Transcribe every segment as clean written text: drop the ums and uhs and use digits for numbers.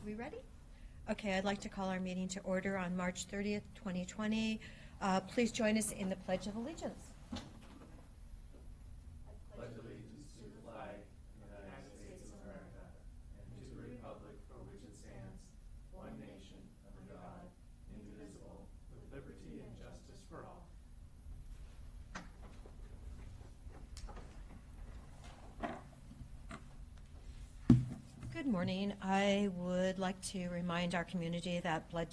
we ready? Okay, I'd like to call our meeting to order on March 30th, 2020. Please join us in the Pledge of Allegiance. Pledge allegiance to the flag of the United States of America and to the republic for which it stands, one nation, under God, indivisible, with liberty and justice for all. Good morning. I would like to remind our community that blood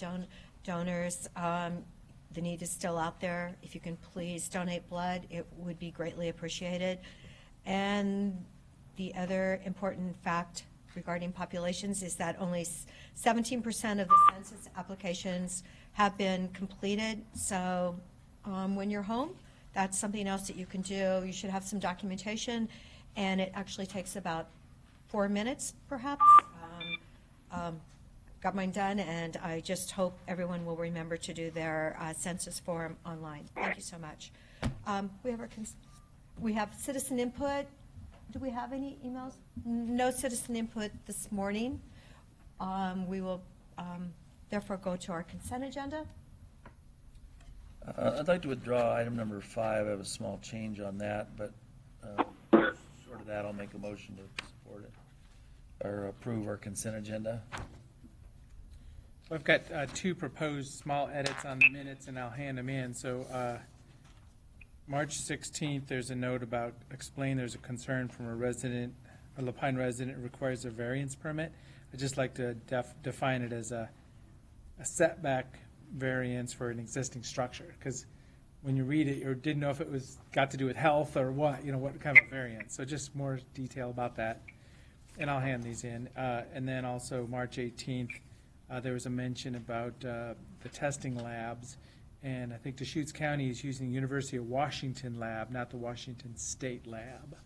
donors, the need is still out there. If you can please donate blood, it would be greatly appreciated. And the other important fact regarding populations is that only 17% of the census applications have been completed. So when you're home, that's something else that you can do. You should have some documentation, and it actually takes about 4 minutes, perhaps. Got mine done, and I just hope everyone will remember to do their census form online. Thank you so much. We have citizen input. Do we have any emails? No citizen input this morning. We will therefore go to our consent agenda. I'd like to withdraw item number 5. I have a small change on that, but short of that, I'll make a motion to support it or approve our consent agenda. So I've got 2 proposed small edits on the minutes, and I'll hand them in. So March 16th, there's a note about explain there's a concern from a resident, a La Pine resident requires a variance permit. I'd just like to define it as a setback variance for an existing structure, because when you read it, you didn't know if it was got to do with health or what, what kind of variance. So just more detail about that. And I'll hand these in. And then also March 18th, there was a mention about the testing labs, and I think Deschutes County is using the University of Washington lab, not the Washington State lab.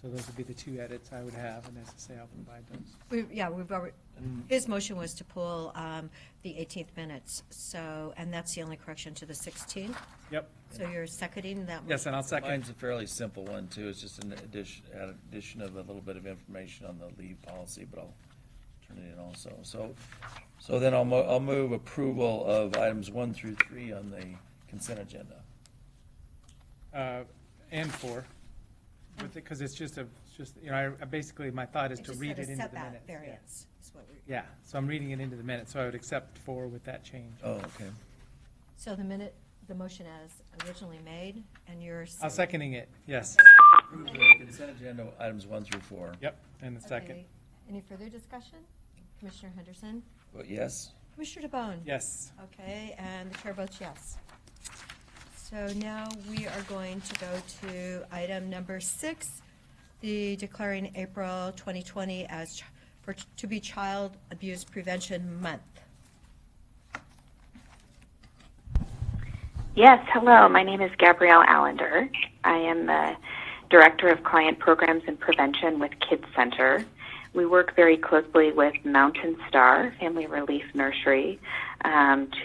So those would be the 2 edits I would have, and as I say, I'll provide those. We've already. His motion was to pull the 18th minutes. So, and that's the only correction to the 16th. Yep. So you're seconding that? Yes, and I'll second. Mine's a fairly simple one, too. It's just an addition of a little bit of information on the leave policy, but I'll turn it in also. So then I'll move approval of items 1 through 3 on the consent agenda. And 4, because it's just I basically my thought is to read it into the setback minutes. variance is what we. Yeah, so I'm reading it into the minutes, so I would accept 4 with that change. Oh, okay. So the motion as originally made, and you're. I'm seconding it, yes. Approve the consent agenda items 1 through 4. Yep, and the second. Okay. Any further discussion? Commissioner Henderson? Well, yes. Commissioner DeBonne? Yes. Okay, and the chair votes yes. So now we are going to go to item number 6, the declaring April 2020 as to be Child Abuse Prevention Month. Yes, hello. My name is Gabrielle Allender. I am the Director of Client Programs and Prevention with Kids Center. We work very closely with Mountain Star Family Relief Nursery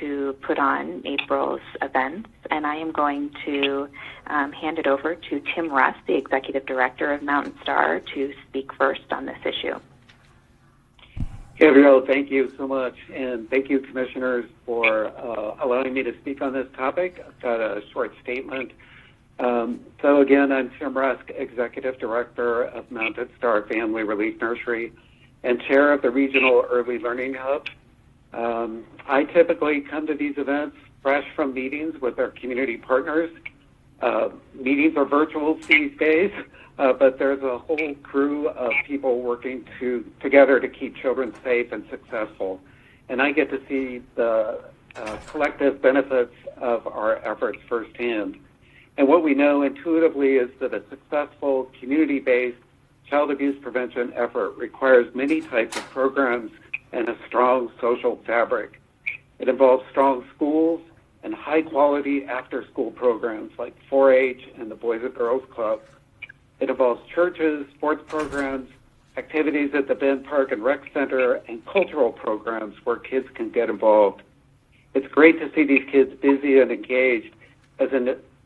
to put on April's events, and I am going to hand it over to Tim Russ, the Executive Director of Mountain Star, to speak first on this issue. Gabrielle, thank you so much, and thank you, commissioners, for allowing me to speak on this topic. I've got a short statement. So again, I'm Tim Rusk, Executive Director of Mountain Star Family Relief Nursery and Chair of the Regional Early Learning Hub. I typically come to these events fresh from meetings with our community partners. Meetings are virtual these days, but there's a whole crew of people working together to keep children safe and successful. And I get to see the collective benefits of our efforts firsthand. And what we know intuitively is that a successful community-based child abuse prevention effort requires many types of programs and a strong social fabric. It involves strong schools and high-quality after-school programs like 4-H and the Boys and Girls Club. It involves churches, sports programs, activities at the Bend Park and Rec Center, and cultural programs where kids can get involved. It's great to see these kids busy and engaged.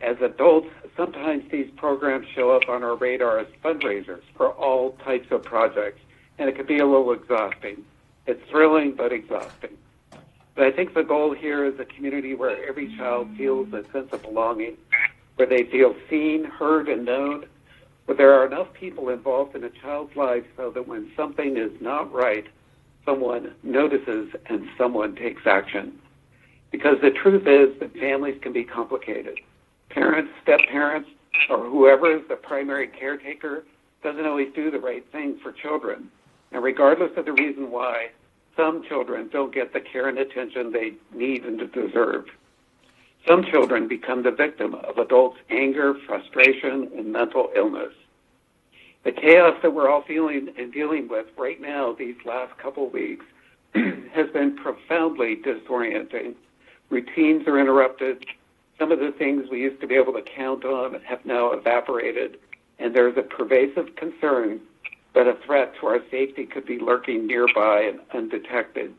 As adults, sometimes these programs show up on our radar as fundraisers for all types of projects, and it can be a little exhausting. It's thrilling but exhausting. But I think the goal here is a community where every child feels a sense of belonging, where they feel seen, heard, and known, where there are enough people involved in a child's life so that when something is not right, someone notices and someone takes action. Because the truth is that families can be complicated. Parents, step-parents, or whoever is the primary caretaker doesn't always do the right thing for children. And regardless of the reason why, some children don't get the care and attention they need and deserve. Some children become the victim of adults' anger, frustration, and mental illness. The chaos that we're all feeling and dealing with right now these last couple weeks has been profoundly disorienting. Routines are interrupted. Some of the things we used to be able to count on have now evaporated, and there's a pervasive concern that a threat to our safety could be lurking nearby and undetected.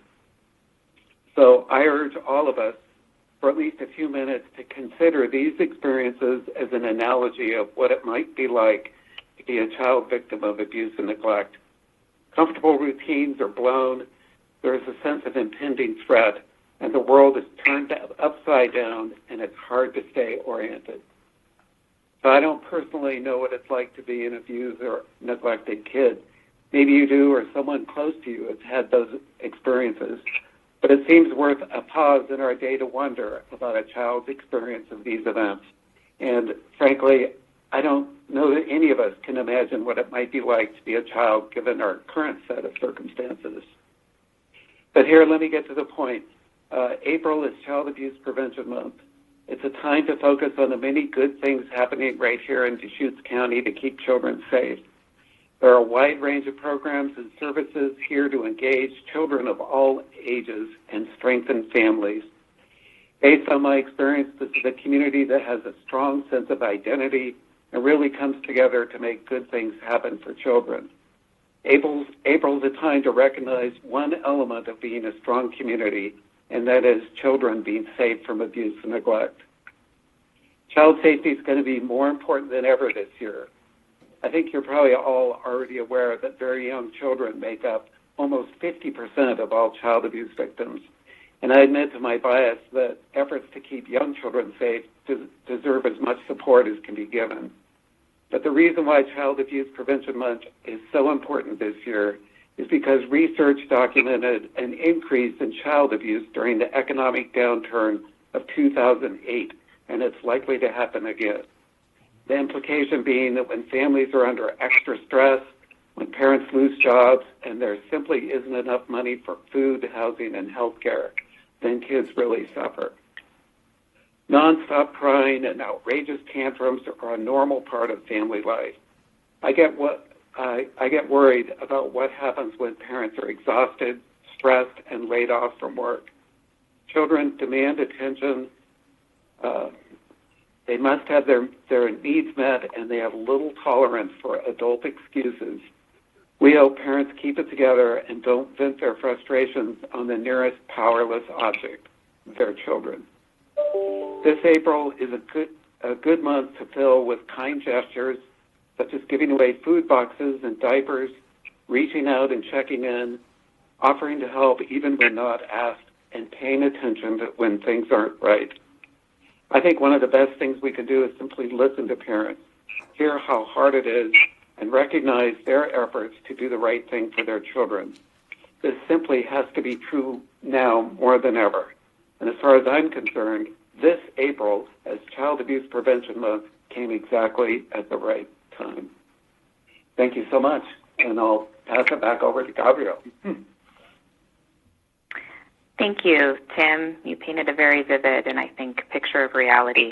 So I urge all of us for at least a few minutes to consider these experiences as an analogy of what it might be like to be a child victim of abuse and neglect. Comfortable routines are blown, there is a sense of impending threat, and the world is turned upside down, and it's hard to stay oriented. So I don't personally know what it's like to be an abused or neglected kid. Maybe you do, or someone close to you has had those experiences. But it seems worth a pause in our day to wonder about a child's experience of these events. And frankly, I don't know that any of us can imagine what it might be like to be a child given our current set of circumstances. But here, let me get to the point. April is Child Abuse Prevention Month. It's a time to focus on the many good things happening right here in Deschutes County to keep children safe. There are a wide range of programs and services here to engage children of all ages and strengthen families. Based on my experience, this is a community that has a strong sense of identity and really comes together to make good things happen for children. April's a time to recognize one element of being a strong community, and that is children being safe from abuse and neglect. Child safety is going to be more important than ever this year. I think you're probably all already aware that very young children make up almost 50% of all child abuse victims. And I admit to my bias that efforts to keep young children safe deserve as much support as can be given. But the reason why Child Abuse Prevention Month is so important this year is because research documented an increase in child abuse during the economic downturn of 2008, and it's likely to happen again. The implication being that when families are under extra stress, when parents lose jobs, and there simply isn't enough money for food, housing, and health care, then kids really suffer. Nonstop crying and outrageous tantrums are a normal part of family life. I get worried about what happens when parents are exhausted, stressed, and laid off from work. Children demand attention. They must have their needs met, and they have little tolerance for adult excuses. We hope parents keep it together and don't vent their frustrations on the nearest powerless object, their children. This April is a good month to fill with kind gestures, such as giving away food boxes and diapers, reaching out and checking in, offering to help even when not asked, and paying attention to when things aren't right. I think one of the best things we can do is simply listen to parents, hear how hard it is, and recognize their efforts to do the right thing for their children. This simply has to be true now more than ever. And as far as I'm concerned, this April, as Child Abuse Prevention Month, came exactly at the right time. Thank you so much, and I'll pass it back over to Gabrielle. Thank you, Tim. You painted a very vivid and, I think, picture of reality.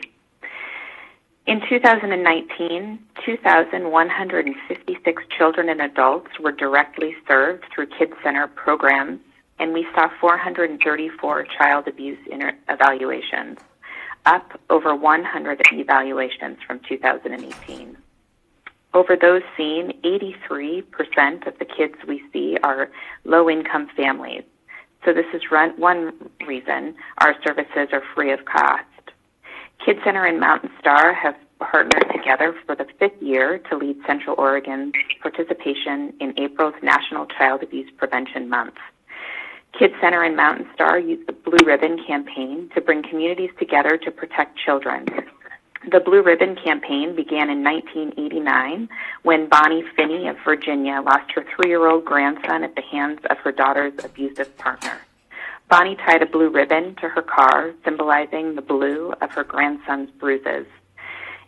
In 2019, 2,156 children and adults were directly served through Kids Center programs, and we saw 434 child abuse evaluations, up over 100 evaluations from 2018. Over those seen, 83% of the kids we see are low-income families. So this is one reason our services are free of cost. Kids Center and Mountain Star have partnered together for the 5th year to lead Central Oregon's participation in April's National Child Abuse Prevention Month. Kids Center and Mountain Star used the Blue Ribbon campaign to bring communities together to protect children. The Blue Ribbon campaign began in 1989 when Bonnie Finney of Virginia lost her 3-year-old grandson at the hands of her daughter's abusive partner. Bonnie tied a blue ribbon to her car, symbolizing the blue of her grandson's bruises,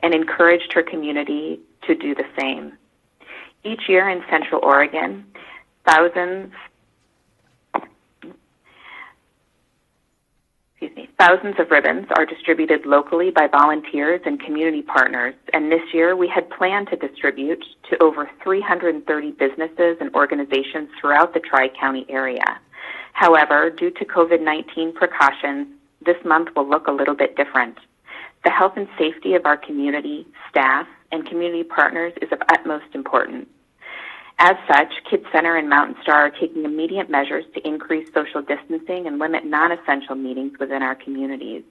and encouraged her community to do the same. Each year in Central Oregon, thousands of ribbons are distributed locally by volunteers and community partners, and this year we had planned to distribute to over 330 businesses and organizations throughout the Tri-County area. However, due to COVID-19 precautions, this month will look a little bit different. The health and safety of our community, staff, and community partners is of utmost importance. As such, Kids Center and Mountain Star are taking immediate measures to increase social distancing and limit non-essential meetings within our communities.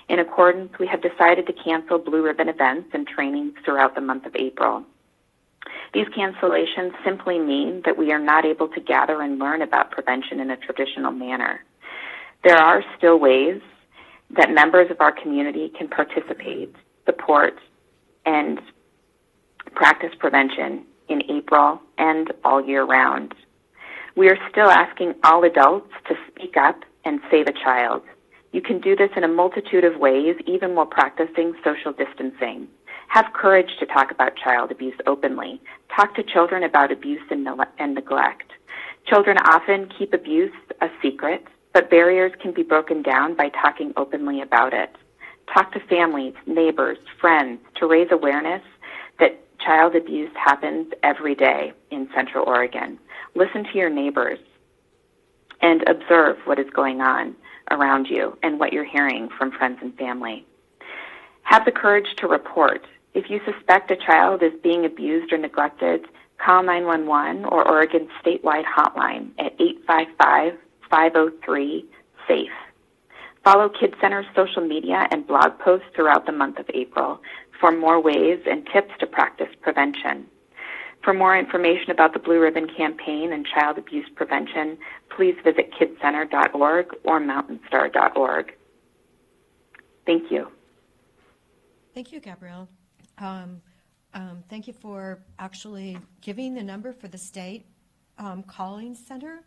In accordance, we have decided to cancel Blue Ribbon events and trainings throughout the month of April. These cancellations simply mean that we are not able to gather and learn about prevention in a traditional manner. There are still ways that members of our community can participate, support, and practice prevention in April and all year round. We are still asking all adults to speak up and save a child. You can do this in a multitude of ways, even while practicing social distancing. Have courage to talk about child abuse openly. Talk to children about abuse and neglect. Children often keep abuse a secret, but barriers can be broken down by talking openly about it. Talk to families, neighbors, friends to raise awareness that child abuse happens every day in Central Oregon. Listen to your neighbors and observe what is going on around you and what you're hearing from friends and family. Have the courage to report. If you suspect a child is being abused or neglected, call 911 or Oregon's statewide hotline at 855-503-SAFE. Follow Kids Center's social media and blog posts throughout the month of April for more ways and tips to practice prevention. For more information about the Blue Ribbon Campaign and child abuse prevention, please visit kidscenter.org or mountainstar.org. Thank you. Thank you, Gabrielle. Thank you for actually giving the number for the state calling center.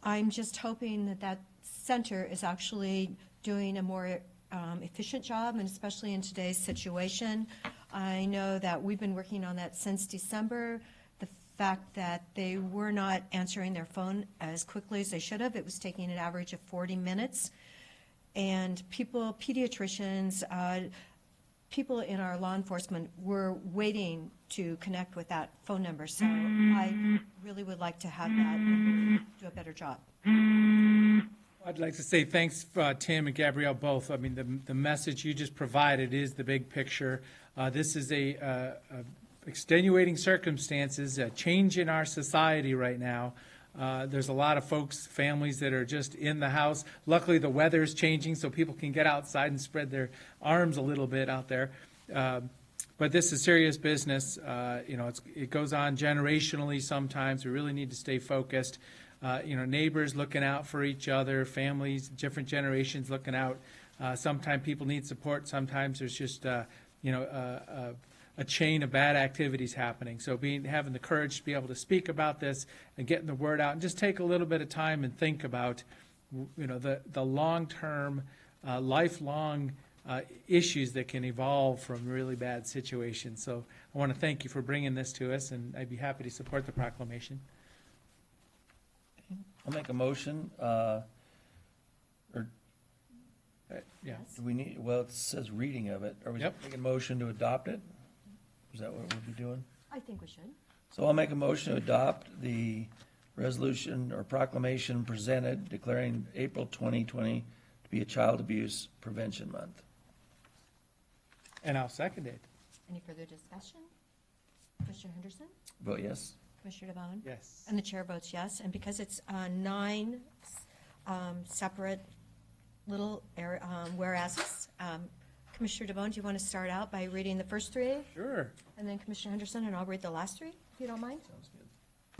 I'm just hoping that that center is actually doing a more efficient job, and especially in today's situation. I know that we've been working on that since December. The fact that they were not answering their phone as quickly as they should have, it was taking an average of 40 minutes. And people, pediatricians, people in our law enforcement were waiting to connect with that phone number. So I really would like to have that and do a better job. I'd like to say thanks, Tim and Gabrielle, both. I mean, the message you just provided is the big picture. This is a extenuating circumstances, a change in our society right now. There's a lot of folks, families that are just in the house. Luckily, the weather is changing, so people can get outside and spread their arms a little bit out there. But this is serious business. It goes on generationally sometimes. We really need to stay focused. Neighbors looking out for each other, families, different generations looking out. Sometimes people need support. Sometimes there's just, a chain of bad activities happening. So having the courage to be able to speak about this and getting the word out, and just take a little bit of time and think about, the long-term, lifelong issues that can evolve from really bad situations. So I want to thank you for bringing this to us, and I'd be happy to support the proclamation. I'll make a motion, Yeah. do we need, well, it says reading of it. Are we Yep. making a motion to adopt it? Is that what we'll be doing? I think we should. So I'll make a motion to adopt the resolution or proclamation presented declaring April 2020 to be a Child Abuse Prevention Month. And I'll second it. Any further discussion? Commissioner Henderson? Vote yes. Commissioner DeBonne? Yes. And the chair votes yes. And because it's 9 separate little whereases, Commissioner DeBonne, do you want to start out by reading the first 3? Sure. And then Commissioner Henderson, and I'll read the last 3, if you don't mind? Sounds good.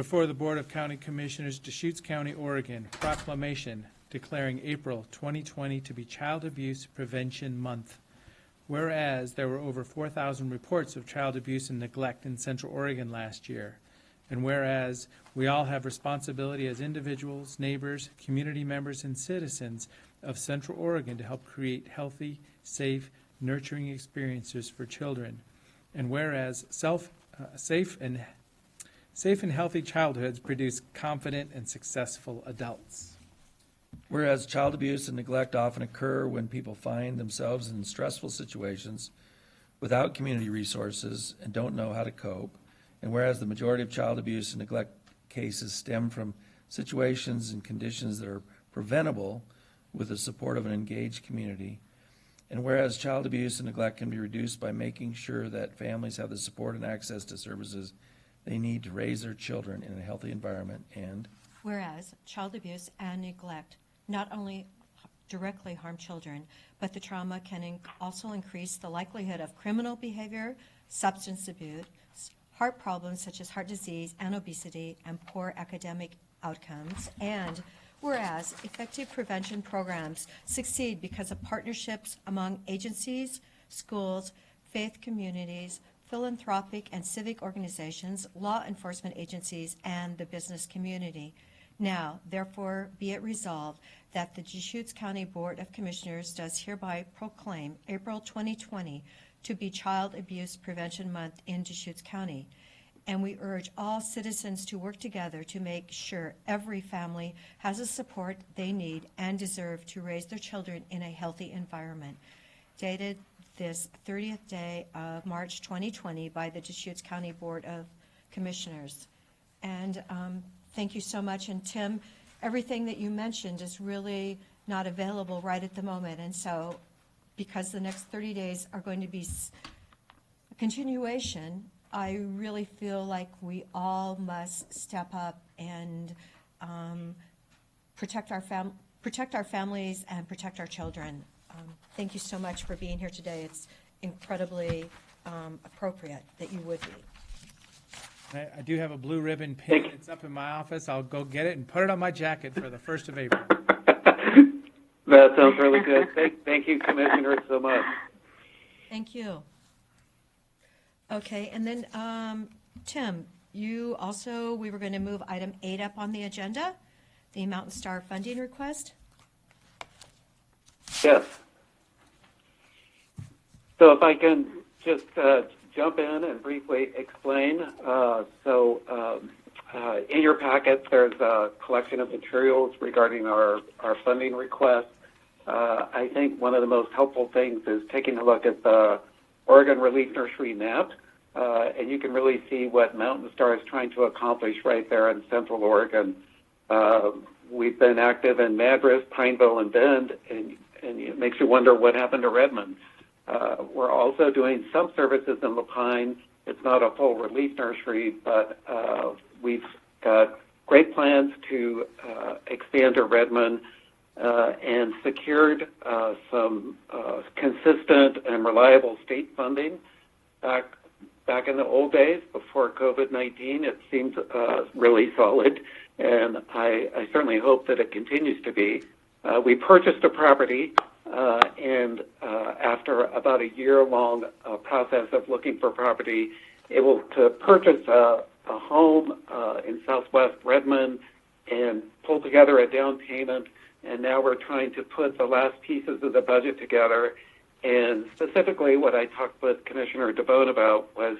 Before the Board of County Commissioners, Deschutes County, Oregon, proclamation declaring April 2020 to be Child Abuse Prevention Month. Whereas there were over 4,000 reports of child abuse and neglect in Central Oregon last year. And whereas we all have responsibility as individuals, neighbors, community members, and citizens of Central Oregon to help create healthy, safe, nurturing experiences for children. And whereas safe and healthy childhoods produce confident and successful adults. Whereas child abuse and neglect often occur when people find themselves in stressful situations without community resources and don't know how to cope. And whereas the majority of child abuse and neglect cases stem from situations and conditions that are preventable with the support of an engaged community. And whereas child abuse and neglect can be reduced by making sure that families have the support and access to services they need to raise their children in a healthy environment. And Whereas child abuse and neglect not only directly harm children, but the trauma can also increase the likelihood of criminal behavior, substance abuse, heart problems such as heart disease and obesity, and poor academic outcomes. And whereas effective prevention programs succeed because of partnerships among agencies, schools, faith communities, philanthropic and civic organizations, law enforcement agencies, and the business community. Now, therefore, be it resolved that the Deschutes County Board of Commissioners does hereby proclaim April 2020 to be Child Abuse Prevention Month in Deschutes County. And we urge all citizens to work together to make sure every family has the support they need and deserve to raise their children in a healthy environment. Dated this 30th day of March 2020 by the Deschutes County Board of Commissioners. And thank you so much. And Tim, everything that you mentioned is really not available right at the moment. And so because the next 30 days are going to be a continuation, I really feel like we all must step up and protect our families and protect our children. Thank you so much for being here today. It's incredibly appropriate that you would be. I do have a blue ribbon pin. It's up in my office. I'll go get it and put it on my jacket for the 1st of April. That sounds really good. Thank you, Commissioner, so much. Thank you. Okay, and then Tim, we were going to move item 8 up on the agenda, the Mountain Star funding request. Yes. So if I can just jump in and briefly explain. In your packet, there's a collection of materials regarding our funding request. I think one of the most helpful things is taking a look at the Oregon Relief Nursery map, and you can really see what Mountain Star is trying to accomplish right there in Central Oregon. We've been active in Madras, Pineville, and Bend, and it makes you wonder what happened to Redmond. We're also doing some services in La Pine. It's not a full relief nursery, but we've got great plans to expand to Redmond and secured some consistent and reliable state funding. Back in the old days, before COVID-19, it seems really solid, and I certainly hope that it continues to be. We purchased a property, and after about a year-long process of looking for property, able to purchase a home in Southwest Redmond and pull together a down payment, and now we're trying to put the last pieces of the budget together. And specifically what I talked with Commissioner DeBone about was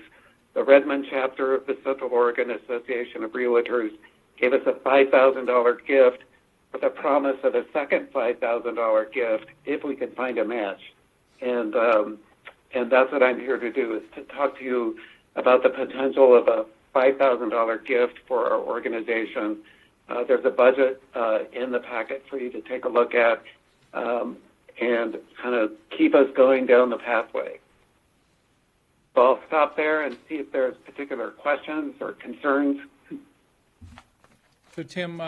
the Redmond chapter of the Central Oregon Association of Realtors gave us a $5,000 gift with a promise of a second $5,000 gift if we could find a match. And that's what I'm here to do, is to talk to you about the potential of a $5,000 gift for our organization. There's a budget in the packet for you to take a look at and kind of keep us going down the pathway. So I'll stop there and see if there's particular questions or concerns. So Tim,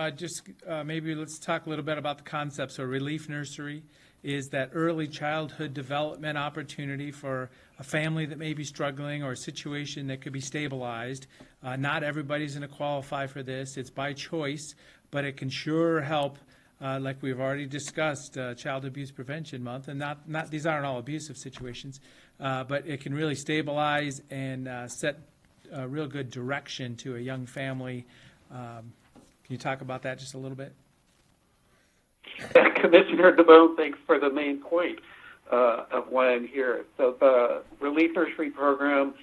maybe let's talk a little bit about the concept. So Relief Nursery, is that early childhood development opportunity for a family that may be struggling or a situation that could be stabilized. Not everybody's going to qualify for this. It's by choice, but it can sure help, like we've already discussed, Child Abuse Prevention Month, and not these aren't all abusive situations, but it can really stabilize and set a real good direction to a young family. Can you talk about that just a little bit? Commissioner DeBone, thanks for the main point of why I'm here. So the Relief Nursery program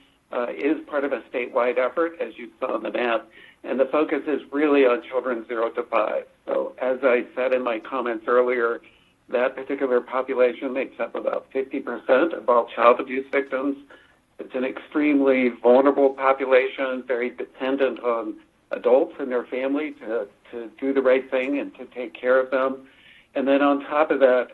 is part of a statewide effort, as you saw on the map, and the focus is really on children 0 to 5. So as I said in my comments earlier, that particular population makes up about 50% of all child abuse victims. It's an extremely vulnerable population, very dependent on adults and their family to do the right thing and to take care of them. And then on top of that,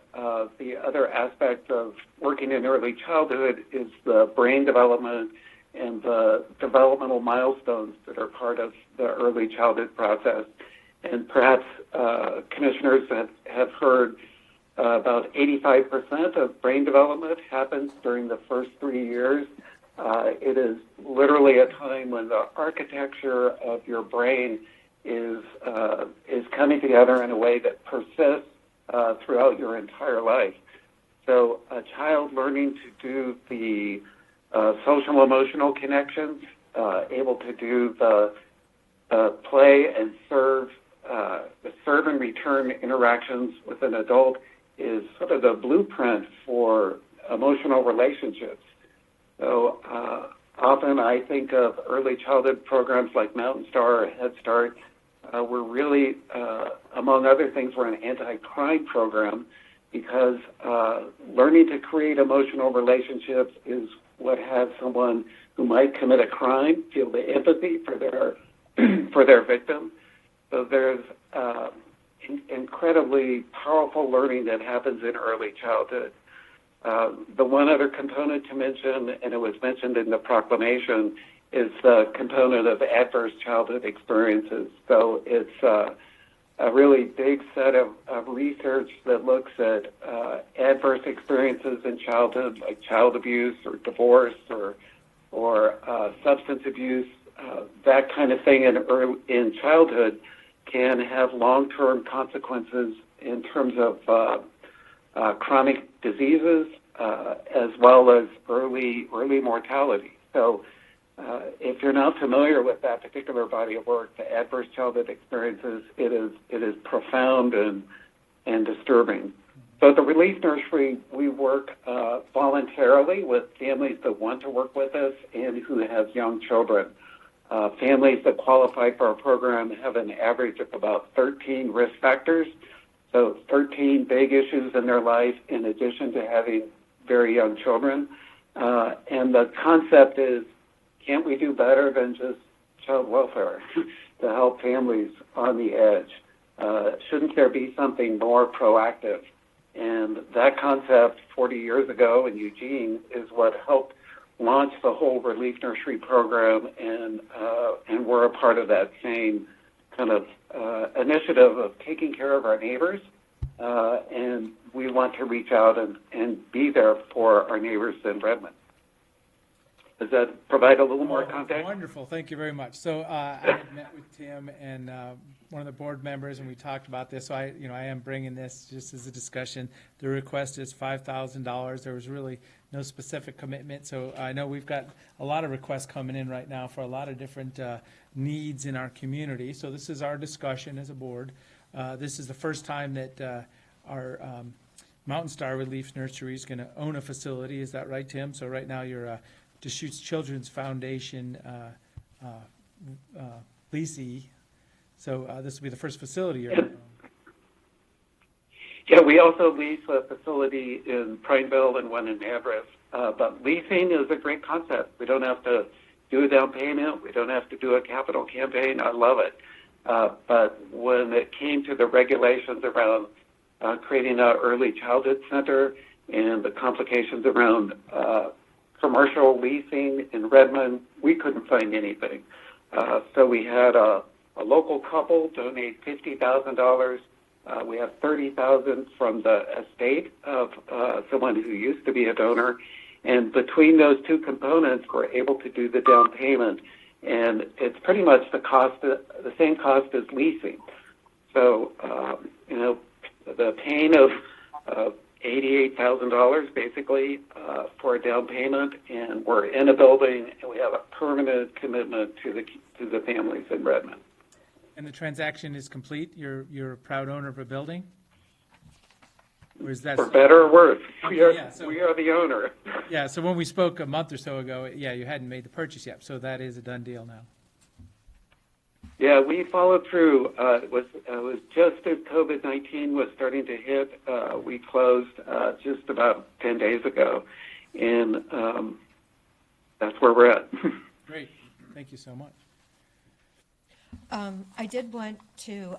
the other aspect of working in early childhood is the brain development and the developmental milestones that are part of the early childhood process. And perhaps commissioners have heard about 85% of brain development happens during the first 3 years. It is literally a time when the architecture of your brain is coming together in a way that persists throughout your entire life. So a child learning to do the social emotional connections, able to do the play and serve, the serve and return interactions with an adult is sort of the blueprint for emotional relationships. So often I think of early childhood programs like Mountain Star or Head Start. We're really, among other things, we're an anti-crime program because learning to create emotional relationships is what has someone who might commit a crime feel the empathy for their victim. So there's incredibly powerful learning that happens in early childhood. The one other component to mention, and it was mentioned in the proclamation, is the component of adverse childhood experiences. So it's a really big set of research that looks at adverse experiences in childhood, like child abuse or divorce or substance abuse. That kind of thing in childhood can have long-term consequences in terms of chronic diseases as well as early mortality. So if you're not familiar with that particular body of work, the adverse childhood experiences, it is profound and disturbing. So at the Relief Nursery, we work voluntarily with families that want to work with us and who have young children. Families that qualify for our program have an average of about 13 risk factors. So 13 big issues in their life in addition to having very young children. And the concept is, can't we do better than just child welfare to help families on the edge? Shouldn't there be something more proactive? And that concept 40 years ago in Eugene is what helped launch the whole Relief Nursery program, and we're a part of that same kind of initiative of taking care of our neighbors, and we want to reach out and be there for our neighbors in Redmond. Does that provide a little more context? Wonderful. Thank you very much. So I had met with Tim and one of the board members, and we talked about this. So I am bringing this just as a discussion. The request is $5,000. There was really no specific commitment. So I know we've got a lot of requests coming in right now for a lot of different needs in our community. So this is our discussion as a board. This is the first time that our Mountain Star Relief Nursery is going to own a facility. Is that right, Tim? So right now you're Deschutes Children's Foundation leasee. So this will be the first facility you're going to own. Yeah, we also lease a facility in Prineville and one in Madras. But leasing is a great concept. We don't have to do a down payment. We don't have to do a capital campaign. I love it. But when it came to the regulations around creating an early childhood center and the complications around commercial leasing in Redmond, we couldn't find anything. So we had a local couple donate $50,000 We have $30,000 from the estate of someone who used to be a donor, and between those two components, we're able to do the down payment, and it's pretty much the same cost as leasing. So, the pain of $88,000 basically for a down payment, and we're in a building, and we have a permanent commitment to the families in Redmond. And the transaction is complete? You're a proud owner of a building? Or is that? For better or worse, we are the owner. Yeah, so when we spoke a month or so ago, you hadn't made the purchase yet, so that is a done deal now. Yeah, we followed through. It was just as COVID-19 was starting to hit. We closed just about 10 days ago, and that's where we're at. Great, thank you so much. I did want to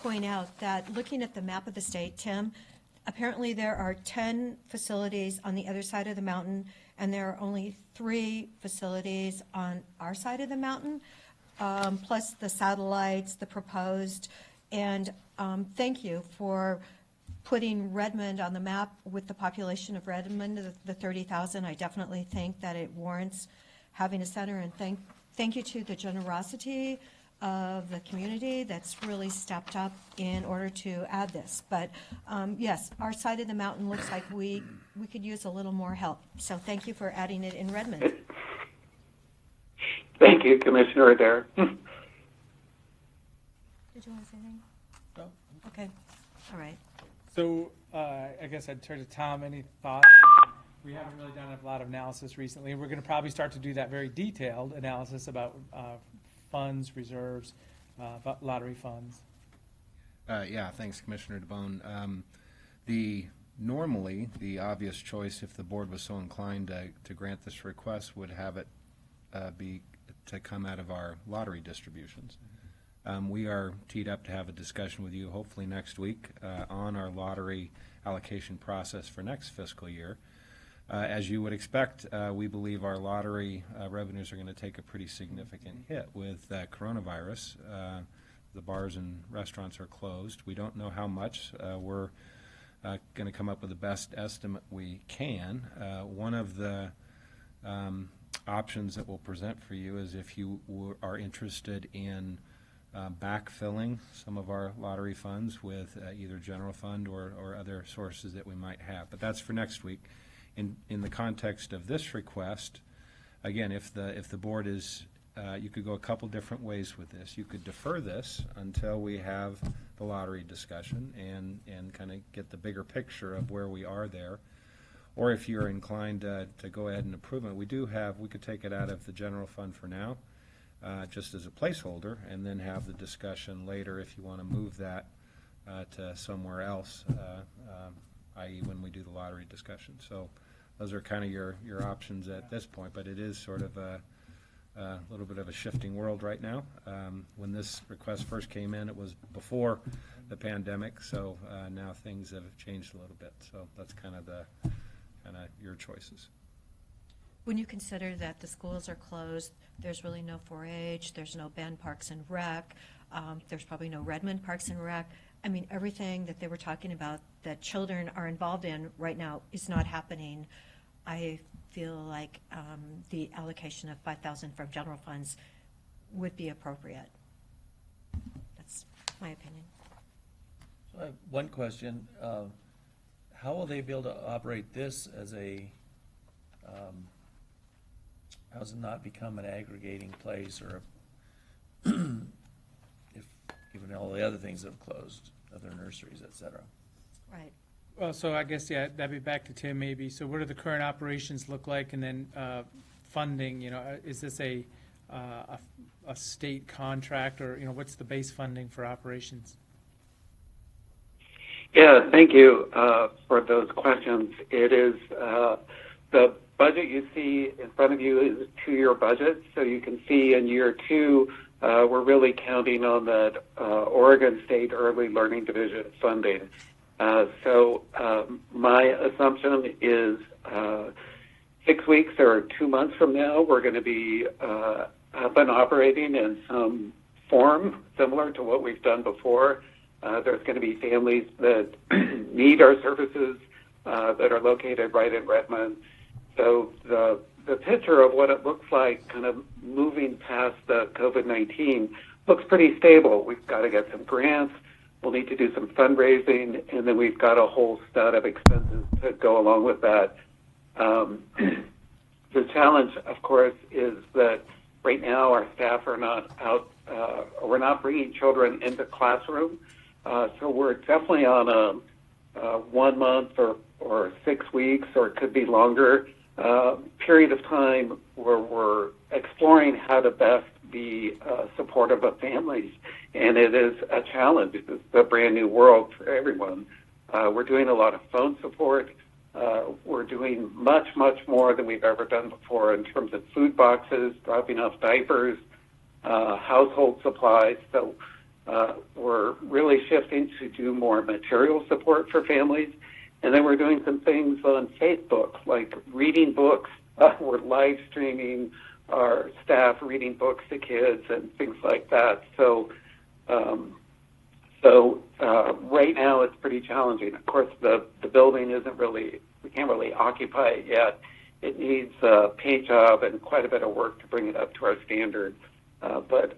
point out that looking at the map of the state, Tim, apparently there are 10 facilities on the other side of the mountain, and there are only 3 facilities on our side of the mountain, plus the satellites, the proposed. And thank you for putting Redmond on the map with the population of Redmond, the 30,000. I definitely think that it warrants having a center, and thank you to the generosity of the community that's really stepped up in order to add this. But yes, our side of the mountain looks like we could use a little more help. So thank you for adding it in Redmond. Thank you, Commissioner Adair. Did you want to say anything? No. Okay, all right. So I guess I'd turn to Tom. Any thoughts? We haven't really done a lot of analysis recently. We're going to probably start to do that very detailed analysis about funds, reserves, lottery funds. Yeah, thanks, Commissioner DeBone. Normally, the obvious choice, if the board was so inclined to grant this request, would have it be to come out of our lottery distributions. We are teed up to have a discussion with you hopefully next week on our lottery allocation process for next fiscal year. As you would expect, we believe our lottery revenues are going to take a pretty significant hit with coronavirus. The bars and restaurants are closed. We don't know how much. We're going to come up with the best estimate we can. One of the options that we'll present for you is if you are interested in backfilling some of our lottery funds with either general fund or other sources that we might have. But that's for next week. In the context of this request, again, if the board is, you could go a couple different ways with this. You could defer this until we have the lottery discussion and kind of get the bigger picture of where we are there. Or if you're inclined to go ahead and approve it, we could take it out of the general fund for now, just as a placeholder, and then have the discussion later if you want to move that to somewhere else, i.e. when we do the lottery discussion. So those are kind of your options at this point, but it is sort of a little bit of a shifting world right now. When this request first came in, it was before the pandemic, so now things have changed a little bit. So that's kind of your choices. When you consider that the schools are closed, there's really no 4-H, there's no Bend Parks and Rec, there's probably no Redmond Parks and Rec. I mean, everything that they were talking about that children are involved in right now is not happening. I feel like the allocation of $5,000 from general funds would be appropriate. That's my opinion. So I have one question. How will they be able to operate this as how does it not become an aggregating place, or if given all the other things that have closed, other nurseries, et cetera? Right. Well, so I guess, yeah, that'd be back to Tim maybe. So what do the current operations look like? And then funding, is this a state contract, or, what's the base funding for operations? Yeah, thank you for those questions. It is the budget you see in front of you is a 2-year budget, so you can see in year 2 we're really counting on that Oregon State Early Learning Division funding. So my assumption is 6 weeks or 2 months from now, we're going to be up and operating in some form similar to what we've done before. There's going to be families that need our services that are located right in Redmond. So the picture of what it looks like kind of moving past the COVID-19 looks pretty stable. We've got to get some grants. We'll need to do some fundraising, and then we've got a whole set of expenses to go along with that. The challenge, of course, is that right now our staff are not out, we're not bringing children into classroom. So we're definitely on a 1 month or 6 weeks, or it could be longer, period of time where we're exploring how to best be supportive of families. And it is a challenge. It's a brand new world for everyone. We're doing a lot of phone support. We're doing much, much more than we've ever done before in terms of food boxes, dropping off diapers, household supplies. So we're really shifting to do more material support for families. And then we're doing some things on Facebook, like reading books. We're live streaming our staff reading books to kids and things like that. So right now it's pretty challenging. Of course, the building isn't really, we can't really occupy it yet. It needs a paint job and quite a bit of work to bring it up to our standard. But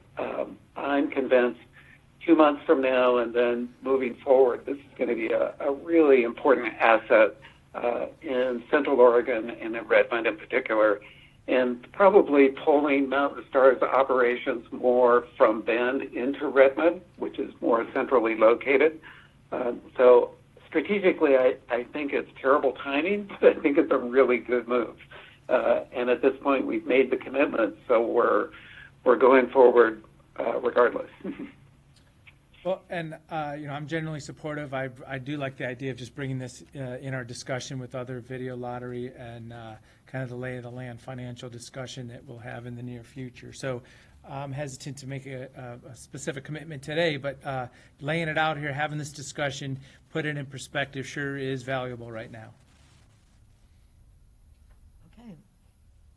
I'm convinced 2 months from now and then moving forward, this is going to be a really important asset in Central Oregon and in Redmond in particular, and probably pulling Mountain Star's operations more from Bend into Redmond, which is more centrally located. So strategically, I think it's terrible timing, but I think it's a really good move. And at this point, we've made the commitment, so we're going forward regardless. Well, and I'm generally supportive. I do like the idea of just bringing this in our discussion with other video lottery and kind of the lay of the land financial discussion that we'll have in the near future. So I'm hesitant to make a specific commitment today, but laying it out here, having this discussion, put it in perspective, sure is valuable right now. Okay,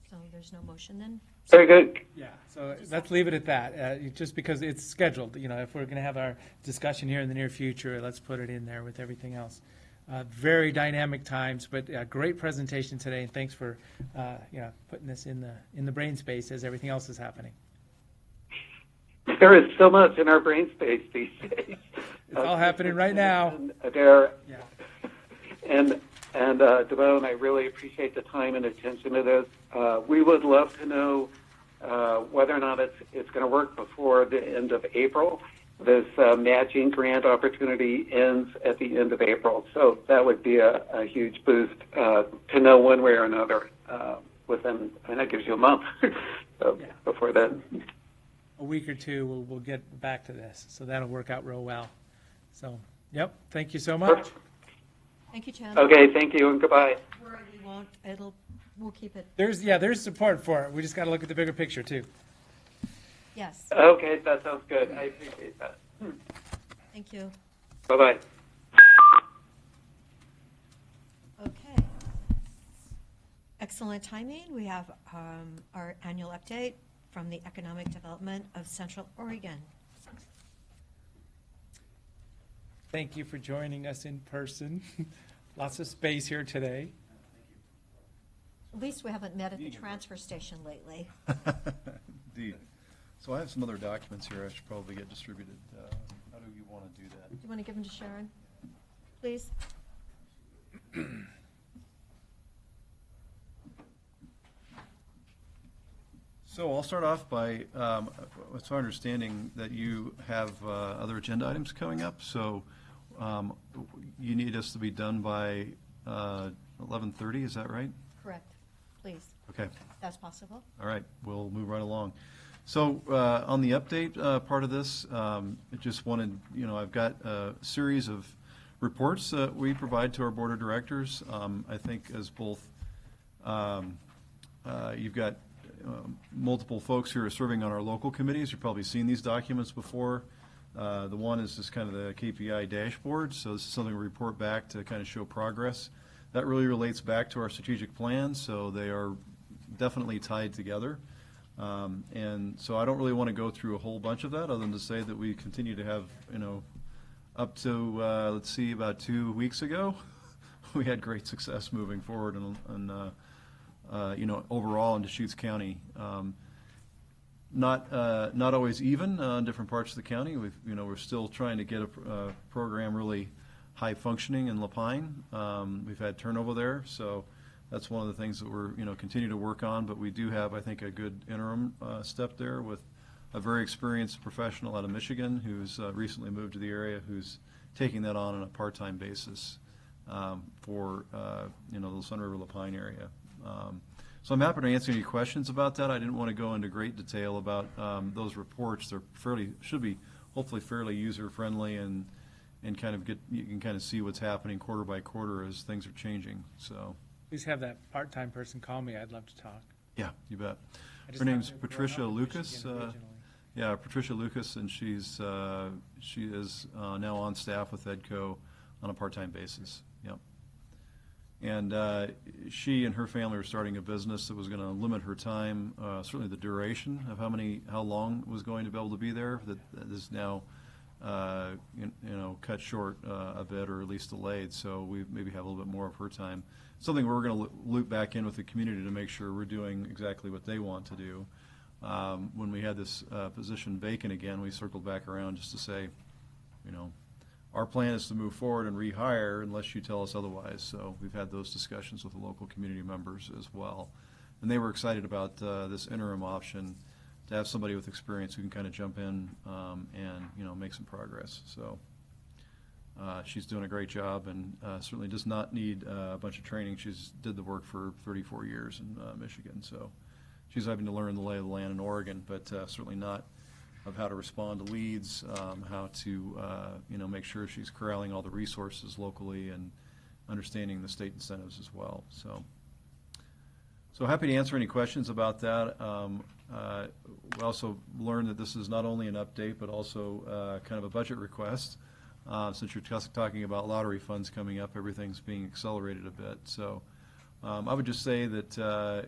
so there's no motion then? Very good. Yeah, so let's leave it at that. Just because it's scheduled, if we're going to have our discussion here in the near future, let's put it in there with everything else. Very dynamic times, but a great presentation today, and thanks for putting this in the brain space as everything else is happening. There is so much in our brain space these days. It's all happening right now. Adair, Yeah. and Devon, I really appreciate the time and attention to this. We would love to know whether or not it's going to work before the end of April. This matching grant opportunity ends at the end of April, so that would be a huge boost to know one way or another within, that gives you a month before then. A week or two, we'll get back to this, so that'll work out real well. So, yep, thank you so much. Thank you, Chandler. Okay, thank you, and goodbye. We'll keep it, There's support for it. We just got to look at the bigger picture too. yes, Okay, that sounds good. I appreciate that. thank you. Bye-bye. Okay. Excellent timing. We have our annual update from the Economic Development of Central Oregon. Thank you for joining us in person. Lots of space here today. At least we haven't met at the transfer station lately. Indeed. So I have some other documents here I should probably get distributed. How do you want to do that? Do you want to give them to Sharon, please? So I'll start off by, it's our understanding that you have other agenda items coming up. So you need us to be done by 11:30, is that right? Correct, please, Okay. if that's possible. All right, we'll move right along. So on the update part of this, I just wanted, I've got a series of reports that we provide to our board of directors. I think as both, you've got multiple folks who are serving on our local committees. You've probably seen these documents before. The one is just kind of the KPI dashboard. So this is something we report back to kind of show progress. That really relates back to our strategic plan, so they are definitely tied together. And so I don't really want to go through a whole bunch of that other than to say that we continue to have, up to, let's see, about 2 weeks ago, we had great success moving forward and overall in Deschutes County. Not always even in different parts of the county. We're still trying to get a program really high functioning in La Pine. We've had turnover there, so that's one of the things that we're continue to work on. But we do have, I think, a good interim step there with a very experienced professional out of Michigan who's recently moved to the area, who's taking that on a part-time basis for the Sun River La Pine area. So I'm happy to answer any questions about that. I didn't want to go into great detail about those reports. They're should be hopefully fairly user-friendly and you can kind of see what's happening quarter by quarter as things are changing. So Please have that part-time person call me. I'd love to talk. yeah, you bet. I just Her name's thought they were Patricia growing up in Lucas. Michigan originally. Yeah, Patricia Lucas, and she is now on staff with EDCO on a part-time basis. Yep. And she and her family were starting a business that was going to limit her time, certainly the duration of how long was going to be able to be there. That is now, cut short a bit, or at least delayed. So we maybe have a little bit more of her time. Something we're going to loop back in with the community to make sure we're doing exactly what they want to do. When we had this position vacant again, we circled back around just to say, our plan is to move forward and rehire unless you tell us otherwise. So we've had those discussions with the local community members as well. And they were excited about this interim option to have somebody with experience who can kind of jump in and make some progress. So she's doing a great job and certainly does not need a bunch of training. She's did the work for 34 years in Michigan. So she's having to learn the lay of the land in Oregon, but certainly not of how to respond to leads, how to make sure she's corralling all the resources locally and understanding the state incentives as well. So happy to answer any questions about that. We also learned that this is not only an update, but also kind of a budget request. Since you're talking about lottery funds coming up, everything's being accelerated a bit. So I would just say that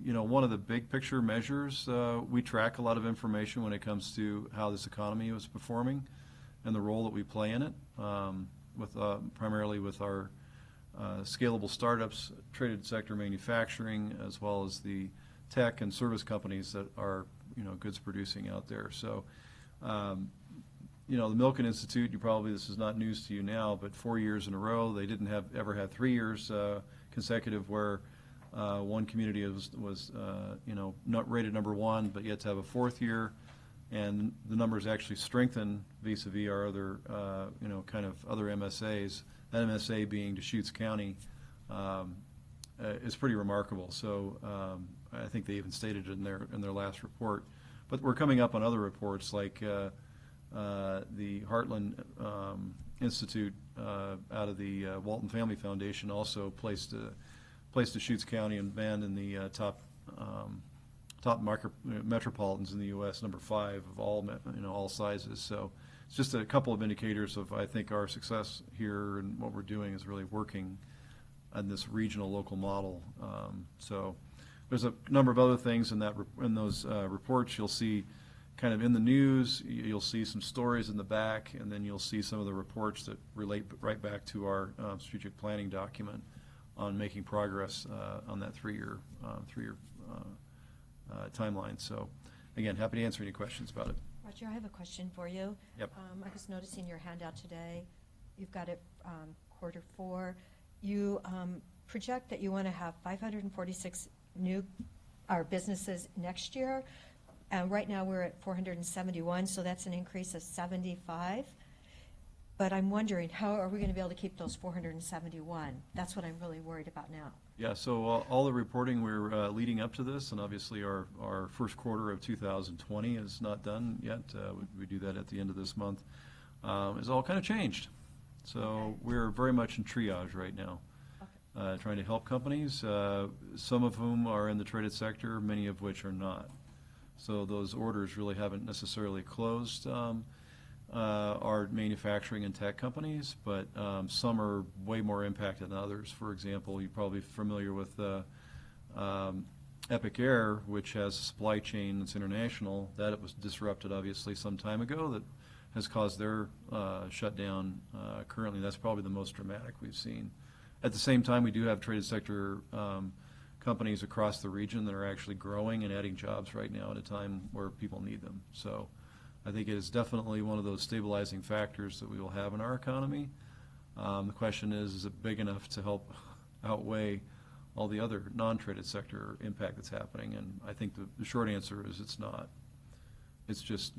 one of the big picture measures, we track a lot of information when it comes to how this economy is performing and the role that we play in it, primarily with our scalable startups, traded sector manufacturing, as well as the tech and service companies that are goods producing out there. So the Milken Institute, this is not news to you now, but 4 years in a row, they didn't ever had 3 years consecutive where one community was not rated number one, but yet to have a fourth year, and the numbers actually strengthen vis-a-vis our other, kind of other MSAs. That MSA being Deschutes County is pretty remarkable. So I think they even stated it in their last report. But we're coming up on other reports like the Heartland Institute out of the Walton Family Foundation also placed Deschutes County and Bend in the top metropolitans in the U.S., number 5 of all sizes. So it's just a couple of indicators of, I think, our success here, and what we're doing is really working on this regional local model. So there's a number of other things in those reports. You'll see kind of in the news, you'll see some stories in the back, and then you'll see some of the reports that relate right back to our strategic planning document on making progress on that three-year timeline. So, again, happy to answer any questions about it. Roger, I have a question for you. Yep. I was noticing your handout today. You've got it Q4. You project that you want to have 546 new businesses next year. Right now we're at 471, so that's an increase of 75. But I'm wondering, how are we going to be able to keep those 471? That's what I'm really worried about now. Yeah, so all the reporting we're leading up to this, and obviously our first quarter of 2020 is not done yet. We do that at the end of this month. Is all kind of changed. So Okay. We're very much in triage right now, trying to help companies, some of whom are in the traded sector, many of which are not. So those orders really haven't necessarily closed. Are manufacturing and tech companies, but some are way more impacted than others. For example, you're probably familiar with Epic Air, which has a supply chain that's international. That it was disrupted, obviously, some time ago. That has caused their shutdown currently. That's probably the most dramatic we've seen. At the same time, we do have traded sector companies across the region that are actually growing and adding jobs right now at a time where people need them. So I think it is definitely one of those stabilizing factors that we will have in our economy. The question is it big enough to help outweigh all the other non-traded sector impact that's happening? And I think the short answer is it's not. It's just,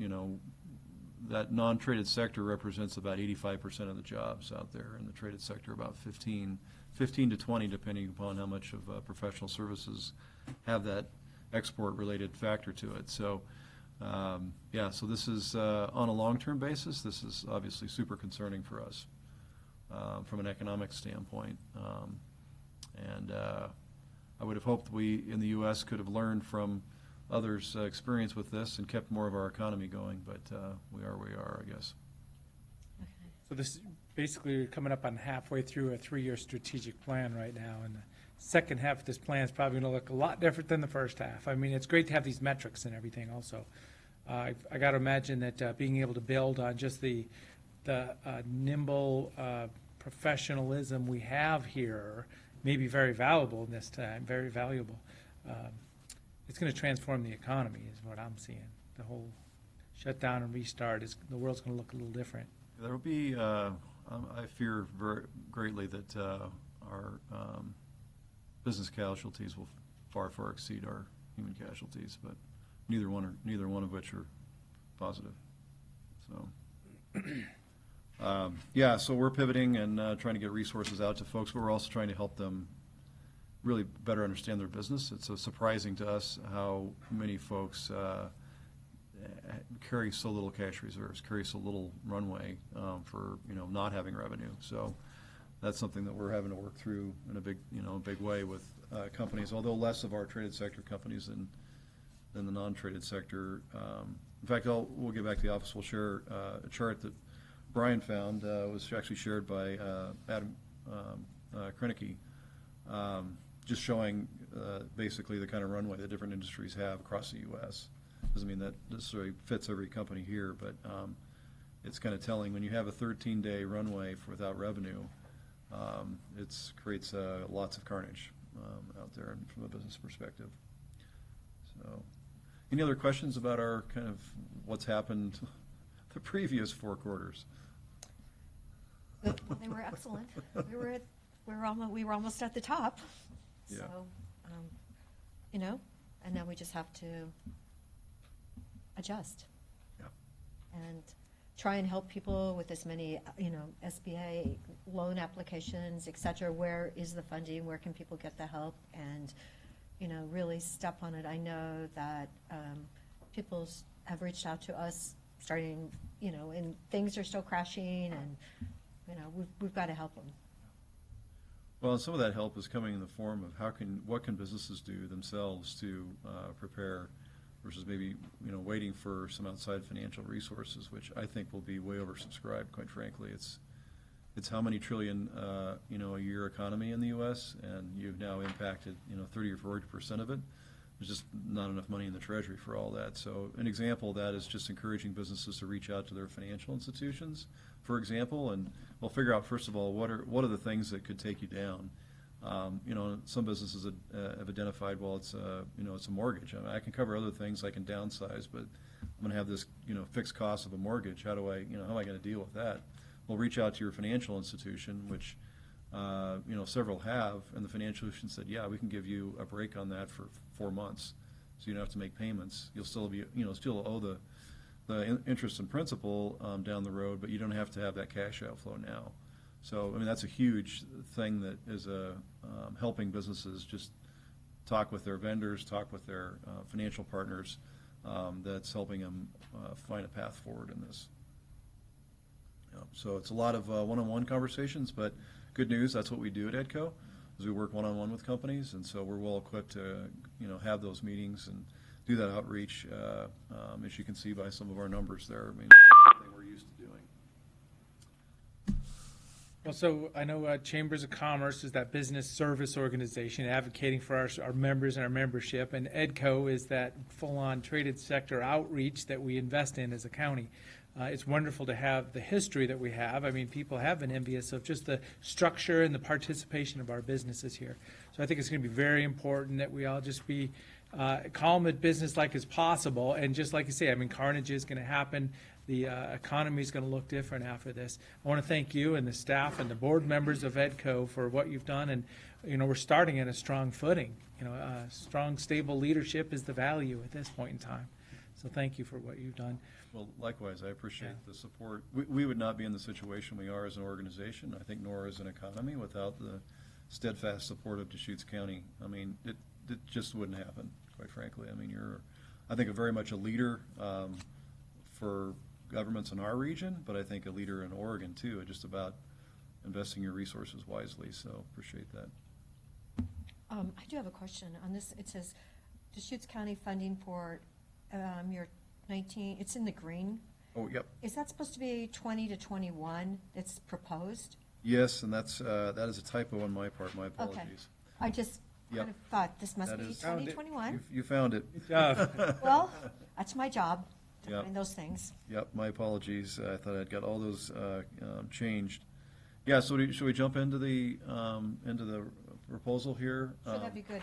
that non-traded sector represents about 85% of the jobs out there, and the traded sector about 15 to 20, depending upon how much of professional services have that export-related factor to it. So, so this is, on a long-term basis, this is obviously super concerning for us from an economic standpoint. I would have hoped we, in the U.S., could have learned from others' experience with this and kept more of our economy going, but we are where we are, I guess. So this, basically, we're coming up on halfway through a 3-year strategic plan right now, and the second half of this plan is probably going to look a lot different than the first half. I mean, it's great to have these metrics and everything also. I got to imagine that being able to build on just the nimble professionalism we have here may be very valuable in this time, very valuable. It's going to transform the economy is what I'm seeing. The whole shutdown and restart, the world's going to look a little different. There will be, I fear very greatly that our business casualties will far, far exceed our human casualties, but neither one of which are positive. So, so we're pivoting and trying to get resources out to folks, but we're also trying to help them really better understand their business. It's surprising to us how many folks carry so little cash reserves, carry so little runway for not having revenue. So that's something that we're having to work through in a big way with companies. Although less of our traded sector companies than the non-traded sector. In fact, we'll get back to the office. We'll share a chart that Brian found was actually shared by Adam Krenicky, just showing basically the kind of runway that different industries have across the U.S. Doesn't mean that necessarily fits every company here, but it's kind of telling when you have a 13-day runway without revenue, it creates lots of carnage out there from a business perspective. So, any other questions about our kind of what's happened the previous 4 quarters? They were excellent. We were almost at the top. Yeah. So, and now we just have to adjust. Yeah. And try and help people with as many, SBA loan applications, et cetera. Where is the funding? Where can people get the help? And, really step on it. I know that people have reached out to us starting, and things are still crashing, and, we've got to help them. Well, some of that help is coming in the form of what can businesses do themselves to prepare versus maybe waiting for some outside financial resources, which I think will be way oversubscribed. Quite frankly, it's how many trillion a year economy in the U.S. and you've now impacted 30 or 40% of it. There's just not enough money in the Treasury for all that. So an example of that is just encouraging businesses to reach out to their financial institutions, for example, and we'll figure out first of all what are the things that could take you down. Some businesses have identified, well, it's a mortgage. I can cover other things, I can downsize, but I'm going to have this fixed cost of a mortgage. How am I going to deal with that? Well, reach out to your financial institution, which several have, and the financial institution said, yeah, we can give you a break on that for 4 months, so you don't have to make payments. You'll still be still owe the interest and principal down the road, but you don't have to have that cash outflow now. So that's a huge thing that is helping businesses just talk with their vendors, talk with their financial partners. That's helping them find a path forward in this. So it's a lot of one-on-one conversations, but good news, that's what we do at EDCO, is we work one-on-one with companies, and so we're well equipped to have those meetings and do that outreach, as you can see by some of our numbers there. It's something we're used to doing. Well, so I know Chambers of Commerce is that business service organization advocating for our members and our membership, and EDCO is that full-on traded sector outreach that we invest in as a county. It's wonderful to have the history that we have. I mean, people have been envious of just the structure and the participation of our businesses here. So I think it's going to be very important that we all just be calm and business-like as possible. And just like you say, I mean, carnage is going to happen. The economy is going to look different after this. I want to thank you and the staff and the board members of EDCO for what you've done. And, you know, we're starting at a strong footing. You know, strong, stable leadership is the value at this point in time. So thank you for what you've done. Well, likewise, I appreciate Yeah. the support. We would not be in the situation we are as an organization, I think, nor as an economy, without the steadfast support of Deschutes County. I mean, it just wouldn't happen, quite frankly. I mean, you're, I think, very much a leader for governments in our region, but I think a leader in Oregon, too, just about investing your resources wisely, so appreciate that. I do have a question on this. It says Deschutes County funding for your 19, it's in the green. Oh, yep. Is that supposed to be 20 to 21 that's proposed? Yes, and that's, that is a typo on my part, my apologies. I just Yep. kind of thought this must That be is- 2021. You found it. Good job. Well, that's my job, to Yep. find those things. Yep, my apologies. I thought I'd got all those changed. Yeah, so should we jump into the proposal here? So that'd be good.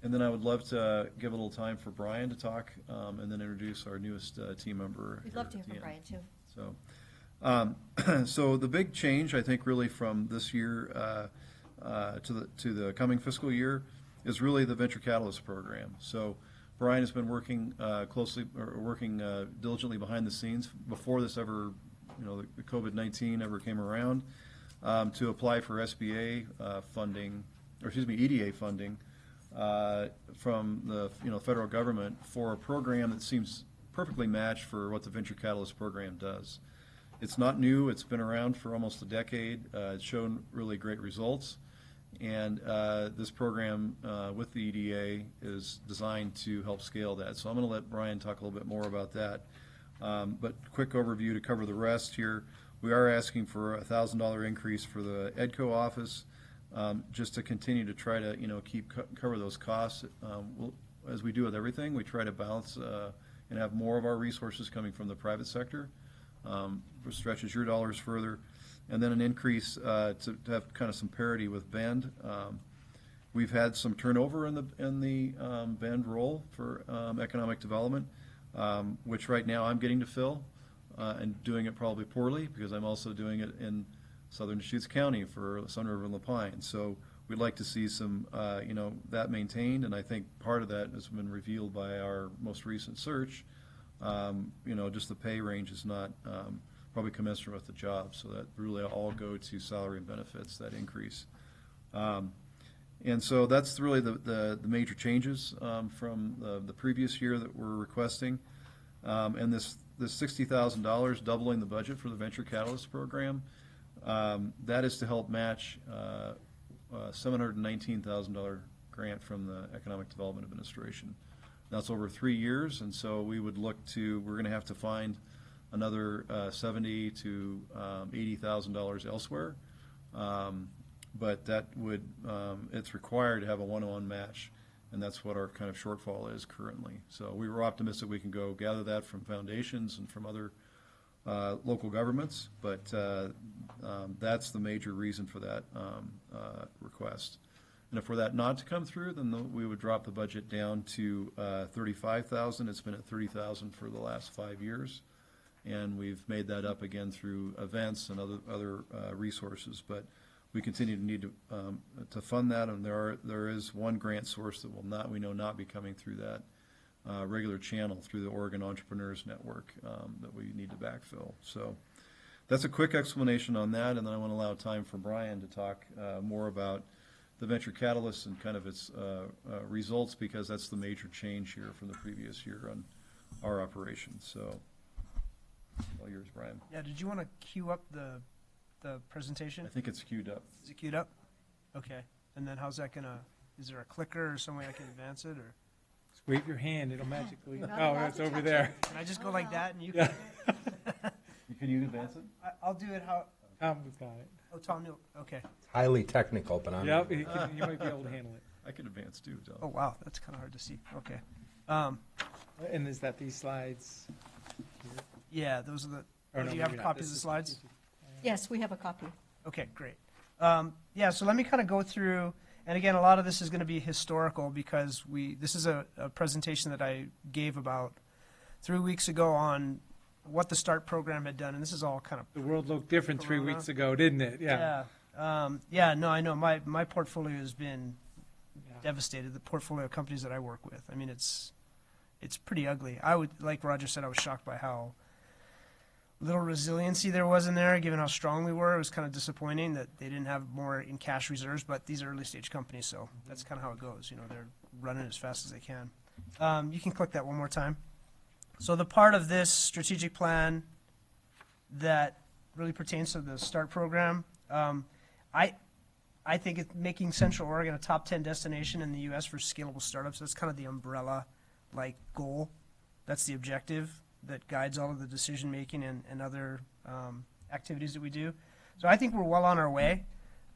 And then I would love to give a little time for Brian to talk, and then introduce our newest team member. We'd here love to at hear the from end. Brian, too. So, so the big change, I think, really from this year to the coming fiscal year is really the Venture Catalyst program. So Brian has been working working diligently behind the scenes before this ever, you know, the COVID-19 ever came around, to apply for SBA funding, or excuse me, EDA funding from the, you know, federal government for a program that seems perfectly matched for what the Venture Catalyst program does. It's not new. It's been around for almost a decade. It's shown really great results. And this program with the EDA is designed to help scale that. So I'm going to let Brian talk a little bit more about that. But quick overview to cover the rest here. We are asking for a $1,000 increase for the EDCO office, just to continue to try to, you know, cover those costs. As we do with everything, we try to balance and have more of our resources coming from the private sector, which stretches your dollars further. And then an increase to have kind of some parity with Bend. We've had some turnover in the Bend role for economic development, which right now I'm getting to fill, and doing it probably poorly because I'm also doing it in Southern Deschutes County for Sunriver and Lapine. So we'd like to see some, you know, that maintained, and I think part of that has been revealed by our most recent search. You know, just the pay range is not probably commensurate with the job, so that really all go to salary and benefits, that increase. And so that's really the major changes from the previous year that we're requesting. And this $60,000, doubling the budget for the Venture Catalyst program, that is to help match a $719,000 grant from the Economic Development Administration. That's over 3 years, and so we would look to, we're going to have to find another $70,000 to $80,000 elsewhere. But that would, it's required to have a one-on-one match, and that's what our kind of shortfall is currently. So we were optimistic we can go gather that from foundations and from other local governments, but that's the major reason for that request. And if for that not to come through, then we would drop the budget down to $35,000. It's been at $30,000 for the last 5 years, and we've made that up again through events and other resources. But we continue to need to fund that, and there is one grant source that will not, we know, not be coming through that regular channel through the Oregon Entrepreneurs Network that we need to backfill. So that's a quick explanation on that, and then I want to allow time for Brian to talk more about the Venture Catalyst and kind of its results, because that's the major change here from the previous year on our operations. So all yours, Brian. Yeah, did you want to queue up the presentation? I think it's queued up. Is it queued up? Okay. And then how's that gonna, is there a clicker or some way I can advance it, or Just wave your hand, it'll magically, You're not oh, allowed it's to over touch there. can I just go like that and you Yeah. can? Can you advance it? I'll do it how, Tom's got it. oh, Tom, no, okay. Highly technical, but I'm. Yep, you might be able to handle it. I can advance too, Tom. Oh, wow, that's kind of hard to see. Okay. And is that these slides? Yeah, those are Or no, Do you have maybe not. copies of This the is- slides? Yes, we have a copy. Okay, great. Yeah, so let me kind of go through, and again, a lot of this is going to be historical because this is a presentation that I gave about 3 weeks ago on what the START program had done, and this is all kind of The world looked different 3 Corona. weeks ago, didn't it? Yeah. Yeah, no, I know. My portfolio has been Yeah. devastated. The portfolio of companies that I work with. I mean, it's pretty ugly. Like Roger said, I was shocked by how little resiliency there was in there, given how strong we were. It was kind of disappointing that they didn't have more in cash reserves, but these are early stage companies, so that's kind of how it goes. You know, they're running as fast as they can. You can click that one more time. So the part of this strategic plan that really pertains to the START program, I think it's making Central Oregon a top 10 destination in the U.S. for scalable startups. That's kind of the umbrella goal. That's the objective that guides all of the decision making and other activities that we do. So I think we're well on our way,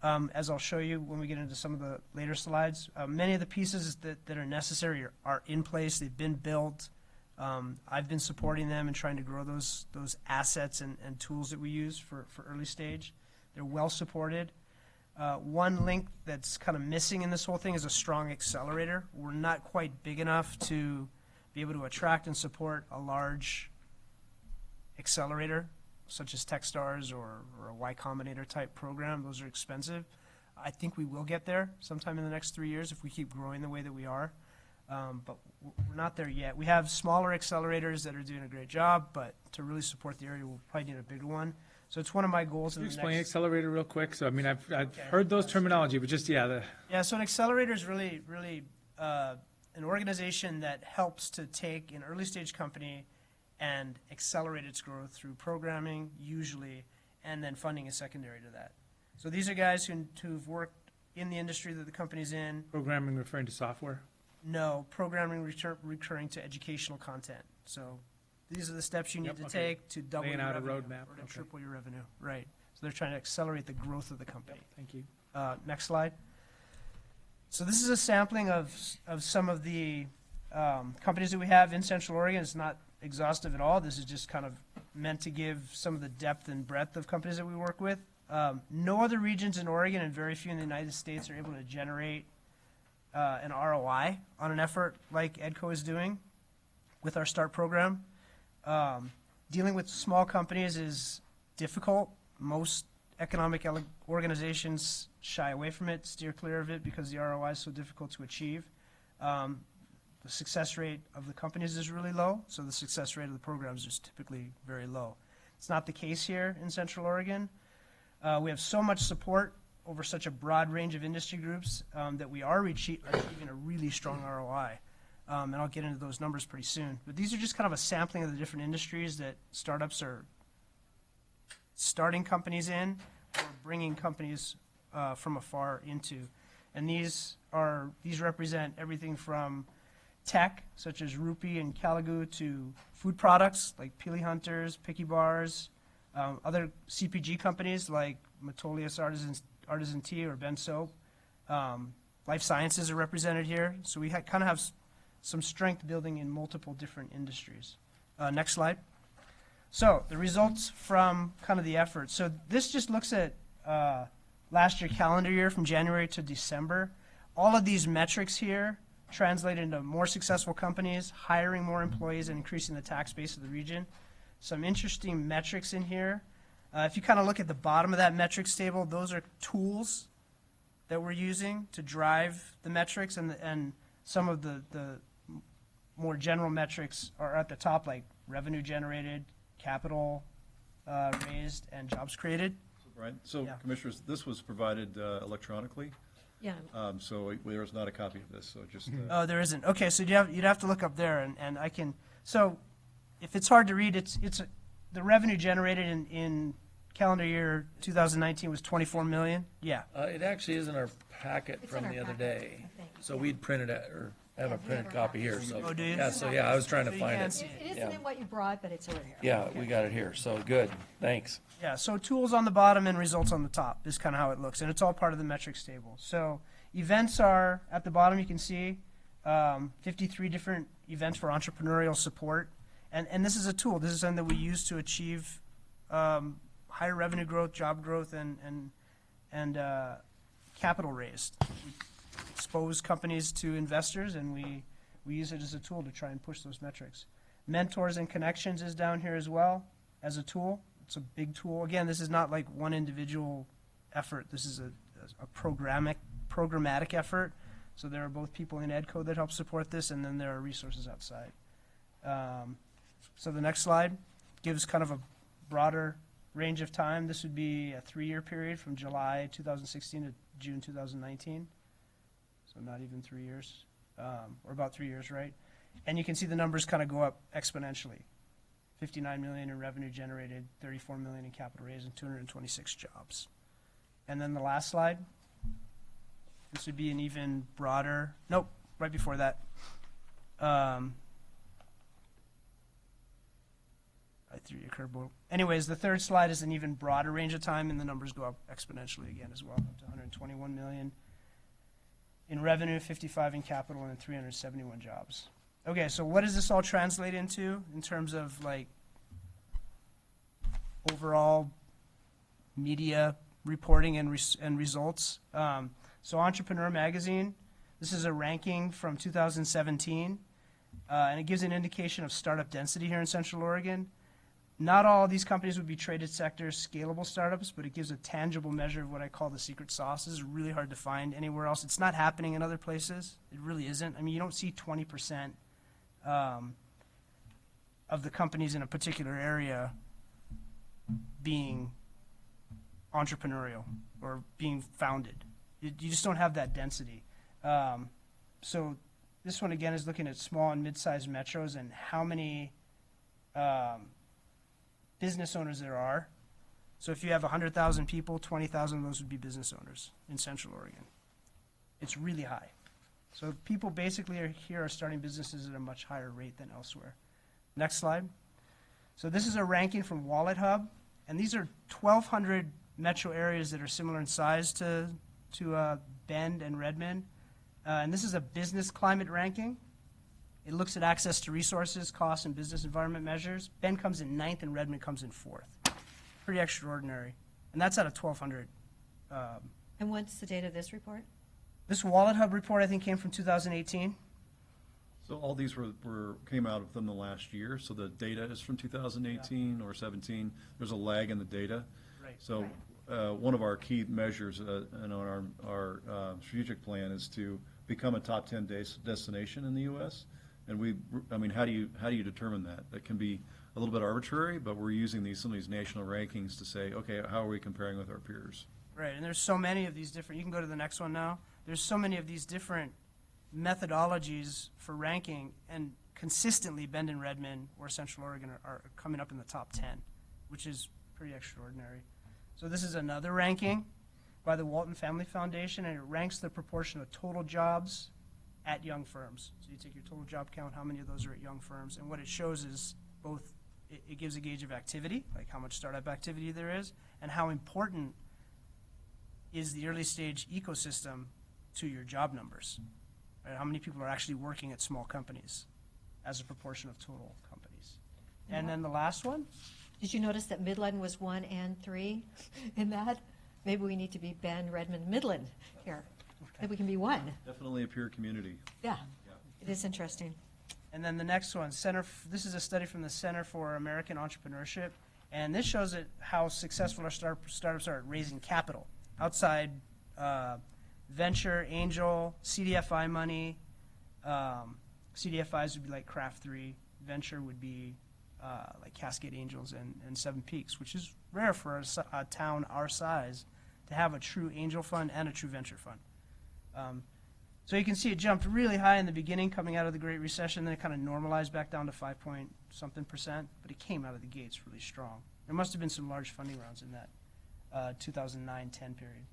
as I'll show you when we get into some of the later slides. Many of the pieces that are necessary are in place. They've been built. I've been supporting them and trying to grow those assets and tools that we use for early stage. They're well supported. One link that's kind of missing in this whole thing is a strong accelerator. We're not quite big enough to be able to attract and support a large accelerator, such as Techstars or a Y Combinator type program. Those are expensive. I think we will get there sometime in the next 3 years if we keep growing the way that we are. But we're not there yet. We have smaller accelerators that are doing a great job, but to really support the area, we'll probably need a bigger one. So it's one of my goals. Can in you the explain next, accelerator real quick? So, I mean, I've Okay. heard those terminology, but just, yeah, Yeah, so an accelerator is really an organization that helps to take an early stage company and accelerate its growth through programming, usually, and then funding is secondary to that. So these are guys who've worked in the industry that the company's in. programming referring to software. No, programming recurring to educational content. So these are the steps you need Yep, to okay. take to double Laying your out a revenue roadmap, or to okay. triple your revenue. Right. So they're trying to accelerate the growth of the company. Thank you. Next slide. So this is a sampling of some of the companies that we have in Central Oregon. It's not exhaustive at all. This is just kind of meant to give some of the depth and breadth of companies that we work with. No other regions in Oregon and very few in the United States are able to generate an ROI on an effort like EDCO is doing with our START program. Dealing with small companies is difficult. Most economic organizations shy away from it, steer clear of it because the ROI is so difficult to achieve. The success rate of the companies is really low, so the success rate of the programs is typically very low. It's not the case here in Central Oregon. We have so much support over such a broad range of industry groups that we are achieving a really strong ROI. And I'll get into those numbers pretty soon. But these are just kind of a sampling of the different industries that startups are starting companies in or bringing companies from afar into. And these represent everything from tech, such as Rupee and Caligu, to food products like Peely Hunters, Picky Bars, other CPG companies like Metolius Artisan Tea or Ben Soap. Life sciences are represented here. So we kind of have some strength building in multiple different industries. Next slide. So the results from kind of the effort. So this just looks at last year calendar year from January to December. All of these metrics here translate into more successful companies, hiring more employees, and increasing the tax base of the region. Some interesting metrics in here. If you kind of look at the bottom of that metrics table, those are tools that we're using to drive the metrics, and some of the more general metrics are at the top, like revenue generated, capital raised, and jobs created. Right, so Yeah. Commissioners, this was provided electronically, Yeah, so there is not a copy of this, so just, Oh, there isn't. Okay, so you'd have to look up there, and I can. So, if it's hard to read, it's the revenue generated in calendar year 2019 was 24 million. Yeah. It actually is in our packet It's from in the our other packet, day. I think. So we'd printed it, or have a printed copy here, so. Oh, do you? Yeah, so yeah, I was trying to So you find can it. see it isn't Yeah. in what you brought, but it's over here. Yeah, we got it here, so good, thanks. Yeah. So tools on the bottom and results on the top is kind of how it looks, and it's all part of the metrics table. So events are at the bottom. You can see 53 different events for entrepreneurial support, and this is a tool. This is something that we use to achieve higher revenue growth, job growth, and capital raised. We expose companies to investors, and we use it as a tool to try and push those metrics. Mentors and Connections is down here as well as a tool. It's a big tool. Again, this is not like one individual effort. This is a programmatic effort. So there are both people in EDCO that help support this, and then there are resources outside. So the next slide gives kind of a broader range of time. This would be a 3-year period from July 2016 to June 2019. So not even 3 years, or about 3 years, right? And you can see the numbers kind of go up exponentially. 59 million in revenue generated, 34 million in capital raised, and 226 jobs. And then the last slide. This would be an even broader, nope, right before that. I threw you a curveball. Anyways, the third slide is an even broader range of time, and the numbers go up exponentially again as well, up to 121 million in revenue, 55 in capital, and 371 jobs. Okay, so what does this all translate into in terms of like overall media reporting and results? So Entrepreneur Magazine, this is a ranking from 2017, and it gives an indication of startup density here in Central Oregon. Not all of these companies would be traded sector scalable startups, but it gives a tangible measure of what I call the secret sauce. This is really hard to find anywhere else. It's not happening in other places. It really isn't. I mean, you don't see 20% of the companies in a particular area being entrepreneurial or being founded. You just don't have that density. So this one, again, is looking at small and mid-sized metros and how many business owners there are. So if you have 100,000 people, 20,000 of those would be business owners in Central Oregon. It's really high. So people basically are starting businesses at a much higher rate than elsewhere. Next slide. So this is a ranking from Wallet Hub, and these are 1,200 metro areas that are similar in size to Bend and Redmond. And this is a business climate ranking. It looks at access to resources, costs, and business environment measures. Bend comes in 9th and Redmond comes in 4th. Pretty extraordinary. And that's out of 1,200. And what's the date of this report? This Wallet Hub report, I think, came from 2018. So all these came out within the last year, so the data is from 2018 or 17. There's a lag in the data. Right. So one of our key measures and on our strategic plan is to become a top 10 destination in the U.S. And how do you determine that? That can be a little bit arbitrary, but we're using some of these national rankings to say, okay, how are we comparing with our peers? Right, and there's so many of these different, you can go to the next one now. There's so many of these different methodologies for ranking, and consistently Bend and Redmond or Central Oregon are coming up in the top 10, which is pretty extraordinary. So this is another ranking by the Walton Family Foundation, and it ranks the proportion of total jobs at young firms. So you take your total job count, how many of those are at young firms, and what it shows is both, it gives a gauge of activity, like how much startup activity there is, and how important is the early stage ecosystem to your job numbers. Right? How many people are actually working at small companies as a proportion of total companies. And then the last one? Did you notice that Midland was 1 and 3 in that? Maybe we need to be Bend, Redmond, Midland here. Maybe we can be 1. Definitely a peer community. Yeah, it is interesting. And then the next one, this is a study from the Center for American Entrepreneurship, and this shows how successful our startups are at raising capital outside venture, angel, CDFI money. CDFIs would be like Craft 3. Venture would be like Cascade Angels and Seven Peaks, which is rare for a town our size to have a true angel fund and a true venture fund. So you can see it jumped really high in the beginning coming out of the Great Recession, then it kind of normalized back down to 5-point-something%, but it came out of the gates really strong. There must have been some large funding rounds in that 2009-10 period.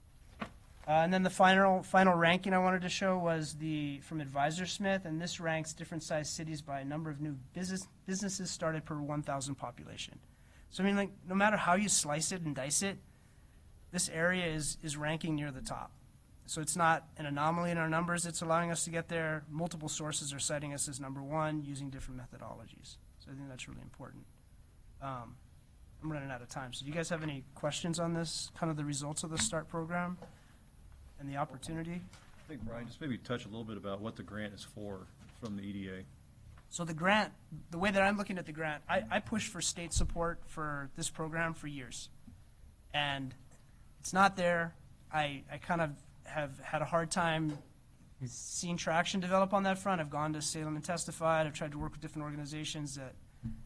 And then the final ranking I wanted to show was from AdvisorSmith, and this ranks different sized cities by a number of new businesses started per 1,000 population. So I mean, like, no matter how you slice it and dice it, this area is ranking near the top. So it's not an anomaly in our numbers that's allowing us to get there. Multiple sources are citing us as number 1 using different methodologies. So I think that's really important. I'm running out of time. So do you guys have any questions on this, kind of the results of the START program and the opportunity? I think, Brian, just maybe touch a little bit about what the grant is for from the EDA. So the grant, the way that I'm looking at the grant, I pushed for state support for this program for years. And it's not there. I kind of have had a hard time seeing traction develop on that front. I've gone to Salem and testified. I've tried to work with different organizations that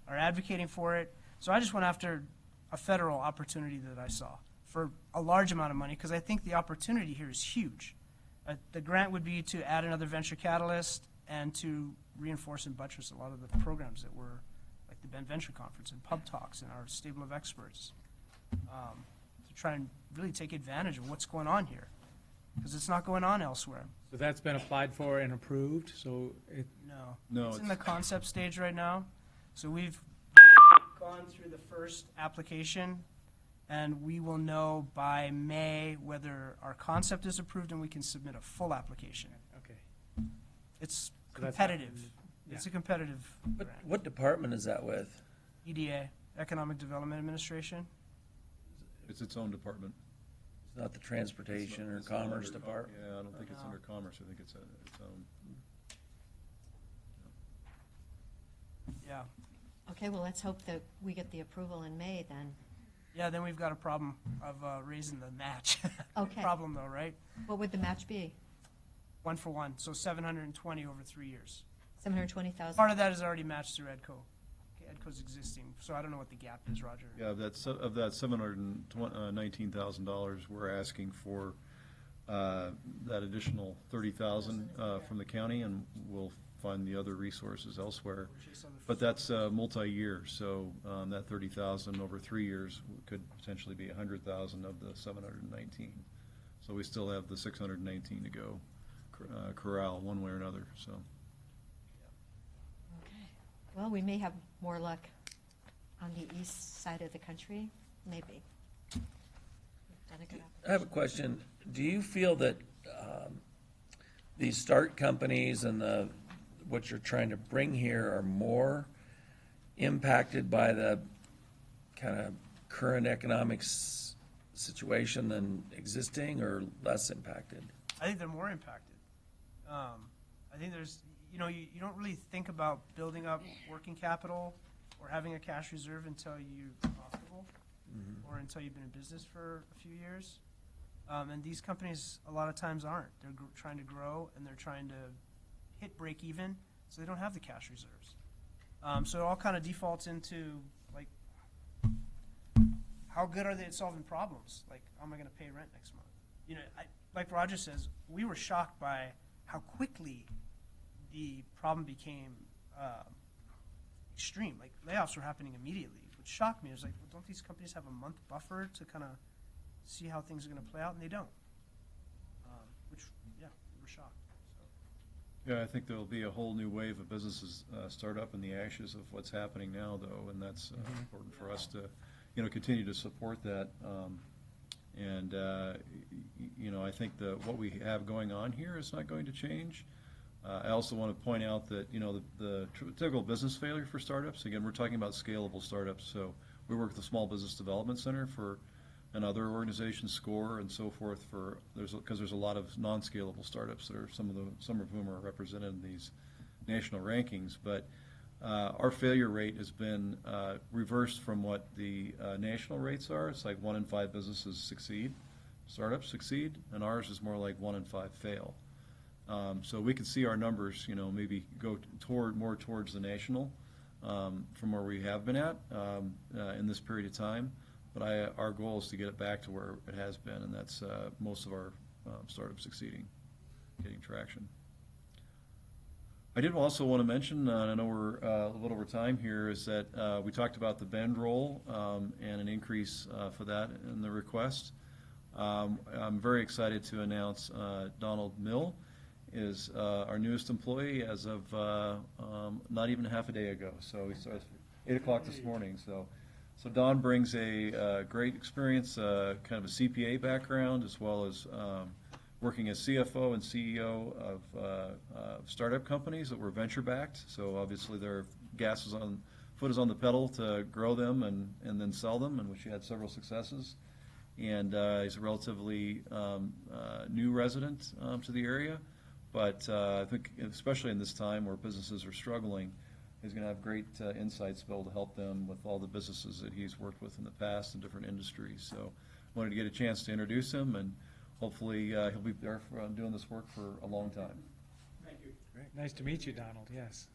are advocating for it. So I just went after a federal opportunity that I saw for a large amount of money, because I think the opportunity here is huge. The grant would be to add another venture catalyst and to reinforce and buttress a lot of the programs that were, like the Bend Venture Conference and Pub Talks and our stable of experts, to try and really take advantage of what's going on here, because it's not going on elsewhere. So that's been applied for and approved, so it, No, It's in the concept stage right now. So we've gone through the first application, and we will know by May whether our concept is approved and we can submit a full application. okay. It's So that's competitive. not- It's a competitive What, grant. what department is that with? EDA, Economic Development Administration. it's its own department. It's not the Transportation or It's not Commerce under- Department? Yeah, I don't think it's No. under Commerce, I think it's its own. Yeah. Okay, well, let's hope that we get the approval in May then. Yeah, then we've got a problem of raising the match. Okay. Problem though, right? What would the match be? 1 for 1, so 720 over 3 years. 720,000? Part of that is already matched through EDCO. Okay, EDCO's existing, so I don't know what the gap is, Roger. Yeah, of that $719,000, we're asking for that additional $30,000 from the county, and we'll find the other resources elsewhere. But that's multi-year, so that $30,000 over 3 years could potentially be $100,000 of the $719. So we still have the $619 to go corral one way or another, so. Okay. Well, we may have more luck on the east side of the country, maybe. We've done a good I have a question. Do you feel that these start companies and what you're trying to bring here are more impacted by the kind of current economic situation than existing, or less impacted? I think they're more impacted. I think there's, you don't really think about building up working capital or having a cash reserve until you're profitable or until you've been in business for a few years. And these companies a lot of times aren't. They're trying to grow and they're trying to hit break even, so they don't have the cash reserves. So it all kind of defaults into, like, how good are they at solving problems? Like, how am I going to pay rent next month? Like Roger says, we were shocked by how quickly the problem became extreme. Like, layoffs were happening immediately, which shocked me. It was like, well, don't these companies have a month buffer to kind of see how things are going to play out? And they don't. Which, yeah, we were shocked. Yeah, I think there'll be a whole new wave of businesses start up in the ashes of what's happening now, though, and that's important for us to, continue to support that. I think what we have going on here is not going to change. I also want to point out that, the typical business failure for startups, again, we're talking about scalable startups, so we work with the Small Business Development Center and other organizations, SCORE and so forth, because there's a lot of non-scalable startups that are some of whom are represented in these national rankings. But our failure rate has been reversed from what the national rates are. It's like 1 in 5 businesses succeed, startups succeed, and ours is more like 1 in 5 fail. So we could see our numbers, maybe go more towards the national from where we have been at in this period of time. But our goal is to get it back to where it has been, and that's most of our startups succeeding, getting traction. I did also want to mention, and I know we're a little over time here, is that we talked about the Bend role and an increase for that in the request. I'm very excited to announce Donald Mill is our newest employee as of not even half a day ago. So he starts at 8 o'clock this morning. So Don brings a great experience, kind of a CPA background, as well as working as CFO and CEO of startup companies that were venture-backed. So obviously their gas is on foot is on the pedal to grow them and then sell them, and which he had several successes. And he's a relatively new resident to the area, but I think especially in this time where businesses are struggling, he's going to have great insights to be able to help them with all the businesses that he's worked with in the past in different industries. So wanted to get a chance to introduce him, and hopefully he'll be there doing this work for a long time. Great. Nice to meet you, Donald, yes.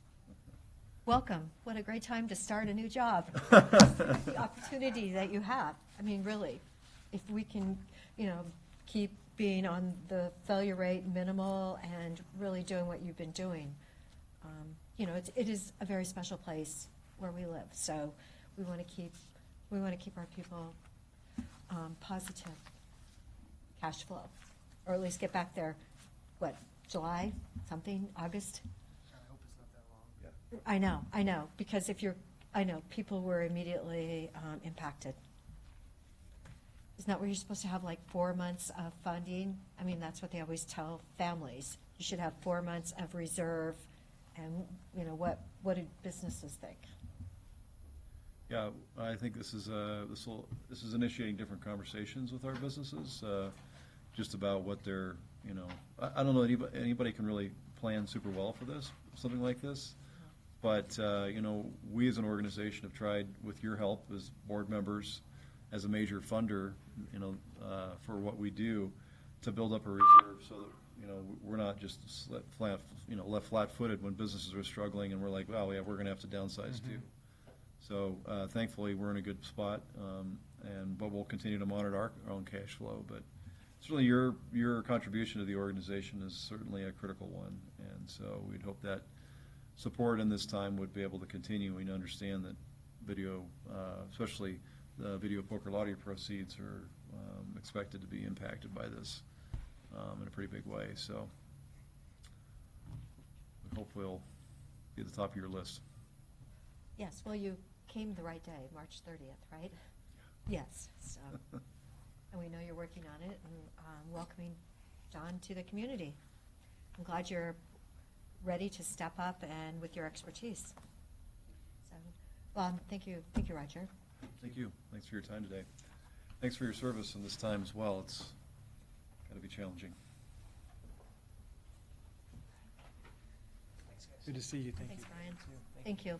Welcome. What a great time to start a new job. The opportunity that you have. I mean, really, if we can, keep being on the failure rate minimal and really doing what you've been doing. It is a very special place where we live. So we want to keep our people positive cash flow, or at least get back there. What, July, something, August? I know, because people were immediately impacted. Isn't that where you're supposed to have like 4 months of funding? I mean, that's what they always tell families. You should have 4 months of reserve, and, what do businesses think? Yeah, I think this is initiating different conversations with our businesses, just about what they're, I don't know anybody can really plan super well for this, something like this. But, we as an organization have tried, with your help as board members, as a major funder, for what we do, to build up a reserve so that, we're not just left flat-footed when businesses are struggling and we're like, well, yeah, we're going to have to downsize too. So thankfully, we're in a good spot, but we'll continue to monitor our own cash flow. But certainly your contribution to the organization is certainly a critical one, and so we'd hope that support in this time would be able to continue. We understand that video, especially the video poker lottery proceeds, are expected to be impacted by this in a pretty big way. So we hope we'll be at the top of your list. Yes, well, you came the right day, March 30th, right? Yes, so, and we know you're working on it and welcoming John to the community. I'm glad you're ready to step up and with your expertise. So, well, thank you, Roger. Thank you. Thanks for your time today. Thanks for your service in this time as well. It's got to be challenging. Good to see you, thank you. Thanks, Brian. Thank you.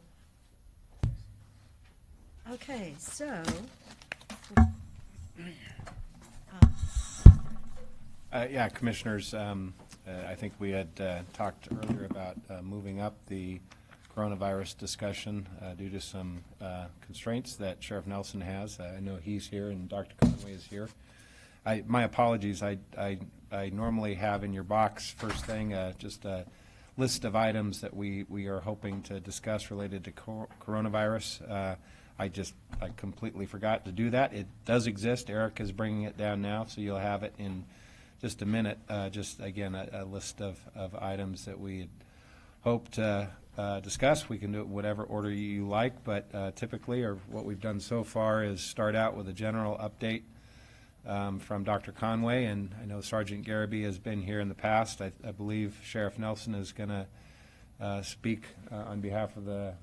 Okay, so, Yeah, Commissioners, I think we had talked earlier about moving up the coronavirus discussion due to some constraints that Sheriff Nelson has. I know he's here and Dr. Conway is here. My apologies. I normally have in your box first thing just a list of items that we are hoping to discuss related to coronavirus. I completely forgot to do that. It does exist. Eric is bringing it down now, so you'll have it in just a minute. Just again, a list of items that we hope to discuss. We can do it in whatever order you like, but typically, or what we've done so far, is start out with a general update from Dr. Conway, and I know Sergeant Garrity has been here in the past. I believe Sheriff Nelson is going to speak on behalf of the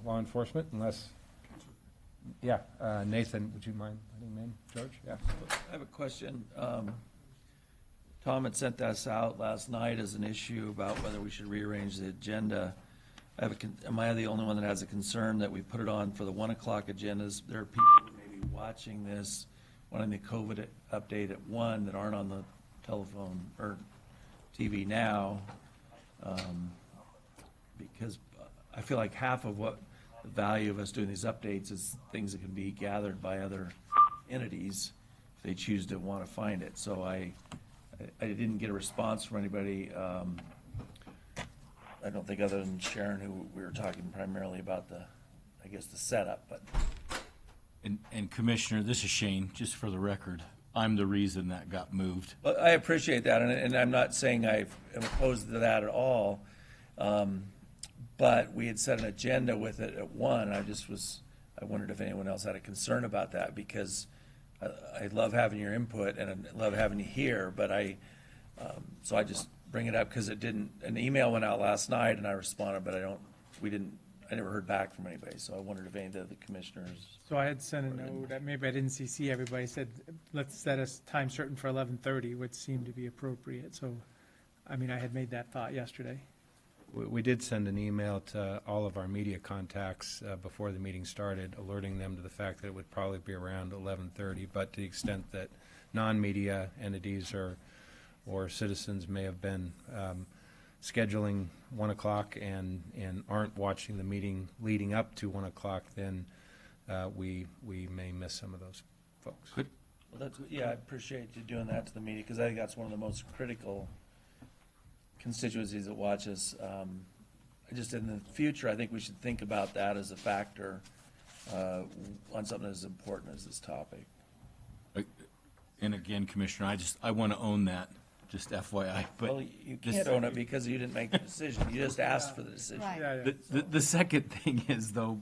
law enforcement, unless, yeah, Nathan, would you mind letting him in? George? Yeah. I have a question. Tom had sent us out last night as an issue about whether we should rearrange the agenda. Am I the only one that has a concern that we put it on for the 1 o'clock agendas? There are people who may be watching this, wanting the COVID update at 1 that aren't on the telephone or TV now, because I feel like half of what the value of us doing these updates is things that can be gathered by other entities if they choose to want to find it. So I didn't get a response from anybody. I don't think other than Sharon, who we were talking primarily about the setup, but. And Commissioner, this is Shane, just for the record. I'm the reason that got moved. Well, I appreciate that, and I'm not saying I am opposed to that at all. But we had set an agenda with it at 1, and I wondered if anyone else had a concern about that, because I love having your input and I love having you here, but so I just bring it up because an email went out last night and I responded, but I I never heard back from anybody, so I wondered if any of the other commissioners. So I had sent a note, maybe I didn't CC everybody, said, let's set a time certain for 11:30, which seemed to be appropriate, so, I mean, I had made that thought yesterday. We did send an email to all of our media contacts before the meeting started, alerting them to the fact that it would probably be around 11:30, but to the extent that non-media entities or citizens may have been scheduling 1 o'clock and aren't watching the meeting leading up to 1 o'clock, then we may miss some of those folks. Well, that's, yeah, I appreciate you doing that to the media, because I think that's one of the most critical constituencies that watch us. Just in the future, I think we should think about that as a factor on something as important as this topic. And again, Commissioner, I want to own that, just FYI. But Well, you can't own it because you didn't make the decision. You just asked for the decision. Right. Yeah, yeah. The second thing is, though,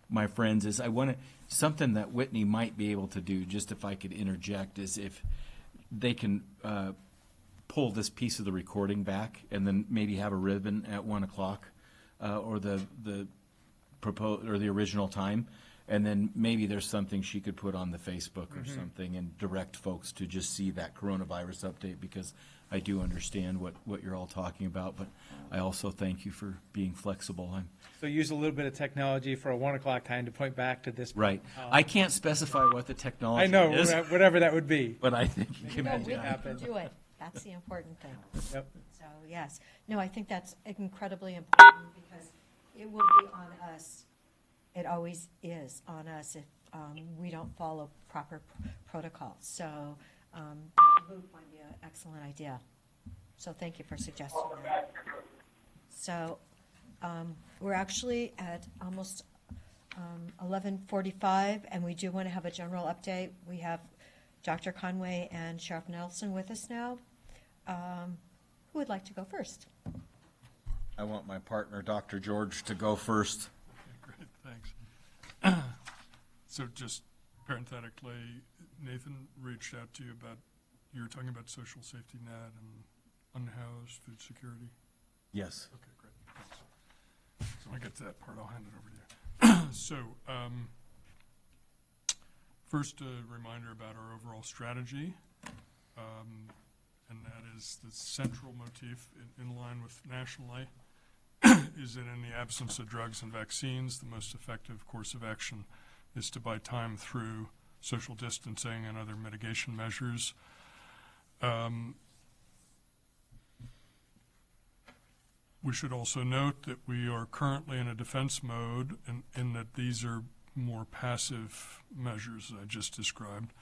my friends, is I want to, something that Whitney might be able to do, just if I could interject, is if they can pull this piece of the recording back and then maybe have a ribbon at 1 o'clock or the proposed or the original time. And then maybe there's something she could put on the Facebook or something and direct folks to just see that coronavirus update, because I do understand what you're all talking about, but I also thank you for being flexible. So use a little bit of technology for a 1 o'clock time to point back to this. Right. I can't specify what the technology I know, is, whatever that would be. but I think you can No, make we it can happen. do it. That's the important thing. Yep. So, yes. No, I think that's incredibly important because it will be on us. It always is on us if we don't follow proper protocols. So, Luke might be an excellent idea. So thank you for suggesting that. So, we're actually at almost 11:45, and we do want to have a general update. We have Dr. Conway and Sheriff Nelson with us now. Who would like to go first? I want my partner, Dr. George, to go first. Great, thanks. So just parenthetically, Nathan reached out to you about, you were talking about social safety net and unhoused food security. Yes. Okay, great, thanks. So when I get to that part, I'll hand it over to you. So, first, a reminder about our overall strategy, and that is the central motif in line with National Light, is that in the absence of drugs and vaccines, the most effective course of action is to buy time through social distancing and other mitigation measures. We should also note that we are currently in a defense mode in that these are more passive measures I just described.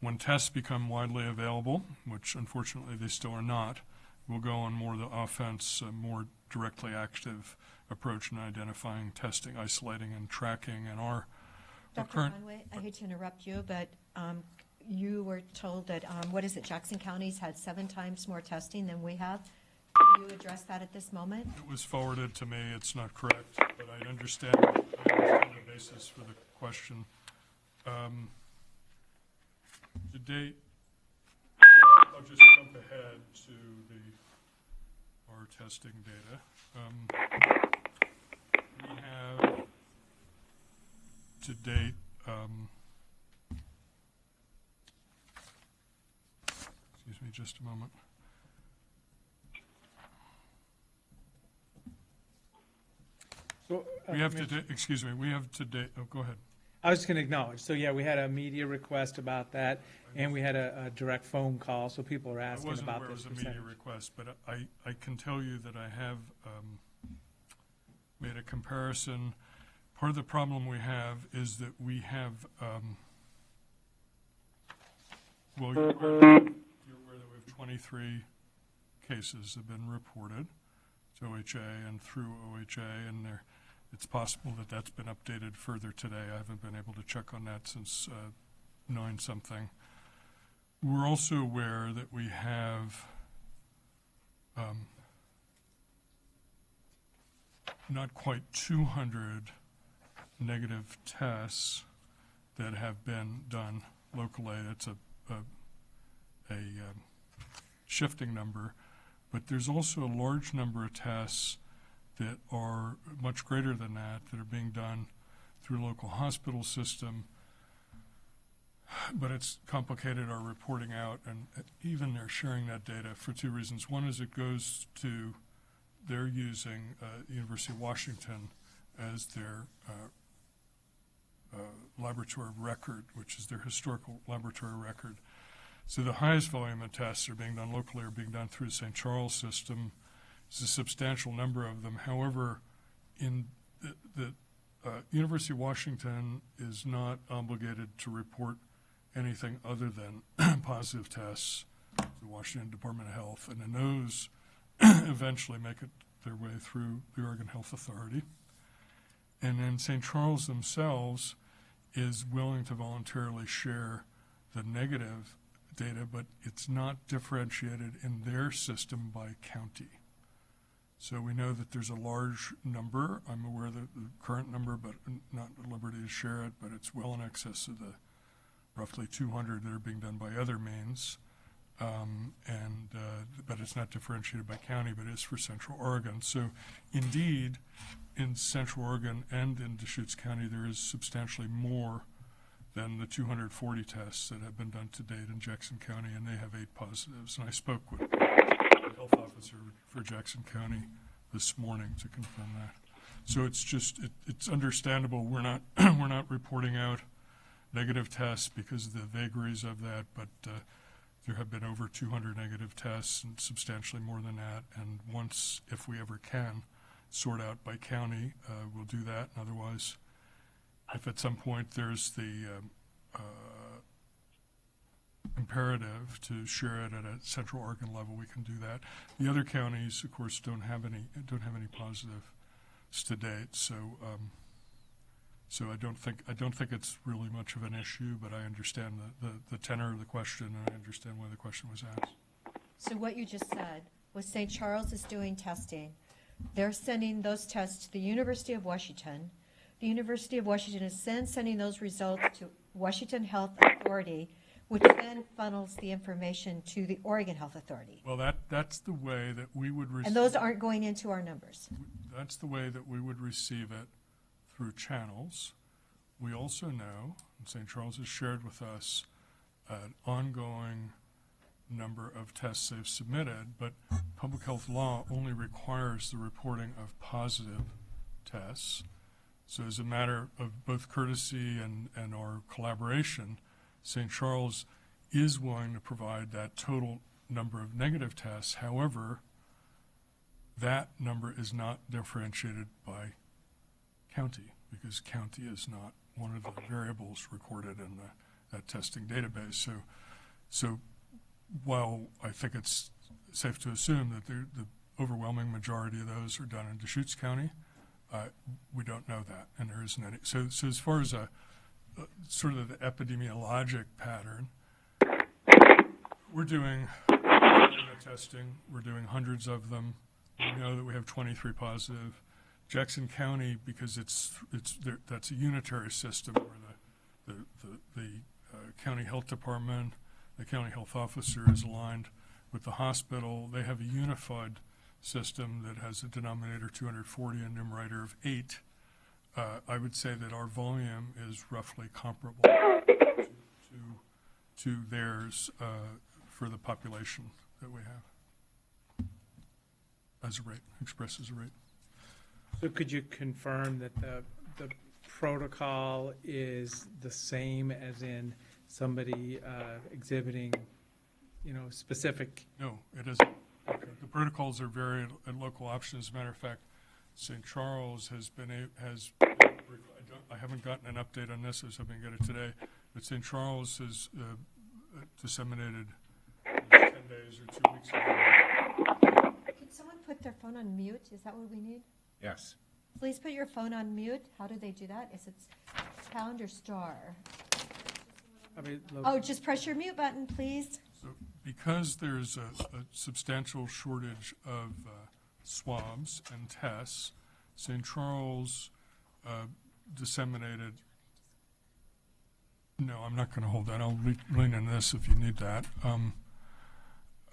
When tests become widely available, which unfortunately they still are not, we'll go on more the offense, more directly active approach in identifying, testing, isolating, and tracking. And our Dr. current... Conway, I hate to interrupt you, but you were told that, what is it, Jackson County's had 7 times more testing than we have. Can you address that at this moment? It was forwarded to me. It's not correct, but I understand the basis for the question. To date, I'll just jump ahead to our testing data. We have to date excuse me just a moment. So, We have to, excuse me, we have to date, oh, go ahead. I was just going to acknowledge, so yeah, we had a media request about that, and we had a direct phone call, so people are I asking wasn't about aware it this was a media percentage. request, but I can tell you that I have made a comparison. Part of the problem we have is that we have, well, you're aware that we have 23 cases have been reported to OHA and through OHA, and it's possible that that's been updated further today. I haven't been able to check on that since 9-something. We're also aware that we have not quite 200 negative tests that have been done locally. It's a shifting number, but there's also a large number of tests that are much greater than that are being done through local hospital system. But it's complicated our reporting out, and even they're sharing that data for two reasons. One is it goes to, they're using University of Washington as their laboratory of record, which is their historical laboratory record. So the highest volume of tests are being done locally, are being done through the St. Charles system. It's a substantial number of them. However, in the University of Washington is not obligated to report anything other than positive tests to the Washington Department of Health, and then those eventually make it their way through the Oregon Health Authority. And then St. Charles themselves is willing to voluntarily share the negative data, but it's not differentiated in their system by county. So we know that there's a large number. I'm aware of the current number, but not at liberty to share it, but it's well in excess of the roughly 200 that are being done by other means. But it's not differentiated by county, but it is for Central Oregon. So indeed, in Central Oregon and in Deschutes County, there is substantially more than the 240 tests that have been done to date in Jackson County, and they have 8 positives. And I spoke with the health officer for Jackson County this morning to confirm that. So it's just, it's understandable we're not we're not reporting out negative tests because of the vagaries of that, but there have been over 200 negative tests and substantially more than that. And once, if we ever can, sort out by county, we'll do that. And otherwise, if at some point there's the imperative to share it at a Central Oregon level, we can do that. The other counties, of course, don't have any positives to date. So so I don't think it's really much of an issue, but I understand the tenor of the question, and I understand why the question was asked. So what you just said was St. Charles is doing testing. They're sending those tests to the University of Washington. The University of Washington is then sending those results to Washington Health Authority, which then funnels the information to the Oregon Health Authority. Well, that's the way that we would receive. And those aren't going into our numbers. That's the way that we would receive it, through channels. We also know, and St. Charles has shared with us, an ongoing number of tests they've submitted, but public health law only requires the reporting of positive tests. So as a matter of both courtesy and our collaboration, St. Charles is willing to provide that total number of negative tests. However, that number is not differentiated by county, because county is not one of the variables recorded in that testing database. So while I think it's safe to assume that the overwhelming majority of those are done in Deschutes County, we don't know that, and there isn't any. So as far as a sort of the epidemiologic pattern, we're doing testing. We're doing hundreds of them. We know that we have 23 positive. Jackson County, because that's a unitary system where the county health department, the county health officer is aligned with the hospital. They have a unified system that has a denominator 240 and numerator of 8. I would say that our volume is roughly comparable to theirs for the population that we have as a rate, expressed as a rate. So could you confirm that the protocol is the same as in somebody exhibiting, specific? No, it isn't. The protocols are varied at local options. As a matter of fact, St. Charles I haven't gotten an update on this, I was hoping to get it today, but St. Charles has disseminated 10 days or 2 weeks ago. Could someone put their phone on mute? Is that what we need? Yes. Please put your phone on mute. How do they do that? Is it pound or star? Just press your mute button, please. So because there's a substantial shortage of swabs and tests, St. Charles disseminated. No, I'm not going to hold that. I'll lean in this if you need that.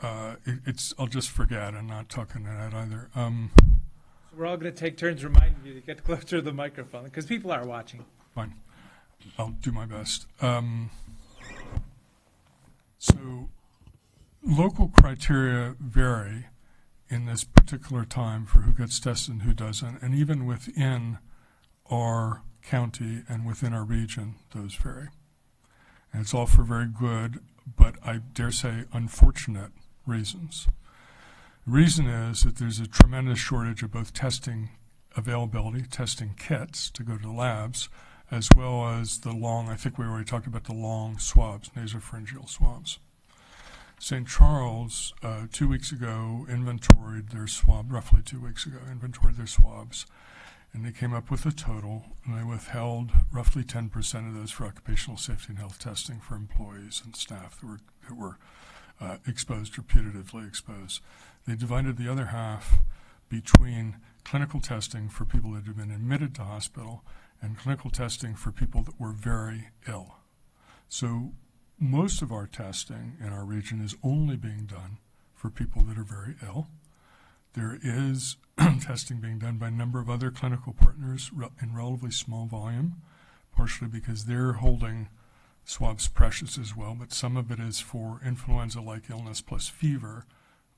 I'll just forget. I'm not talking to that either. So We're all going to take turns reminding you to get closer to the microphone, because people are watching. Fine. I'll do my best. So local criteria vary in this particular time for who gets tested and who doesn't, and even within our county and within our region, those vary. And it's all for very good, but I dare say unfortunate reasons. The reason is that there's a tremendous shortage of both testing availability, testing kits to go to the labs, as well as the long, I think we already talked about the long swabs, nasopharyngeal swabs. St. Charles, 2 weeks ago, inventoried their swab, roughly 2 weeks ago, inventoried their swabs, and they came up with a total, and they withheld roughly 10% of those for occupational safety and health testing for employees and staff that were exposed or putatively exposed. They divided the other half between clinical testing for people that had been admitted to hospital and clinical testing for people that were very ill. So most of our testing in our region is only being done for people that are very ill. There is testing being done by a number of other clinical partners in relatively small volume, partially because they're holding swabs precious as well, but some of it is for influenza-like illness plus fever,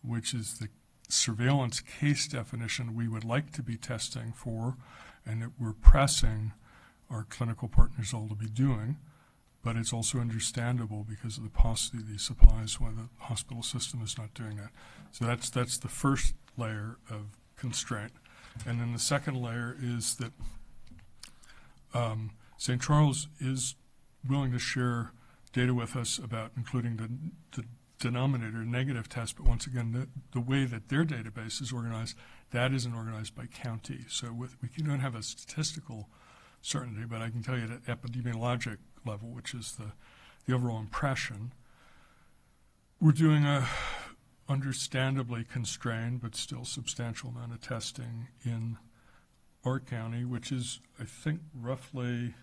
which is the surveillance case definition we would like to be testing for, and that we're pressing our clinical partners all to be doing. But it's also understandable because of the paucity of these supplies why the hospital system is not doing that. So that's the first layer of constraint. And then the second layer is that St. Charles is willing to share data with us about including the denominator negative test, but once again, the way that their database is organized, that isn't organized by county. So we don't have a statistical certainty, but I can tell you at epidemiologic level, which is the overall impression, we're doing a understandably constrained but still substantial amount of testing in our county, which is, I think, roughly,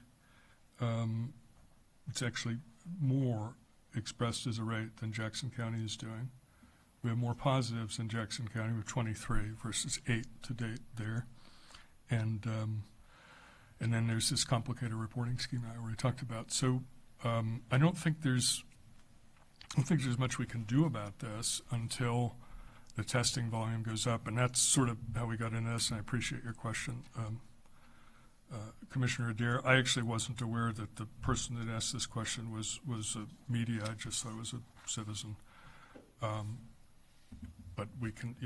it's actually more expressed as a rate than Jackson County is doing. We have more positives in Jackson County with 23 versus 8 to date there. And then there's this complicated reporting scheme I already talked about. So I don't think there's much we can do about this until the testing volume goes up, and that's sort of how we got into this. And I appreciate your question, Commissioner Adair. I actually wasn't aware that the person that asked this question was media. I just thought it was a citizen. But we can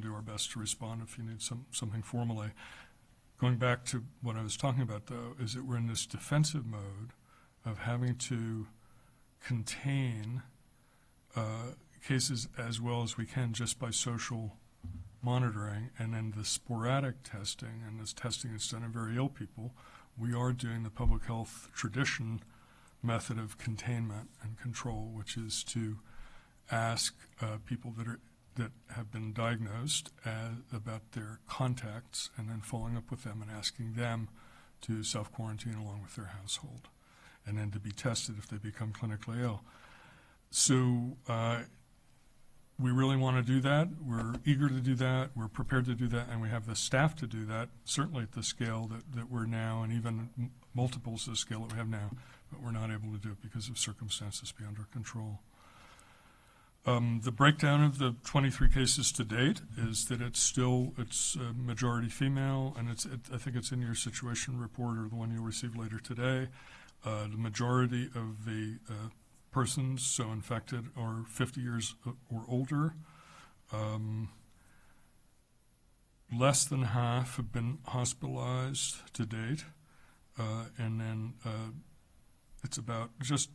do our best to respond if you need something formally. Going back to what I was talking about, though, is that we're in this defensive mode of having to contain cases as well as we can just by social monitoring, and then the sporadic testing and this testing that's done in very ill people. We are doing the public health tradition method of containment and control, which is to ask people that have been diagnosed about their contacts, and then following up with them and asking them to self-quarantine along with their household, and then to be tested if they become clinically ill. So we really want to do that. We're eager to do that. We're prepared to do that, and we have the staff to do that, certainly at the scale that we're now, and even multiples of the scale that we have now, but we're not able to do it because of circumstances beyond our control. The breakdown of the 23 cases to date is that it's majority female, and I think it's in your situation report or the one you'll receive later today. The majority of the persons so infected are 50 years or older. Less than half have been hospitalized to date, and then it's about just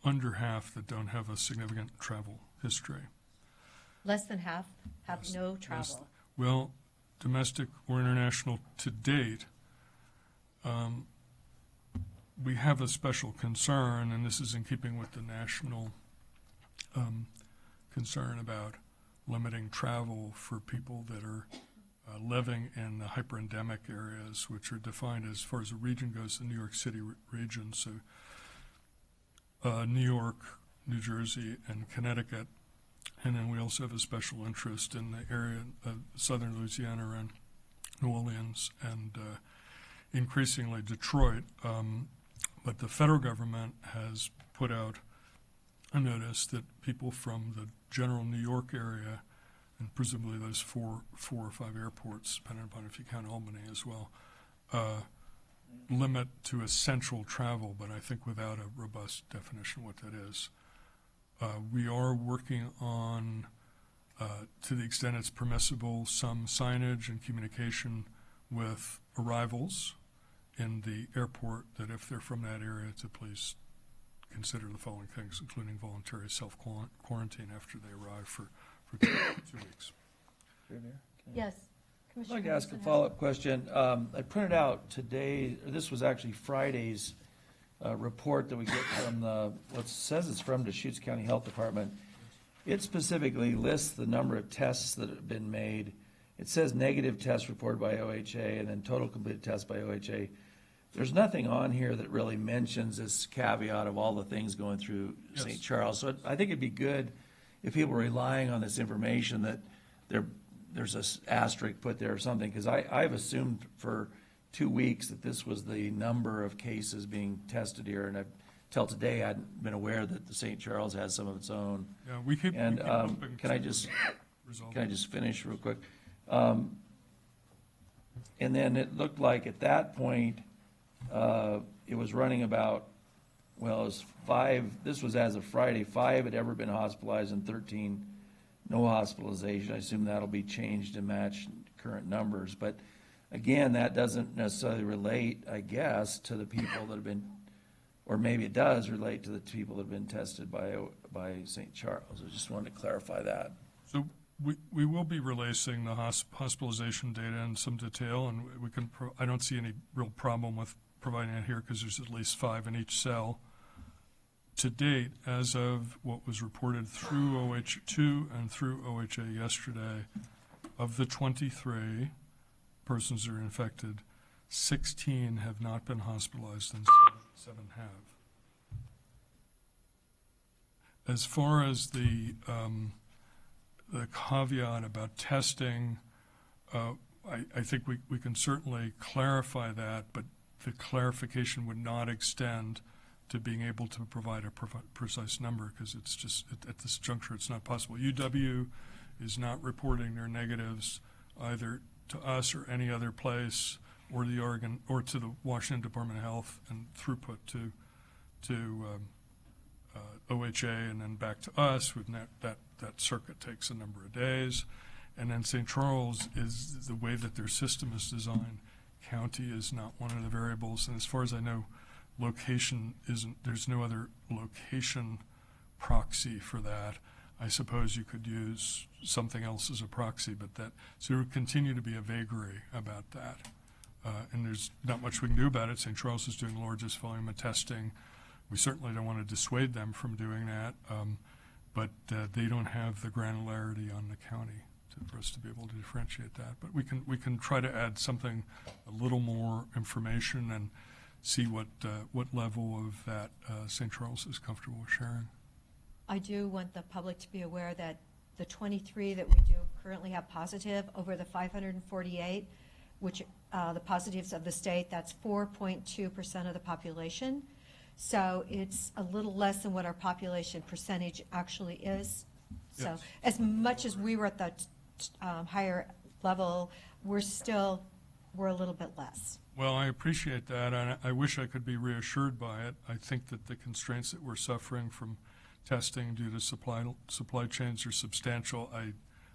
under half that don't have a significant travel history. Less than half have no travel. Well, domestic or international to date, we have a special concern, and this is in keeping with the national concern about limiting travel for people that are living in the hyperendemic areas, which are defined as far as the region goes, the New York City region. So New York, New Jersey, and Connecticut. And then we also have a special interest in the area of southern Louisiana around New Orleans, and increasingly Detroit. But the federal government has put out a notice that people from the general New York area, and presumably those four or five airports, depending upon if you count Albany as well, limit to essential travel, but I think without a robust definition of what that is. We are working on, to the extent it's permissible, some signage and communication with arrivals in the airport, that if they're from that area, to please consider the following things, including voluntary self-quarantine after they arrive for 2 weeks. Yes. I'd like to ask a follow-up question. I printed out today, or this was actually Friday's report that we get from what says it's from Deschutes County Health Department. It specifically lists the number of tests that have been made. It says negative tests reported by OHA and then total completed tests by OHA. There's nothing on here that really mentions this caveat of all the things going through Yes. St. Charles. So I think it'd be good if people were relying on this information that there's a asterisk put there or something, because I've assumed for 2 weeks that this was the number of cases being tested here, and till today I hadn't been aware that the St. Charles has some of its own. Yeah, we keep And hoping can I to just resolve can I it. just finish real quick? And then it looked like at that point it was running about, well, it was 5. This was as of Friday. 5 had ever been hospitalized and 13 no hospitalization. I assume that'll be changed to match current numbers. But again, that doesn't necessarily relate, I guess, to the people that have been, or maybe it does relate to the people that have been tested by St. Charles. I just wanted to clarify that. So we will be releasing the hospitalization data in some detail, and we can. I don't see any real problem with providing it here because there's at least 5 in each cell. To date, as of what was reported through OH2 and through OHA yesterday, of the 23 persons that are infected, 16 have not been hospitalized and 7 have. As far as the caveat about testing, I think we can certainly clarify that, but the clarification would not extend to being able to provide a precise number, because it's just, at this juncture, it's not possible. UW is not reporting their negatives either to us or any other place, or the Oregon, or to the Washington Department of Health, and throughput to OHA and then back to us. With that circuit takes a number of days. And then St. Charles is the way that their system is designed. County is not one of the variables, and as far as I know, location isn't, there's no other location proxy for that. I suppose you could use something else as a proxy, but so there would continue to be a vagary about that. And there's not much we can do about it. St. Charles is doing the largest volume of testing. We certainly don't want to dissuade them from doing that, but they don't have the granularity on the county for us to be able to differentiate that. But we can try to add something, a little more information, and see what level of that St. Charles is comfortable with sharing. I do want the public to be aware that the 23 that we do currently have positive over the 548, which the positives of the state, that's 4.2% of the population. So it's a little less than what our population percentage actually is. So Yes. as much as we were at the higher level, we're a little bit less. Well, I appreciate that, and I wish I could be reassured by it. I think that the constraints that we're suffering from testing due to supply chains are substantial. I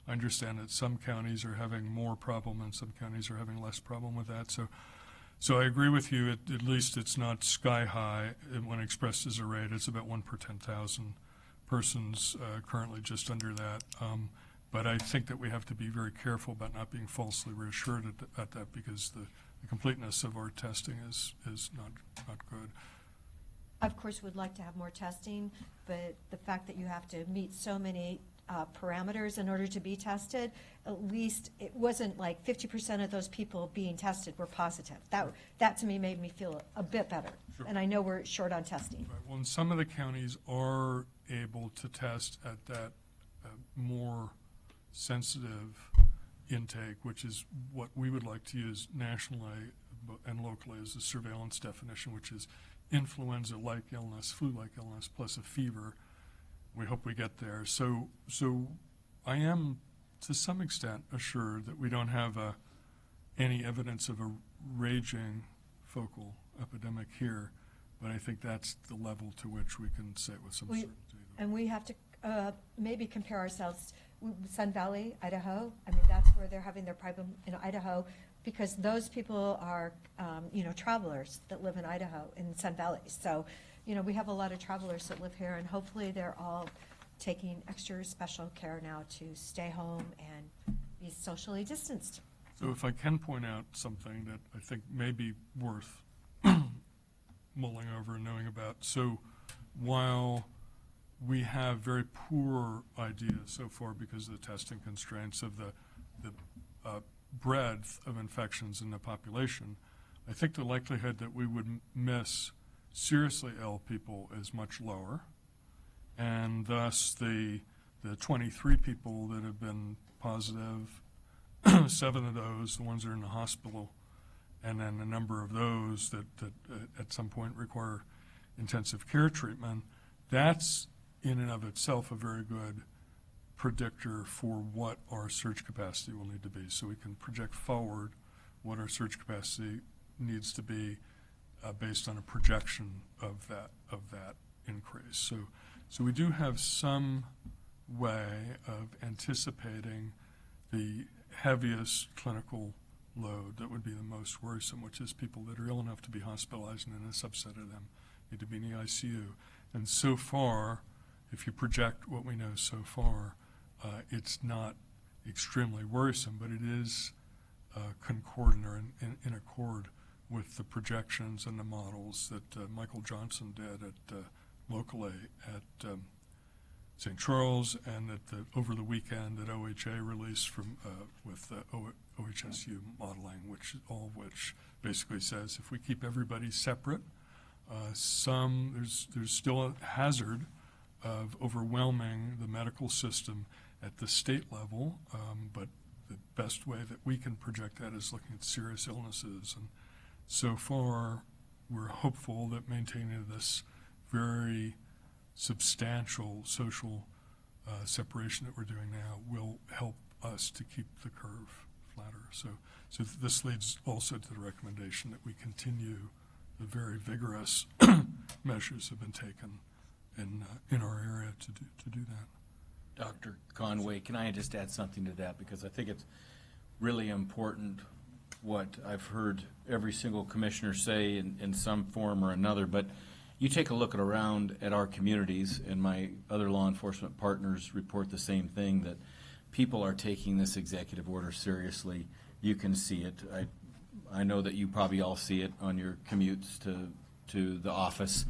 understand that some counties are having more problem and some counties are having less problem with that. So I agree with you. At least it's not sky high when expressed as a rate. It's about 1 per 10,000 persons, currently just under that. But I think that we have to be very careful about not being falsely reassured at that, because the completeness of our testing is not good. Of course, we'd like to have more testing, but the fact that you have to meet so many parameters in order to be tested, at least it wasn't like 50% of those people being tested were positive. That to me made me feel a bit better. Sure. And I know we're short on testing. Right. Well, and some of the counties are able to test at that more sensitive intake, which is what we would like to use nationally and locally as a surveillance definition, which is influenza-like illness, flu-like illness, plus a fever. We hope we get there. So I am, to some extent, assured that we don't have any evidence of a raging focal epidemic here, but I think that's the level to which we can say it with some certainty. And we have to maybe compare ourselves, Sun Valley, Idaho. I mean, that's where they're having their problem in Idaho, because those people are, travelers that live in Idaho, in Sun Valley. So, we have a lot of travelers that live here, and hopefully they're all taking extra special care now to stay home and be socially distanced. So if I can point out something that I think may be worth mulling over and knowing about. So while we have very poor ideas so far because of the testing constraints of the breadth of infections in the population, I think the likelihood that we would miss seriously ill people is much lower. And thus the 23 people that have been positive, 7 of those, the ones that are in the hospital, and then a number of those that at some point require intensive care treatment, that's in and of itself a very good predictor for what our surge capacity will need to be. So we can project forward what our surge capacity needs to be based on a projection of that increase. So we do have some way of anticipating the heaviest clinical load that would be the most worrisome, which is people that are ill enough to be hospitalized, and then a subset of them need to be in the ICU. And so far, if you project what we know so far, it's not extremely worrisome, but it is concordant or in accord with the projections and the models that Michael Johnson did locally at St. Charles, and over the weekend that OHA released with OHSU modeling, all of which basically says if we keep everybody separate, there's still a hazard of overwhelming the medical system at the state level, but the best way that we can project that is looking at serious illnesses. And so far, we're hopeful that maintaining this very substantial social separation that we're doing now will help us to keep the curve flatter. So this leads also to the recommendation that we continue the very vigorous measures that have been taken in our area to do that. Dr. Conway, can I just add something to that? Because I think it's really important what I've heard every single commissioner say in some form or another, but you take a look around at our communities, and my other law enforcement partners report the same thing, that people are taking this executive order seriously. You can see it. I know that you probably all see it on your commutes to the office,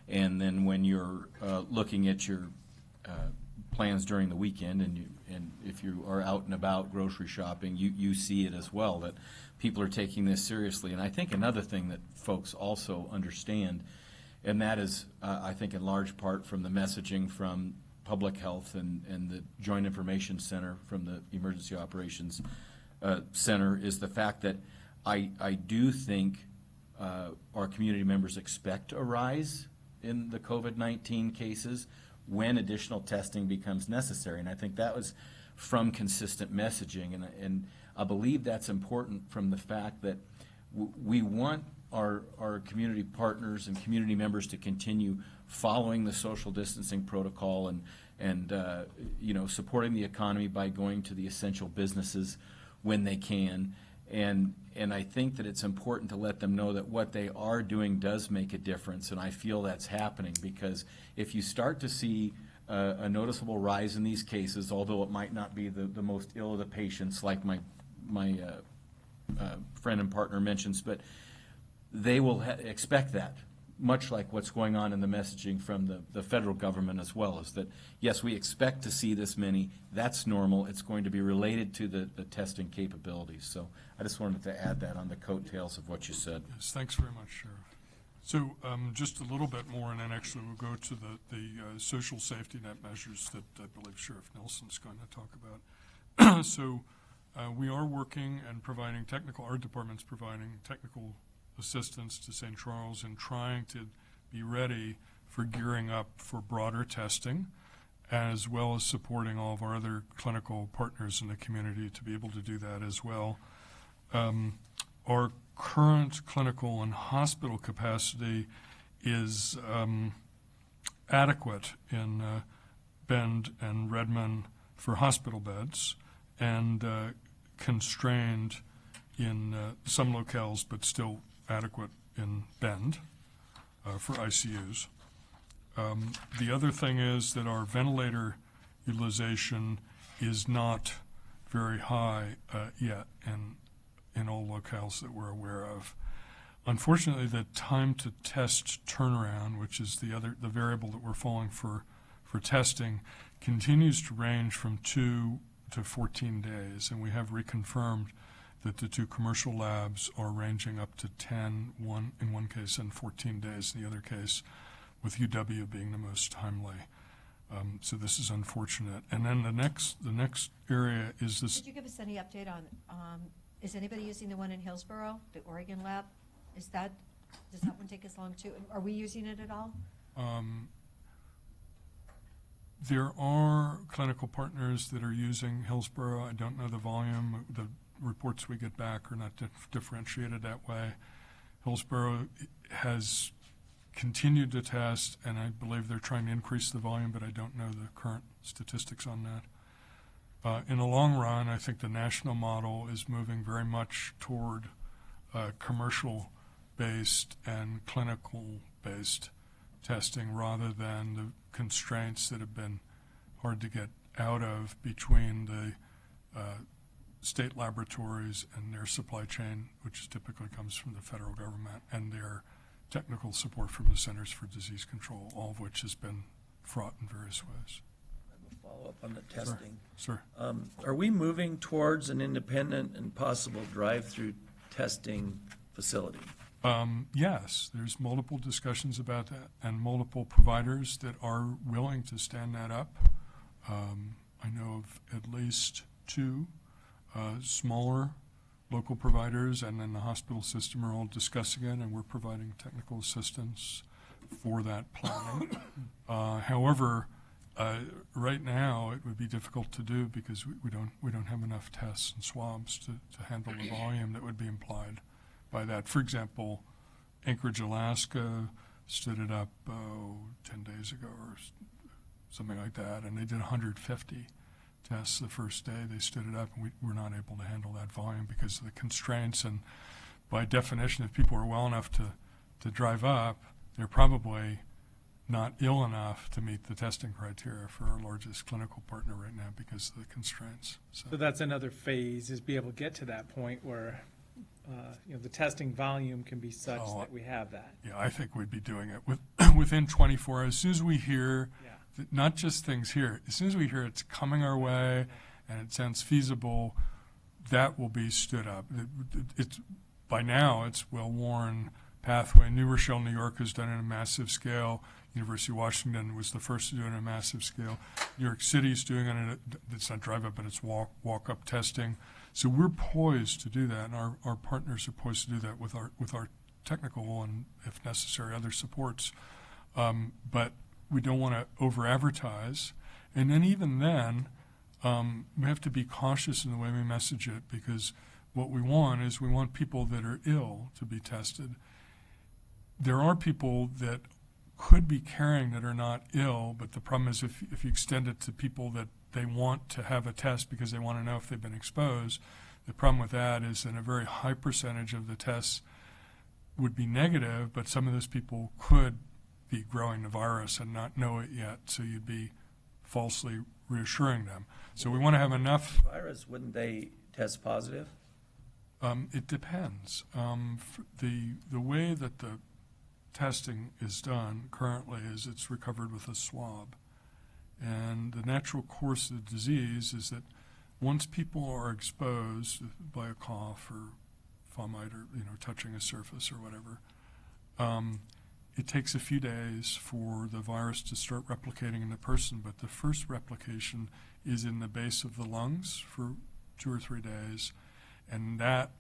and then when you're looking at your plans during the weekend, and if you are out and about grocery shopping, you see it as well, that people are taking this seriously. And I think another thing that folks also understand, and that is, I think in large part from the messaging from Public Health and the Joint Information Center from the Emergency Operations Center, is the fact that I do think our community members expect a rise in the COVID-19 cases when additional testing becomes necessary. And I think that was from consistent messaging. And I believe that's important from the fact that we want our community partners and community members to continue following the social distancing protocol and supporting the economy by going to the essential businesses when they can. And I think that it's important to let them know that what they are doing does make a difference, and I feel that's happening, because if you start to see a noticeable rise in these cases, although it might not be the most ill of the patients, like my friend and partner mentions, but they will expect that, much like what's going on in the messaging from the federal government as well, is that, yes, we expect to see this many. That's normal. It's going to be related to the testing capabilities. So I just wanted to add that on the coattails of what you said. Yes, thanks very much, Sheriff. So just a little bit more, and then actually we'll go to the social safety net measures that I believe Sheriff Nelson's going to talk about. So we are working and providing our department's providing technical assistance to St. Charles in trying to be ready for gearing up for broader testing, as well as supporting all of our other clinical partners in the community to be able to do that as well. Our current clinical and hospital capacity is adequate in Bend and Redmond for hospital beds, and constrained in some locales, but still adequate in Bend for ICUs. The other thing is that our ventilator utilization is not very high yet in all locales that we're aware of. Unfortunately, the time to test turnaround, which is the variable that we're following for testing, continues to range from 2 to 14 days, and we have reconfirmed that the 2 commercial labs are ranging up to 10, in one case, and 14 days in the other case, with UW being the most timely. So this is unfortunate. And then the next area is this. Could you give us any update on, is anybody using the one in Hillsborough, the Oregon lab? Does that one take as long too? Are we using it at all? There are clinical partners that are using Hillsborough. I don't know the volume. The reports we get back are not differentiated that way. Hillsborough has continued to test, and I believe they're trying to increase the volume, but I don't know the current statistics on that. In the long run, I think the national model is moving very much toward commercial-based and clinical-based testing rather than the constraints that have been hard to get out of between the state laboratories and their supply chain, which typically comes from the federal government, and their technical support from the Centers for Disease Control, all of which has been fraught in various ways. I have a follow-up on the testing. Sure. Are we moving towards an independent and possible drive-through testing facility? Yes, there's multiple discussions about that and multiple providers that are willing to stand that up. I know of at least 2 smaller local providers, and then the hospital system are all discussing it, and we're providing technical assistance for that planning. However, right now it would be difficult to do because we don't have enough tests and swabs to handle the volume that would be implied by that. For example, Anchorage, Alaska stood it up 10 days ago or something like that, and they did 150 tests the first day they stood it up, and we were not able to handle that volume because of the constraints. And by definition, if people are well enough to drive up, they're probably not ill enough to meet the testing criteria for our largest clinical partner right now because of the constraints. So that's another phase, is be able to get to that point where the testing volume can be such that we have that. Yeah, I think we'd be doing it within 24 hours. As soon as we hear, not just things here, as soon as we hear it's coming our way and it sounds feasible, that will be stood up. By now, it's well-worn pathway. New Rochelle, New York has done it on a massive scale. University of Washington was the first to do it on a massive scale. New York City is doing it. It's not drive-up, but it's walk-up testing. So we're poised to do that, and our partners are poised to do that with our technical and, if necessary, other supports. But we don't want to over-advertise. And then even then, we have to be cautious in the way we message it, because what we want is we want people that are ill to be tested. There are people that could be carrying that are not ill, but the problem is if you extend it to people that they want to have a test because they want to know if they've been exposed, the problem with that is that a very high percentage of the tests would be negative, but some of those people could be growing the virus and not know it yet, so you'd be falsely reassuring them. So we want to have enough. Virus, wouldn't they test positive? It depends. The way that the testing is done currently is it's recovered with a swab. And the natural course of the disease is that once people are exposed by a cough or fomite or touching a surface or whatever, it takes a few days for the virus to start replicating in the person, but the first replication is in the base of the lungs for 2 or 3 days, and that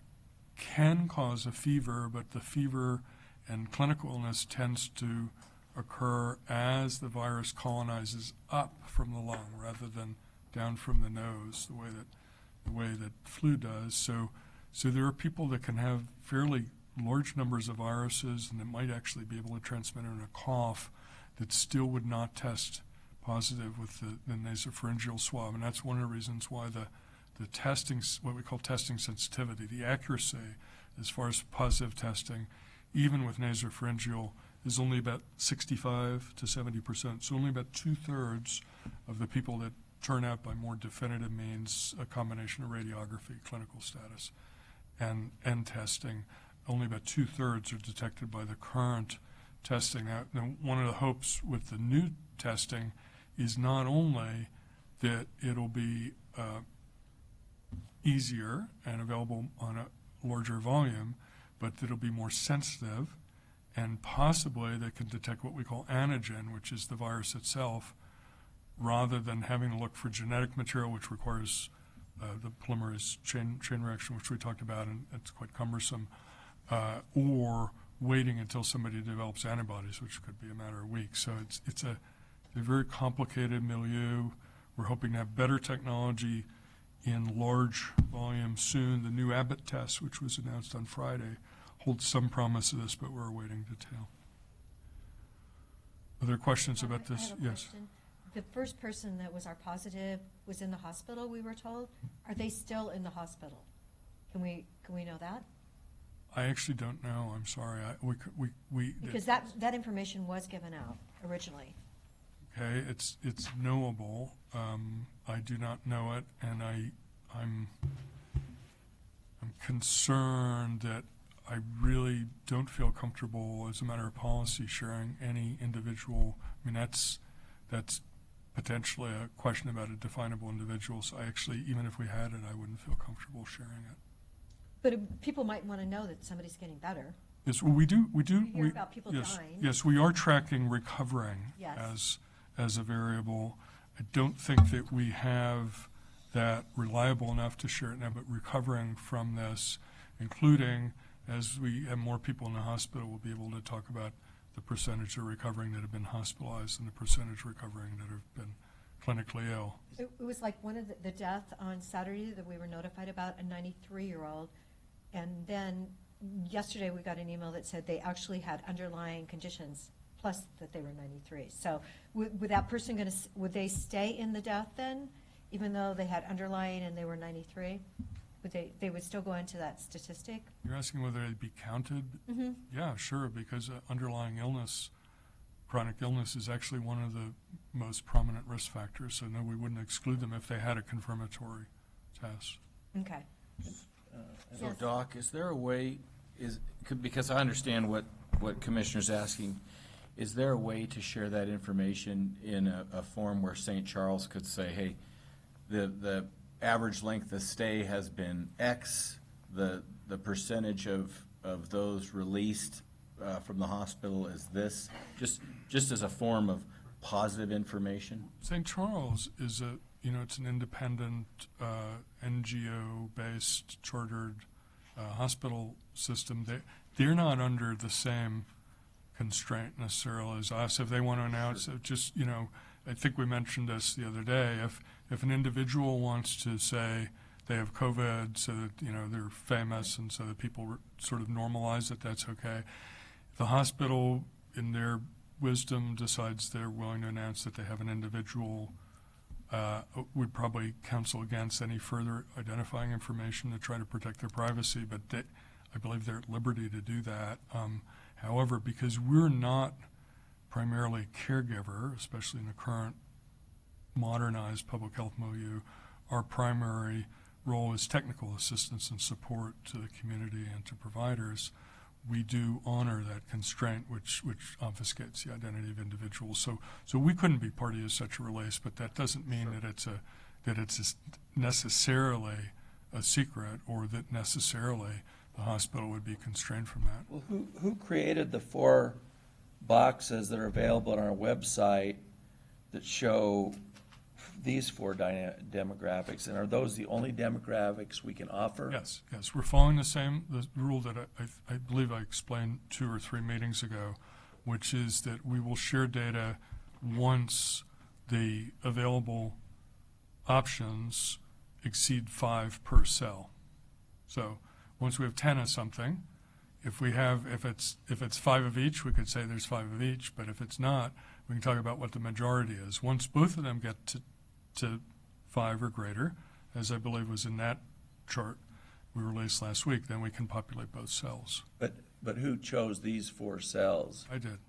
can cause a fever, but the fever and clinical illness tends to occur as the virus colonizes up from the lung rather than down from the nose, the way that flu does. So there are people that can have fairly large numbers of viruses, and that might actually be able to transmit in a cough that still would not test positive with the nasopharyngeal swab. And that's one of the reasons why the testing, what we call testing sensitivity, the accuracy as far as positive testing, even with nasopharyngeal, is only about 65 to 70%. So only about 2/3 of the people that turn out by more definitive means, a combination of radiography, clinical status, and testing, only about 2/3 are detected by the current testing. Now, one of the hopes with the new testing is not only that it'll be easier and available on a larger volume, but that it'll be more sensitive, and possibly they can detect what we call antigen, which is the virus itself, rather than having to look for genetic material, which requires the polymerase chain reaction, which we talked about, and it's quite cumbersome, or waiting until somebody develops antibodies, which could be a matter of weeks. So it's a very complicated milieu. We're hoping to have better technology in large volume soon. The new Abbott test, which was announced on Friday, holds some promise of this, but we're awaiting detail. Other questions about I this? have a Yes. question. The first person that was our positive was in the hospital, we were told. Are they still in the hospital? Can we know that? I actually don't know. I'm sorry. Because that information was given out originally. Okay, it's knowable. I do not know it, and I'm concerned that I really don't feel comfortable as a matter of policy sharing any individual. I mean, that's potentially a question about a definable individual. So I actually, even if we had it, I wouldn't feel comfortable sharing it. But people might want to know that somebody's getting better. Yes, well, we do. You hear about people dying. Yes, we are tracking recovering Yes. as a variable. I don't think that we have that reliable enough to share it now, but recovering from this, including as we have more people in the hospital, we'll be able to talk about the percentage of recovering that have been hospitalized and the percentage recovering that have been clinically ill. It was like one of the death on Saturday that we were notified about, a 93-year-old. And then yesterday we got an email that said they actually had underlying conditions, plus that they were 93. So would that person would they stay in the death then, even though they had underlying and they were 93? They would still go into that statistic? You're asking whether they'd be counted? Mm-hmm. Yeah, sure, because underlying illness, chronic illness, is actually one of the most prominent risk factors. So no, we wouldn't exclude them if they had a confirmatory test. Okay. So Yes. Doc, is there a way, because I understand what Commissioner's asking, is there a way to share that information in a form where St. Charles could say, hey, the average length of stay has been X, the percentage of those released from the hospital is this, just as a form of positive information? St. Charles is it's an independent NGO-based chartered hospital system. They're not under the same constraint necessarily as us. If they want to announce it, I think we mentioned this the other day. If an individual wants to say they have COVID so that they're famous and so that people sort of normalize it, that's okay. The hospital, in their wisdom, decides they're willing to announce that they have an individual, would probably counsel against any further identifying information to try to protect their privacy, but I believe they're at liberty to do that. However, because we're not primarily a caregiver, especially in the current modernized public health milieu, our primary role is technical assistance and support to the community and to providers. We do honor that constraint, which obfuscates the identity of individuals. So we couldn't be party to such a release, but that doesn't mean that it's necessarily a secret, or that necessarily the hospital would be constrained from that. Well, who created the 4 boxes that are available on our website that show these four demographics, and are those the only demographics we can offer? Yes, we're following the rule that I believe I explained 2 or 3 meetings ago, which is that we will share data once the available options exceed 5 per cell. So once we have 10 of something, if it's 5 of each, we could say there's 5 of each, but if it's not, we can talk about what the majority is. Once both of them get to 5 or greater, as I believe was in that chart we released last week, then we can populate both cells. But who chose these 4 cells? I did.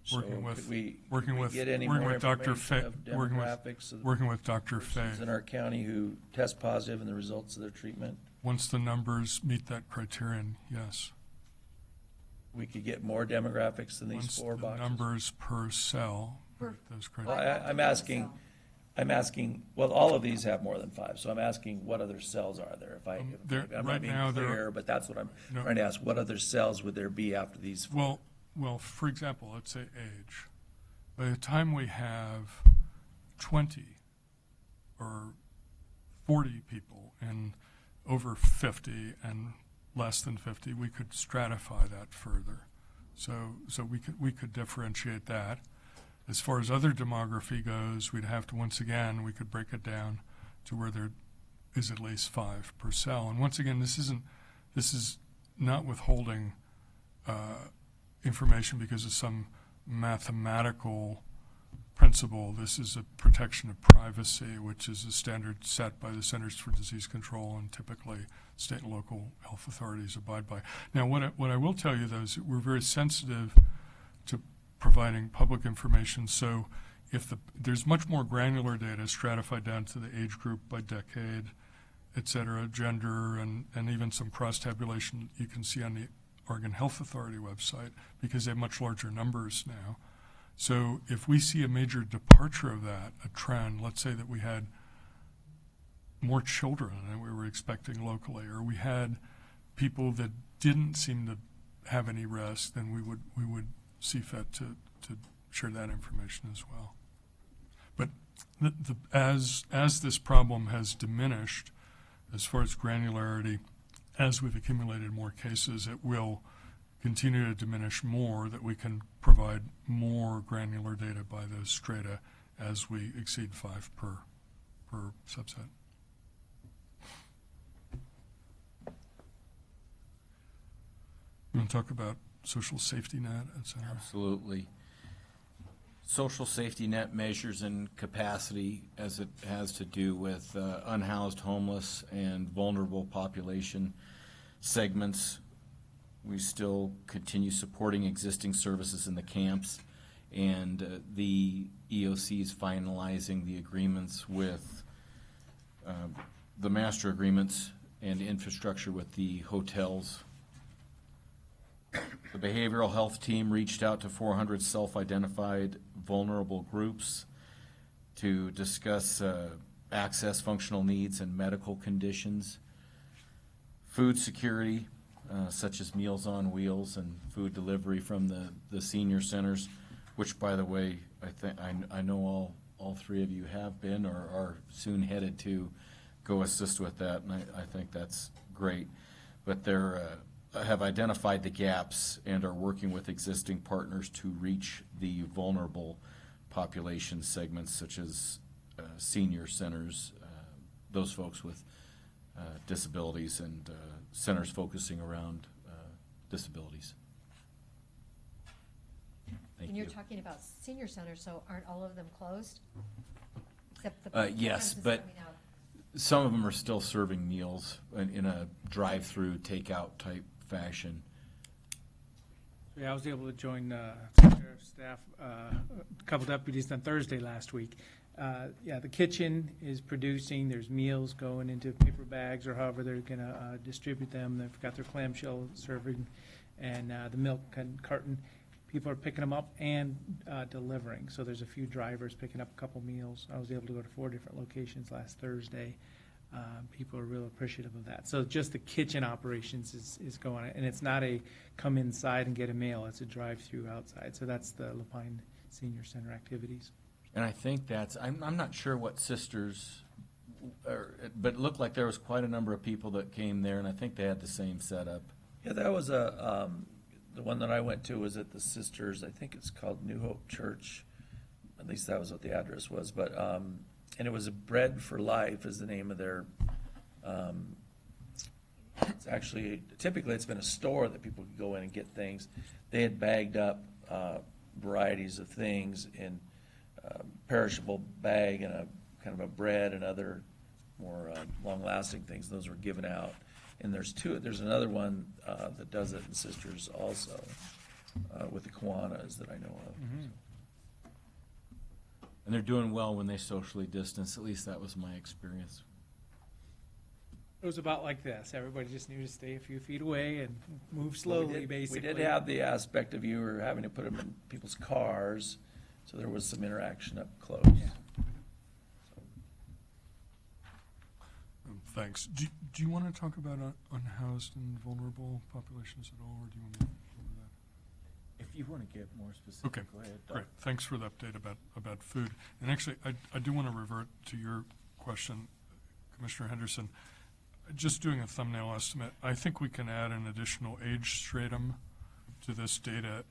So Working with could we Dr. information Fay, of demographics of working with Dr. persons Fay. in our county who test positive and the results of their treatment? Once the numbers meet that criterion, yes. We could get more demographics than these Once 4 the boxes? numbers per cell meet those Well, criteria. I'm asking, well, all of these have more than 5, so I'm asking what other cells are there? I'm right not being now, clear, but that's what I'm No. trying to ask. What other cells would there be after these 4? Well, for example, let's say age. By the time we have 20 or 40 people and over 50 and less than 50, we could stratify that further. So we could differentiate that. As far as other demography goes, we'd have to, once again, we could break it down to where there is at least 5 per cell. And once again, this is not withholding information because of some mathematical principle. This is a protection of privacy, which is a standard set by the Centers for Disease Control and typically state and local health authorities abide by. Now, what I will tell you, though, is that we're very sensitive to providing public information. So if there's much more granular data stratified down to the age group by decade, et cetera, gender, and even some cross-tabulation you can see on the Oregon Health Authority website because they have much larger numbers now. So if we see a major departure of that, a trend, let's say that we had more children than we were expecting locally, or we had people that didn't seem to have any risk, then we would see fit to share that information as well. But as this problem has diminished, as far as granularity, as we've accumulated more cases, it will continue to diminish more, that we can provide more granular data by those strata as we exceed 5 per subset. You want to talk about social safety net, et cetera? Absolutely. Social safety net measures in capacity as it has to do with unhoused, homeless, and vulnerable population segments. We still continue supporting existing services in the camps, and the EOC is finalizing the agreements with the master agreements and infrastructure with the hotels. The behavioral health team reached out to 400 self-identified vulnerable groups to discuss access, functional needs, and medical conditions. Food security, such as Meals on Wheels and food delivery from the senior centers, which, by the way, I know all 3 of you have been or are soon headed to go assist with that, and I think that's great. But they're have identified the gaps and are working with existing partners to reach the vulnerable population segments, such as senior centers, those folks with disabilities, and centers focusing around disabilities. Thank And you. you're talking about senior centers, so aren't all of them closed? Except the Yes, Programs is but coming out. some of them are still serving meals in a drive-through, takeout type fashion. Yeah, I was able to join sheriff's staff, a couple deputies on Thursday last week. The kitchen is producing, there's meals going into paper bags or however they're gonna distribute them. They've got their clamshell serving and the milk carton. People are picking them up and delivering. So there's a few drivers picking up a couple meals. I was able to go to 4 different locations last Thursday. People are real appreciative of that. So just the kitchen operations is going, and it's not a come inside and get a meal, it's a drive-through outside. So that's the Lapine Senior Center activities. And I think I'm not sure what Sisters, but it looked like there was quite a number of people that came there, and I think they had the same setup. Yeah, that was the one that I went to was at the Sisters, I think it's called New Hope Church. At least that was what the address was, but, and it was a Bread for Life is the name of their, it's actually, typically it's been a store that people could go in and get things. They had bagged up, varieties of things in a perishable bag and a kind of a bread and other more, long-lasting things. Those were given out. And there's another one, that does it in Sisters also, with the Kiwanis that I know of. Mm-hmm. And they're doing well when they socially distance. At least that was my experience. It was about like this. Everybody just knew to stay a few feet away and move Well, slowly, basically. We did have the aspect of you were having to put them in people's cars, so there was some interaction up close. Yeah. Thanks. Do you want to talk about unhoused and vulnerable populations at all, or do you want to cover that? If you want to get more specific, Okay, go ahead. Doug. great. Thanks for the update about food. And actually, I do want to revert to your question, Commissioner Henderson. Just doing a thumbnail estimate, I think we can add an additional age stratum to this data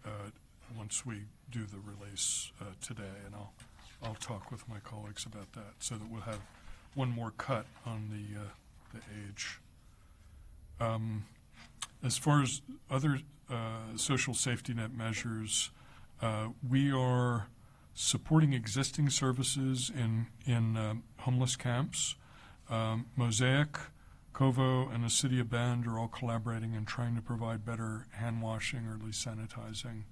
once we do the release today, and I'll talk with my colleagues about that so that we'll have one more cut on the age. As far as other social safety net measures, we are supporting existing services in homeless camps. Mosaic, Kovo, and the City of Bend are all collaborating and trying to provide better hand washing or at least sanitizing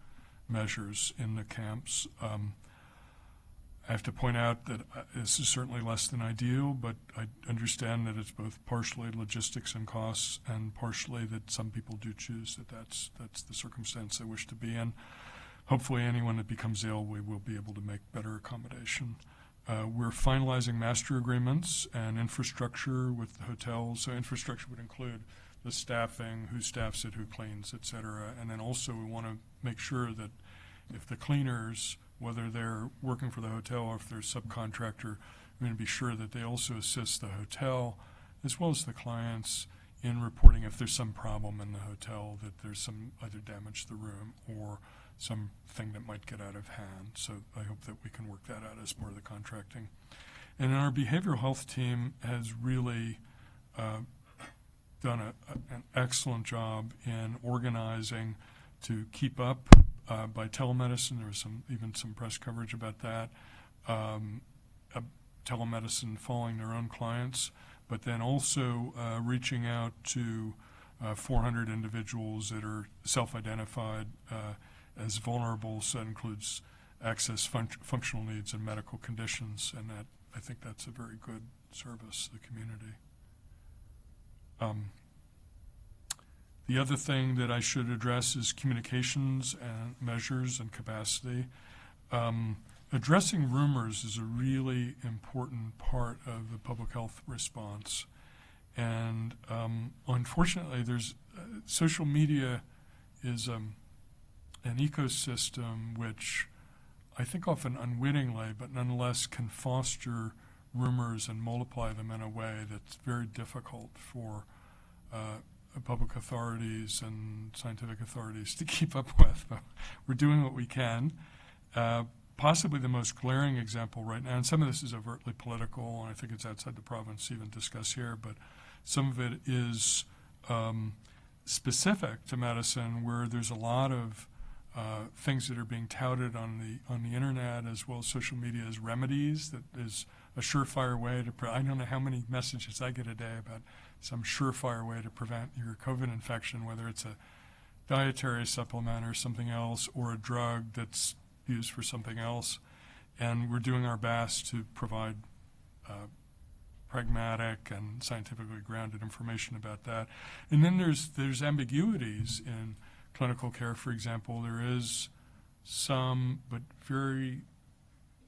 measures in the camps. I have to point out that this is certainly less than ideal, but I understand that it's both partially logistics and costs and partially that some people do choose that's the circumstance they wish to be in. Hopefully anyone that becomes ill, we will be able to make better accommodation. We're finalizing master agreements and infrastructure with the hotels. So infrastructure would include the staffing, who staffs it, who cleans, et cetera. And then also we want to make sure that if the cleaners, whether they're working for the hotel or if they're a subcontractor, we're going to be sure that they also assist the hotel as well as the clients in reporting if there's some problem in the hotel, that there's some either damage to the room or something that might get out of hand. So I hope that we can work that out as part of the contracting. And our behavioral health team has really done an excellent job in organizing to keep up by telemedicine. There was even some press coverage about that. Telemedicine following their own clients, but then also reaching out to 400 individuals that are self-identified as vulnerable. So that includes access, functional needs, and medical conditions, and that I think that's a very good service to the community. The other thing that I should address is communications and measures and capacity. Addressing rumors is a really important part of the public health response. And unfortunately, there's social media is an ecosystem which I think often unwittingly, but nonetheless can foster rumors and multiply them in a way that's very difficult for public authorities and scientific authorities to keep up with. But we're doing what we can. Possibly the most glaring example right now, and some of this is overtly political, and I think it's outside the province to even discuss here, but some of it is specific to medicine, where there's a lot of things that are being touted on the internet as well as social media as remedies. That is a surefire way to. I don't know how many messages I get a day about some surefire way to prevent your COVID infection, whether it's a dietary supplement or something else, or a drug that's used for something else. And we're doing our best to provide pragmatic and scientifically grounded information about that. And then there's ambiguities in clinical care. For example, there is some, but very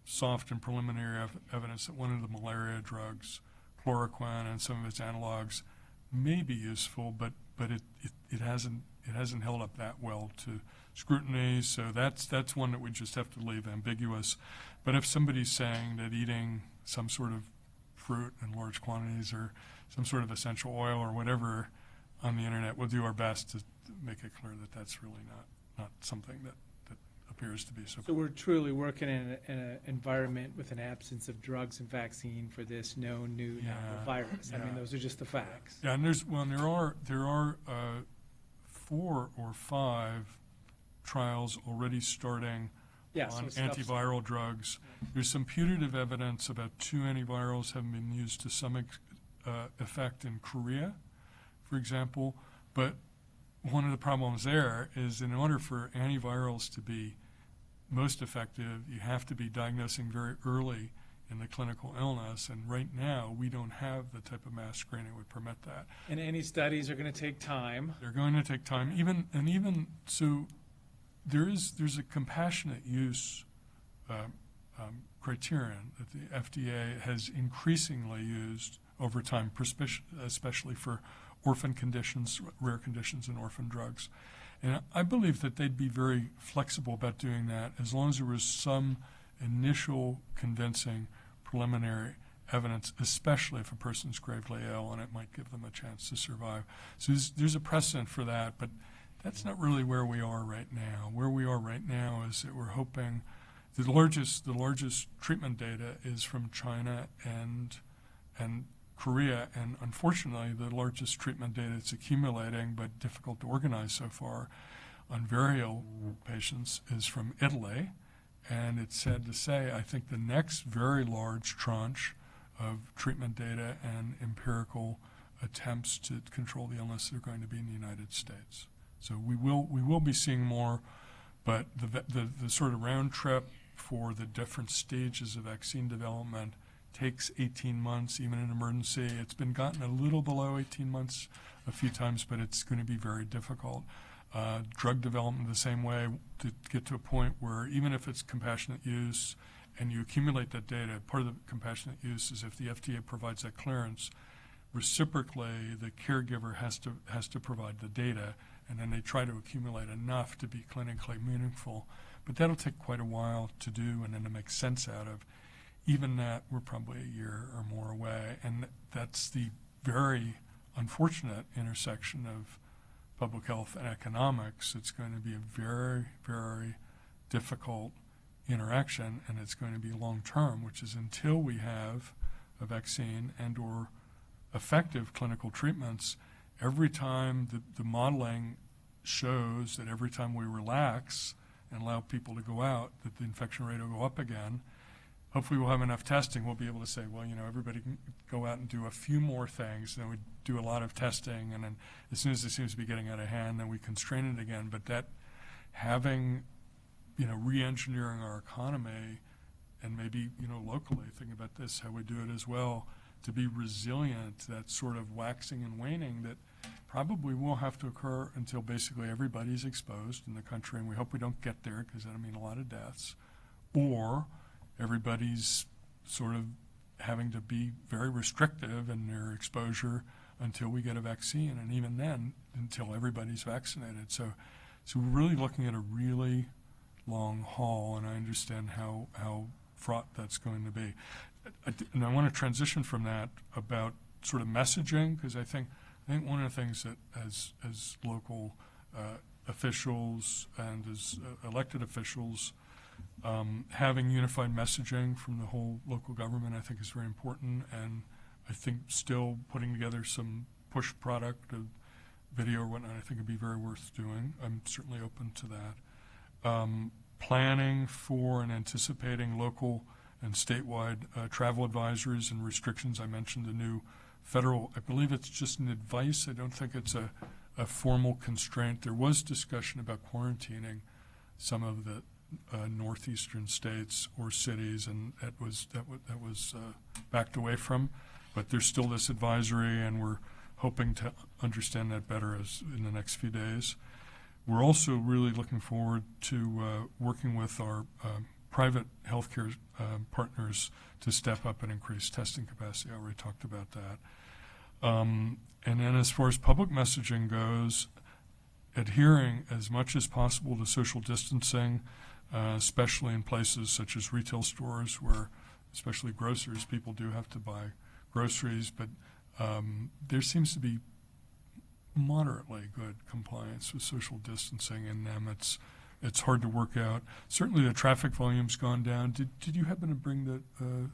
soft and preliminary evidence that one of the malaria drugs, chloroquine, and some of its analogs may be useful, but it hasn't held up that well to scrutiny, so that's one that we just have to leave ambiguous. But if somebody's saying that eating some sort of fruit in large quantities or some sort of essential oil or whatever on the internet, we'll do our best to make it clear that that's really not something that appears to be so. So we're truly working in an environment with an absence of drugs and vaccine for this known new novel virus. I mean, those are just the facts. Yeah, and there are 4 or 5 trials already starting on antiviral drugs. There's some putative evidence about 2 antivirals having been used to some effect in Korea, for example. But one of the problems there is in order for antivirals to be most effective, you have to be diagnosing very early in the clinical illness, and right now we don't have the type of mass screening that would permit that. And any studies are going to take time. They're going to take time. Even so, there's a compassionate use criterion that the FDA has increasingly used over time, especially for orphan conditions, rare conditions, and orphan drugs. And I believe that they'd be very flexible about doing that as long as there was some initial convincing preliminary evidence, especially if a person's gravely ill and it might give them a chance to survive. So there's a precedent for that, but that's not really where we are right now. Where we are right now is that we're hoping the largest treatment data is from China and Korea, and unfortunately the largest treatment data that's accumulating but difficult to organize so far on variole patients is from Italy. And it's sad to say, I think the next very large tranche of treatment data and empirical attempts to control the illness are going to be in the United States. So we will be seeing more, but the sort of round trip for the different stages of vaccine development takes 18 months, even in emergency. It's been gotten a little below 18 months a few times, but it's going to be very difficult. Drug development the same way, to get to a point where even if it's compassionate use and you accumulate that data, part of the compassionate use is if the FDA provides that clearance, reciprocally the caregiver has to provide the data, and then they try to accumulate enough to be clinically meaningful. But that'll take quite a while to do and then to make sense out of. Even that, we're probably a year or more away, and that's the very unfortunate intersection of public health and economics. It's going to be a very, very difficult interaction, and it's going to be long-term, which is until we have a vaccine and or effective clinical treatments. Every time the modeling shows that every time we relax and allow people to go out, that the infection rate will go up again. Hopefully we'll have enough testing. We'll be able to say, well, everybody can go out and do a few more things. Then we do a lot of testing, and then as soon as it seems to be getting out of hand, then we constrain it again. But that having, re-engineering our economy and maybe, locally, thinking about this, how we do it as well, to be resilient, that sort of waxing and waning that probably will have to occur until basically everybody's exposed in the country, and we hope we don't get there because that'll mean a lot of deaths, or everybody's sort of having to be very restrictive in their exposure until we get a vaccine, and even then, until everybody's vaccinated. So we're really looking at a really long haul, and I understand how fraught that's going to be. And I want to transition from that about sort of messaging, because I think one of the things that as local officials and as elected officials, having unified messaging from the whole local government, I think, is very important. And I think still putting together some push product of video or whatnot, I think would be very worth doing. I'm certainly open to that. Planning for and anticipating local and statewide travel advisories and restrictions. I mentioned the new federal, I believe it's just an advice. I don't think it's a formal constraint. There was discussion about quarantining some of the northeastern states or cities, and that was backed away from. But there's still this advisory, and we're hoping to understand that better in the next few days. We're also really looking forward to working with our private healthcare partners to step up and increase testing capacity. I already talked about that. And then as far as public messaging goes, adhering as much as possible to social distancing, especially in places such as retail stores where, especially grocers, people do have to buy groceries, but there seems to be moderately good compliance with social distancing in them. It's hard to work out. Certainly the traffic volume's gone down. Did you happen to bring the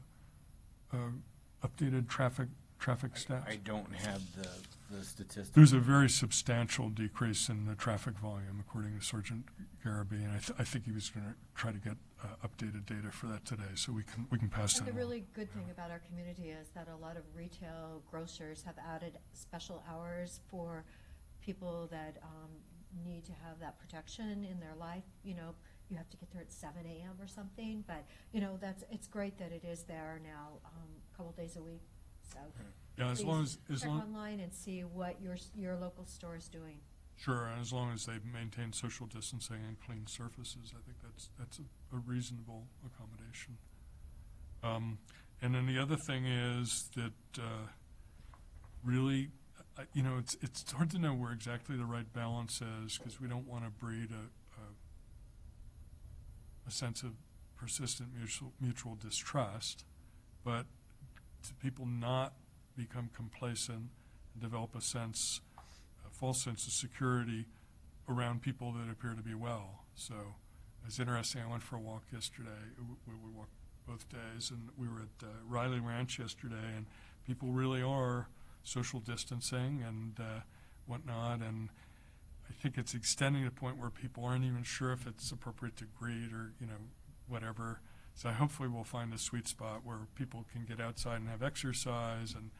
updated traffic stats? I don't have the statistics. There's a very substantial decrease in the traffic volume, according to Sergeant Garabay, and I think he was going to try to get updated data for that today, so we can pass And that the along. really good thing about our community is that a lot of retail grocers have added special hours for people that need to have that protection in their life. You know, you have to get there at 7 a.m. or something, but, you know, it's great that it is there now, a couple days a week, so. Yeah, as long as Check online and see what your local store is doing. Sure, and as long as they maintain social distancing and clean surfaces, I think that's a reasonable accommodation. And then the other thing is that really, you know, it's hard to know where exactly the right balance is, because we don't want to breed a sense of persistent mutual distrust, but to people not become complacent and develop a false sense of security around people that appear to be well. So it's interesting. I went for a walk yesterday. We walked both days, and we were at Riley Ranch yesterday, and people really are social distancing and whatnot. And I think it's extending to the point where people aren't even sure if it's appropriate to greet or, you know, whatever. So hopefully we'll find a sweet spot where people can get outside and have exercise and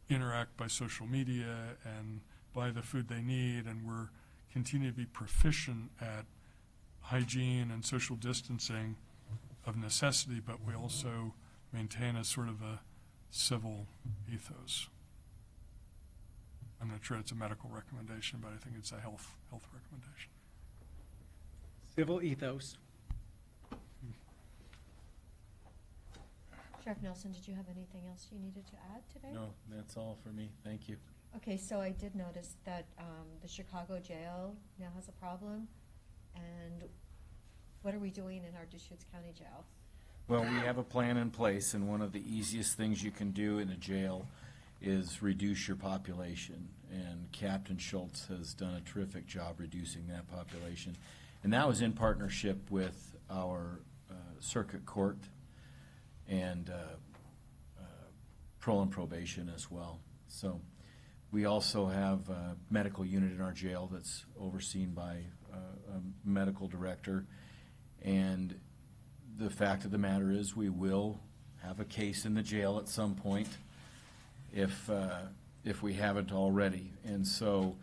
interact by social media and buy the food they need, and we're continue to be proficient at hygiene and social distancing of necessity, but we also maintain a sort of a civil ethos. I'm not sure it's a medical recommendation, but I think it's a health recommendation. Civil ethos. Sheriff Nelson, did you have anything else you needed to add today? No, that's all for me. Thank you. Okay, so I did notice that the Chicago jail now has a problem, and what are we doing in our Deschutes County Jail? Well, we have a plan in place, and one of the easiest things you can do in a jail is reduce your population. And Captain Schultz has done a terrific job reducing that population. And that was in partnership with our circuit court and parole and probation as well. So we also have a medical unit in our jail that's overseen by a medical director. And the fact of the matter is we will have a case in the jail at some point if we haven't already. And so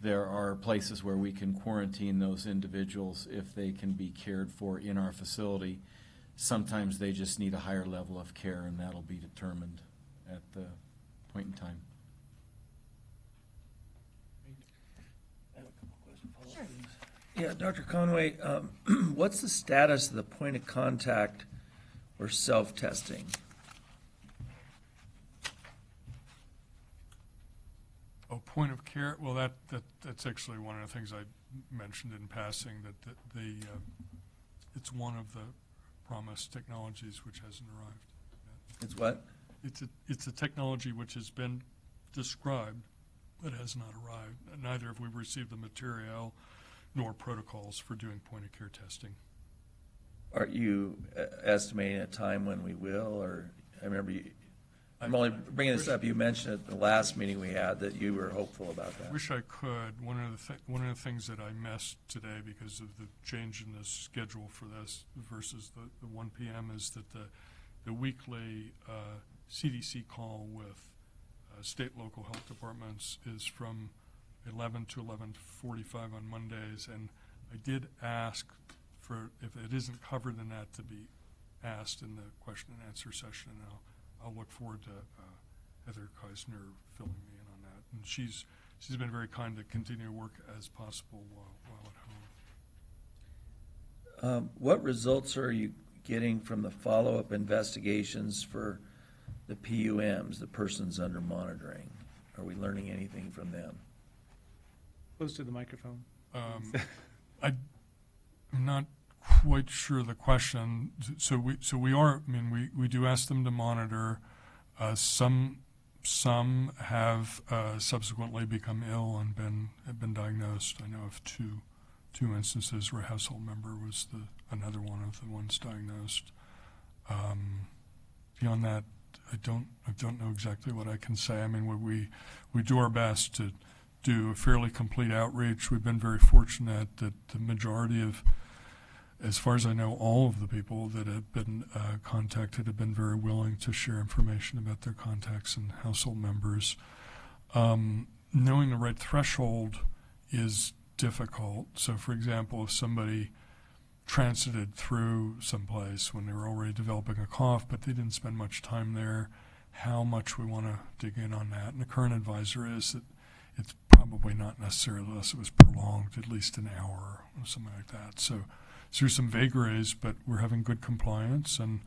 there are places where we can quarantine those individuals if they can be cared for in our facility. Sometimes they just need a higher level of care, and that'll be determined at the point in time. I have a couple questions. Sure. Yeah, Dr. Conway, what's the status of the point of contact or self-testing? Oh, point of care. Well, that's actually one of the things I mentioned in passing, that it's one of the promised technologies which hasn't arrived yet. It's what? It's a technology which has been described but has not arrived. Neither have we received the material nor protocols for doing point of care testing. Are you estimating a time when we will, or, I remember you, I'm only bringing this up, you mentioned at the last meeting we had that you were hopeful about that. Wish I could. One of the things that I missed today because of the change in the schedule for this versus the 1 p.m. is that the weekly CDC call with state local health departments is from 11 to 11:45 on Mondays, and I did ask for, if it isn't covered in that, to be asked in the question and answer session, and I'll look forward to Heather Keisner filling me in on that. And she's been very kind to continue to work as possible while at home. What results are you getting from the follow-up investigations for the PUMs, the persons under monitoring? Are we learning anything from them? Close to the microphone. I'm not quite sure the question. So we are, I mean, we do ask them to monitor. Some have subsequently become ill and have been diagnosed. I know of two instances where a household member was another one of the ones diagnosed. Beyond that, I don't know exactly what I can say. I mean, we do our best to do a fairly complete outreach. We've been very fortunate that the majority of, as far as I know, all of the people that have been contacted have been very willing to share information about their contacts and household members. Knowing the right threshold is difficult. So, for example, if somebody transited through someplace when they were already developing a cough, but they didn't spend much time there, how much we want to dig in on that. And the current advisor is that it's probably not necessary unless it was prolonged, at least an hour or something like that. So there's some vagaries, but we're having good compliance, and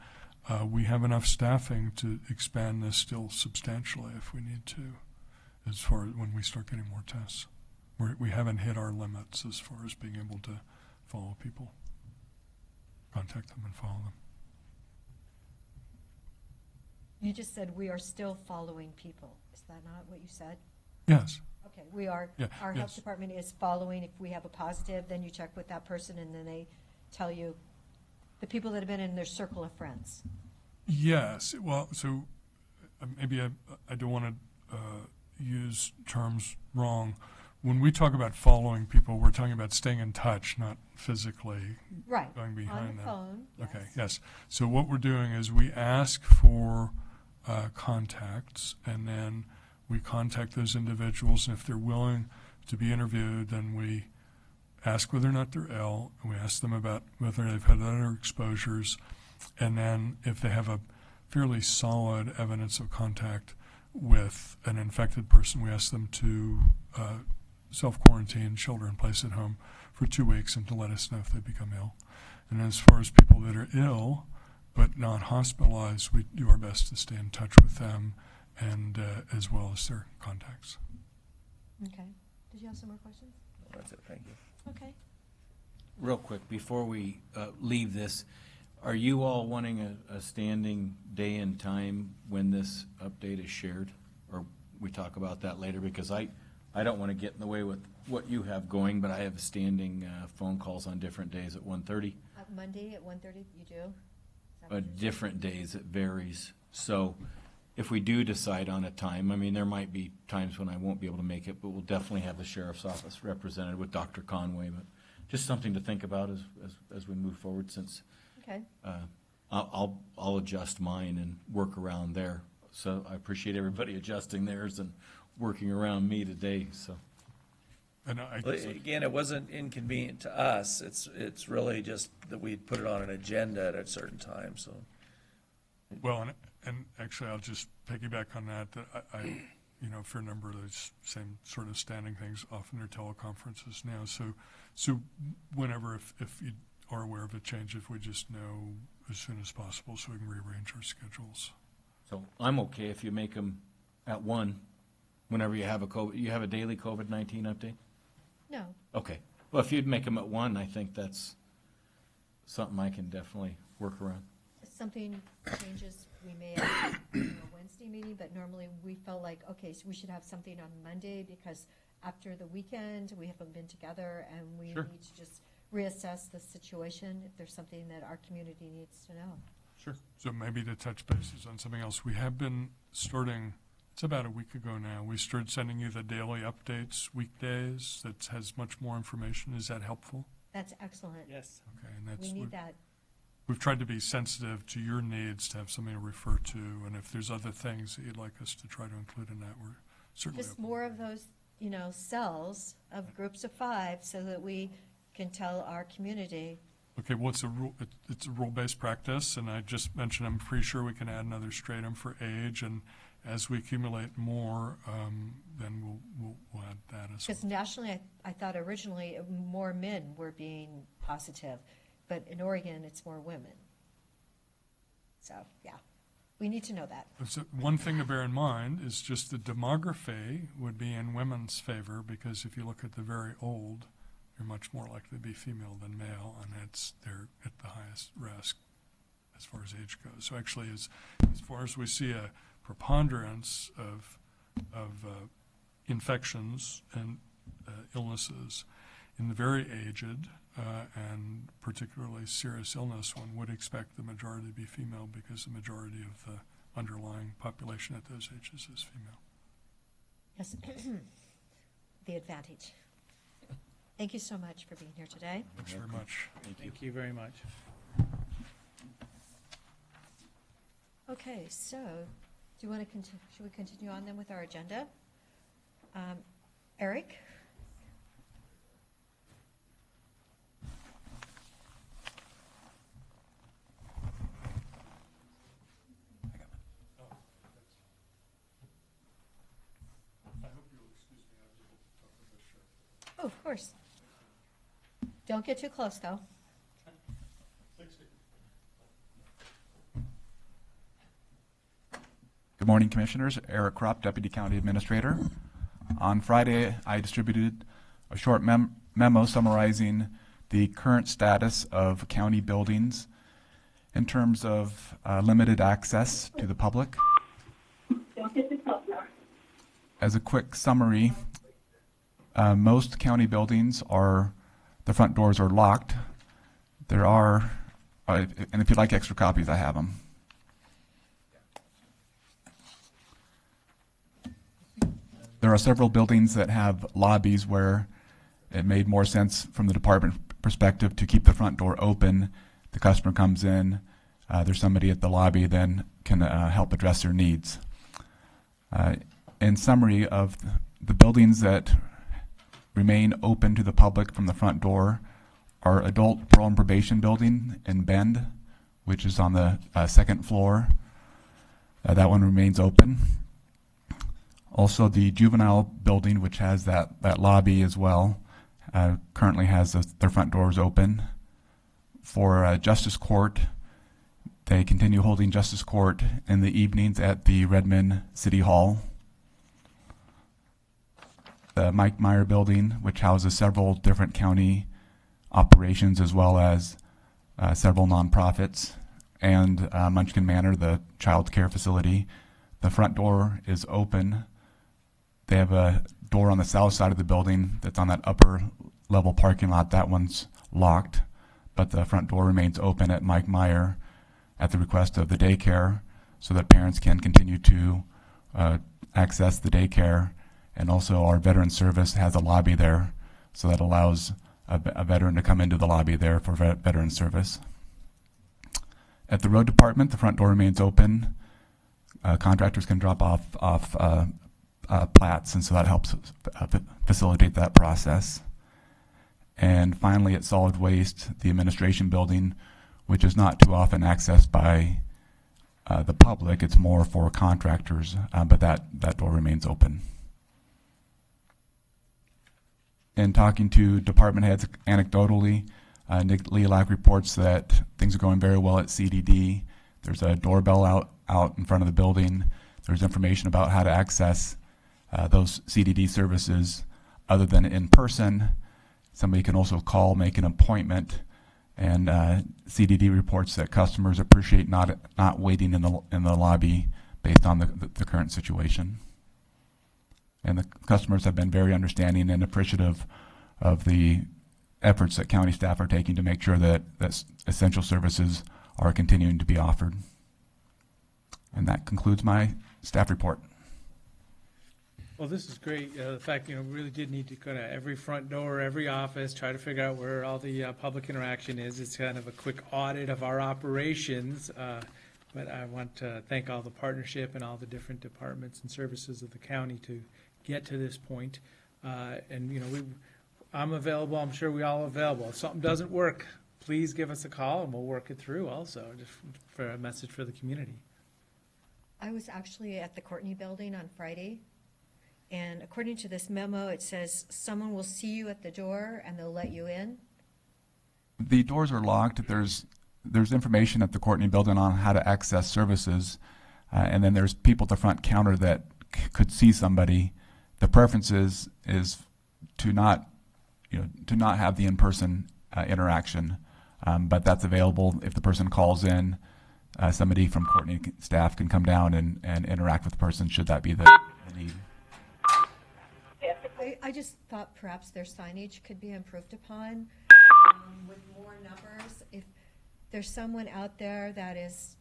we have enough staffing to expand this still substantially if we need to, as far as when we start getting more tests. We haven't hit our limits as far as being able to follow people, contact them and follow them. You just said we are still following people. Is that not what you said? Yes. Okay, we are, Yeah, our health yes. department is following. If we have a positive, then you check with that person, and then they tell you the people that have been in their circle of friends. Yes. Well, so maybe I don't want to use terms wrong. When we talk about following people, we're talking about staying in touch, not physically Right. going behind On the them. phone. Okay, yes. yes. So what we're doing is we ask for contacts, and then we contact those individuals, and if they're willing to be interviewed, then we ask whether or not they're ill, and we ask them about whether they've had other exposures, and then if they have a fairly solid evidence of contact with an infected person, we ask them to self-quarantine, shelter in place at home for 2 weeks, and to let us know if they become ill. And as far as people that are ill but not hospitalized, we do our best to stay in touch with them, and as well as their contacts. Okay. Did you have some more questions? That's it, thank you. Okay. Real quick, before we leave this, are you all wanting a standing day and time when this update is shared? Or we talk about that later? Because I don't want to get in the way with what you have going, but I have standing phone calls on different days at 1:30. Monday at 1:30, you do? Is that what you said? Different days, it varies. So if we do decide on a time, I mean, there might be times when I won't be able to make it, but we'll definitely have the sheriff's office represented with Dr. Conway. But just something to think about as we move forward, since Okay. I'll adjust mine and work around there. So I appreciate everybody adjusting theirs and working around me today, so. And Well, again, it wasn't inconvenient to us. It's really just that we'd put it on an agenda at a certain time, so. Well, and actually, I'll just piggyback on that. That I for a number of those same sort of standing things, often are teleconferences now. So whenever, if you are aware of a change, if we just know as soon as possible, so we can rearrange our schedules. So I'm okay if you make them at 1, whenever you have a daily COVID-19 update? No. Okay. Well, if you'd make them at 1, I think that's something I can definitely work around. If something changes, we may have a Wednesday meeting, but normally we felt like, okay, so we should have something on Monday, because after the weekend, we haven't been together, and we Sure. need to just reassess the situation if there's something that our community needs to know. Sure. So maybe to touch bases on something else, we have been starting, it's about a week ago now, we started sending you the daily updates weekdays that has much more information. Is that helpful? That's excellent. Yes. Okay, and that's, We need that. we've tried to be sensitive to your needs, to have something to refer to, and if there's other things that you'd like us to try to include in that, we're certainly Just open. more of those, cells of groups of 5, so that we can tell our community. Okay, well, it's a rule-based practice, and I just mentioned, I'm pretty sure we can add another stratum for age, and as we accumulate more, then we'll add that as Because well. nationally, I thought originally more men were being positive, but in Oregon, it's more women. So, yeah, we need to know that. So one thing to bear in mind is just the demography would be in women's favor, because if you look at the very old you're much more likely to be female than male, and they're at the highest risk as far as age goes. So actually, as far as we see a preponderance of infections and illnesses in the very aged and particularly serious illness, one would expect the majority to be female because the majority of the underlying population at those ages is female. Yes, the advantage. Thank you so much for being here today. Thanks very much. Thank you very much. Okay, so do you want to continue? Should we continue on then with our agenda? Eric? Oh, of course. Don't get too close, though. Good morning, Commissioners. Eric Kropp, Deputy County Administrator. On Friday, I distributed a short memo summarizing the current status of county buildings in terms of limited access to the public. As a quick summary, most county buildings the front doors are locked. There are, and if you'd like extra copies, I have them. There are several buildings that have lobbies where it made more sense from the department perspective to keep the front door open. The customer comes in, there's somebody at the lobby, then can help address their needs. In summary, of the buildings that remain open to the public from the front door are Adult Parole and Probation Building in Bend, which is on the second floor. That one remains open. Also, the Juvenile Building, which has that lobby as well, currently has their front doors open. For Justice Court, they continue holding Justice Court in the evenings at the Redmond City Hall. The Mike Meyer Building, which houses several different county operations as well as several nonprofits, and Munchkin Manor, the child care facility. The front door is open. They have a door on the south side of the building that's on that upper level parking lot. That one's locked, but the front door remains open at Mike Meyer at the request of the daycare so that parents can continue to access the daycare. And also our veteran service has a lobby there, so that allows a veteran to come into the lobby there for veteran service. At the road department, the front door remains open. Contractors can drop off plats, and so that helps facilitate that process. And finally, at solid waste, the administration building, which is not too often accessed by the public, it's more for contractors, but that door remains open. In talking to department heads anecdotally, Nick Lilac reports that things are going very well at CDD. There's a doorbell out in front of the building. There's information about how to access those CDD services other than in person. Somebody can also call, make an appointment, and CDD reports that customers appreciate not waiting in the lobby based on the current situation. And the customers have been very understanding and appreciative of the efforts that county staff are taking to make sure that essential services are continuing to be offered. And that concludes my staff report. Well, this is great. The fact, we really did need to go to every front door, every office, try to figure out where all the public interaction is. It's kind of a quick audit of our operations. But I want to thank all the partnership and all the different departments and services of the county to get to this point. I'm available. I'm sure we all are available. If something doesn't work, please give us a call and we'll work it through also, just for a message for the community. I was actually at the Courtney Building on Friday, and according to this memo, it says someone will see you at the door and they'll let you in. The doors are locked. There's information at the Courtney Building on how to access services, and then there's people at the front counter that could see somebody. The preference is to not, to not have the in-person interaction. But that's available if the person calls in. Somebody from Courtney staff can come down and interact with the person should that be the need. I just thought perhaps their signage could be improved upon with more numbers. If there's someone out there that is,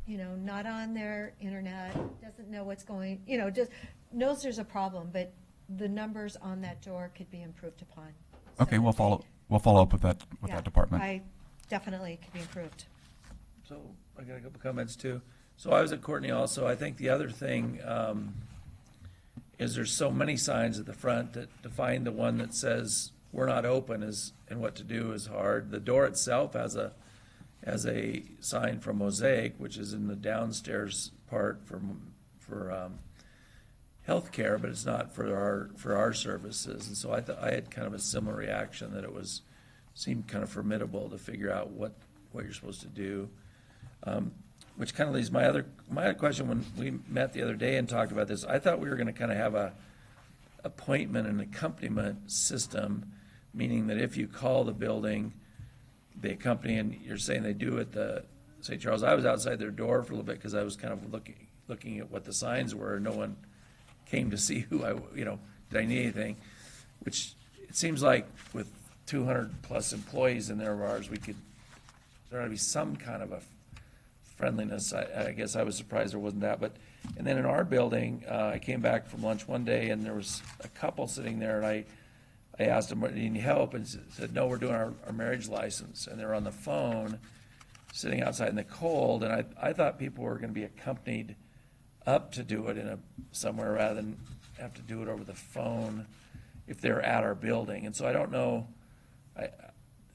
not on their internet, doesn't know what's going, just knows there's a problem, but the numbers on that door could be improved upon. Okay, we'll follow up with that department. I definitely could be improved. So I got a couple comments too. So I was at Courtney also. I think the other thing is there's so many signs at the front that to find the one that says we're not open and what to do is hard. The door itself has a sign from Mosaic, which is in the downstairs part for healthcare, but it's not for our services. And so I had kind of a similar reaction that seemed kind of formidable to figure out what you're supposed to do. Which kind of leads my other question. When we met the other day and talked about this, I thought we were going to kind of have a appointment and accompaniment system, meaning that if you call the building, the accompany, and you're saying they do at the St. Charles. I was outside their door for a little bit because I was kind of looking at what the signs were. No one came to see did I need anything, which it seems like with 200 plus employees in there of ours, there ought to be some kind of a friendliness. I guess I was surprised there wasn't that. And then in our building, I came back from lunch one day and there was a couple sitting there, and I asked them, "Need any help?" And said, "No, we're doing our marriage license." And they're on the phone, sitting outside in the cold. And I thought people were going to be accompanied up to do it somewhere rather than have to do it over the phone if they're at our building. And so I don't know.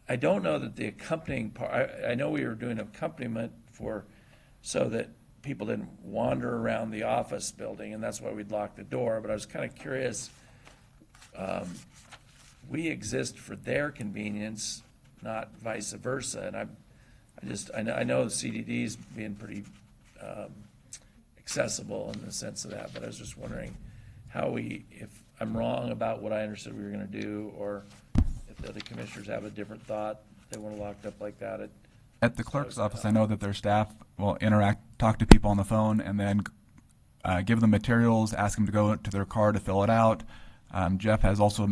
I don't know that the accompanying part. I know we were doing accompaniment so that people didn't wander around the office building, and that's why we'd lock the door. But I was kind of curious. We exist for their convenience, not vice versa. And I know the CDD's being pretty accessible in the sense of that, but I was just wondering if I'm wrong about what I understood we were going to do, or if the other commissioners have a different thought, they want it locked up like that. At the clerk's office, I know that their staff will talk to people on the phone, and then give them materials, ask them to go to their car to fill it out. Jeff has also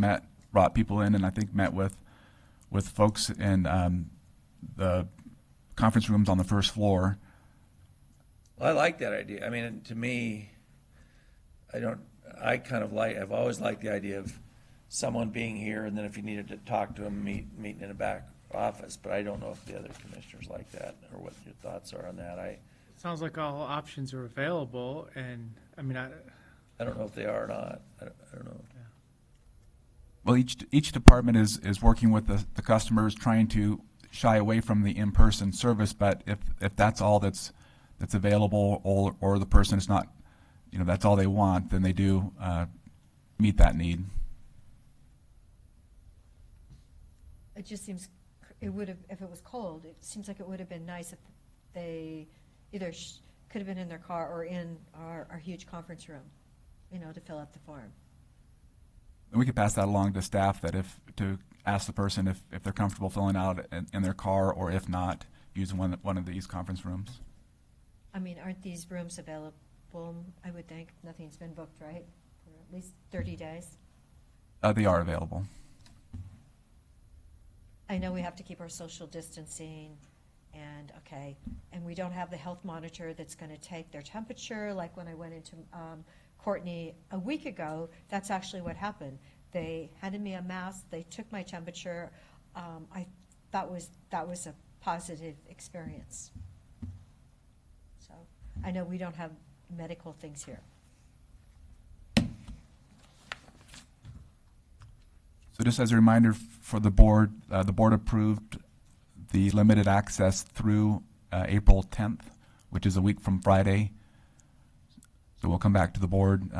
brought people in, and I think met with folks in the conference rooms on the first floor. Well, I like that idea. I mean, to me, I've always liked the idea of someone being here, and then if you needed to talk to them, meeting in a back office. But I don't know if the other commissioners like that, or what your thoughts are on that. Sounds like all options are available, and I mean, I don't know if they are or not. I don't know. Yeah. Well, each department is working with the customers, trying to shy away from the in-person service. But if that's all that's available, or the person is not, that's all they want, then they do meet that need. It just seems if it was cold, it seems like it would have been nice if they either could have been in their car or in our huge conference room, to fill out the form. And we could pass that along to staff, to ask the person if they're comfortable filling out in their car, or if not, using one of these conference rooms. I mean, aren't these rooms available? I would think nothing's been booked, right? For at least 30 days. They are available. I know we have to keep our social distancing, and we don't have the health monitor that's going to take their temperature. Like when I went into Courtney a week ago, that's actually what happened. They handed me a mask. They took my temperature. That was a positive experience. So I know we don't have medical things here. So just as a reminder for the board approved the limited access through April 10th, which is a week from Friday. So we'll come back to the board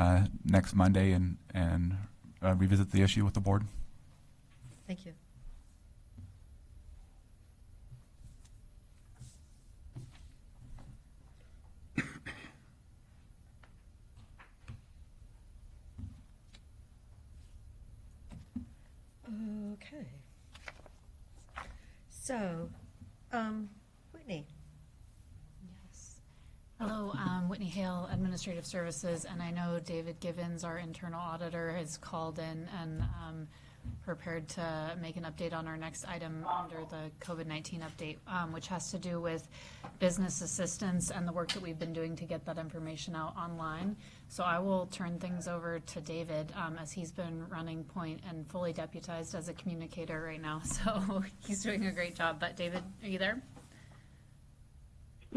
next Monday and revisit the issue with the board. Thank you. Okay. So, Whitney. Yes. Hello, Whitney Hale, Administrative Services, and I know David Givens, our internal auditor, has called in and prepared to make an update on our next item under the COVID-19 update, which has to do with business assistance and the work that we've been doing to get that information out online. So I will turn things over to David, as he's been running point and fully deputized as a communicator right now. So he's doing a great job. But David, are you there?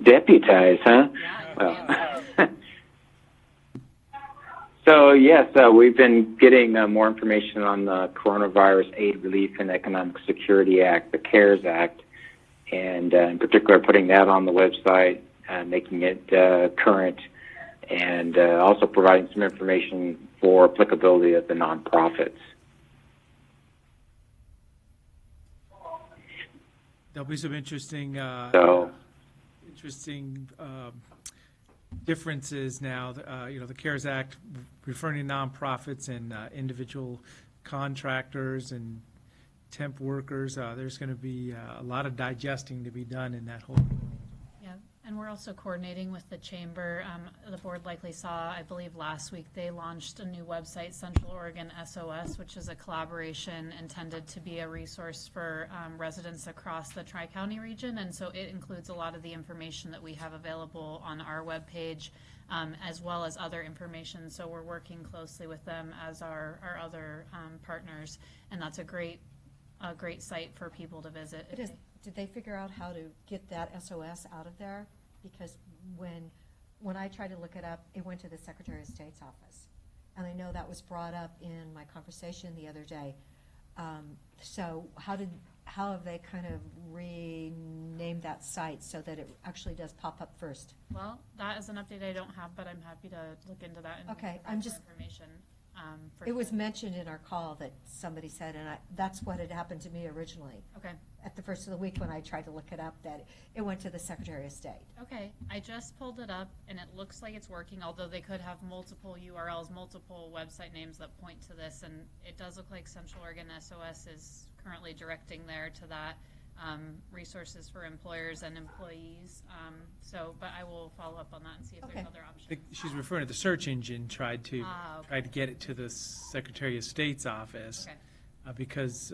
Deputize, huh? Yeah. Well, so yes, we've been getting more information on the Coronavirus Aid, Relief, and Economic Security Act, the CARES Act, and in particular putting that on the website, making it current, and also providing some information for applicability of the nonprofits. There'll be some interesting differences now. The CARES Act referring to nonprofits and individual contractors and temp workers. There's going to be a lot of digesting to be done in that whole. Yeah, and we're also coordinating with the chamber. The board likely saw, I believe last week, they launched a new website, Central Oregon SOS, which is a collaboration intended to be a resource for residents across the Tri-County region. And so it includes a lot of the information that we have available on our webpage, as well as other information. So we're working closely with them as our other partners. And that's a great site for people to visit. Did they figure out how to get that SOS out of there? Because when I tried to look it up, it went to the Secretary of State's office. And I know that was brought up in my conversation the other day. So how have they kind of renamed that site so that it actually does pop up first? Well, that is an update I don't have, but I'm happy to look into that and Okay, provide more information. It was mentioned in our call that somebody said, and that's what had happened to me originally. Okay. At the first of the week when I tried to look it up, that it went to the Secretary of State. Okay, I just pulled it up and it looks like it's working, although they could have multiple URLs, multiple website names that point to this, and it does look like Central Oregon SOS is currently directing there to that, resources for employers and employees. But I will follow up on that and see if there's other options. She's referring to the search engine tried to get it to the Secretary of State's office, because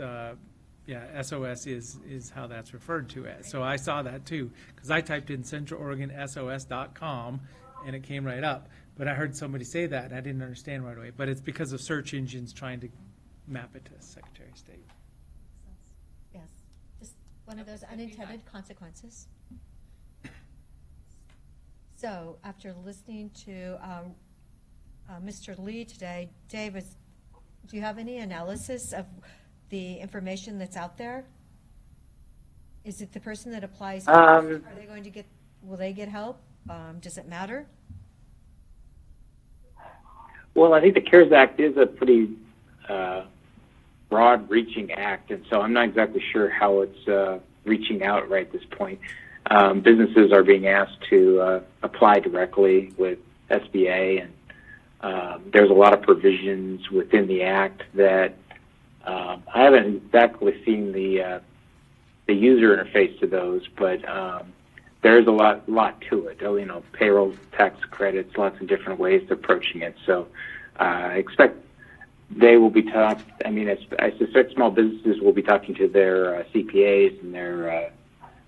SOS is how that's referred to as. So I saw that too, because I typed in CentralOregonSOS.com and it came right up. But I heard somebody say that and I didn't understand right away. But it's because of search engines trying to map it to the Secretary of State. Yes, just one of those unintended consequences. So after listening to Mr. Lee today, Dave, do you have any analysis of the information that's out there? Is it the person that applies? Are they going to will they get help? Does it matter? Well, I think the CARES Act is a pretty broad-reaching act, and so I'm not exactly sure how it's reaching out right at this point. Businesses are being asked to apply directly with SBA, and there's a lot of provisions within the act that I haven't exactly seen the user interface to those, but there's a lot to it. Payroll tax credits, lots of different ways of approaching it. So I expect they will be I suspect small businesses will be talking to their CPAs and their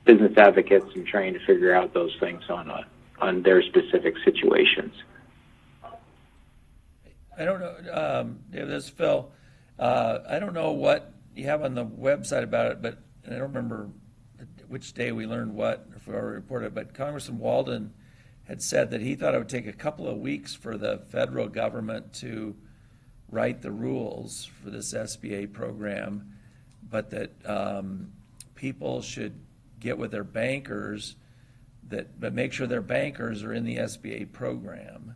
business advocates and trying to figure out those things on their specific situations. I don't know, David, this is Phil. I don't know what you have on the website about it, but I don't remember which day we learned what, if we already reported, but Congressman Walden had said that he thought it would take a couple of weeks for the federal government to write the rules for this SBA program, but that people should get with their bankers, but make sure their bankers are in the SBA program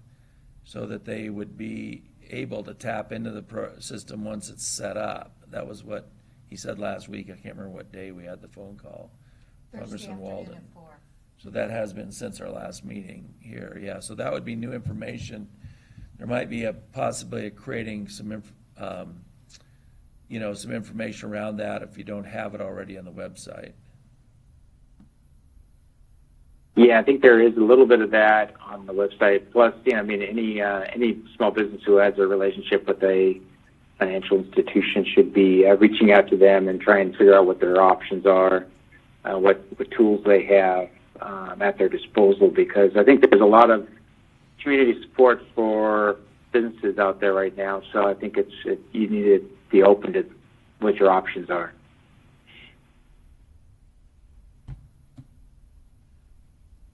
so that they would be able to tap into the system once it's set up. That was what he said last week. I can't remember what day we had the phone call. Congressman Walden. So that has been since our last meeting here. Yeah, so that would be new information. There might be a possibility of creating some some information around that if you don't have it already on the website. Yeah, I think there is a little bit of that on the website. Plus, any small business who has a relationship with a financial institution should be reaching out to them and trying to figure out what their options are, what tools they have at their disposal. Because I think there's a lot of community support for businesses out there right now. So I think you need to be open to what your options are.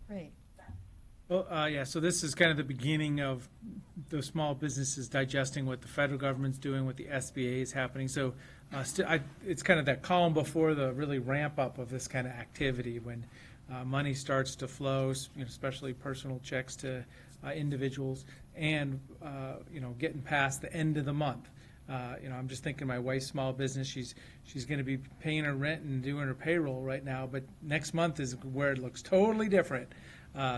Great. Well, yeah, so this is kind of the beginning of the small businesses digesting what the federal government's doing, what the SBA is happening. So it's kind of that calm before the really ramp up of this kind of activity when money starts to flow, especially personal checks to individuals, and getting past the end of the month. I'm just thinking my wife's small business. She's going to be paying her rent and doing her payroll right now, but next month is where it looks totally different.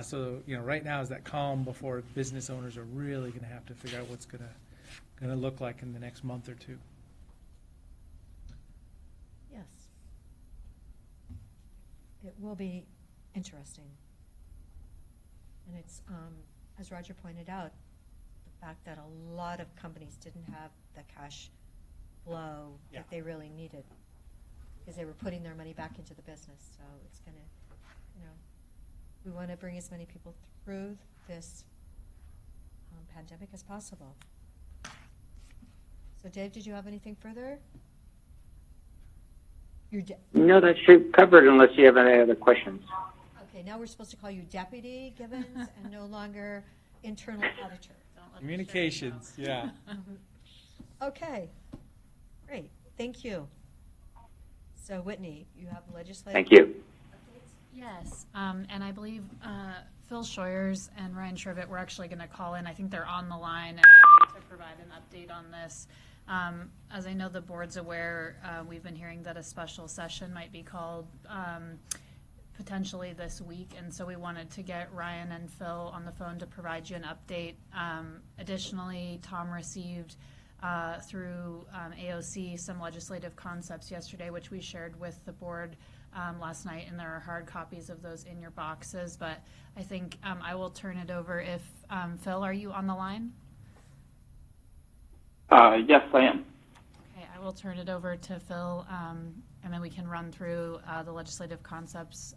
So right now is that calm before business owners are really going to have to figure out what's going to look like in the next month or two. Yes. It will be interesting. And it's, as Roger pointed out, the fact that a lot of companies didn't have the cash flow that they really needed because they were putting their money back into the business. So it's going to, we want to bring as many people through this pandemic as possible. So Dave, did you have anything further? No, that should cover it unless you have any other questions. Okay, now we're supposed to call you Deputy Givens and no longer Internal Auditor. Communications, yeah. Okay, great, thank you. So Whitney, you have legislative. Thank you. Yes, and I believe Phil Shoyers and Ryan Shervitt were actually going to call in. I think they're on the line and to provide an update on this. As I know the board's aware, we've been hearing that a special session might be called potentially this week, and so we wanted to get Ryan and Phil on the phone to provide you an update. Additionally, Tom received through AOC some legislative concepts yesterday, which we shared with the board last night, and there are hard copies of those in your boxes. But I think I will turn it over. If Phil, are you on the line? Yes, I am. Okay, I will turn it over to Phil, and then we can run through the legislative concepts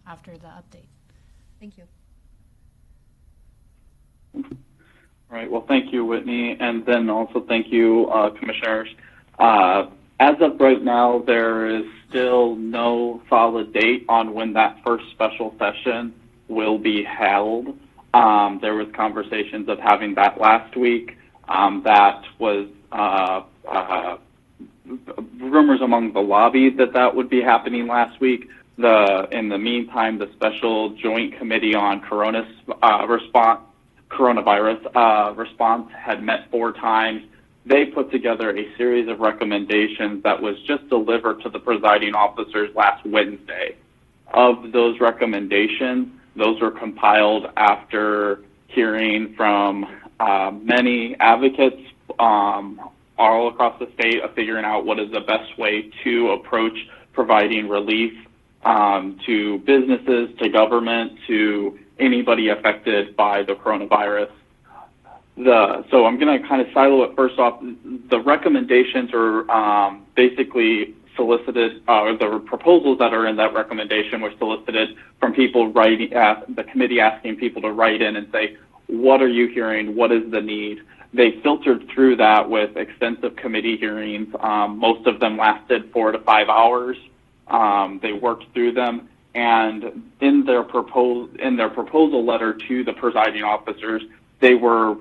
after the update. Thank you. All right. Well, thank you, Whitney, and then also thank you, commissioners. As of right now, there is still no solid date on when that first special session will be held. There was conversations of having that last week. That was rumors among the lobby that would be happening last week. In the meantime, the Special Joint Committee on Coronavirus response had met 4 times. They put together a series of recommendations that was just delivered to the presiding officers last Wednesday. Of those recommendations, those were compiled after hearing from many advocates all across the state of figuring out what is the best way to approach providing relief to businesses, to government, to anybody affected by the coronavirus. So I'm going to kind of silo it first off. The recommendations are basically solicited, or the proposals that are in that recommendation were solicited from people writing, the committee asking people to write in and say, what are you hearing? What is the need? They filtered through that with extensive committee hearings. Most of them lasted 4 to 5 hours. They worked through them, and in their proposal letter to the presiding officers, they were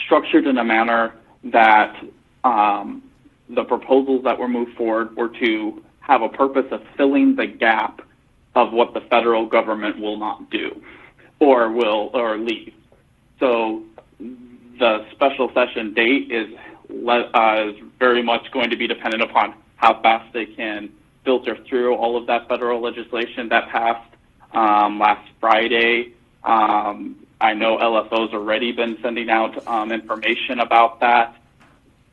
structured in a manner that the proposals that were moved forward were to have a purpose of filling the gap of what the federal government will not do or leave. So the special session date is very much going to be dependent upon how fast they can filter through all of that federal legislation that passed last Friday. I know LFO's already been sending out information about that.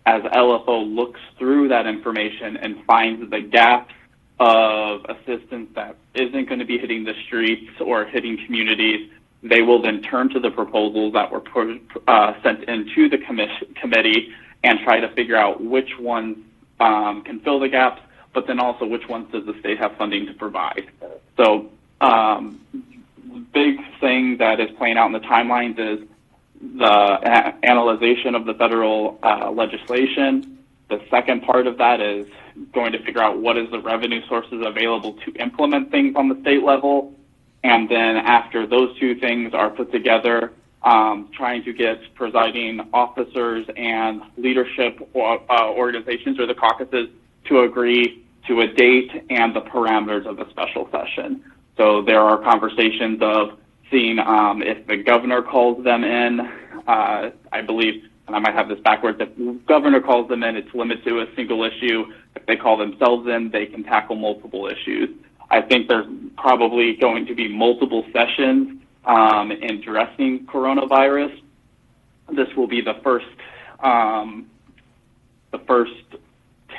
as LFO looks through that information and finds the gaps of assistance that isn't going to be hitting the streets or hitting communities, they will then turn to the proposals that were sent into the committee and try to figure out which ones can fill the gaps, but then also which ones does the state have funding to provide. So big thing that is playing out in the timelines is the analyzation of the federal legislation. The second part of that is going to figure out what is the revenue sources available to implement things on the state level. And then after those two things are put together, trying to get presiding officers and leadership organizations or the caucuses to agree to a date and the parameters of a special session. So there are conversations of seeing if the governor calls them in, I believe, and I might have this backwards, if the governor calls them in, it's limited to a single issue. If they call themselves in, they can tackle multiple issues. I think there's probably going to be multiple sessions in addressing coronavirus. This will be the first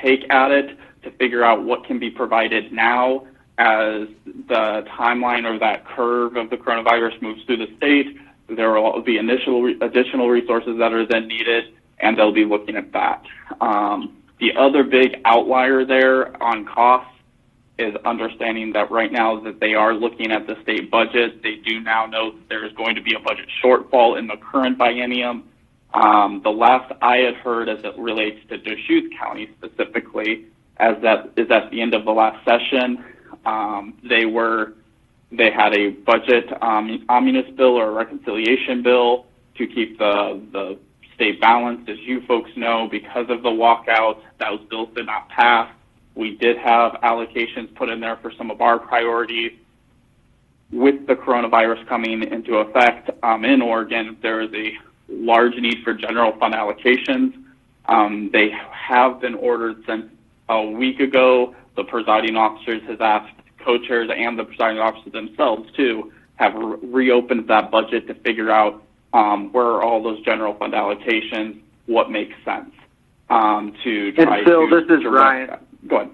take at it to figure out what can be provided now as the timeline or that curve of the coronavirus moves through the state. There will be additional resources that are then needed, and they'll be looking at that. The other big outlier there on costs is understanding that right now that they are looking at the state budget. They do now know that there is going to be a budget shortfall in the current biennium. The last I had heard as it relates to Deschutes County specifically, as that is at the end of the last session, they had a budget omnibus bill or a reconciliation bill to keep the state balanced. As you folks know, because of the walkout, those bills did not pass. We did have allocations put in there for some of our priorities. With the coronavirus coming into effect in Oregon, there is a large need for general fund allocations. They have been ordered since a week ago. The presiding officers has asked co-chairs and the presiding officers themselves too have reopened that budget to figure out where are all those general fund allocations, what makes sense to try and Phil, to. This is Ryan. Go ahead.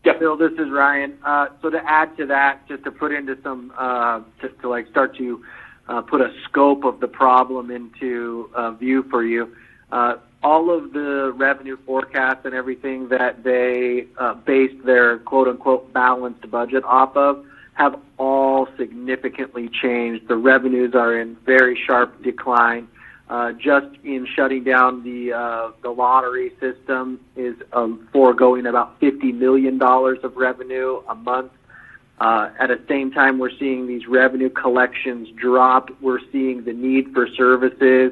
Yep. Phil, this is Ryan. So to add to that, just to put into some, to like start to put a scope of the problem into view for you, all of the revenue forecasts and everything that they based their quote-unquote balanced budget off of have all significantly changed. The revenues are in very sharp decline. Just in shutting down the lottery system is foregoing about $50 million of revenue a month. At the same time, we're seeing these revenue collections drop. We're seeing the need for services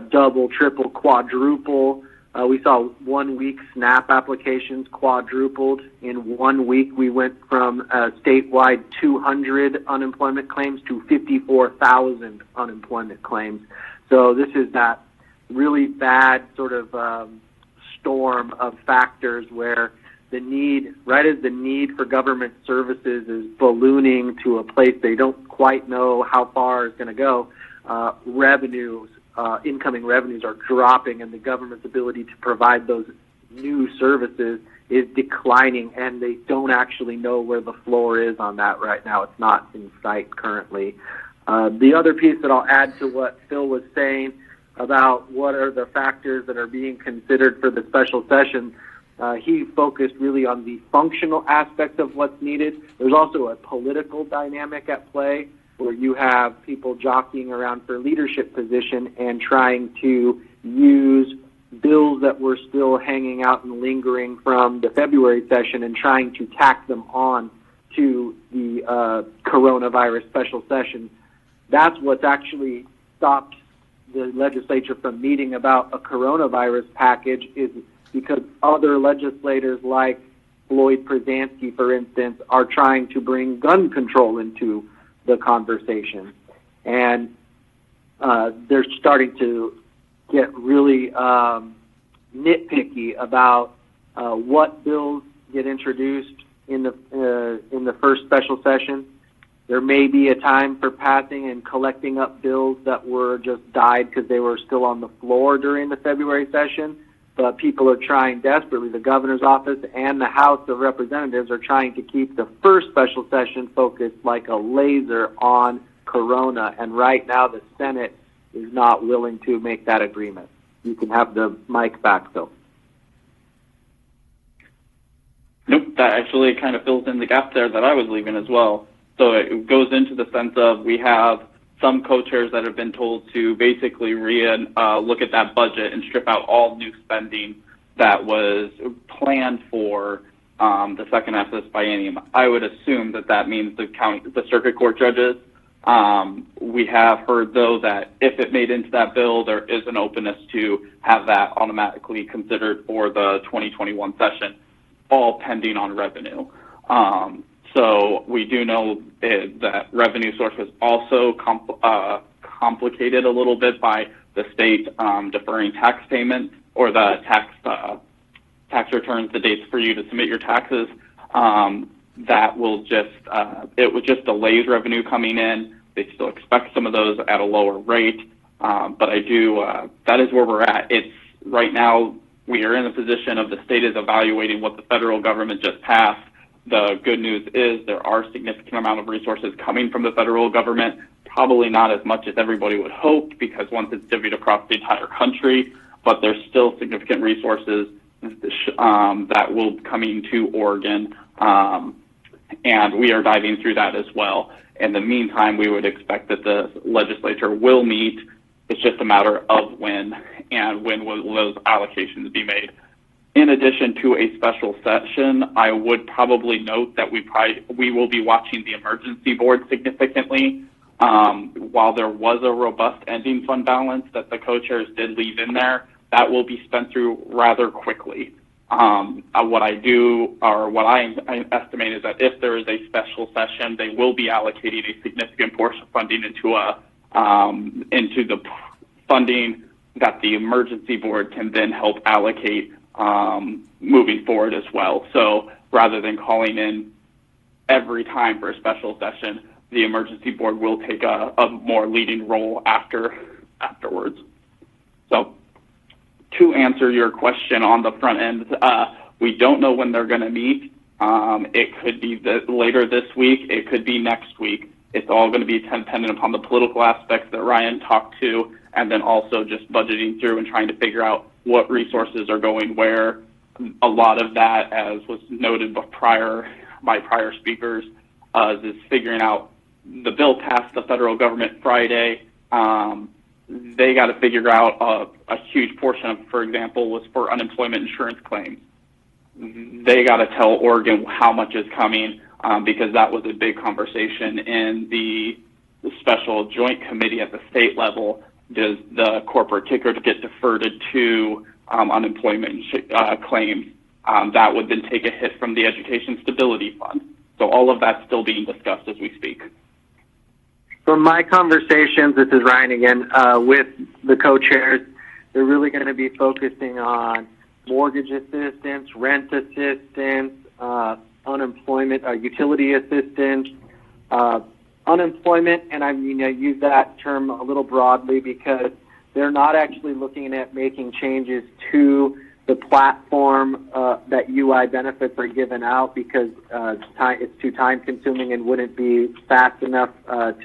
double, triple, quadruple. We saw 1 week SNAP applications quadrupled. In 1 week, we went from statewide 200 unemployment claims to 54,000 unemployment claims. So this is that really bad sort of storm of factors where the need, right as the need for government services is ballooning to a place they don't quite know how far it's going to go, incoming revenues are dropping, and the government's ability to provide those new services is declining, and they don't actually know where the floor is on that right now. It's not in sight currently. The other piece that I'll add to what Phil was saying about what are the factors that are being considered for the special session, he focused really on the functional aspects of what's needed. There's also a political dynamic at play where you have people jockeying around for leadership position and trying to use bills that were still hanging out and lingering from the February session and trying to tack them on to the coronavirus special session. That's what's actually stopped the legislature from meeting about a coronavirus package, is because other legislators like Floyd Przansky, for instance, are trying to bring gun control into the conversation. And they're starting to get really nitpicky about what bills get introduced in the first special session. There may be a time for passing and collecting up bills that were just died because they were still on the floor during the February session. but people are trying desperately. The governor's office and the House of Representatives are trying to keep the first special session focused like a laser on Corona, and right now the Senate is not willing to make that agreement. You can have the mic back, Phil. Nope, that actually kind of fills in the gap there that I was leaving as well. So it goes into the sense of we have some co-chairs that have been told to basically look at that budget and strip out all new spending that was planned for the second half of this biennium. I would assume that that means the circuit court judges. We have heard, though, that if it made into that bill, there is an openness to have that automatically considered for the 2021 session, all pending on revenue. So we do know that revenue source was also complicated a little bit by the state deferring tax payments or the tax returns, the dates for you to submit your taxes. That will just it would just delays revenue coming in. They still expect some of those at a lower rate, but I do that is where we're at. It's right now we are in a position of the state is evaluating what the federal government just passed. The good news is there are significant amount of resources coming from the federal government, probably not as much as everybody would hope because once it's divvied across the entire country, but there's still significant resources that will be coming to Oregon, and we are diving through that as well. In the meantime, we would expect that the legislature will meet. It's just a matter of when, and when will those allocations be made. In addition to a special session, I would probably note that we will be watching the emergency board significantly. While there was a robust ending fund balance that the co-chairs did leave in there, that will be spent through rather quickly. What I estimate is that if there is a special session, they will be allocating a significant portion of funding into the funding that the emergency board can then help allocate moving forward as well. So rather than calling in every time for a special session, the emergency board will take a more leading role afterwards. So to answer your question on the front end, we don't know when they're going to meet. It could be later this week. It could be next week. It's all going to be dependent upon the political aspects that Ryan talked to, and then also just budgeting through and trying to figure out what resources are going where. A lot of that, as was noted by prior speakers, is figuring out the bill passed the federal government Friday. They got to figure out a huge portion of, for example, was for unemployment insurance claims. They got to tell Oregon how much is coming because that was a big conversation in the special joint committee at the state level. Does the corporate kicker get deferred to unemployment claims? That would then take a hit from the Education Stability Fund. So all of that's still being discussed as we speak. From my conversations, this is Ryan again, with the co-chairs, they're really going to be focusing on mortgage assistance, rent assistance, unemployment, utility assistance, unemployment, and I use that term a little broadly because they're not actually looking at making changes to the platform that UI benefits are given out because it's too time-consuming and wouldn't be fast enough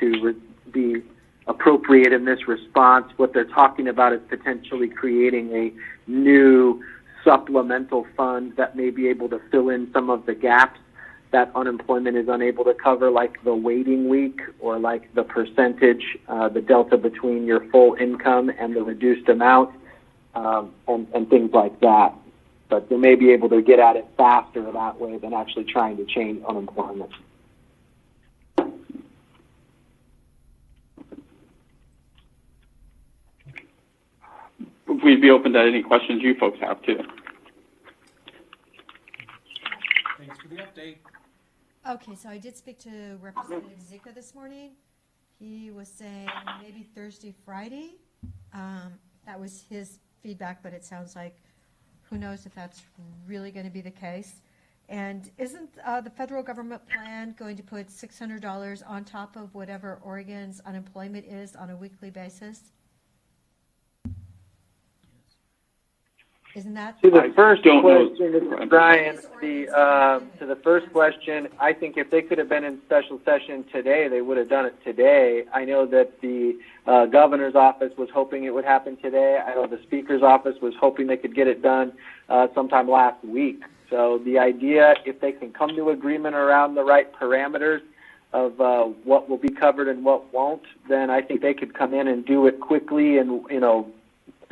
to be appropriate in this response. What they're talking about is potentially creating a new supplemental fund that may be able to fill in some of the gaps that unemployment is unable to cover, like the waiting week or like the percentage, the delta between your full income and the reduced amount, and things like that. But they may be able to get at it faster that way than actually trying to change unemployment. We'd be open to any questions you folks have too. Thanks for the update. Okay, so I did speak to Representative Zika this morning. He was saying maybe Thursday, Friday. That was his feedback, but it sounds like who knows if that's really going to be the case. And isn't the federal government plan going to put $600 on top of whatever Oregon's unemployment is on a weekly basis? Isn't that? To the first don't know. question, this is Brian. To the first question, I think if they could have been in special session today, they would have done it today. I know that the governor's office was hoping it would happen today. I know the speaker's office was hoping they could get it done sometime last week. So the idea, if they can come to agreement around the right parameters of what will be covered and what won't, then I think they could come in and do it quickly and,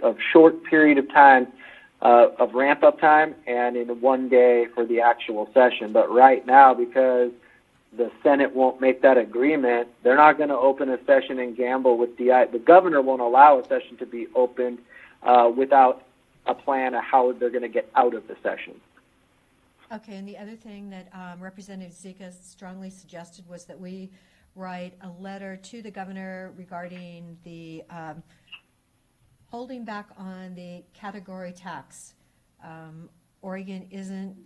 a short period of time of ramp-up time and in one day for the actual session. But right now, because the Senate won't make that agreement, they're not going to open a session and gamble with the governor won't allow a session to be opened without a plan of how they're going to get out of the session. Okay, and the other thing that Representative Zika strongly suggested was that we write a letter to the governor regarding the holding back on the category tax. Oregon isn't,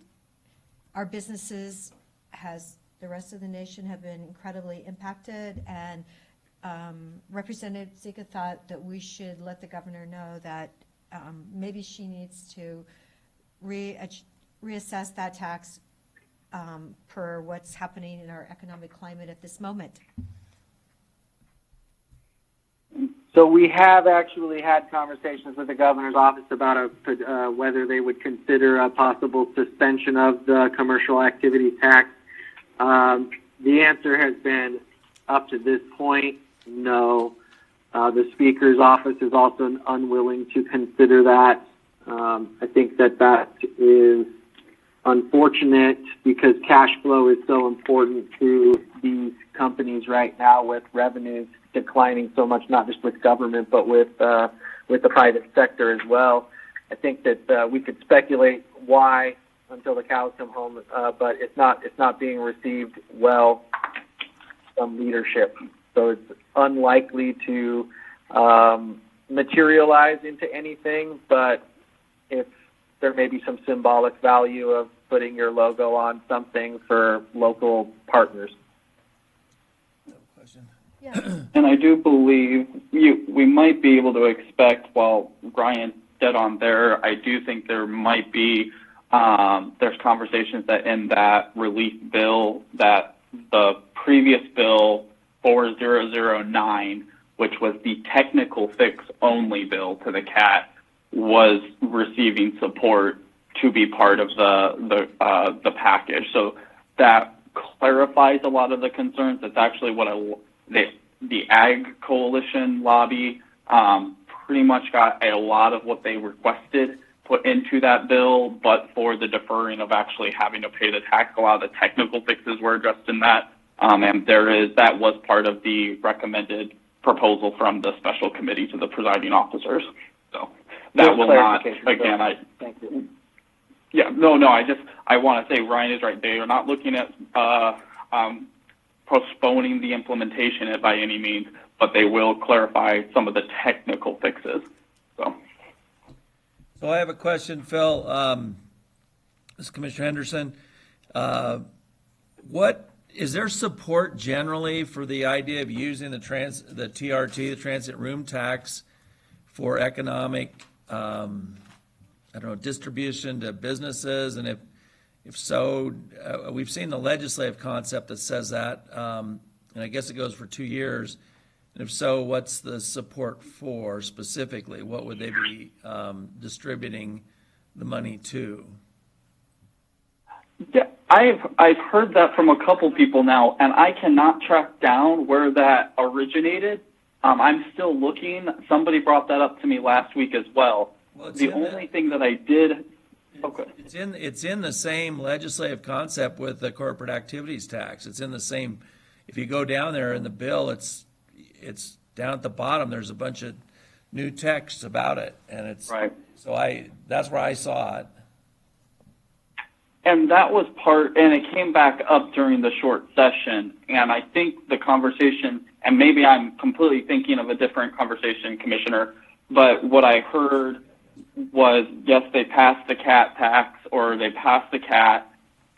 our businesses, has the rest of the nation, have been incredibly impacted, and Representative Zika thought that we should let the governor know that maybe she needs to reassess that tax per what's happening in our economic climate at this moment. So we have actually had conversations with the governor's office about whether they would consider a possible suspension of the commercial activity tax. The answer has been, up to this point, no. The speaker's office is also unwilling to consider that. I think that is unfortunate because cash flow is so important to these companies right now, with revenues declining so much, not just with government, but with the private sector as well. I think that we could speculate why until the cows come home, but it's not being received well from leadership. So it's unlikely to materialize into anything, but if there may be some symbolic value of putting your logo on something for local partners. And I do believe we might be able to expect, while Brian's dead on there, I do think there might be, there's conversations that in that relief bill, that the previous bill 4009, which was the technical fix only bill to the CAT, was receiving support to be part of the package. So that clarifies a lot of the concerns. That's actually what the Ag Coalition lobby pretty much got a lot of what they requested put into that bill, but for the deferring of actually having to pay the tax, a lot of the technical fixes were addressed in that. And that was part of the recommended proposal from the special committee to the presiding officers. So that will not, again, Thank you. Yeah, no, I want to say Ryan is right. They are not looking at postponing the implementation by any means, but they will clarify some of the technical fixes. So I have a question, Phil. This is Commissioner Henderson. What is there support generally for the idea of using the TRT, the transit room tax, for economic, distribution to businesses? And if so, we've seen the legislative concept that says that, and I guess it goes for 2 years. And if so, what's the support for specifically? What would they be distributing the money to? Yeah, I've heard that from a couple people now, and I cannot track down where that originated. I'm still looking. Somebody brought that up to me last week as well. The only thing that I did. Okay. It's in the same legislative concept with the corporate activities tax. It's in the same. If you go down there in the bill, it's down at the bottom. There's a bunch of new text about it, and it's right. So that's where I saw it. And that was and it came back up during the short session. And I think the conversation, and maybe I'm completely thinking of a different conversation, Commissioner, but what I heard was, yes, they passed the CAT tax, or they passed the CAT,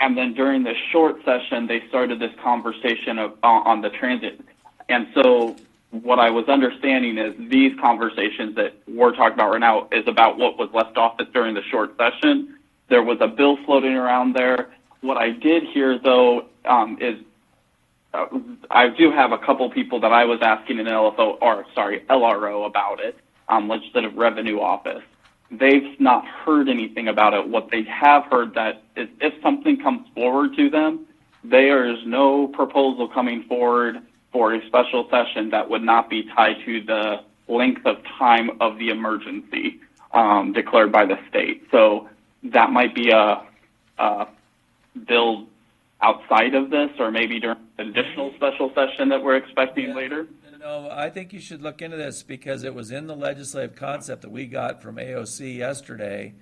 and then during the short session, they started this conversation on the transit. And so what I was understanding is these conversations that we're talking about right now is about what was left off during the short session. There was a bill floating around there. What I did hear, though, is I do have a couple people that I was asking in LRO about it, Legislative Revenue Office. They've not heard anything about it. What they have heard that is if something comes forward to them, there is no proposal coming forward for a special session that would not be tied to the length of time of the emergency declared by the state. So that might be a bill outside of this, or maybe during an additional special session that we're expecting later. No, I think you should look into this because it was in the legislative concept that we got from AOC yesterday.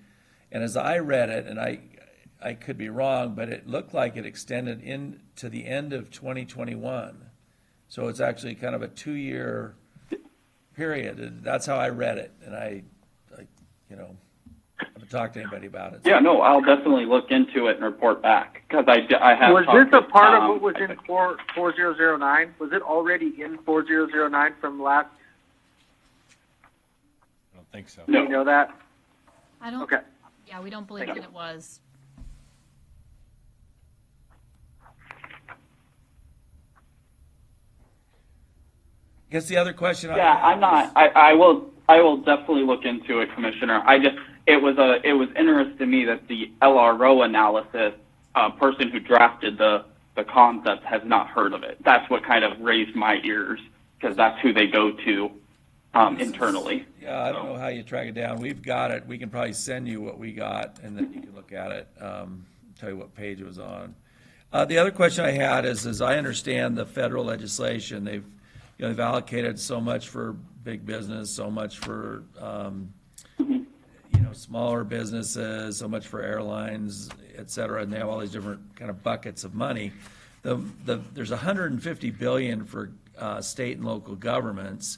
And as I read it, and I could be wrong, but it looked like it extended into the end of 2021. So it's actually kind of a 2-year period. And that's how I read it. And I haven't talked to anybody about it. Yeah, no, I'll definitely look into it and report back because I have. Was talked this a with part Tom. of what was in 4009? Was it already in 4009 from last? I don't think so. Do you know that? I don't. Okay. Yeah, we don't believe that it was. I guess the other question. I'm not. I will definitely look into it, Commissioner. It was interesting to me that the LRO analysis person who drafted the concept has not heard of it. That's what kind of raised my ears because that's who they go to internally. Yeah, I don't know how you track it down. We've got it. We can probably send you what we got, and then you can look at it. Tell you what page it was on. The other question I had is, as I understand the federal legislation, they've allocated so much for big business, so much for smaller businesses, so much for airlines, et cetera, and they have all these different kind of buckets of money. There's $150 billion for state and local governments,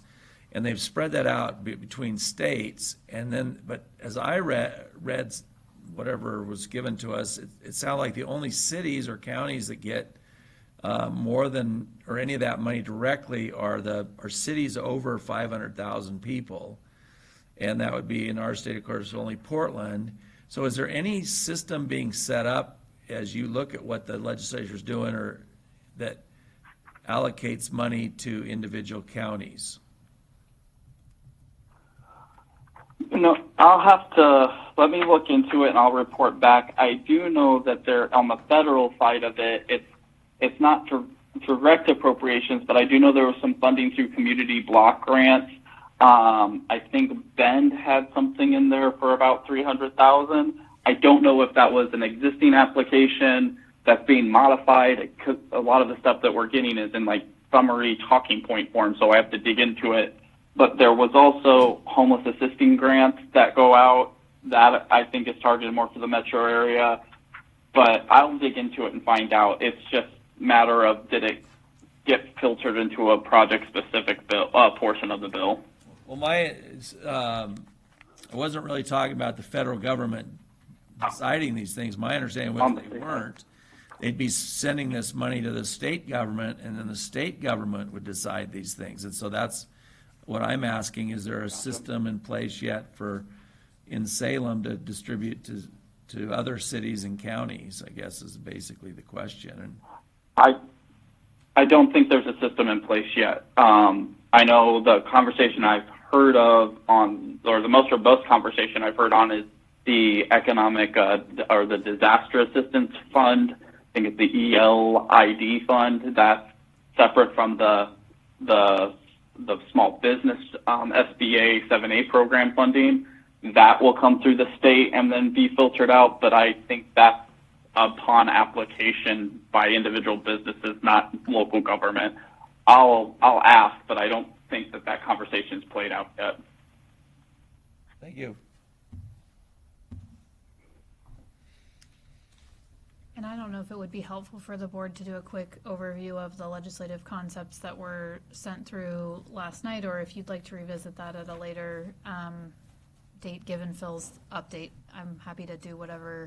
and they've spread that out between states. And then, but as I read whatever was given to us, it sounded like the only cities or counties that get more than or any of that money directly are cities over 500,000 people. And that would be in our state, of course, only Portland. So is there any system being set up as you look at what the legislature is doing or that allocates money to individual counties? I'll have to, let me look into it and I'll report back. I do know that on the federal side of it, it's not direct appropriations, but I do know there was some funding through community block grants. I think Bend had something in there for about $300,000. I don't know if that was an existing application that's being modified. A lot of the stuff that we're getting is in like summary talking point form, so I have to dig into it. But there was also homeless assisting grants that go out that I think is targeted more for the metro area. But I'll dig into it and find out. It's just a matter of did it get filtered into a project-specific bill portion of the bill. Well, I wasn't really talking about the federal government deciding these things. My understanding was they weren't. They'd be sending this money to the state government, and then the state government would decide these things. And so that's what I'm asking. Is there a system in place yet in Salem to distribute to other cities and counties, I guess is basically the question. And I don't think there's a system in place yet. I know the conversation I've heard of or the most robust conversation I've heard on is the economic or the disaster assistance fund. I think it's the ELID fund. That's separate from the small business SBA 7A program funding. That will come through the state and then be filtered out, but I think that's upon application by individual businesses, not local government. I'll ask, but I don't think that conversation's played out yet. Thank you. And I don't know if it would be helpful for the board to do a quick overview of the legislative concepts that were sent through last night, or if you'd like to revisit that at a later date, given Phil's update. I'm happy to do whatever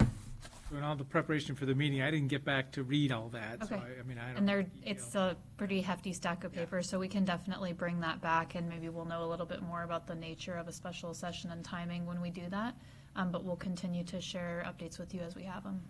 So in all the preparation for the meeting, I didn't get back to read all that, so Okay. I mean, I don't. And it's a pretty hefty stack of paper, so we can definitely bring that back, and maybe we'll know a little bit more about the nature of a special session and timing when we do that. But we'll continue to share updates with you as we have them.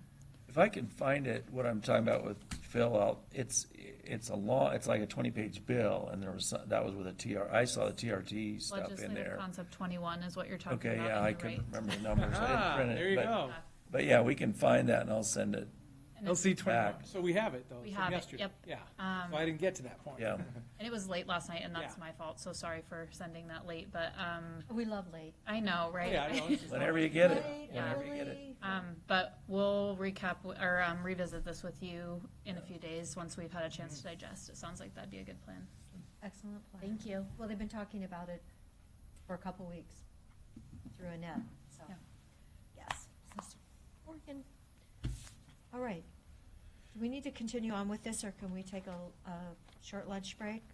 If I can find it, what I'm talking about with Phil, it's like a 20-page bill, and that was with I saw the TRT stuff in Legislative there. Concept 21 is what you're talking Okay, about. yeah, on I the couldn't right. remember the numbers, I didn't print it. There you but- go. But yeah, we can find that, and I'll send it. LC 21, back. so we have it, though, We from have it, yesterday. yep. Yeah, so I didn't get to that point. Yeah. And it was late last night, and that's Yeah. my fault, so sorry for sending that late, but, We love late. I know, right? Yeah, I know, it's just- Whenever you get it, Late, whenever you get it. early. But we'll or revisit this with you in a few days, once we've had a chance to digest. It sounds like that'd be a good plan. Excellent plan. Thank you. Well, they've been talking about it for a couple weeks through Annette, so, Yeah. yes. Sister Morgan. All right. Do we need to continue on with this, or can we take a short lunch break?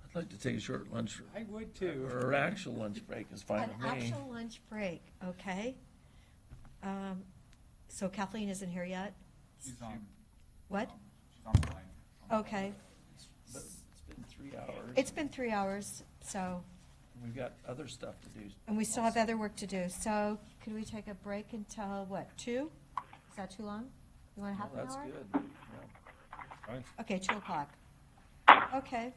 I'd like to take a short lunch, I would too. or an actual lunch break is fine An with me. actual lunch break, okay? So Kathleen isn't here yet? What? Okay. But it's been 3 hours. It's been 3 hours, so, We've got other stuff to do. and we still have other work to do. So could we take a break until, what, 2? Is that too long? You want a half Well, an hour? that's good. Yeah. Fine. Okay, 2 o'clock. Okay.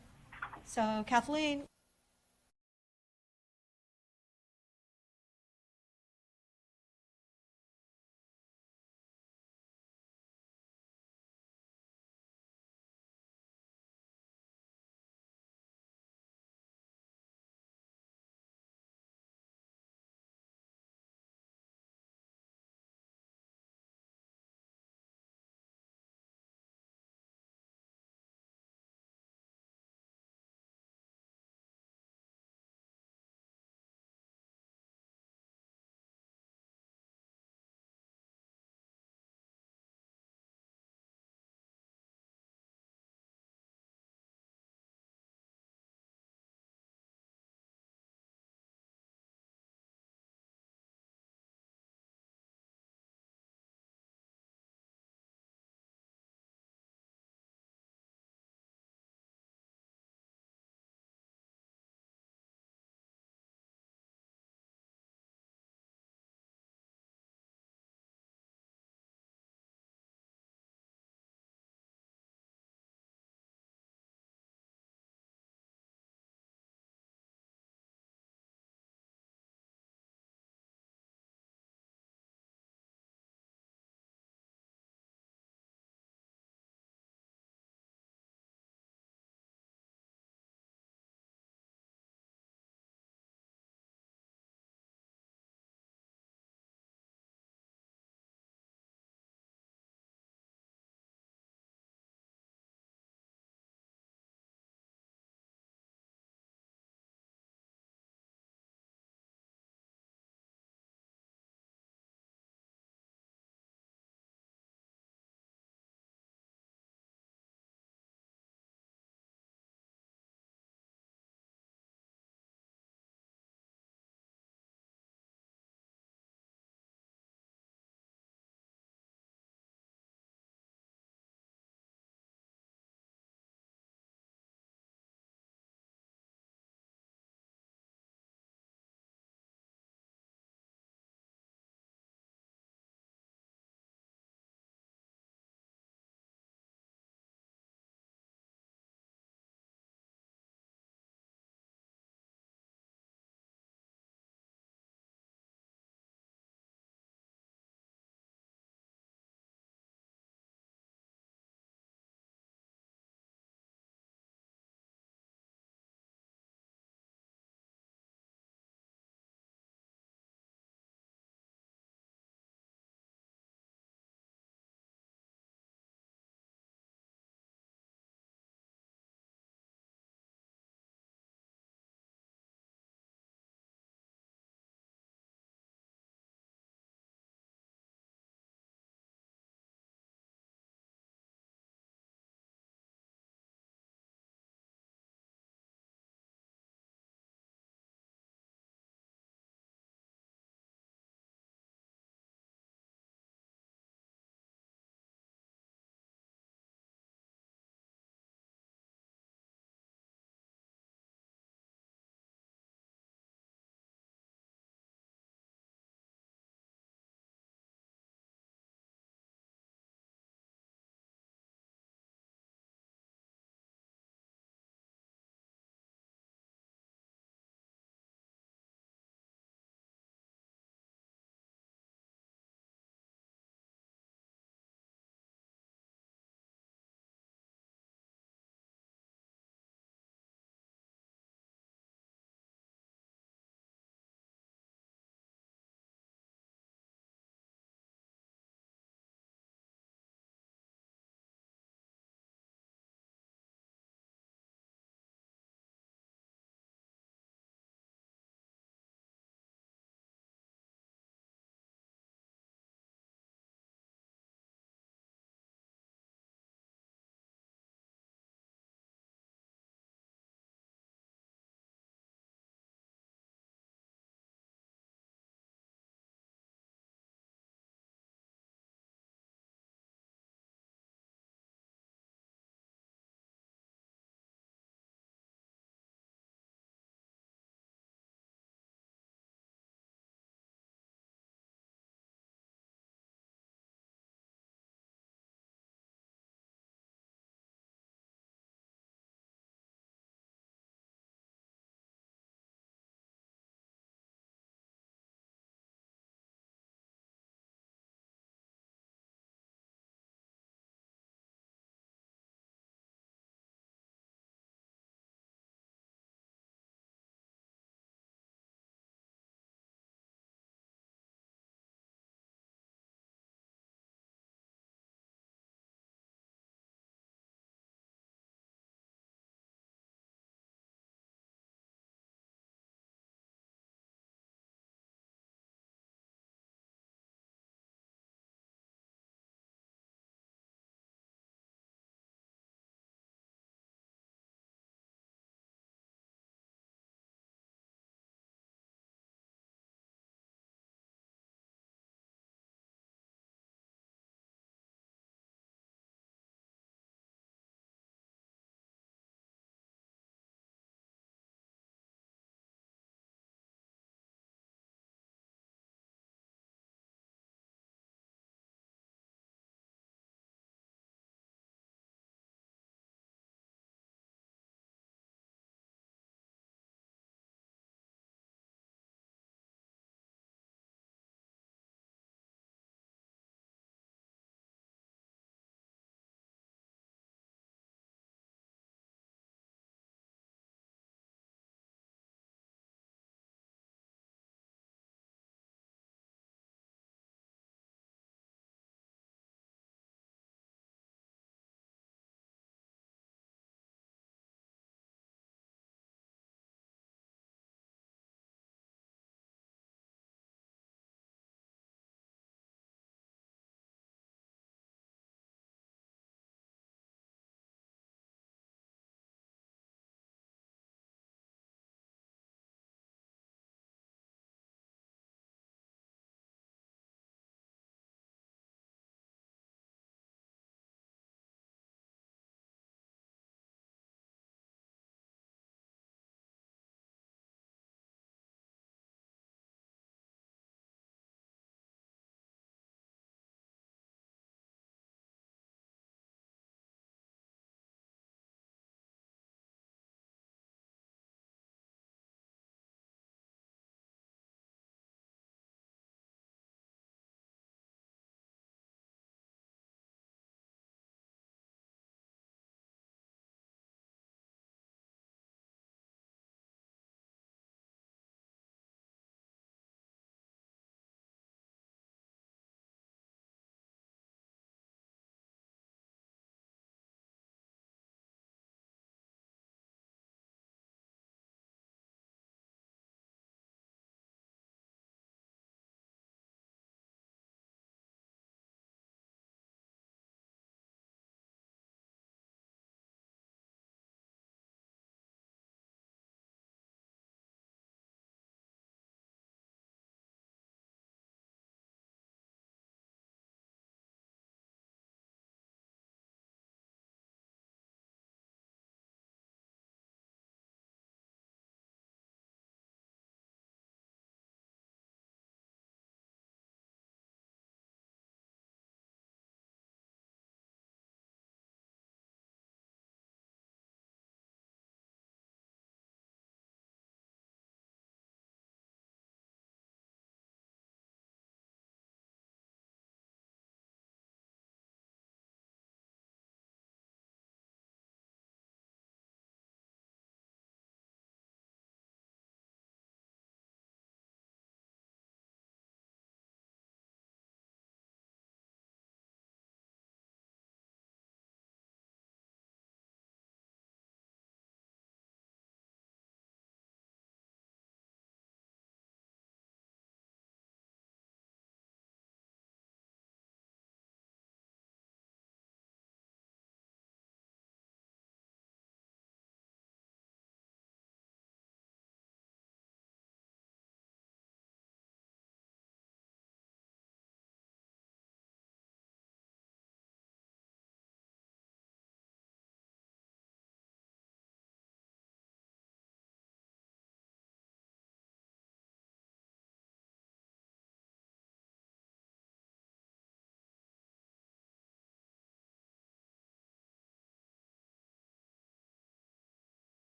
So Kathleen,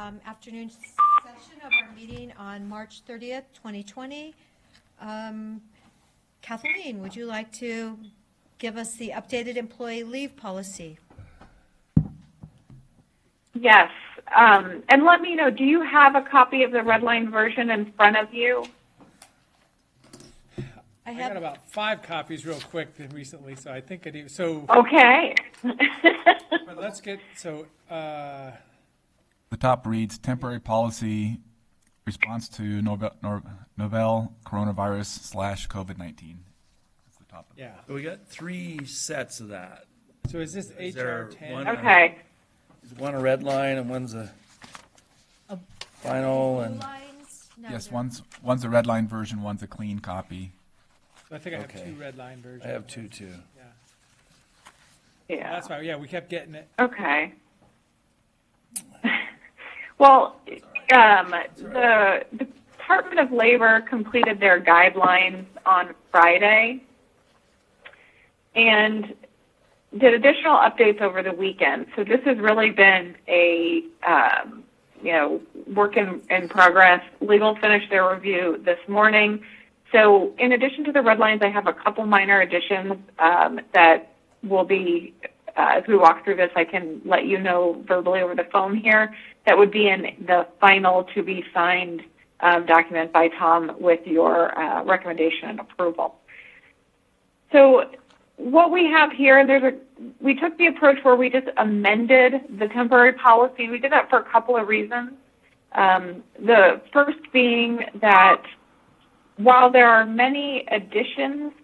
Afternoon session of our meeting on March 30th, 2020. Kathleen, would you like to give us the updated employee leave policy? Yes. And let me know, do you have a copy of the red line version in front of you? I got about 5 copies real quick recently, so I think I do. So okay. But let's get The top reads temporary policy response to novel coronavirus / COVID-19. That's the top. Yeah. So we got 3 sets of that. So is this Is HR there 10? one- Okay. Is one a red line and one's a final and? Yes, one's a red line version, one's a clean copy. So I think I have Okay. 2 red line versions. I have 2 too. Yeah. Yeah. That's why. Yeah, we kept getting it. Okay. Well, the Department of Labor completed their guidelines on Friday and did additional updates over the weekend. So this has really been a work in progress. Legal finished their review this morning. So in addition to the red lines, I have a couple minor additions that will be, as we walk through this, I can let you know verbally over the phone here. That would be in the final to be signed document by Tom with your recommendation and approval. So what we have here, we took the approach where we just amended the temporary policy. We did that for a couple of reasons. The first being that while there are many additional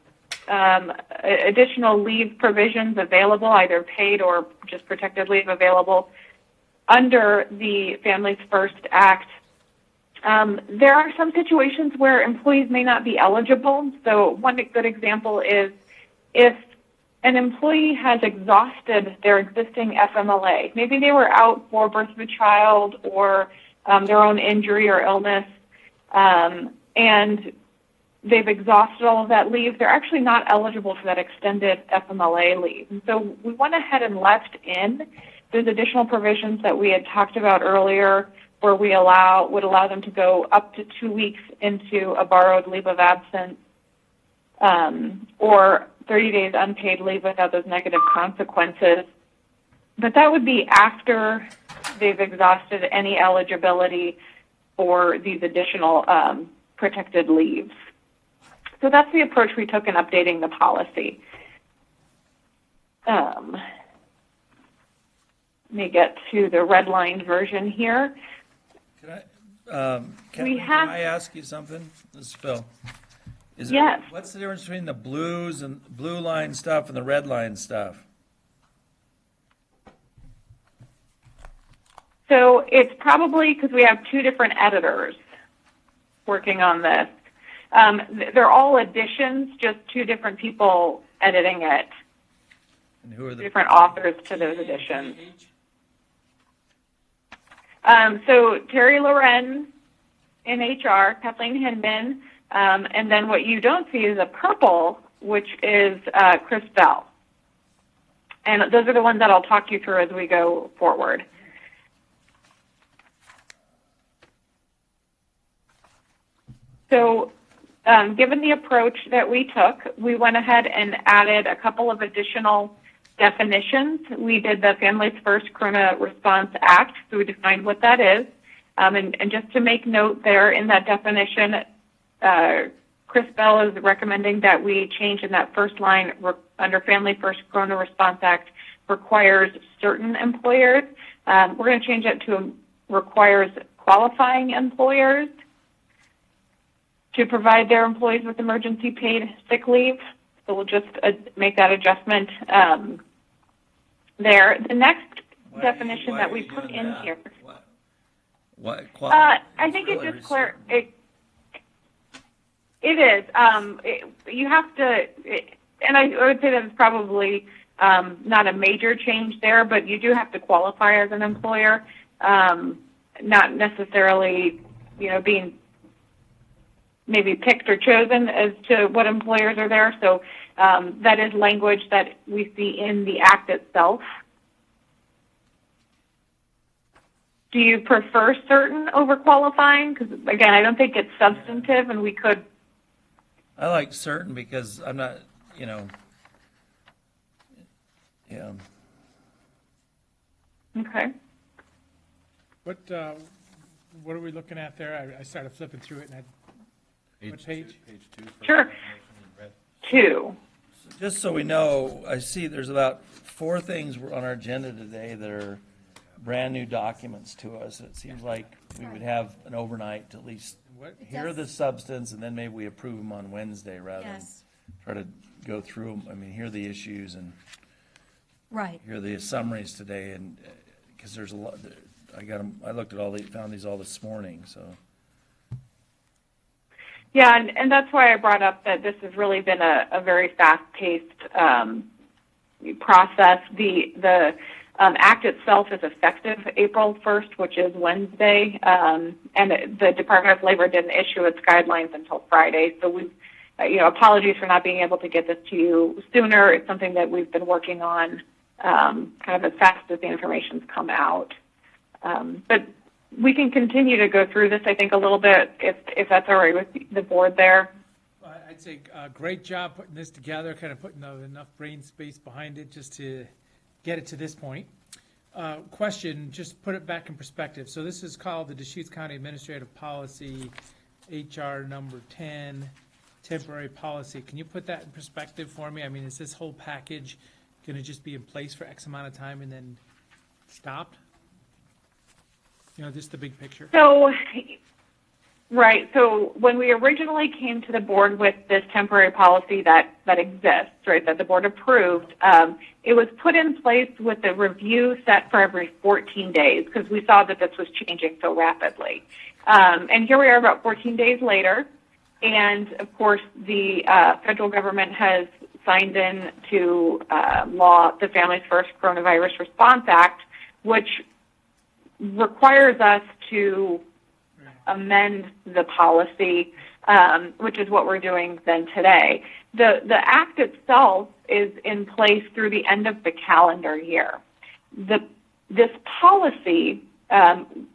leave provisions available, either paid or just protected leave available under the Families First Act, there are some situations where employees may not be eligible. So one good example is if an employee has exhausted their existing FMLA, maybe they were out for birth of a child or their own injury or illness, and they've exhausted all of that leave, they're actually not eligible for that extended FMLA leave. And so we went ahead and left in those additional provisions that we had talked about earlier, where we would allow them to go up to 2 weeks into a borrowed leave of absence, or 30 days unpaid leave without those negative consequences. But that would be after they've exhausted any eligibility for these additional protected leaves. So that's the approach we took in updating the policy. Let me get to the red line version here. Can I ask you something? This is Phil. Yes. What's the difference between the blue line stuff and the red line stuff? So it's probably because we have 2 different editors working on this. They're all additions, just 2 different people editing it. And who are the different authors to those additions? So Terry Loren in HR, Kathleen Hinman, and then what you don't see is a purple, which is Chris Bell. And those are the ones that I'll talk you through as we go forward. So given the approach that we took, we went ahead and added a couple of additional definitions. We did the Families First Corona Response Act, so we defined what that is. And just to make note there in that definition, Chris Bell is recommending that we change in that first line under Family First Corona Response Act requires certain employers. We're going to change that to requires qualifying employers to provide their employees with emergency paid sick leave. So we'll just make that adjustment there. The next definition that we put in here. I think it just it is. You have to, and I would say that it's probably not a major change there, but you do have to qualify as an employer, not necessarily, being maybe picked or chosen as to what employers are there. So that is language that we see in the Act itself. Do you prefer certain over qualifying? Because again, I don't think it's substantive, and we could. I like certain because I'm not, yeah. Okay. What are we looking at there? I started flipping through it, and what page? Page 2. Sure. 2. Just so we know, I see there's about 4 things on our agenda today that are brand-new documents to us. It seems like we would have an overnight to at least What? hear the substance, and then maybe we approve them on Wednesday rather than Yes. try to go through them. I mean, hear the issues and Right. hear the summaries today, and, because there's a lot, I looked at found these all this morning, so. Yeah, and that's why I brought up that this has really been a very fast-paced process. The act itself is effective April 1st, which is Wednesday, and the Department of Labor didn't issue its guidelines until Friday. So we've, apologies for not being able to get this to you sooner. It's something that we've been working on kind of as fast as the information's come out. But we can continue to go through this, I think, a little bit, if that's all right with the board there. I'd say great job putting this together, kind of putting enough brain space behind it just to get it to this point. Question, just put it back in perspective. So this is called the Deschutes County Administrative Policy, HR number 10, temporary policy. Can you put that in perspective for me? I mean, is this whole package going to just be in place for X amount of time and then stopped? Just the big picture. So, right. So when we originally came to the board with this temporary policy that exists, right, that the board approved, it was put in place with a review set for every 14 days because we saw that this was changing so rapidly. And here we are about 14 days later. And, of course, the federal government has signed in to law the Families First Coronavirus Response Act, which requires us to amend the policy, which is what we're doing then today. The act itself is in place through the end of the calendar year. This policy,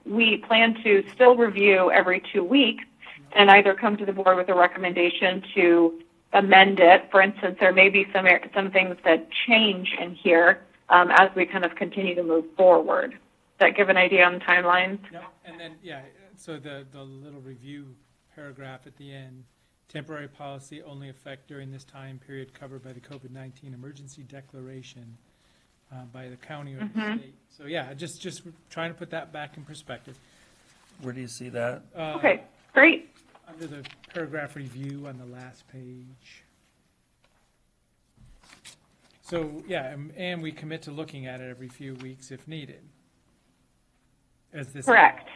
we plan to still review every 2 weeks and either come to the board with a recommendation to amend it. For instance, there may be some things that change in here as we kind of continue to move forward. Does that give an idea on the timeline? Yep. And then, so the little review paragraph at the end, temporary policy only effect during this time period covered by the COVID-19 emergency declaration by the county or the state. So just trying to put that back in perspective. Where do you see that? Okay, great. Under the paragraph review on the last page. So, and we commit to looking at it every few weeks if needed. As this Correct.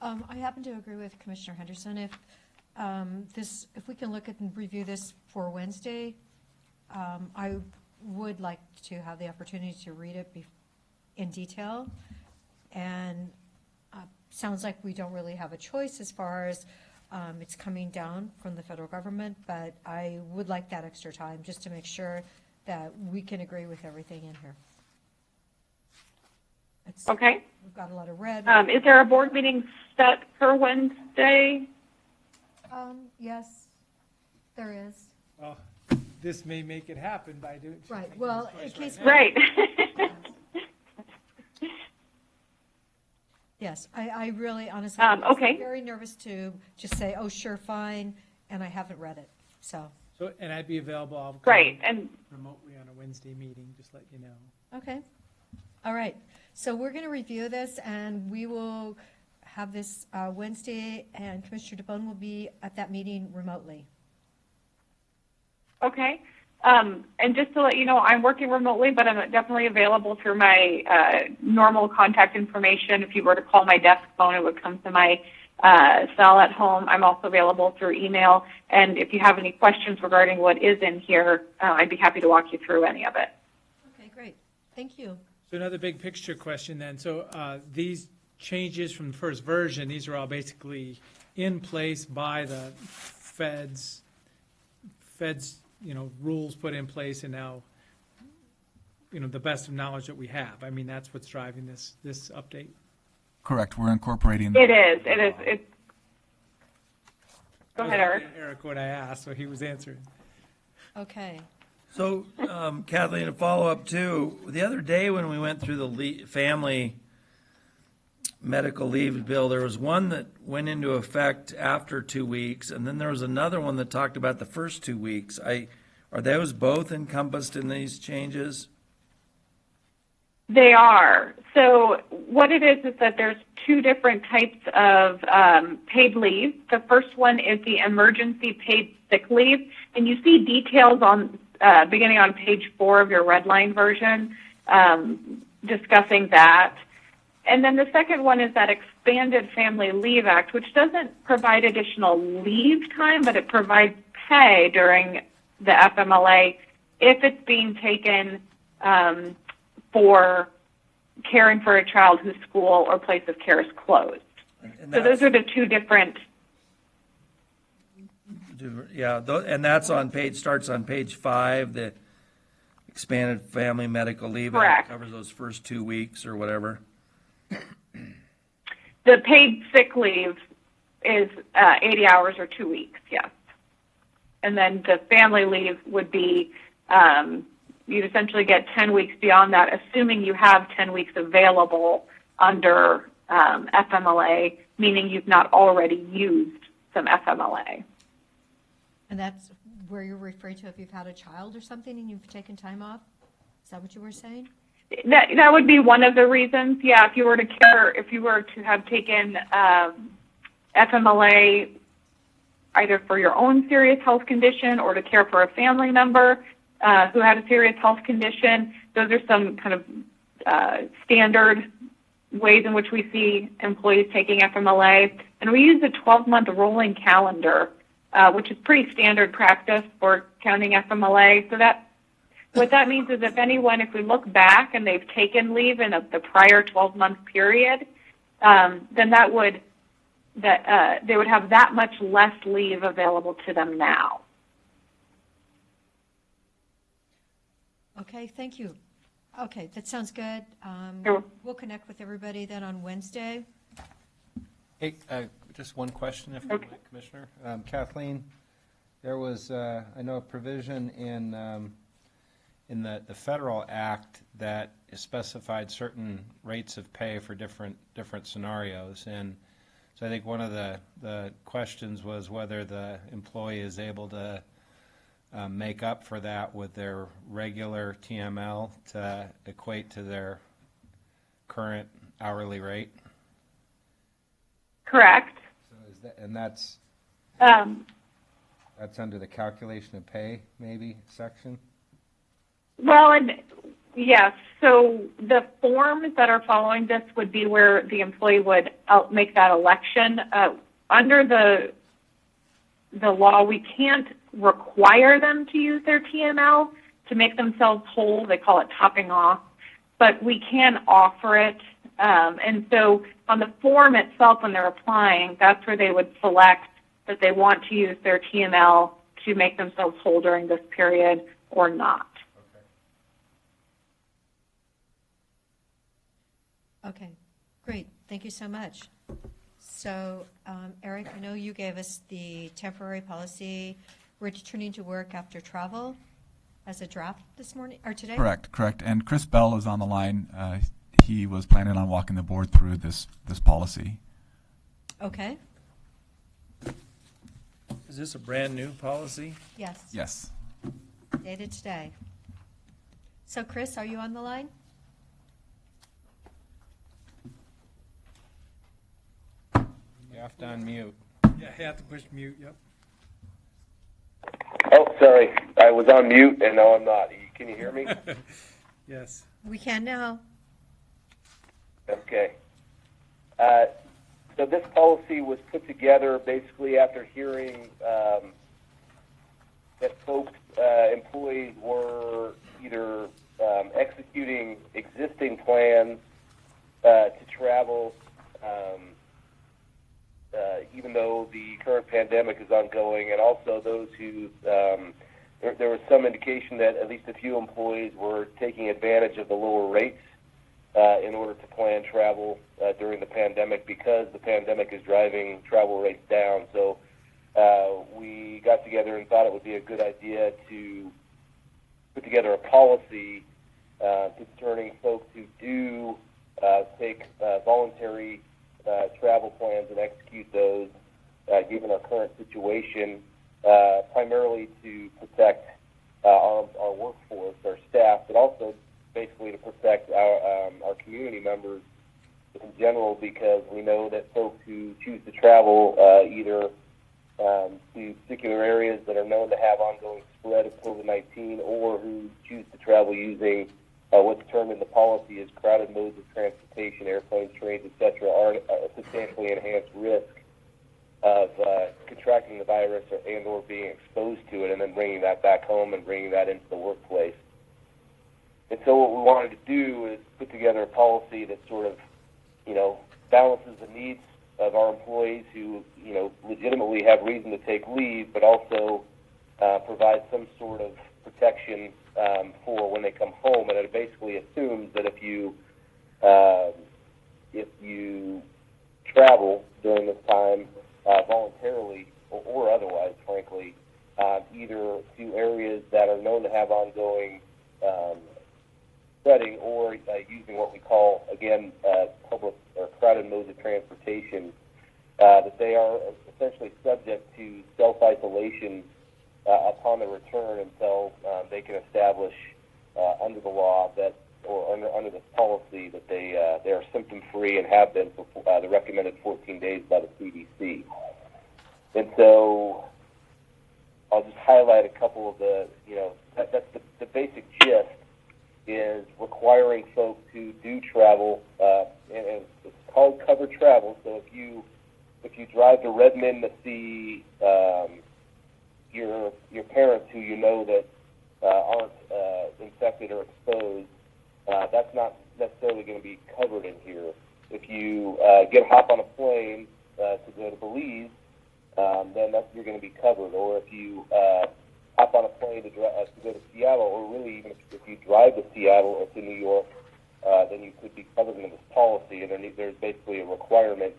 I happen to agree with Commissioner Henderson. If we can look at and review this for Wednesday, I would like to have the opportunity to read it in detail. And sounds like we don't really have a choice as far as it's coming down from the federal government, but I would like that extra time just to make sure that we can agree with everything in here. Okay. We've got a lot of red. Is there a board meeting set for Wednesday? Yes, there is. Well, this may make it happen by doing. Right, well, in case. Right. Yes, I really honestly, okay. I'm very nervous to just say, oh, sure, fine, and I haven't read it, so. And I'd be available. I'll come right, and remotely on a Wednesday meeting, just let you know. Okay, all right. So we're going to review this, and we will have this Wednesday, and Commissioner DeBonne will be at that meeting remotely. Okay. And just to let you know, I'm working remotely, but I'm definitely available through my normal contact information. If you were to call my desk phone, it would come to my cell at home. I'm also available through email. And if you have any questions regarding what is in here, I'd be happy to walk you through any of it. Okay, great. Thank you. So another big picture question then. So these changes from the first version, these are all basically in place by the feds, rules put in place, and now the best of knowledge that we have. I mean, that's what's driving this update. Correct. We're incorporating. It is. Go ahead, Eric. Eric, what I asked, so he was answering. Okay. So, Kathleen, a follow-up too. The other day when we went through the family medical leave bill, there was one that went into effect after 2 weeks, and then there was another one that talked about the first 2 weeks. Are those both encompassed in these changes? They are. So what it is that there's two different types of paid leave. The first one is the emergency paid sick leave, and you see details on beginning on page 4 of your red line version discussing that. And then the second one is that Expanded Family Leave Act, which doesn't provide additional leave time, but it provides pay during the FMLA if it's being taken for caring for a child whose school or place of care is closed. So those are the two different. Yeah, and that's starts on page 5, the Expanded Family Medical Leave Act covers those first 2 weeks or whatever. The paid sick leave is 80 hours or 2 weeks, yes. And then the family leave would be, you'd essentially get 10 weeks beyond that, assuming you have 10 weeks available under FMLA, meaning you've not already used some FMLA. And that's where you're referring to if you've had a child or something and you've taken time off? Is that what you were saying? That would be one of the reasons. Yeah, if you were to have taken FMLA either for your own serious health condition or to care for a family member who had a serious health condition, those are some kind of standard ways in which we see employees taking FMLA. And we use a 12-month rolling calendar, which is pretty standard practice for counting FMLA. So what that means is if we look back and they've taken leave in the prior 12-month period, then they would have that much less leave available to them now. Okay, thank you. Okay, that sounds good. We'll connect with everybody then on Wednesday. Hey, just one question, if you might, Commissioner. Kathleen, there was, I know, a provision in the Federal Act that specified certain rates of pay for different scenarios. And so I think one of the questions was whether the employee is able to make up for that with their regular TML to equate to their current hourly rate. Correct. So that's under the calculation of pay, maybe, section? Well, and yes, so the forms that are following this would be where the employee would make that election. Under the law, we can't require them to use their TML to make themselves whole. They call it topping off, but we can offer it. And so on the form itself, when they're applying, that's where they would select that they want to use their TML to make themselves whole during this period or not. Okay, great. Thank you so much. So, Eric, I know you gave us the temporary policy, returning to work after travel as a draft this morning, or today? Correct. And Chris Bell is on the line. He was planning on walking the board through this policy. Okay. Is this a brand new policy? Yes. Yes. Dated today. So, Chris, are you on the line? You have to unmute. Yeah, you have to push mute, yep. Oh, sorry. I was on mute, and now I'm not. Can you hear me? Yes. We can now. Okay. So this policy was put together basically after hearing that folks, employees were either executing existing plans to travel even though the current pandemic is ongoing, and also those whose there was some indication that at least a few employees were taking advantage of the lower rates in order to plan travel during the pandemic, because the pandemic is driving travel rates down. So we got together and thought it would be a good idea to put together a policy concerning folks who do take voluntary travel plans and execute those, given our current situation, primarily to protect our workforce, our staff, but also basically to protect our community members in general, because we know that folks who choose to travel either to particular areas that are known to have ongoing spread of COVID-19, or who choose to travel using what's termed in the policy as crowded modes of transportation, airplanes, trains, etc., are a substantially enhanced risk of contracting the virus or being exposed to it, and then bringing that back home and bringing that into the workplace. And so what we wanted to do is put together a policy that sort of, balances the needs of our employees who, legitimately have reason to take leave, but also provide some sort of protection for when they come home. And it basically assumes that if you travel during this time voluntarily or otherwise, frankly, either to areas that are known to have ongoing spreading, or using what we call, again, public or crowded modes of transportation, that they are essentially subject to self-isolation upon the return until they can establish under the law that, or under this policy, that they are symptom-free and have been for the recommended 14 days by the CDC. And so I'll just highlight a couple of the, that's the basic gist, is requiring folks who do travel, and it's called covered travel. So if you drive to Redmond to see your parents who you know that aren't infected or exposed, that's not necessarily going to be covered in here. If you hop on a plane to go to Belize, then you're going to be covered. Or if you hop on a plane to go to Seattle, or really even if you drive to Seattle or to New York, then you could be covered under this policy. And there's basically a requirement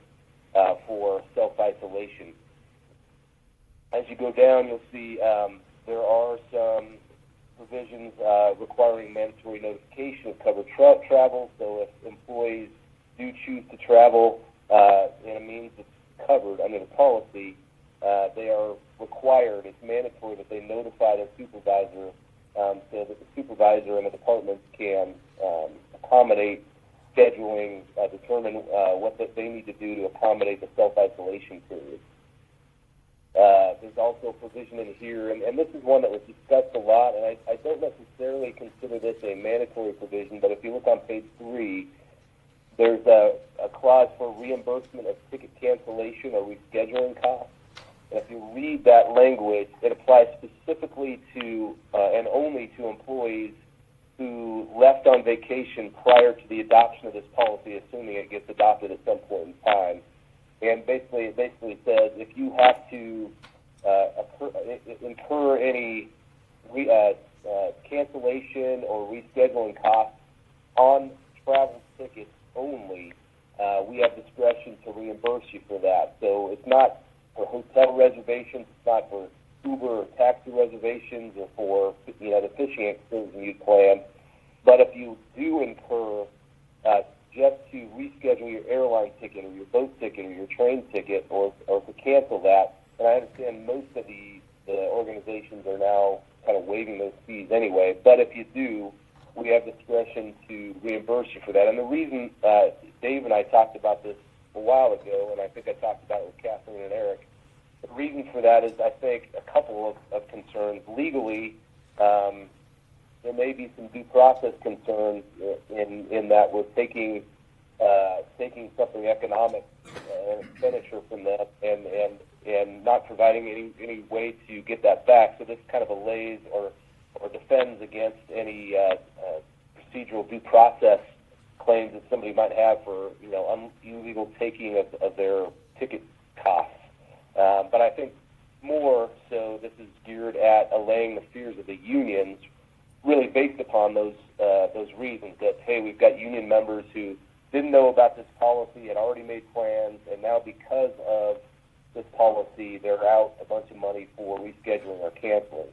for self-isolation. As you go down, you'll see there are some provisions requiring mandatory notification of covered travel. So if employees do choose to travel in a means that's covered under the policy, they are required, it's mandatory that they notify their supervisor, so that the supervisor and the departments can accommodate scheduling, determine what they need to do to accommodate the self-isolation period. There's also a provision in here, and this is one that was discussed a lot, and I don't necessarily consider this a mandatory provision, but if you look on page 3, there's a clause for reimbursement of ticket cancellation or rescheduling costs. And if you read that language, it applies specifically to and only to employees who left on vacation prior to the adoption of this policy, assuming it gets adopted at some point in time. And it basically says if you have to incur any cancellation or rescheduling costs on travel tickets only, we have discretion to reimburse you for that. So it's not for hotel reservations, it's not for Uber or taxi reservations, or for the fishing excursion you plan. But if you do incur just to reschedule your airline ticket or your boat ticket or your train ticket, or to cancel that, and I understand most of the organizations are now kind of waiving those fees anyway, but if you do, we have discretion to reimburse you for that. And the reason, Dave and I talked about this a while ago, and I think I talked about it with Kathleen and Eric, the reason for that is, I think, a couple of concerns. Legally, there may be some due process concerns in that we're taking something economic expenditure from them and not providing any way to get that back. So this kind of allays or defends against any procedural due process claims that somebody might have for illegal taking of their ticket costs. But I think more so this is geared at allaying the fears of the unions, really based upon those reasons that, hey, we've got union members who didn't know about this policy, had already made plans, and now because of this policy, they're out a bunch of money for rescheduling or canceling.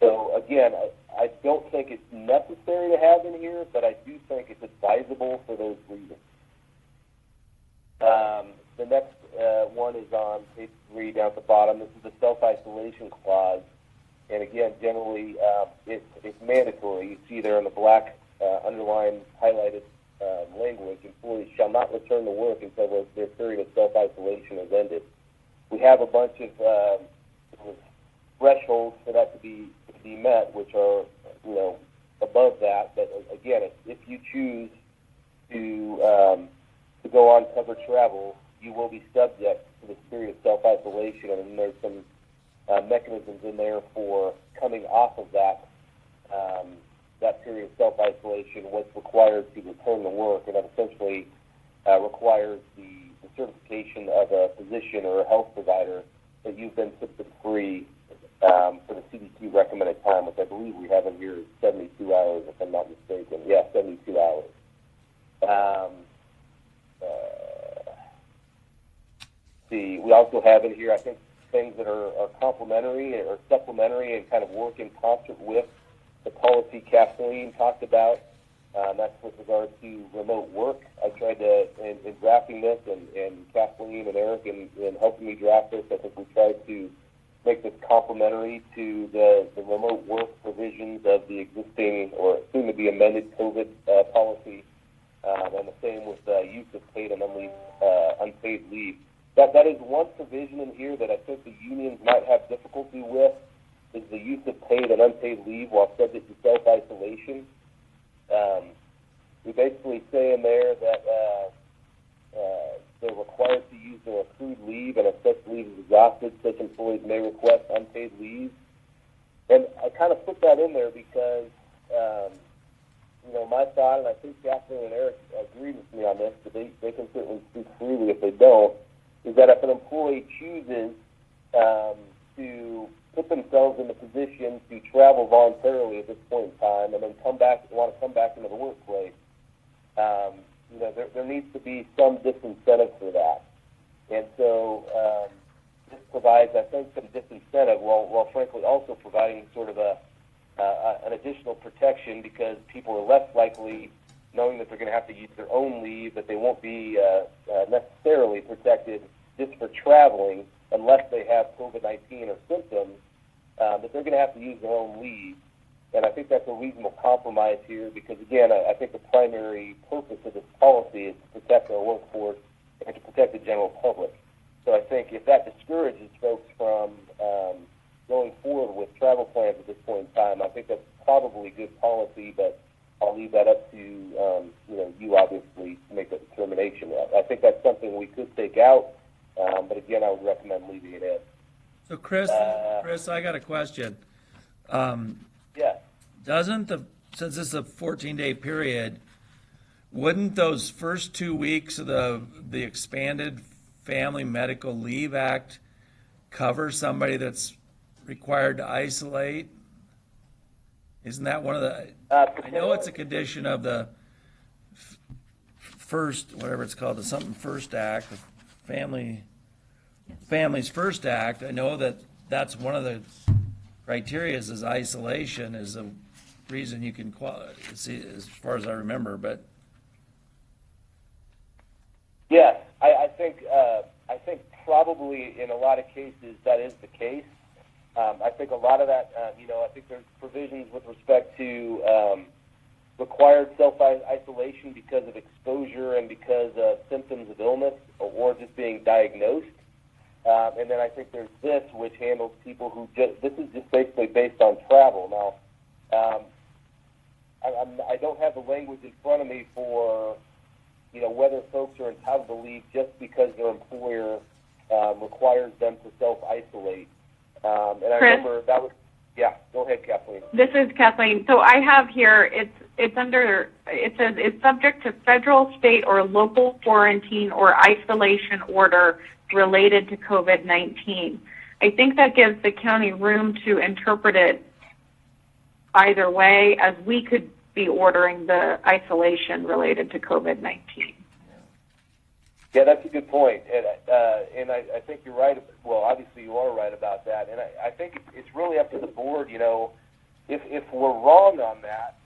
So again, I don't think it's necessary to have in here, but I do think it's advisable for those reasons. The next one is on page 3 down at the bottom. This is the self-isolation clause. And again, generally, it's mandatory. You see there in the black underlined, highlighted language, employees shall not return to work until their period of self-isolation is ended. We have a bunch of thresholds for that to be met, which are, above that. But again, if you choose to go on covered travel, you will be subject to this period of self-isolation, and then there's some mechanisms in there for coming off of that period of self-isolation, what's required to return to work, and that essentially requires the certification of a physician or a health provider that you've been symptom-free for the CDC recommended time, which I believe we have in here is 72 hours, if I'm not mistaken. Yeah, 72 hours. We also have in here, I think, things that are complementary or supplementary and kind of work in concert with the policy Kathleen talked about. That's with regard to remote work. I tried to, in drafting this, and Kathleen and Eric in helping me draft this, I think we tried to make this complementary to the remote work provisions of the existing or soon-to-be amended COVID policy, and the same with use of paid and unpaid leave. That is one provision in here that I think the unions might have difficulty with, is the use of paid and unpaid leave while subject to self-isolation. We basically say in there that they're required to use their accrued leave, and if such leave is exhausted, such employees may request unpaid leave. And I kind of put that in there because, my thought, and I think Kathleen and Eric agreed with me on this, but they can certainly speak freely if they don't, is that if an employee chooses to put themselves in the position to travel voluntarily at this point in time and then want to come back into the workplace, there needs to be some disincentive for that. And so this provides, I think, some disincentive while frankly also providing sort of an additional protection, because people are less likely, knowing that they're going to have to use their own leave, that they won't be necessarily protected just for traveling unless they have COVID-19 or symptoms, that they're going to have to use their own leave. And I think that's a reasonable compromise here because, again, I think the primary purpose of this policy is to protect our workforce and to protect the general public. So I think if that discourages folks from going forward with travel plans at this point in time, I think that's probably good policy, but I'll leave that up to you obviously to make that determination. I think that's something we could take out, but again, I would recommend leaving it in. So Chris, I got a question. Yeah. Since this is a 14-day period, wouldn't those first 2 weeks of the expanded Family Medical Leave Act cover somebody that's required to isolate? Isn't that one of the? I know it's a condition of the first, whatever it's called, the something First Act, the Families First Act. I know that's one of the criteria is isolation is a reason you can see, as far as I remember. But yes, I think probably in a lot of cases that is the case. I think a lot of that, I think there's provisions with respect to required self-isolation because of exposure and because of symptoms of illness or just being diagnosed. And then I think there's this, which handles people who this is just basically based on travel. Now, I don't have the language in front of me for, whether folks are entitled to leave just because their employer requires them to self-isolate. And I Chris? remember that was, yeah, go ahead, Kathleen. This is Kathleen. So I have here, it says it's subject to federal, state, or local quarantine or isolation order related to COVID-19. I think that gives the county room to interpret it either way, as we could be ordering the isolation related to COVID-19. Yeah, that's a good point, and I think you're right. Well, obviously you are right about that, and I think it's really up to the board. You know, if we're wrong on that,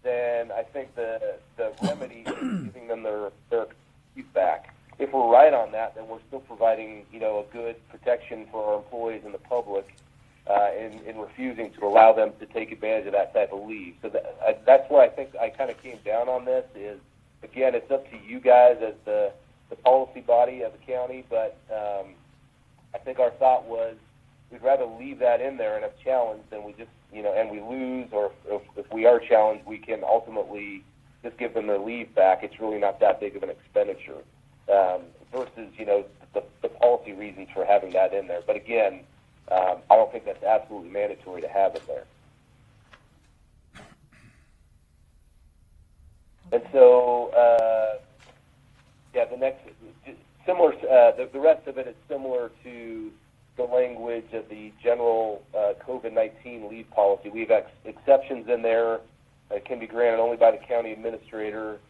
then I think the remedy is giving them their excuse back. If we're right on that, then we're still providing, you know, a good protection for our employees and the public in refusing to allow them to take advantage of that type of leave. So that's where I think I kind of came down on this is, again, it's up to you guys as the policy body of the county, but I think our thought was we'd rather leave that in there, and if challenged, then we just, you know, and we lose, or if we are challenged, we can ultimately just give them their leave back. It's really not that big of an expenditure versus, you know, the policy reasons for having that in there. But again, I don't think that's absolutely mandatory to have it there. And so, yeah, the next, similar, the rest of it is similar to the language of the general COVID-19 leave policy. We have exceptions in there that can be granted only by the county administrator.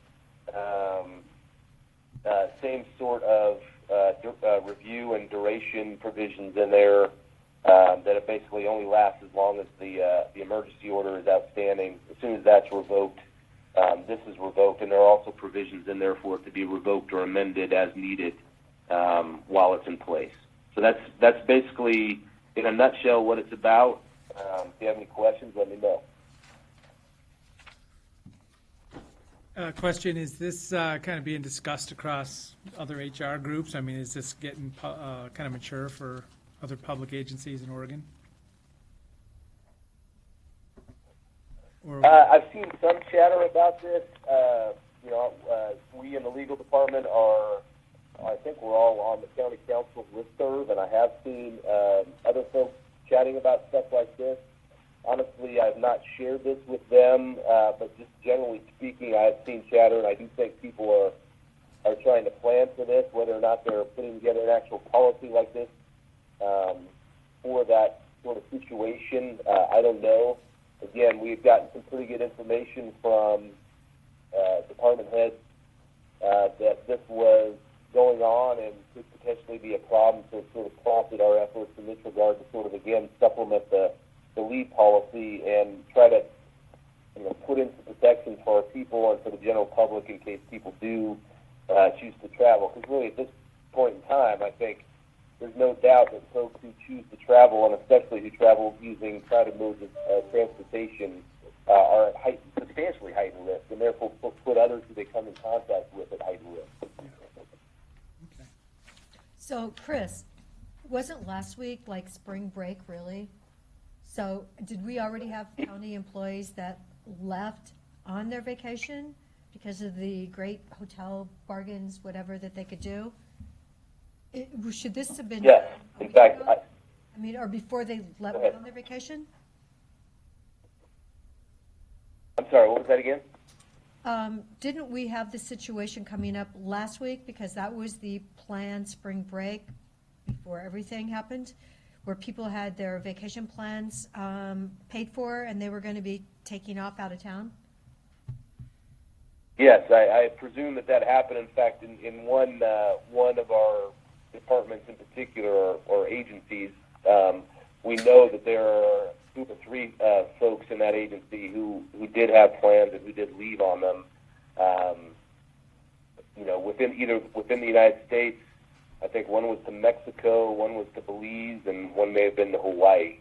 Same sort of review and duration provisions in there that it basically only lasts as long as the emergency order is outstanding. As soon as that's revoked, this is revoked, and there are also provisions in there for it to be revoked or amended as needed while it's in place. So that's basically, in a nutshell, what it's about. If you have any questions, let me know. Question, is this kind of being discussed across other HR groups? I mean, is this getting kind of mature for other public agencies in Oregon? I've seen some chatter about this. You know, we in the legal department are, I think we're all on the county council listserv, and I have seen other folks chatting about stuff like this. Honestly, I've not shared this with them, but just generally speaking, I've seen chatter, and I do think people are trying to plan for this, whether or not they're putting together an actual policy like this for that sort of situation. I don't know. Again, we've gotten some pretty good information from department heads that this was going on and could potentially be a problem, so it sort of prompted our efforts in this regard to sort of, again, supplement the leave policy and try to, you know, put in some protections for our people and for the general public in case people do choose to travel. Because really, at this point in time, I think there's no doubt that folks who choose to travel, and especially who travel using private modes of transportation, are at substantially heightened risk, and therefore put others who they come in contact with at heightened risk. Okay. So, Chris, wasn't last week like spring break, really? So did we already have county employees that left on their vacation because of the great hotel bargains, whatever that they could do? Should this have been? Yes, in fact, I mean, or before they left on their vacation? I'm sorry, what was that again? Didn't we have the situation coming up last week, because that was the planned spring break before everything happened, where people had their vacation plans paid for and they were going to be taking off out of town? Yes, I presume that happened. In fact, in one of our departments in particular, or agencies, we know that there are 2 or 3 folks in that agency who did have plans and who did leave on them. You know, within the United States. I think one was to Mexico, one was to Belize, and one may have been to Hawaii.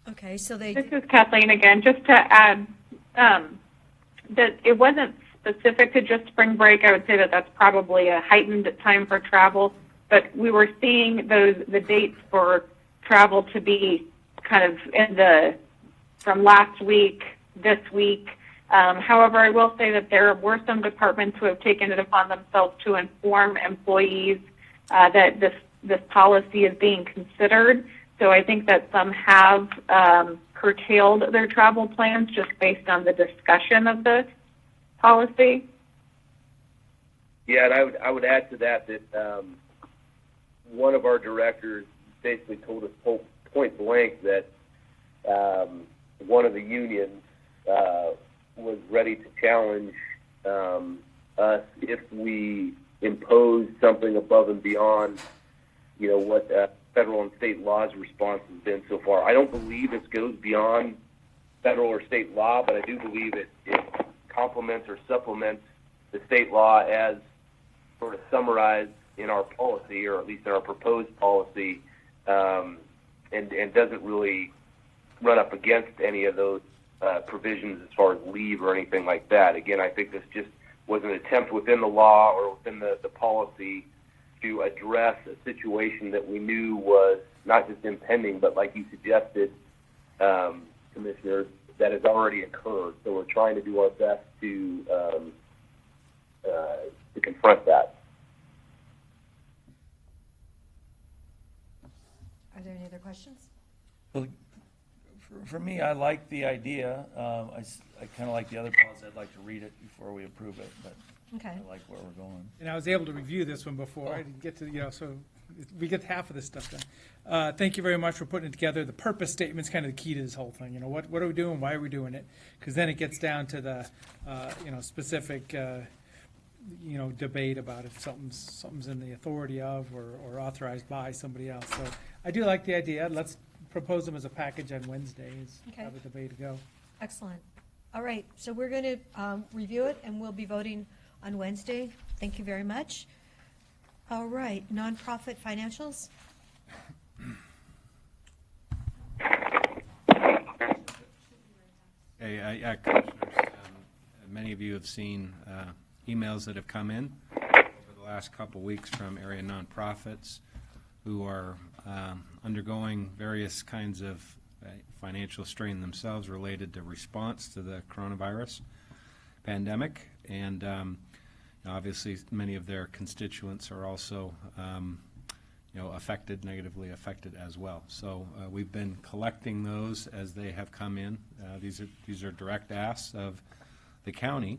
Okay, so they... This is Kathleen again. Just to add that it wasn't specific to just spring break. I would say that that's probably a heightened time for travel, but we were seeing the dates for travel to be kind of from last week, this week. However, I will say that there were some departments who have taken it upon themselves to inform employees that this policy is being considered. So I think that some have curtailed their travel plans just based on the discussion of the policy. Yeah, and I would add to that one of our directors basically told us point blank that one of the unions was ready to challenge us if we impose something above and beyond, what federal and state law's response has been so far. I don't believe this goes beyond federal or state law, but I do believe it complements or supplements the state law as sort of summarized in our policy, or at least in our proposed policy, and doesn't really run up against any of those provisions as far as leave or anything like that. Again, I think this just was an attempt within the law or within the policy to address a situation that we knew was not just impending, but like you suggested, Commissioner, that has already occurred. So we're trying to do our best to confront that. Are there any other questions? Well, for me, I like the idea. I kind of like the other policy. I'd like to read it before we approve it, but Okay. I like where we're going. And I was able to review this one before. I didn't get to, so we get half of this stuff done. Thank you very much for putting it together. The purpose statement's kind of the key to this whole thing. What are we doing? Why are we doing it? Because then it gets down to the, specific, debate about if something's in the authority of or authorized by somebody else. So I do like the idea. Let's propose them as a package on Wednesday. Is Okay. probably the way to go. Excellent. All right, so we're going to review it, and we'll be voting on Wednesday. Thank you very much. All right, nonprofit financials. Hey, Commissioners, many of you have seen emails that have come in over the last couple weeks from area nonprofits who are undergoing various kinds of financial strain themselves related to response to the coronavirus pandemic. And obviously, many of their constituents are also negatively affected as well. So we've been collecting those as they have come in. These are direct asks of the county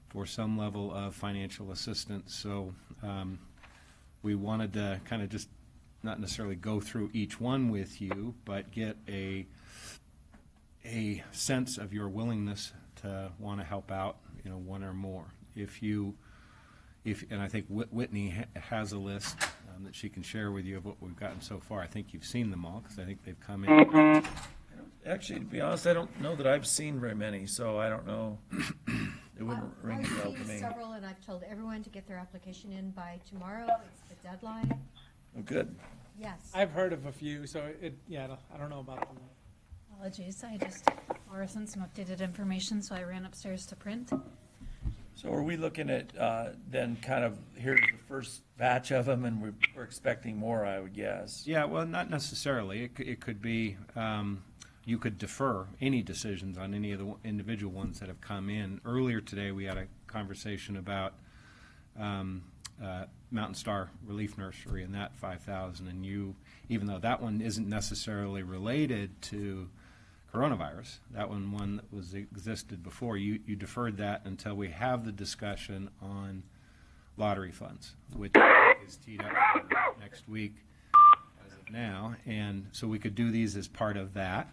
for some level of financial assistance. So we wanted to kind of just not necessarily go through each one with you, but get a sense of your willingness to want to help out, one or more. And I think Whitney has a list that she can share with you of what we've gotten so far. I think you've seen them all because I think they've come in. Actually, to be honest, I don't know that I've seen very many, so I don't know. It wouldn't ring a bell to I've me. seen several, and I've told everyone to get their application in by tomorrow. It's the deadline. Oh, good. Yes. I've heard of a few, so I don't know about them. Apologies, I just fluoresced some updated information, so I ran upstairs to print. So are we looking at then kind of, here's the first batch of them, and we're expecting more, I would guess? Yeah, well, not necessarily. It could be, you could defer any decisions on any of the individual ones that have come in. Earlier today, we had a conversation about Mountain Star Relief Nursery and that 5,000, and you, even though that one isn't necessarily related to coronavirus, that one that was existed before, you deferred that until we have the discussion on lottery funds, which is teed up for next week as of now. And so we could do these as part of that.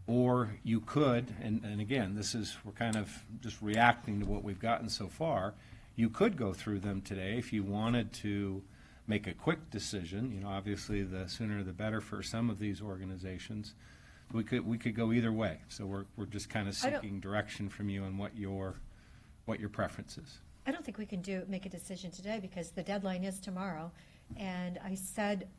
Or you could, and again, we're kind of just reacting to what we've gotten so far, you could go through them today if you wanted to make a quick decision. Obviously the sooner the better for some of these organizations. We could go either way. So we're just kind of seeking direction from you on what your preference is. I don't think we can make a decision today because the deadline is tomorrow. And I said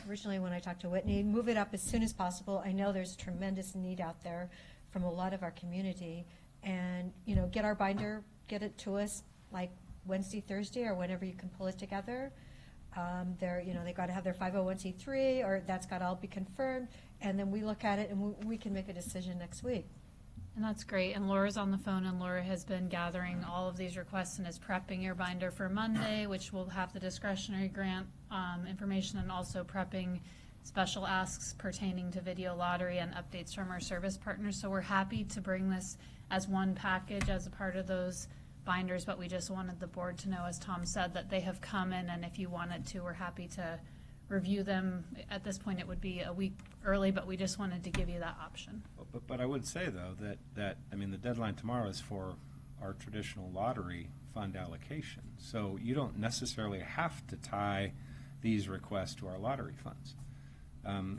originally when I talked to Whitney, move it up as soon as possible. I know there's tremendous need out there from a lot of our community. And, get our binder, get it to us like Wednesday, Thursday, or whenever you can pull it together. They've got to have their 501c3, or that's got to all be confirmed. And then we look at it and we can make a decision next week. And that's great. And Laura's on the phone, and Laura has been gathering all of these requests and is prepping your binder for Monday, which will have the discretionary grant information, and also prepping special asks pertaining to video lottery and updates from our service partners. So we're happy to bring this as one package as a part of those binders, but we just wanted the board to know, as Tom said, that they have come in, and if you wanted to, we're happy to review them. At this point, it would be a week early, but we just wanted to give you that option. But I would say, though, that I mean, the deadline tomorrow is for our traditional lottery fund allocation. So you don't necessarily have to tie these requests to our lottery funds.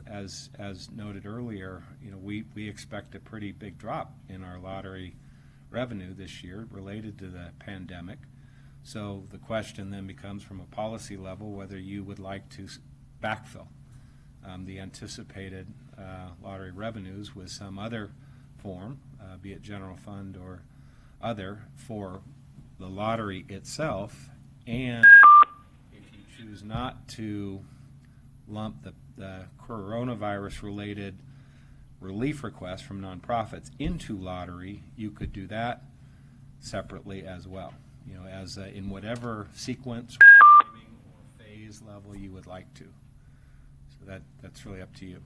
As noted earlier, we expect a pretty big drop in our lottery revenue this year related to the pandemic. So the question then becomes, from a policy level, whether you would like to backfill the anticipated lottery revenues with some other form, be it general fund or other, for the lottery itself. And if you choose not to lump the coronavirus-related relief requests from nonprofits into lottery, you could do that separately as well, as in whatever sequence or timing or phase level you would like to. So that's really up to you.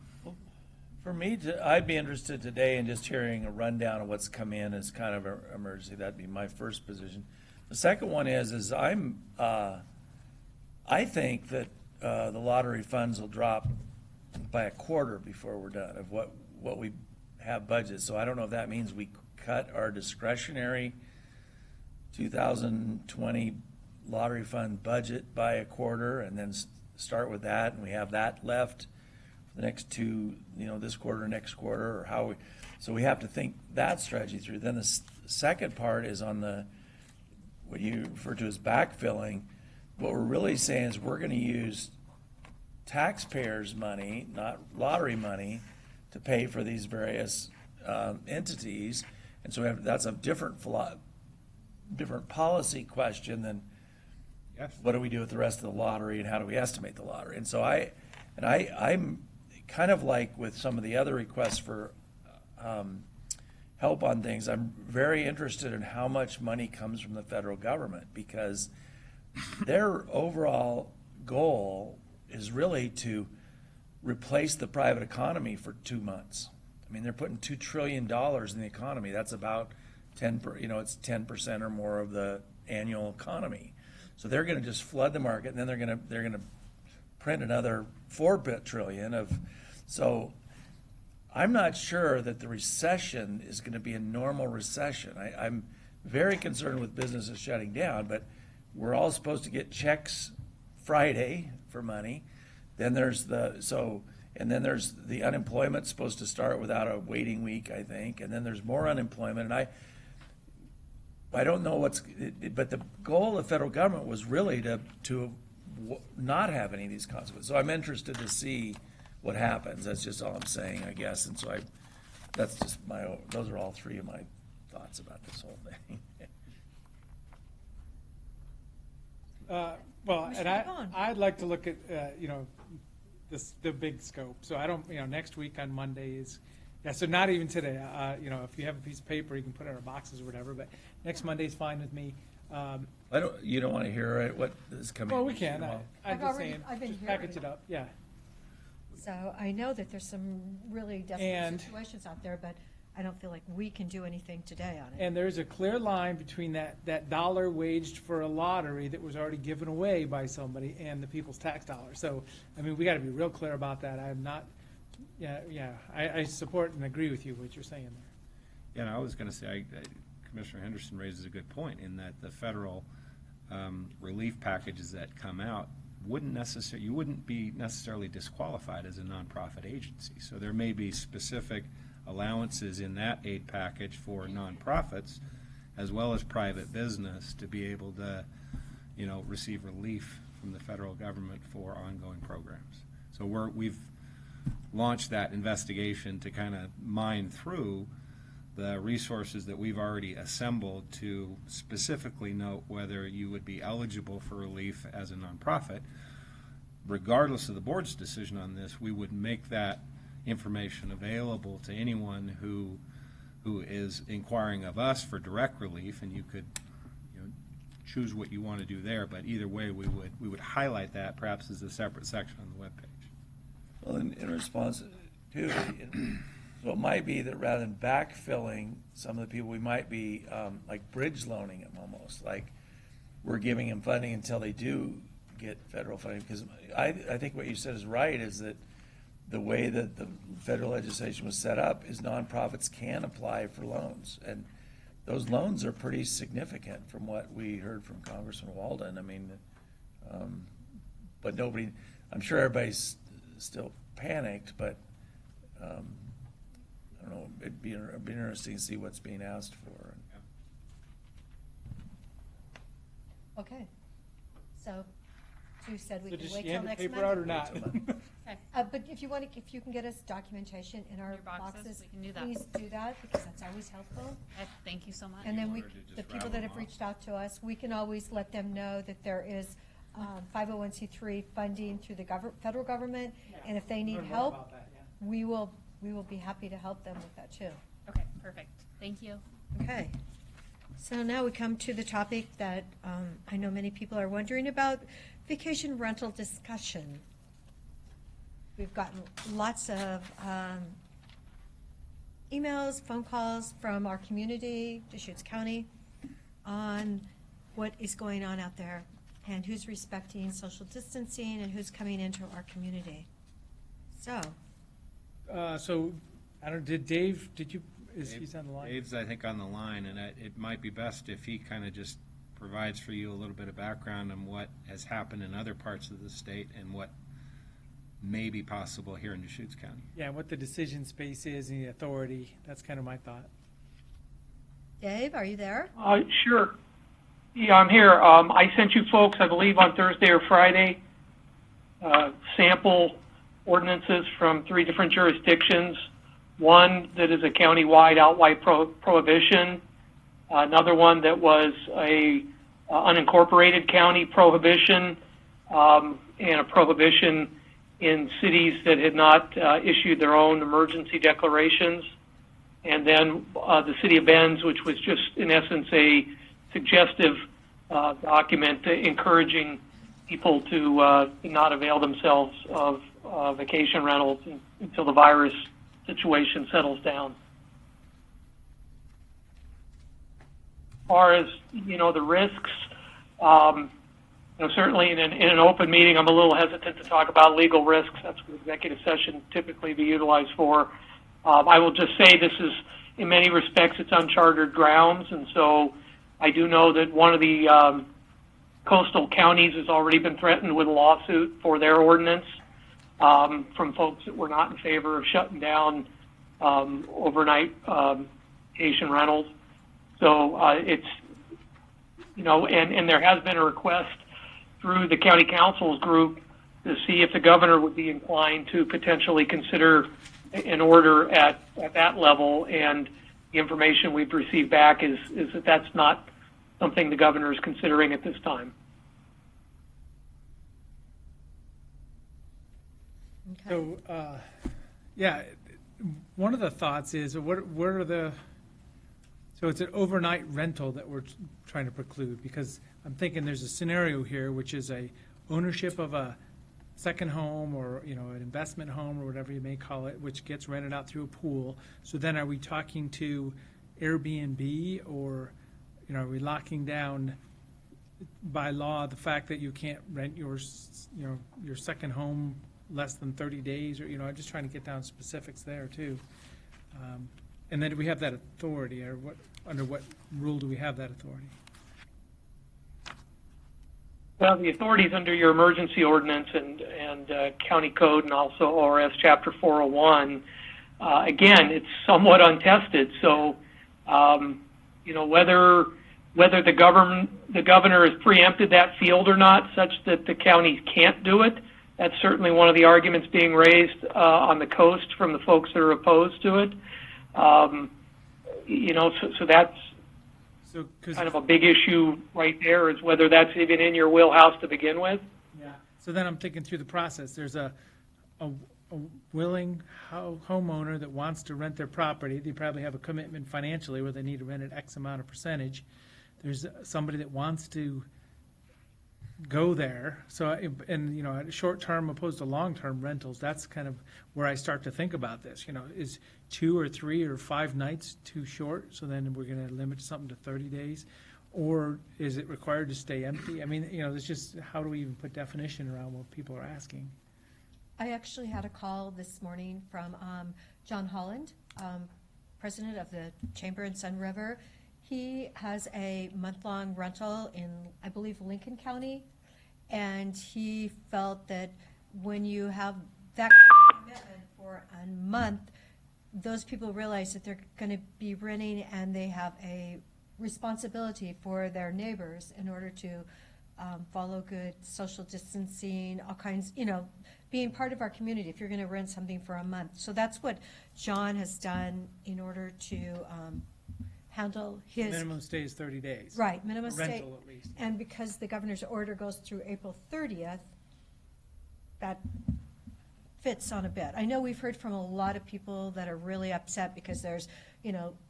For me, I'd be interested today in just hearing a rundown of what's come in as kind of an emergency. That'd be my first position. The second one is I think that the lottery funds will drop by a quarter before we're done of what we have budgeted. So I don't know if that means we cut our discretionary 2020 lottery fund budget by a quarter and then start with that, and we have that left for the next two, this quarter, next quarter, or how we. So we have to think that strategy through. Then the second part is on what you refer to as backfilling. What we're really saying is we're going to use taxpayers' money, not lottery money, to pay for these various entities, and so that's a different policy question than what do we do with the rest of the lottery and how do we estimate the lottery. And so I'm kind of like with some of the other requests for help on things. I'm very interested in how much money comes from the federal government, because their overall goal is really to replace the private economy for 2 months. I mean, they're putting $2 trillion in the economy. That's about it's 10% or more of the annual economy. So they're going to just flood the market, and then they're going to print another $4 trillion . So I'm not sure that the recession is going to be a normal recession. I'm very concerned with businesses shutting down, but we're all supposed to get checks Friday for money. Then there's the unemployment supposed to start without a waiting week, I think, and then there's more unemployment. And I don't know but the goal of the federal government was really to not have any of these consequences. So I'm interested to see what happens. That's just all I'm saying, I guess. And so those are all three of my thoughts about this whole thing. Well, and I'd like to look at, the big scope. So I don't, next week on Monday is, so not even today. If you have a piece of paper, you can put it in our boxes or whatever, but next Monday's fine with me. You don't want to hear what is coming? Well, we can. I've just been saying, just hearing package it up, yeah. So I know that there's some really desperate situations out there, but I don't feel like we can do anything today on it. And there's a clear line between that dollar waged for a lottery that was already given away by somebody and the people's tax dollar. So, I mean, we got to be real clear about that. I'm not, I support and agree with you what you're saying there. Yeah, and I was going to say, Commissioner Henderson raises a good point in that the federal relief packages that come out you wouldn't be necessarily disqualified as a nonprofit agency. So there may be specific allowances in that aid package for nonprofits as well as private business to be able to, receive relief from the federal government for ongoing programs. So we've launched that investigation to kind of mine through the resources that we've already assembled to specifically note whether you would be eligible for relief as a nonprofit. Regardless of the board's decision on this, we would make that information available to anyone who is inquiring of us for direct relief, and you could choose what you want to do there. But either way, we would highlight that perhaps as a separate section on the webpage. Well, in response to, So it might be that rather than backfilling some of the people, we might be like bridge loaning them almost, like we're giving them funding until they do get federal funding. Because I think what you said is right, is that the way that the federal legislation was set up is nonprofits can apply for loans. And those loans are pretty significant from what we heard from Congressman Walden. I mean, but nobody, I'm sure everybody's still panicked, but I don't know, it'd be interesting to see what's being asked for. Okay. So, Sue said we So can does wait she till hand the next paper month. out or not? But if you can get us documentation in our Your boxes, boxes, we can do that. please do that, because that's always helpful. Thank you so much. And then Order to just the people rattle that them have off. reached out to us, we can always let them know that there is 501c3 funding through the federal government, and if they need Learn more help, about that, yeah. we will be happy to help them with that too. Okay, perfect. Thank you. Okay. So now we come to the topic that I know many people are wondering about, vacation rental discussion. We've gotten lots of emails, phone calls from our community, Deschutes County, on what is going on out there and who's respecting social distancing and who's coming into our community. So, So, I don't, he's on the line? Dave's, I think, on the line, and it might be best if he kind of just provides for you a little bit of background on what has happened in other parts of the state and what may be possible here in Deschutes County. Yeah, what the decision space is and the authority, that's kind of my thought. Dave, are you there? Sure. Yeah, I'm here. I sent you folks, I believe, on Thursday or Friday, sample ordinances from 3 different jurisdictions. One that is a county-wide outright prohibition. Another one that was a unincorporated county prohibition, and a prohibition in cities that had not issued their own emergency declarations. And then the city of Benz, which was just, in essence, a suggestive document encouraging people to not avail themselves of vacation rentals until the virus situation settles down. As far as, the risks, certainly in an open meeting, I'm a little hesitant to talk about legal risks. That's what executive session typically be utilized for. I will just say this is, in many respects, it's uncharted grounds, and so I do know that one of the coastal counties has already been threatened with a lawsuit for their ordinance from folks that were not in favor of shutting down overnight vacation rentals. So it's, and there has been a request through the county council's group to see if the governor would be inclined to potentially consider an order at that level. And the information we've received back is that that's not something the governor is considering at this time. So, yeah, one of the thoughts is, what are the, so it's an overnight rental that we're trying to preclude, because I'm thinking there's a scenario here, which is a ownership of a second home or, an investment home or whatever you may call it, which gets rented out through a pool. So then are we talking to Airbnb, or, are we locking down by law the fact that you can't rent your second home less than 30 days, or, I'm just trying to get down specifics there too. And then do we have that authority, or under what rule do we have that authority? Well, the authorities under your emergency ordinance and county code, and also ORS Chapter 401. Again, it's somewhat untested. So, whether the governor has preempted that field or not, such that the county can't do it, that's certainly one of the arguments being raised on the coast from the folks that are opposed to it. So that's kind of a big issue right there, is whether that's even in your wheelhouse to begin with. Yeah. So then I'm thinking through the process. There's a willing homeowner that wants to rent their property. They probably have a commitment financially where they need to rent it X amount of percentage. There's somebody that wants to go there. So, short-term opposed to long-term rentals, that's kind of where I start to think about this. Is 2 or 3 or 5 nights too short? So then we're going to limit something to 30 days? Or is it required to stay empty? I mean, there's just, how do we even put definition around what people are asking? I actually had a call this morning from John Holland, president of the Chamber in Sun River. He has a month-long rental in, I believe, Lincoln County, and he felt that when you have that commitment for a month, those people realize that they're going to be renting, and they have a responsibility for their neighbors in order to follow good social distancing, all kinds, being part of our community if you're going to rent something for a month. So that's what John has done in order to handle his. Minimum stay is 30 days. Right, minimum stay. Rental at least. And because the governor's order goes through April 30th, that fits on a bit. I know we've heard from a lot of people that are really upset because there's,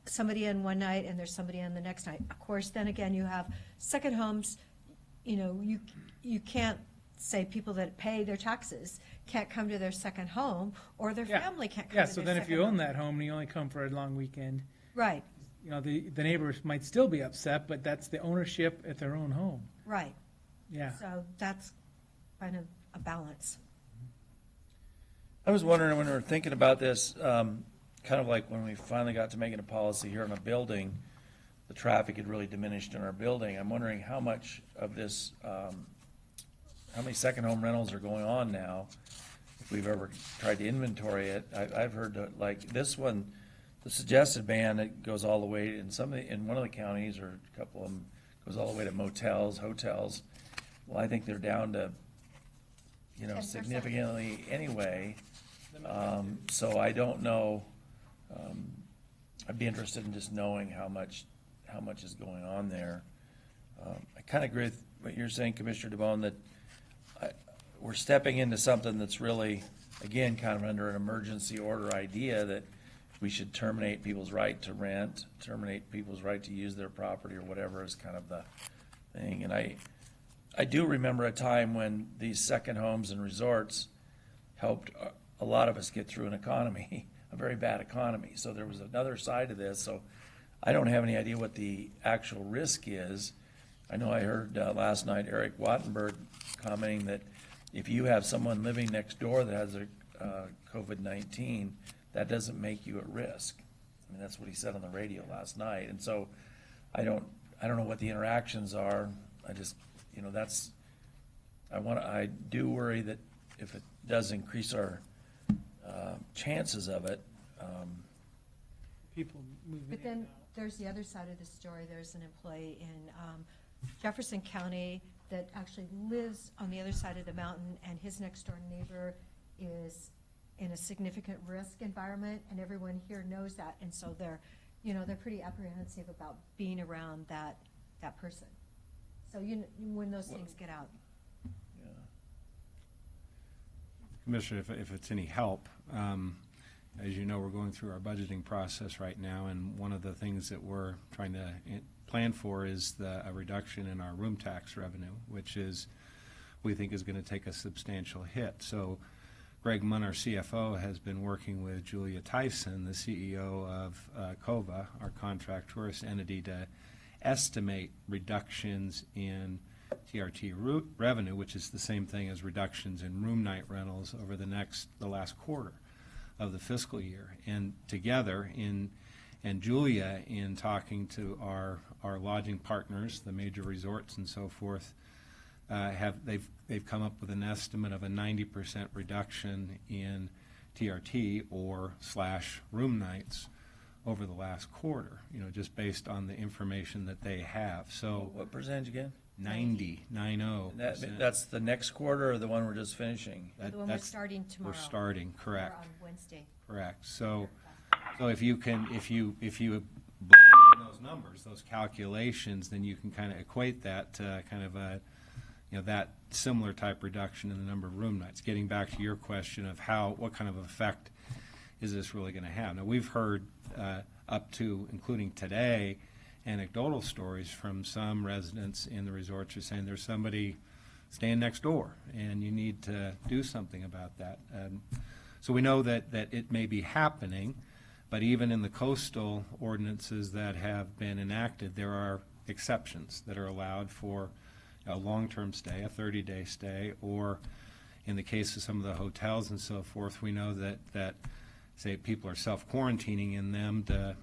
somebody in one night and there's somebody in the next night. Of course, then again, you have second homes, you can't say people that pay their taxes can't come to their second home, or their family can't come to their second home. Yeah, so then if you own that home and you only come for a long weekend. Right. The neighbors might still be upset, but that's the ownership at their own home. Right. Yeah. So that's kind of a balance. I was wondering when we were thinking about this, kind of like when we finally got to making a policy here in a building, the traffic had really diminished in our building. I'm wondering how much of this, how many second home rentals are going on now, if we've ever tried to inventory it. I've heard that, like this one, the suggested ban, it goes all the way in one of the counties, or a couple of them, goes all the way to motels, hotels. Well, I think they're down to, 10%. Significantly anyway. So I don't know. I'd be interested in just knowing how much is going on there. I kind of agree with what you're saying, Commissioner DeBonne, that we're stepping into something that's really, again, kind of under an emergency order idea that we should terminate people's right to rent, terminate people's right to use their property or whatever is kind of the thing. And I do remember a time when these second homes and resorts helped a lot of us get through an economy, a very bad economy. So there was another side to this. So I don't have any idea what the actual risk is. I know I heard last night Eric Wattenberg commenting that if you have someone living next door that has a COVID-19, that doesn't make you at risk. I mean, that's what he said on the radio last night. And so I don't know what the interactions are. I just, I do worry that if it does increase our chances of it. People moving But then there's the other side of the story. There's an employee in Jefferson County that actually lives on the other side of the mountain, and his next door neighbor is in a significant risk environment, and everyone here knows that, and so they're pretty apprehensive about being around that person. So when those things get out. Commissioner, if it's any help, as you know, we're going through our budgeting process right now, and one of the things that we're trying to plan for is a reduction in our room tax revenue, which we think is going to take a substantial hit. So Greg Munn, our CFO, has been working with Julia Tyson, the CEO of COVA, our contract tourist entity, to estimate reductions in TRT revenue, which is the same thing as reductions in room night rentals over the last quarter of the fiscal year. And together, and Julia, in talking to our lodging partners, the major resorts and so forth, they've come up with an estimate of a 90% reduction in TRT or / room nights over the last quarter, just based on the information that they have. So what percentage again? 90. That's the next quarter, or the one we're just finishing? The one we're starting tomorrow. We're starting, correct. Or on Wednesday. Correct. So if you believe in those numbers, those calculations, then you can kind of equate that to kind of that similar type reduction in the number of room nights. Getting back to your question of what kind of effect is this really going to have? Now, we've heard up to, including today, anecdotal stories from some residents in the resorts who are saying there's somebody staying next door and you need to do something about that. So we know that it may be happening, But even in the coastal ordinances that have been enacted, there are exceptions that are allowed for a long-term stay, a 30-day stay, or in the case of some of the hotels and so forth, we know that say people are self-quarantining in them to,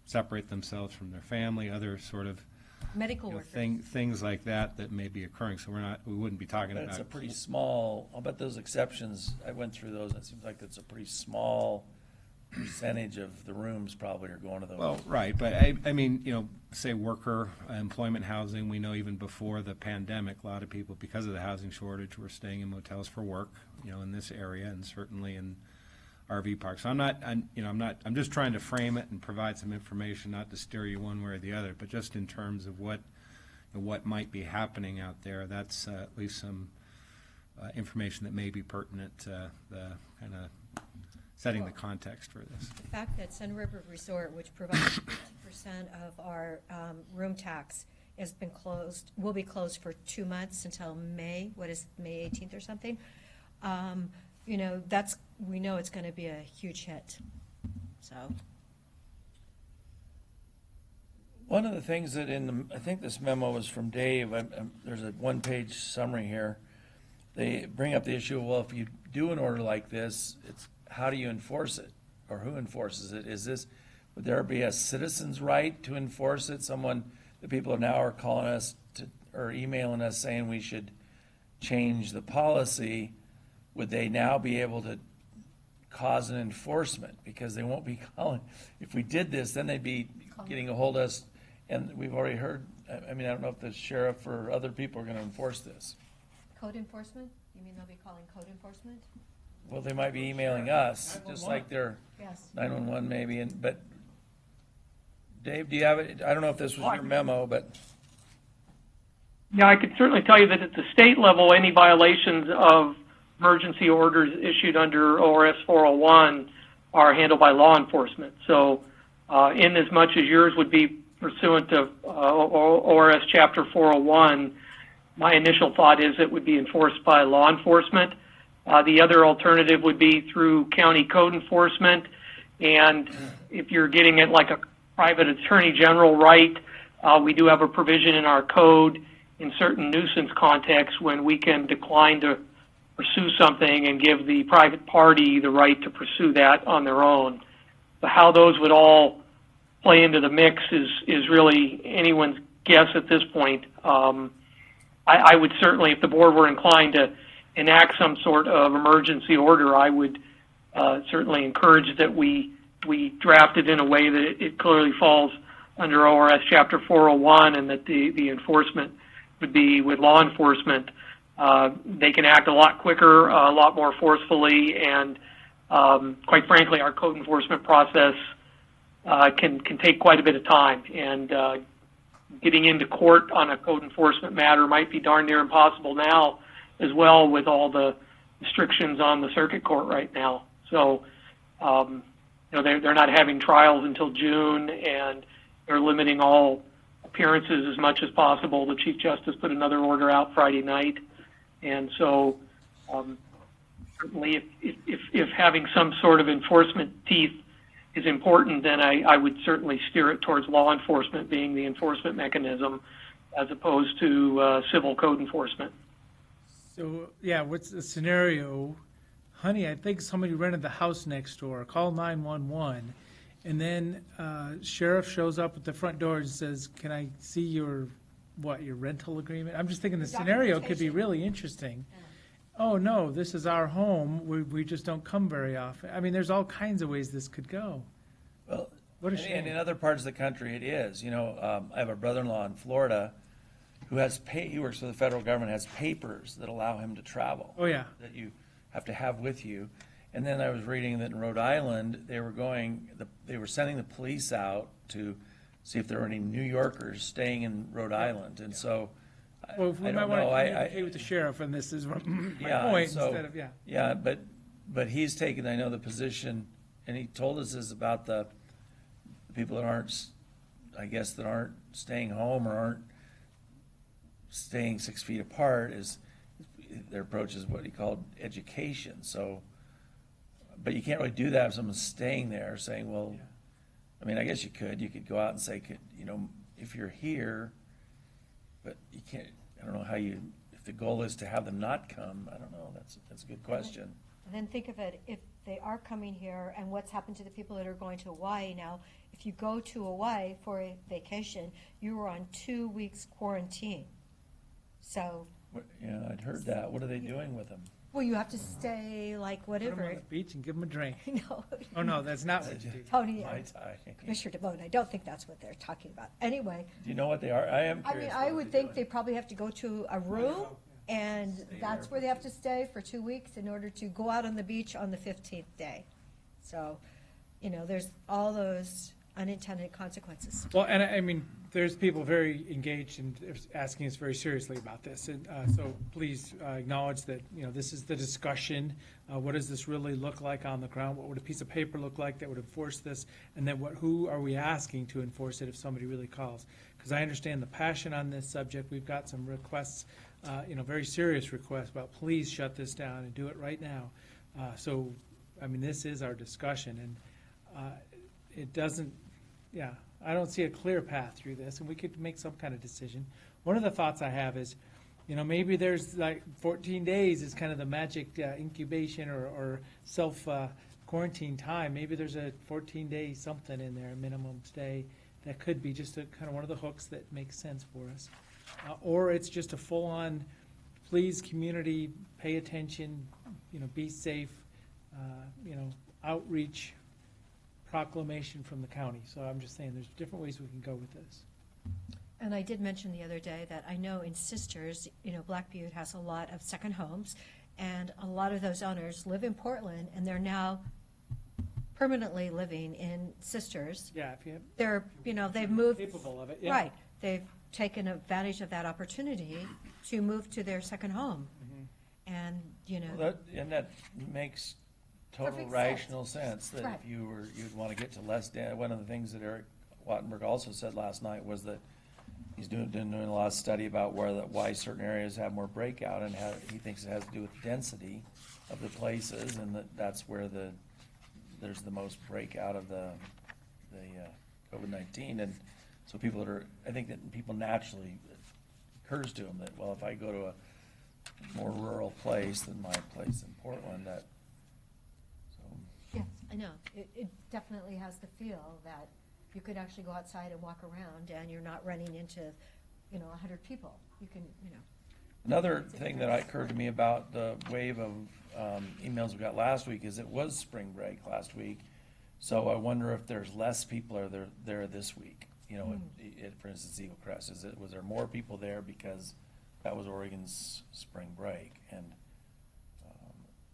separate themselves from their family, other sort of Medical workers. things like that may be occurring. So we wouldn't be talking But about. it's a pretty small, I'll bet those exceptions, I went through those, and it seems like it's a pretty small percentage of the rooms probably are going to those. Well, right, but I mean, say worker employment housing, we know even before the pandemic, a lot of people, because of the housing shortage, were staying in motels for work, in this area and certainly in RV parks. So I'm just trying to frame it and provide some information, not to steer you one way or the other, but just in terms of what might be happening out there. That's at least some information that may be pertinent to the kind of setting the context for this. The fact that Sun River Resort, which provides 50% of our room tax, will be closed for 2 months until May 18th or something. We know it's going to be a huge hit. So. One of the things that I think this memo was from Dave, there's a one-page summary here. They bring up the issue of, well, if you do an order like this, how do you enforce it? Or who enforces it? Would there be a citizen's right to enforce it? The people now are calling us or emailing us saying we should change the policy. Would they now be able to cause an enforcement? Because they won't be calling. If we did this, then they'd be getting a hold of us. And we've already heard, I don't know if the sheriff or other people are going to enforce this. Code enforcement? You mean they'll be calling code enforcement? Well, they might be emailing us, just like they're Yes. 911 maybe. But Dave, do you have it? I don't know if this was your memo, but. Yeah, I could certainly tell you that at the state level, any violations of emergency orders issued under ORS 401 are handled by law enforcement. So in as much as yours would be pursuant to ORS Chapter 401, my initial thought is it would be enforced by law enforcement. The other alternative would be through county code enforcement. And if you're getting it like a private attorney general right, we do have a provision in our code in certain nuisance contexts when we can decline to pursue something and give the private party the right to pursue that on their own. So how those would all play into the mix is really anyone's guess at this point. I would certainly, if the board were inclined to enact some sort of emergency order, I would certainly encourage that we draft it in a way that it clearly falls under ORS Chapter 401 and that the enforcement would be with law enforcement. They can act a lot quicker, a lot more forcefully, and quite frankly, our code enforcement process can take quite a bit of time. And getting into court on a code enforcement matter might be darn near impossible now as well with all the restrictions on the circuit court right now. So, they're not having trials until June, and they're limiting all appearances as much as possible. The Chief Justice put another order out Friday night. And so, certainly, if having some sort of enforcement teeth is important, then I would certainly steer it towards law enforcement being the enforcement mechanism as opposed to civil code enforcement. So, yeah, what's the scenario? Honey, I think somebody rented the house next door. Call 911. And then sheriff shows up at the front door and says, can I see your rental agreement? I'm just thinking the scenario could be really interesting. Yeah. Oh, no, this is our home. We just don't come very often. I mean, there's all kinds of ways this could go. Well, what a shame. And in other parts of the country, it is. I have a brother-in-law in Florida who he works for the federal government, has papers that allow him to travel. Oh, yeah. That you have to have with you. And then I was reading that in Rhode Island, they were sending the police out to see if there were any New Yorkers staying in Rhode Island. And so, well, we I might don't want know. to communicate with the sheriff, and this is my point. So, instead of, yeah, but he's taken, I know, the position, and he told us this about the people that aren't staying home or aren't staying 6 feet apart. Is their approach is what he called education. So but you can't really do that if someone's staying there, saying, well, I mean, I guess you could go out and say, if you're here, but you can't, I don't know how you, if the goal is to have them not come, I don't know, that's a good question. And then think of it, if they are coming here, and what's happened to the people that are going to Hawaii now, if you go to Hawaii for a vacation, you are on 2 weeks quarantine. So, Yeah, I'd heard that. What are they doing with them? well, you have to stay like Put 'em whatever. on the beach and give them a drink. No. Oh, no, that's not what you do. Tony, Mai Tai. Commissioner DeBonne, I don't think that's what they're talking about. Anyway, Do you know what they are? I am I mean, curious. I what would they're think doing. they probably have to go to a room, and that's where they have to stay for 2 weeks in order to go out on the beach on the 15th day. So, there's all those unintended consequences. Well, and I mean, there's people very engaged and asking us very seriously about this. And so please acknowledge that, this is the discussion. What does this really look like on the ground? What would a piece of paper look like that would enforce this? And then who are we asking to enforce it if somebody really calls? Because I understand the passion on this subject. We've got some requests, very serious requests about please shut this down and do it right now. So, I mean, this is our discussion, and it doesn't, I don't see a clear path through this, and we could make some kind of decision. One of the thoughts I have is, maybe there's like 14 days is kind of the magic incubation or self quarantine time. Maybe there's a 14-day something in there, a minimum stay, that could be just a kind of one of the hooks that makes sense for us. Or it's just a full-on, please, community, pay attention, be safe, outreach proclamation from the county. So I'm just saying there's different ways we can go with this. And I did mention the other day that I know in Sisters, Black Butte has a lot of second homes, and a lot of those owners live in Portland, and they're now permanently living in Sisters. Yeah, if you have. They're, they've moved. Capable of it, yeah. Right. They've taken advantage of that opportunity to move to their second home. Mm-hmm. And, Well, that makes total Perfect rational sense, that Right. if you'd want to get to less, one of the things that Eric Wattenberg also said last night was that he's doing a lot of study about why certain areas have more breakout, and how he thinks it has to do with density of the places, and that's where there's the most breakout of the COVID-19. And so I think that people naturally, it occurs to them that, well, if I go to a more rural place than my place in Portland, yes, I know. It definitely has the feel that you could actually go outside and walk around, and you're not running into, 100 people. You can, Another thing that occurred to me about the wave of emails we got last week is it was spring break last week. So I wonder if there's less people there this week. For instance, Eagle Crest, was there more people there because that was Oregon's spring break? And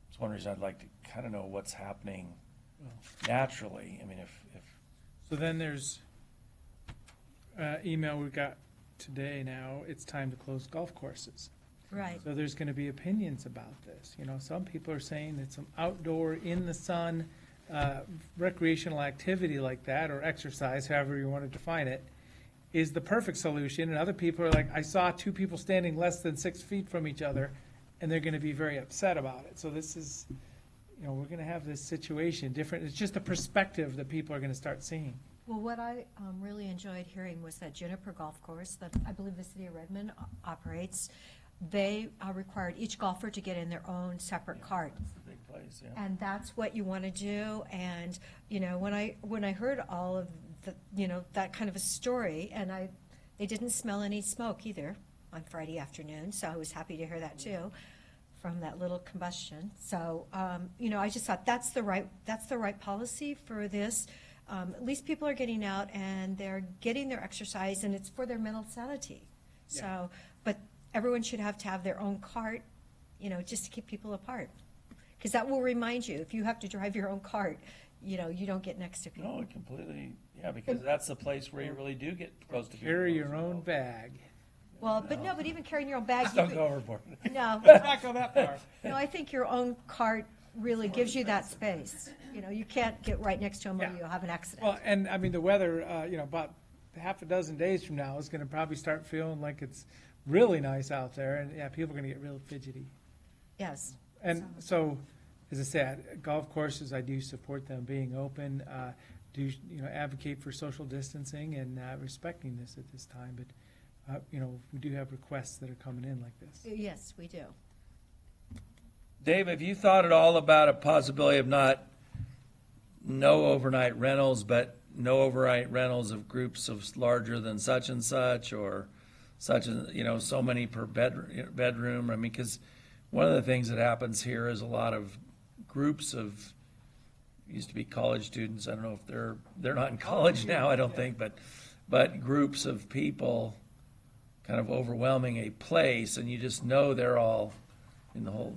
it's one reason I'd like to kind of know what's happening naturally. I mean, if So then there's email we got today now, it's time to close golf courses. Right. So there's going to be opinions about this. Some people are saying that some outdoor, in the sun, recreational activity like that, or exercise, however you want to define it, is the perfect solution. And other people are like, I saw 2 people standing less than 6 feet from each other, and they're going to be very upset about it. So this is, we're going to have this situation different. It's just a perspective that people are going to start seeing. Well, what I really enjoyed hearing was that Juniper Golf Course, that I believe the city of Redmond operates, they required each golfer to get in their own separate cart. it's a big place, yeah. And that's what you want to do. And, when I heard all of the, that kind of a story, and they didn't smell any smoke either on Friday afternoon, so I was happy to hear that too, from that little combustion. So, I just thought that's the right policy for this. At least people are getting out and they're getting their exercise, and it's for their mental sanity. Yeah. So, but everyone should have to have their own cart, just to keep people apart. Because that will remind you, if you have to drive your own cart, you don't get next to people. No, completely, because that's the place where you really do get close to people. Carry your own bag. Well, but even carrying your own bag. Just don't go overboard. No. Let's not go that far. No, I think your own cart really gives you that space. You can't get right next to them or Yeah. you'll have an accident. Well, and I mean, the weather, about half a dozen days from now is going to probably start feeling like it's really nice out there, and people are going to get real fidgety. Yes. And so, as I said, golf courses, I do support them being open, do, advocate for social distancing and respecting this at this time, but, we do have requests that are coming in like this. Yes, we do. Dave, have you thought at all about a possibility of no overnight rentals, but no overnight rentals of groups of larger than such and such, or such as, so many per bedroom? I mean, because one of the things that happens here is a lot of groups of, used to be college students, I don't know if they're not in college now, I don't think, but groups of people kind of overwhelming a place, and you just know they're all in the whole,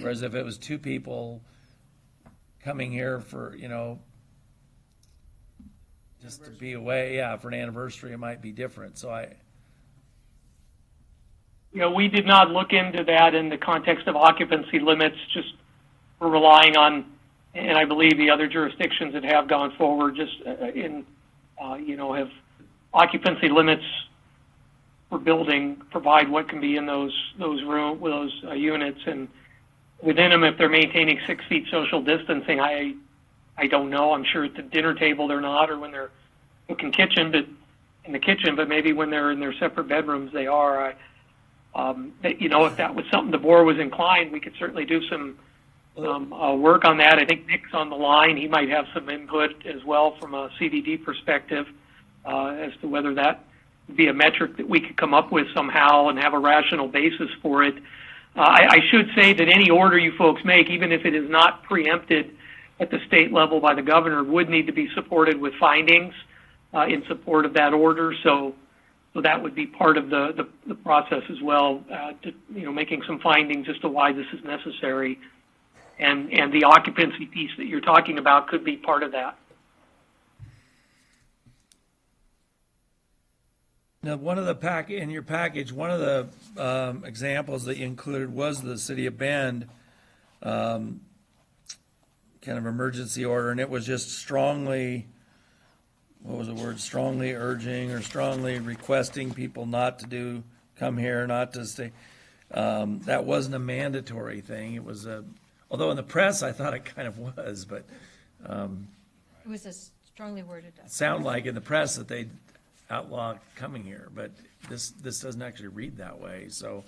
whereas if it was two people coming here for, just to be away, for an anniversary, it might be different, so we did not look into that in the context of occupancy limits, just we're relying on, and I believe the other jurisdictions that have gone forward just have occupancy limits for building, provide what can be in those units, and within them, if they're maintaining 6 feet social distancing, I don't know. I'm sure at the dinner table they're not, or when they're cooking in the kitchen, but maybe when they're in their separate bedrooms they are. If that was something the board was inclined, we could certainly do some work on that. I think Nick's on the line. He might have some input as well from a CDD perspective as to whether that would be a metric that we could come up with somehow and have a rational basis for it. I should say that any order you folks make, even if it is not preempted at the state level by the governor, would need to be supported with findings in support of that order. So that would be part of the process as well, making some findings as to why this is necessary. And the occupancy piece that you're talking about could be part of that. Now, in your package, one of the examples that you included was the City of Bend kind of emergency order, and it was just strongly, what was the word, strongly urging or strongly requesting people not to come here, not to stay. That wasn't a mandatory thing. It was although in the press I thought it kind of was, but It was a strongly worded. Sound like in the press that they outlaw coming here, but this doesn't actually read that way. So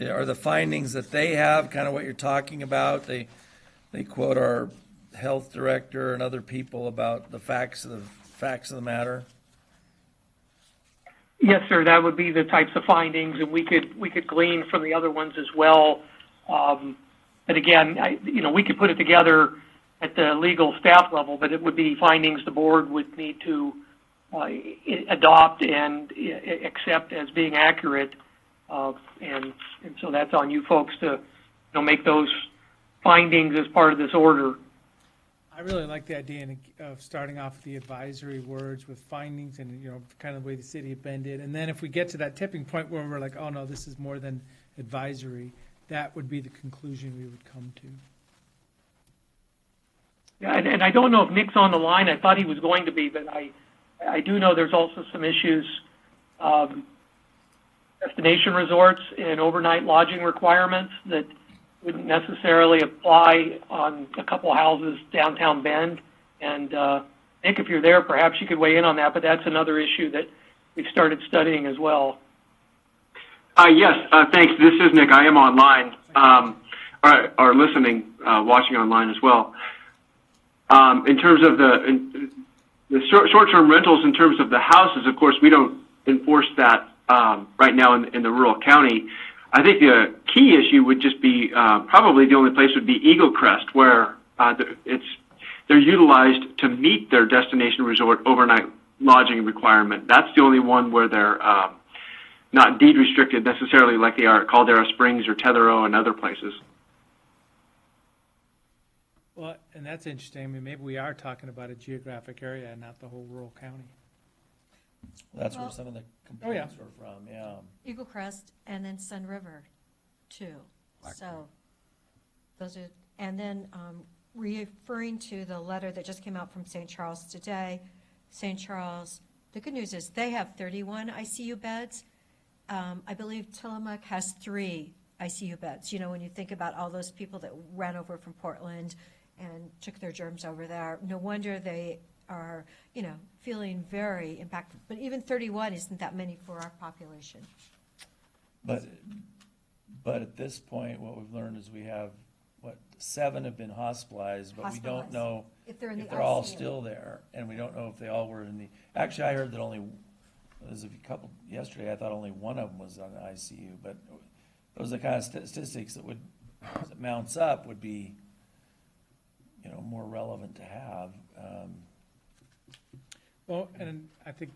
are the findings that they have kind of what you're talking about? They quote our health director and other people about the facts of the matter. Yes, sir. That would be the types of findings, and we could glean from the other ones as well. But again, we could put it together at the legal staff level, but it would be findings the board would need to adopt and accept as being accurate, and so that's on you folks to make those findings as part of this order. I really like the idea of starting off with the advisory words with findings and, kind of the way the City of Bend did. And then if we get to that tipping point where we're like, oh no, this is more than advisory, that would be the conclusion we would come to. Yeah, and I don't know if Nick's on the line. I thought he was going to be, but I do know there's also some issues, destination resorts and overnight lodging requirements that wouldn't necessarily apply on a couple houses downtown Bend. And Nick, if you're there, perhaps you could weigh in on that, but that's another issue that we've started studying as well. Yes, thanks. This is Nick. I am online, or listening, watching online as well. In terms of the short-term rentals, in terms of the houses, of course, we don't enforce that right now in the rural county. I think the key issue would just be probably the only place would be Eagle Crest, where they're utilized to meet their destination resort overnight lodging requirement. That's the only one where they're not deed restricted necessarily like they are at Caldera Springs or Tetherow and other places. Well, and that's interesting. I mean, maybe we are talking about a geographic area and not the whole rural county. That's where some of the complaints were from, yeah. Eagle Crest and then Sun River, too. So those are, and then referring to the letter that just came out from St. Charles today, St. Charles, the good news is they have 31 ICU beds. I believe Tillamook has 3 ICU beds. You know, when you think about all those people that ran over from Portland and took their germs over there, no wonder they are, you know, feeling very impacted. But even 31 isn't that many for our population. But at this point, what we've learned is we have, 7 have been hospitalized, but we don't Hospitalized. know If they're in the they're all ICU. still there, and we don't know if they all were in the, actually, I heard that only, there's a couple, yesterday, I thought only one of them was on the ICU, but those are the kind of statistics that would, as it mounts up, would be, you know, more relevant to have. Well, and I think,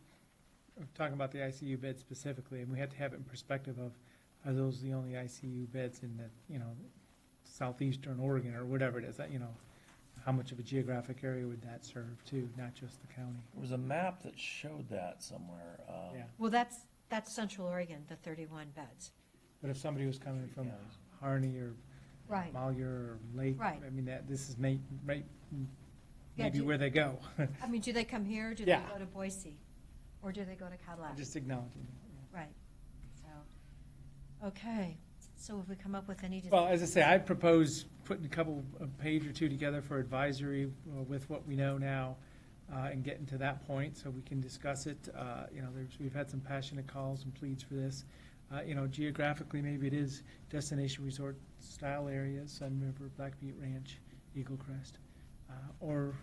we're talking about the ICU bed specifically, and we have to have it in perspective of, are those the only ICU beds in the, you know, southeastern Oregon or whatever it is, that, you know, how much of a geographic area would that serve too, not just the county? There was a map that showed that somewhere. Yeah. Well, that's Central Oregon, the 31 beds. But if somebody was coming from Harney or Right. Malheur or Lake, Right. I mean, this is Yeah, maybe do- where they go. I mean, do they come here, or do Yeah. they go to Boise? Or do they go to Cadillac? Just acknowledging. Right, so, okay, so have we come up with any? Well, as I say, I propose putting a page or two together for advisory with what we know now, and getting to that point so we can discuss it. You know, we've had some passionate calls and pleads for this. You know, geographically, maybe it is destination resort style areas, Sun River, Black Butte Ranch, Eagle Crest, or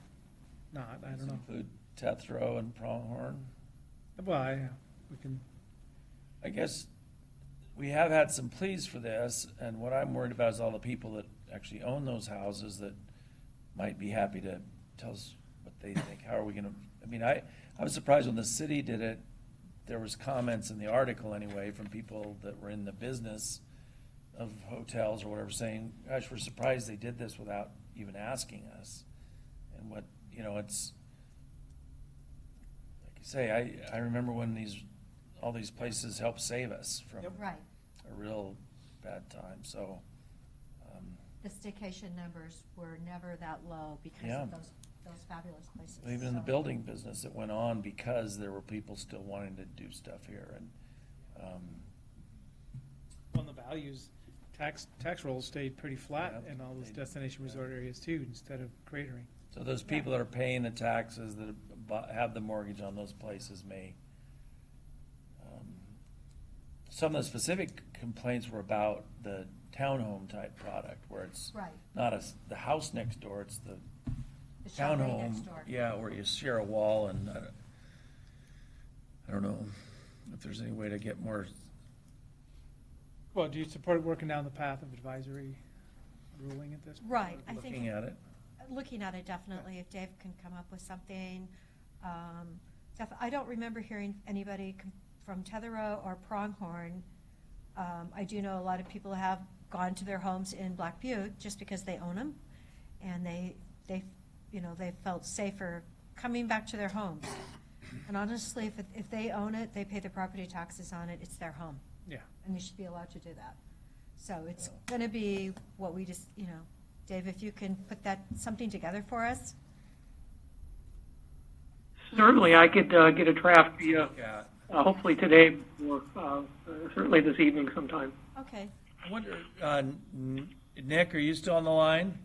not, I don't know. Include Tethro and Pronghorn. Well, we can. I guess we have had some pleas for this, and what I'm worried about is all the people that actually own those houses that might be happy to tell us what they think. How are we gonna, I mean, I was surprised when the city did it. There was comments in the article anyway from people that were in the business of hotels or whatever saying, gosh, we're surprised they did this without even asking us. And what, you know, it's, like you say, I remember when all these places helped save us from Right. a real bad time, so. The staycation numbers were never that low because Yeah. of those fabulous places. Even in the So- building business, it went on because there were people still wanting to do stuff here, and, Well, the values, tax rolls stayed pretty flat in all those destination resort areas too, instead of cratering. so those people that are paying the taxes that have the mortgage on those places may, some of the specific complaints were about the townhome type product, where it's Right. not the house next door, it's the chalet townhome. next door. Yeah, where you share a wall, and I don't know if there's any way to get more. Well, do you support working down the path of advisory ruling at this point? Right, I think. Looking at it. Looking at it, definitely, if Dave can come up with something. I don't remember hearing anybody from Tethero or Pronghorn. I do know a lot of people have gone to their homes in Black Butte just because they own them, and they felt safer coming back to their homes. And honestly, if they own it, they pay the property taxes on it, it's their home. Yeah. And you should be allowed to do that. So it's gonna be what we just, you know, Dave, if you can put something together for us. Certainly, I could get a draft via, hopefully today, or certainly this evening sometime. Okay. I wonder, Nick, are you still on the line?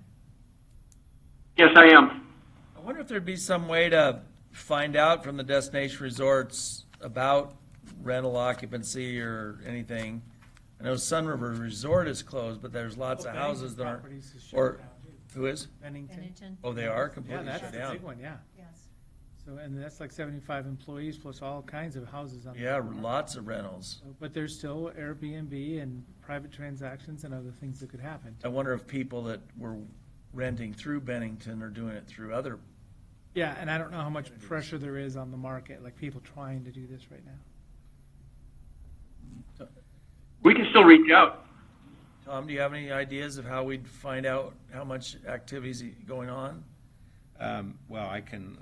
Yes, I am. I wonder if there'd be some way to find out from the destination resorts about rental occupancy or anything. I know Sun River Resort is closed, but there's lots of houses that aren't. Properties is shut Or, down, too. who is? Bennington. Oh, they are completely Yeah, shut that's the down. big one, yeah. Yes. So, and that's like 75 employees plus all kinds of houses on. the Yeah, corner. lots of rentals. But there's still Airbnb and private transactions and other things that could happen. I wonder if people that were renting through Bennington are doing it through other. Yeah, and I don't know how much pressure there is on the market, like people trying to do this right now. We can still reach out. Tom, do you have any ideas of how we'd find out how much activity's going on? Well, I can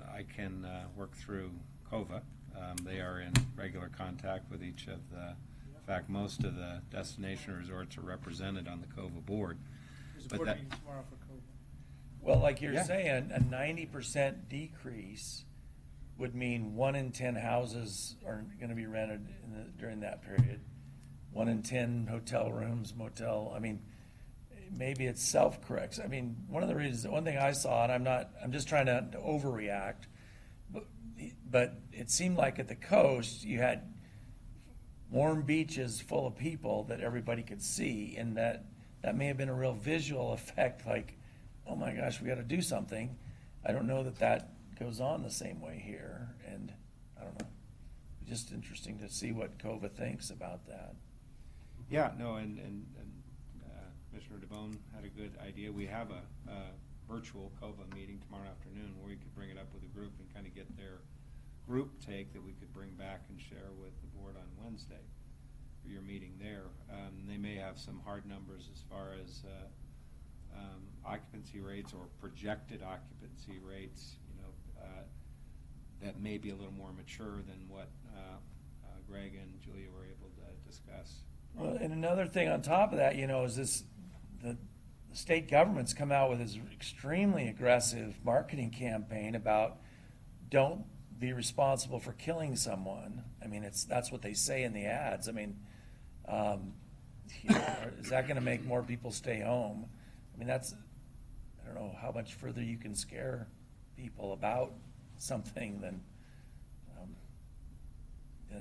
work through COVA. They are in regular contact with each of in fact, most of the destination resorts are represented on the COVA board. There's a But board that- meeting tomorrow for COVID. Well, like you're Yeah. saying, a 90% decrease would mean 1 in 10 houses are gonna be rented during that period. 1 in 10 hotel rooms, motel, I mean, maybe it self-corrects. I mean, one thing I saw, and I'm just trying to overreact, but it seemed like at the coast, you had warm beaches full of people that everybody could see, and that may have been a real visual effect, like, oh my gosh, we got to do something. I don't know that goes on the same way here, and I don't know. Just interesting to see what COVA thinks about that. Yeah, no, and Commissioner DeBone had a good idea. We have a virtual COVA meeting tomorrow afternoon where we could bring it up with a group and kind of get their group take that we could bring back and share with the board on Wednesday for your meeting there. They may have some hard numbers as far as occupancy rates or projected occupancy rates, that may be a little more mature than what Greg and Julia were able to discuss. Well, and another thing on top of that, is the state government's come out with this extremely aggressive marketing campaign about don't be responsible for killing someone. I mean, that's what they say in the ads. I mean, is that going to make more people stay home? I mean, I don't know how much further you can scare people about something than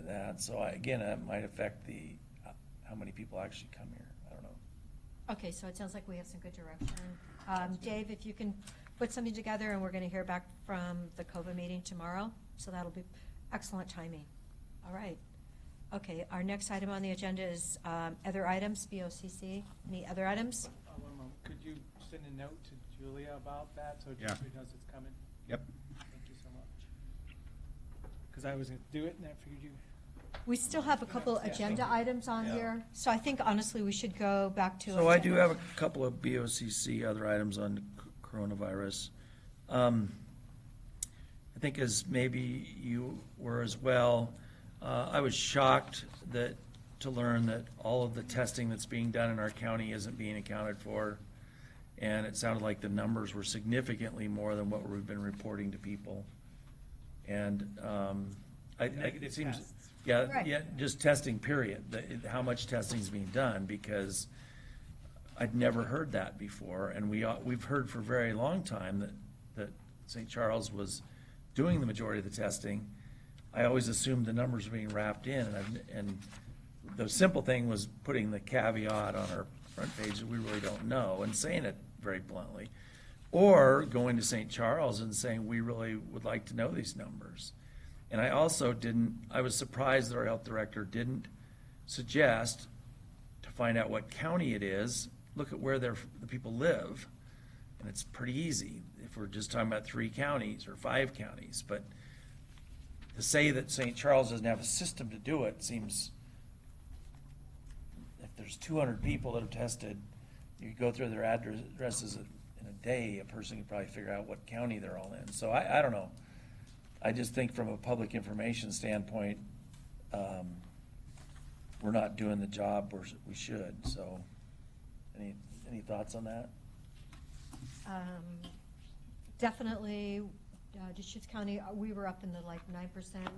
that. So again, that might affect how many people actually come here. I don't know. Okay, so it sounds like we have some good direction. Dave, if you can put something together, and we're going to hear back from the COVA meeting tomorrow, so that'll be excellent timing. All right. Okay, our next item on the agenda is other items, BOCC. Any other items? One moment. Could you send a note to Julia about that so Yeah. Julia knows it's coming? Yep. Thank you so much. Because I was going to do it and I figured you. We still have a couple agenda items on here, so I think honestly we should go back to. So I do have a couple of BOCC other items on coronavirus. I think as maybe you were as well, I was shocked to learn that all of the testing that's being done in our county isn't being accounted for. And it sounded like the numbers were significantly more than what we've been reporting to people. And it seems, tests. yeah, Right. yeah, just testing, period. How much testing is being done, because I'd never heard that before. And we've heard for a very long time that St. Charles was doing the majority of the testing. I always assumed the numbers were being wrapped in, and the simple thing was putting the caveat on our front page that we really don't know, and saying it very bluntly, or going to St. Charles and saying we really would like to know these numbers. And I also I was surprised that our health director didn't suggest, to find out what county it is, look at where the people live. And it's pretty easy if we're just talking about 3 counties or 5 counties. But to say that St. Charles doesn't have a system to do it seems, if there's 200 people that have tested, you go through their addresses in a day, a person can probably figure out what county they're all in. So I don't know. I just think from a public information standpoint, we're not doing the job we should. So any thoughts on that? Definitely, Deschutes County, we were up in the 9%,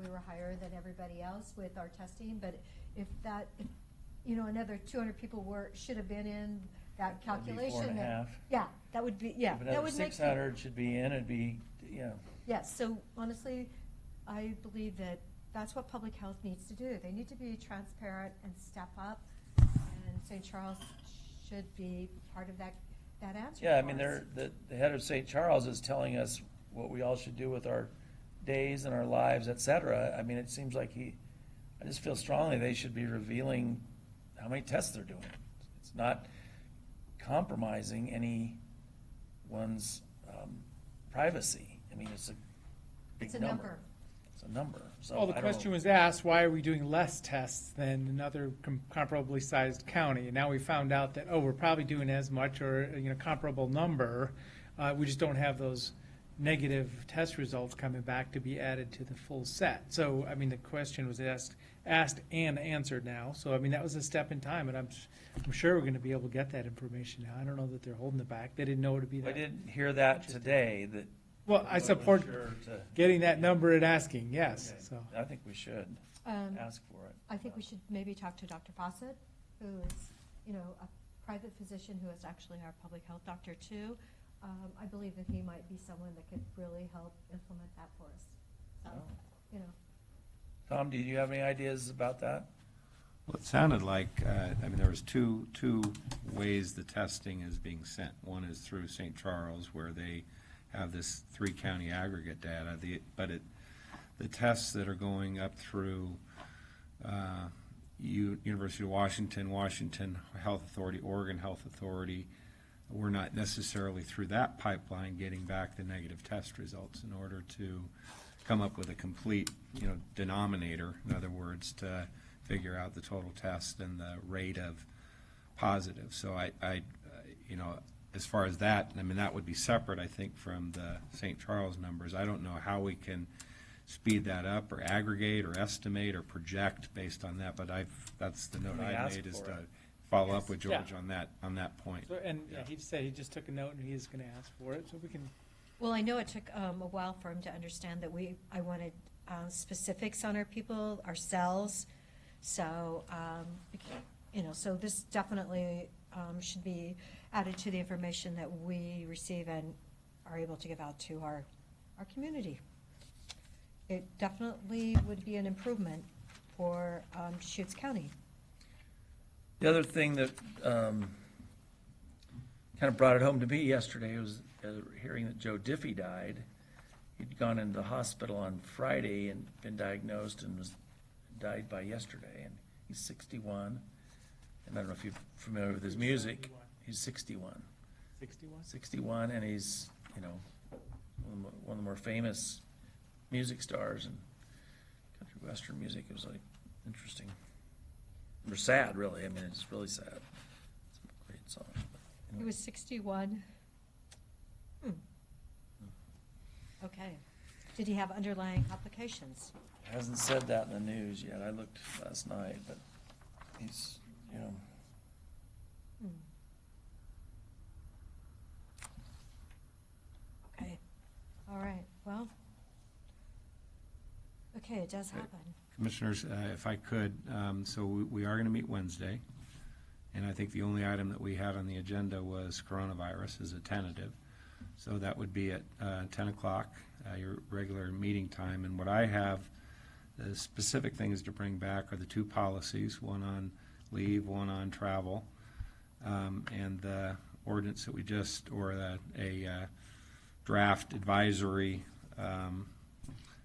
we were higher than everybody else with our testing, but if another 200 people should have been in that calculation. That'd be 4.5. Yeah, that would be, yeah. If That another would make 600 should be in, it'd be, yeah. Yes, so honestly, I believe that that's what public health needs to do. They need to be transparent and step up, and St. Charles should be part of that answer. Yeah, I mean, the head of St. Charles is telling us what we all should do with our days and our lives, et cetera. I mean, it seems like I just feel strongly they should be revealing how many tests they're doing. It's not compromising anyone's privacy. I mean, it's a big number. It's a number. So Well, the question was asked, why are we doing less tests than another comparably sized county? And now we found out that, we're probably doing as much or, comparable number. We just don't have those negative test results coming back to be added to the full set. So, I mean, the question was asked and answered now. So, I mean, that was a step in time, and I'm sure we're going to be able to get that information now. I don't know that they're holding it back. They didn't know it would be that. I didn't hear that today. Well, I support getting that number and asking, yes. Okay. So I think we should. ask for it. I think we should maybe talk to Dr. Fawcett, who is, a private physician who is actually our public health doctor too. I believe that he might be someone that could really help implement that for us. So, Tom, do you have any ideas about that? Well, it sounded like, there was two ways the testing is being sent. One is through St. Charles, where they have this 3-county aggregate data, the tests that are going up through University of Washington, Washington Health Authority, Oregon Health Authority, we're not necessarily through that pipeline getting back the negative test results in order to come up with a complete, denominator, in other words, to figure out the total test and the rate of positive. So I as far as that, that would be separate, I think, from the St. Charles numbers. I don't know how we can speed that up or aggregate or estimate or project based on that, but that's the note We I asked made, is for to it. follow up with Yeah. George on that point. So, and he said he just took a note and he is going to ask for it, so we can. Well, I know it took a while for him to understand that I wanted specifics on our people, our cells. So, so this definitely should be added to the information that we receive and are able to give out to our community. It definitely would be an improvement for Deschutes County. The other thing that kind of brought it home to me yesterday was hearing that Joe Diffie died. He'd gone into the hospital on Friday and been diagnosed and died by yesterday. And he's 61. And I don't know if you're familiar with his music. He's 61. 61? 61, and he's, one of the more famous music stars in country western music. It was like interesting. Or sad, really. It's really sad. It's a great song. He was 61. Okay. Did he have underlying complications? Hasn't said that in the news yet. I looked last night, but he's, Okay. All right. Well, okay, it does happen. Commissioners, if I could, so we are going to meet Wednesday, and I think the only item that we had on the agenda was coronavirus as a tentative. So that would be at 10 o'clock, your regular meeting time. And what I have, the specific things to bring back are the 2 policies, one on leave, one on travel, and the ordinance that we a draft advisory